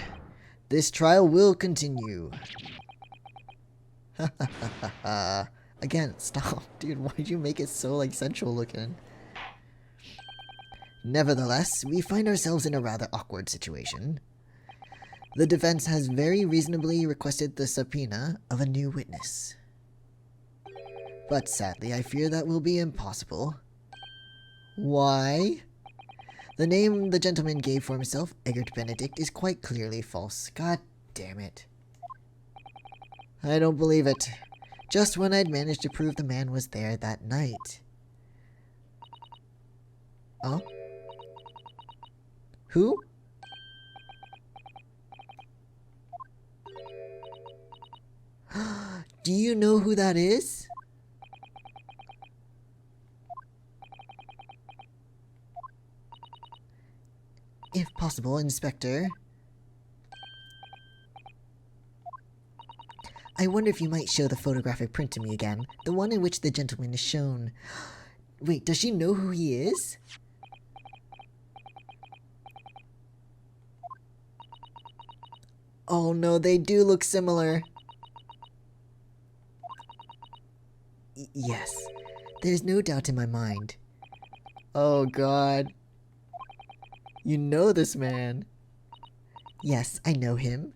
This trial will continue. Ha ha ha ha ha. Again, stop. Dude, why'd you make it so, like, sensual looking? Nevertheless, we find ourselves in a rather awkward situation. The defense has very reasonably requested the subpoena of a new witness. But sadly, I fear that will be impossible. Why? The name the gentleman gave for himself, Eggert Benedict, is quite clearly false. God damn it. I don't believe it. Just when I'd managed to prove the man was there that night. Oh? Who? Do you know who that is? If possible, Inspector. I wonder if you might show the photographic print to me again. The one in which the gentleman is shown. Wait, does she know who he is? Oh no, they do look similar. Yes, there's no doubt in my mind. Oh god. You know this man. Yes, I know him.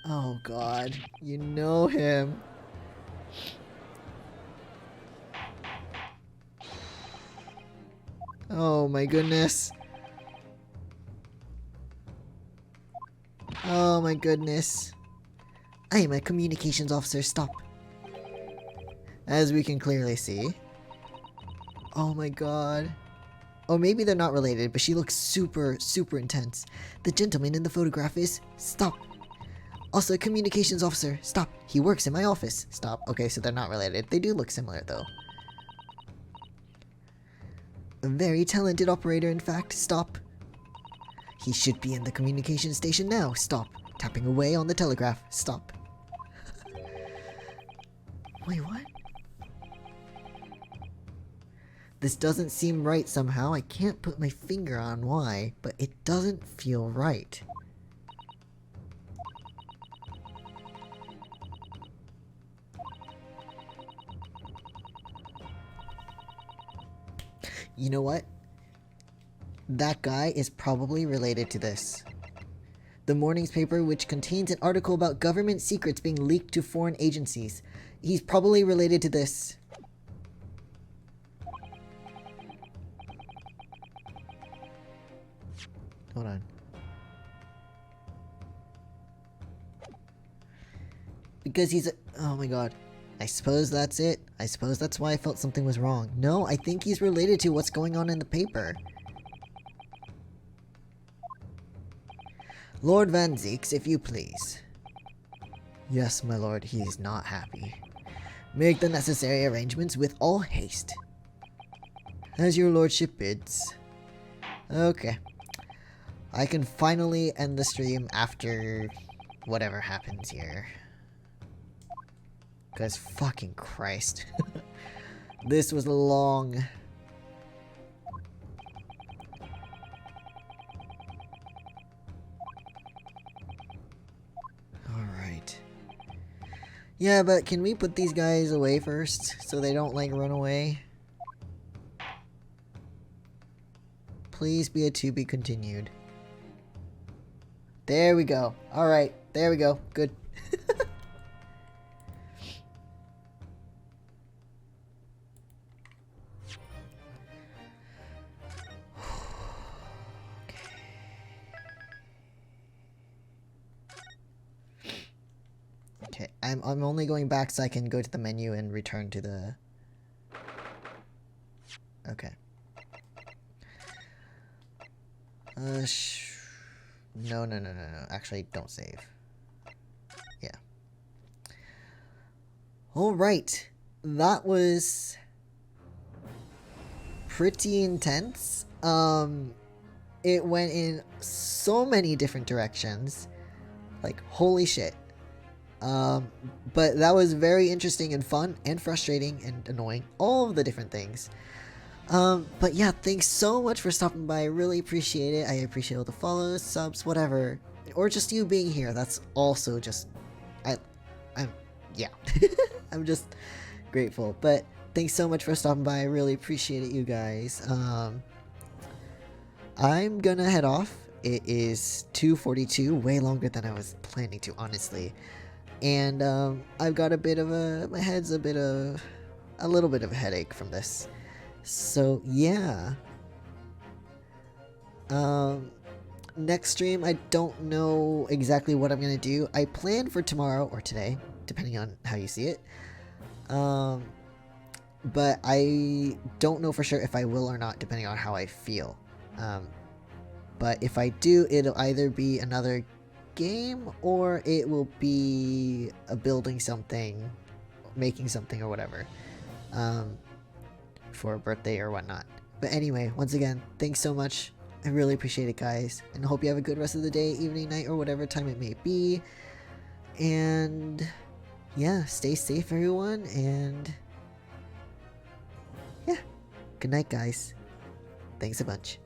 Oh god, you know him. Oh my goodness. Oh my goodness. I am a communications officer, stop. As we can clearly see. Oh my god. Oh, maybe they're not related, but she looks super, super intense. The gentleman in the photograph is... Stop. Also, communications officer, stop. He works in my office. Stop. Okay, so they're not related. They do look similar, though. A very talented operator, in fact. Stop. He should be in the communication station now. Stop. Tapping away on the telegraph. Stop. Wait, what? This doesn't seem right somehow. I can't put my finger on why, but it doesn't feel right. You know what? That guy is probably related to this. The morning's paper, which contains an article about government secrets being leaked to foreign agencies. He's probably related to this. Hold on. Because he's a... Oh my god. I suppose that's it. I suppose that's why I felt something was wrong. No, I think he's related to what's going on in the paper. Lord Van Zeeks, if you please. Yes, my lord, he is not happy. Make the necessary arrangements with all haste. As your lordship bids. Okay. I can finally end the stream after whatever happens here. Because fucking Christ. This was long. Alright. Yeah, but can we put these guys away first so they don't like run away? Please be a to be continued. There we go. Alright, there we go. Good. Okay, I'm only going back so I can go to the menu and return to the... Okay. No. Actually, don't save. Yeah. Alright. That was... pretty intense. It went in so many different directions. Like, holy shit. But that was very interesting and fun and frustrating and annoying. All of the different things. But yeah, thanks so much for stopping by. I really appreciate it. I appreciate all the follows, subs, whatever. Or just you being here. That's also just... yeah. I'm just grateful. But thanks so much for stopping by. I really appreciate it, you guys. I'm gonna head off. It is 2:42, way longer than I was planning to, honestly. And I've got my head's a little bit of a headache from this. So yeah. Next stream, I don't know exactly what I'm gonna do. I plan for tomorrow or today, depending on how you see it. But I don't know for sure if I will or not, depending on how I feel. But if I do, it'll either be another game or it will be a building something, making something or whatever, for a birthday or whatnot. But anyway, once again, thanks so much. I really appreciate it, guys, and I hope you have a good rest of the day, evening, night, or whatever time it may be. And yeah, stay safe, everyone, and yeah, good night, guys. Thanks a bunch.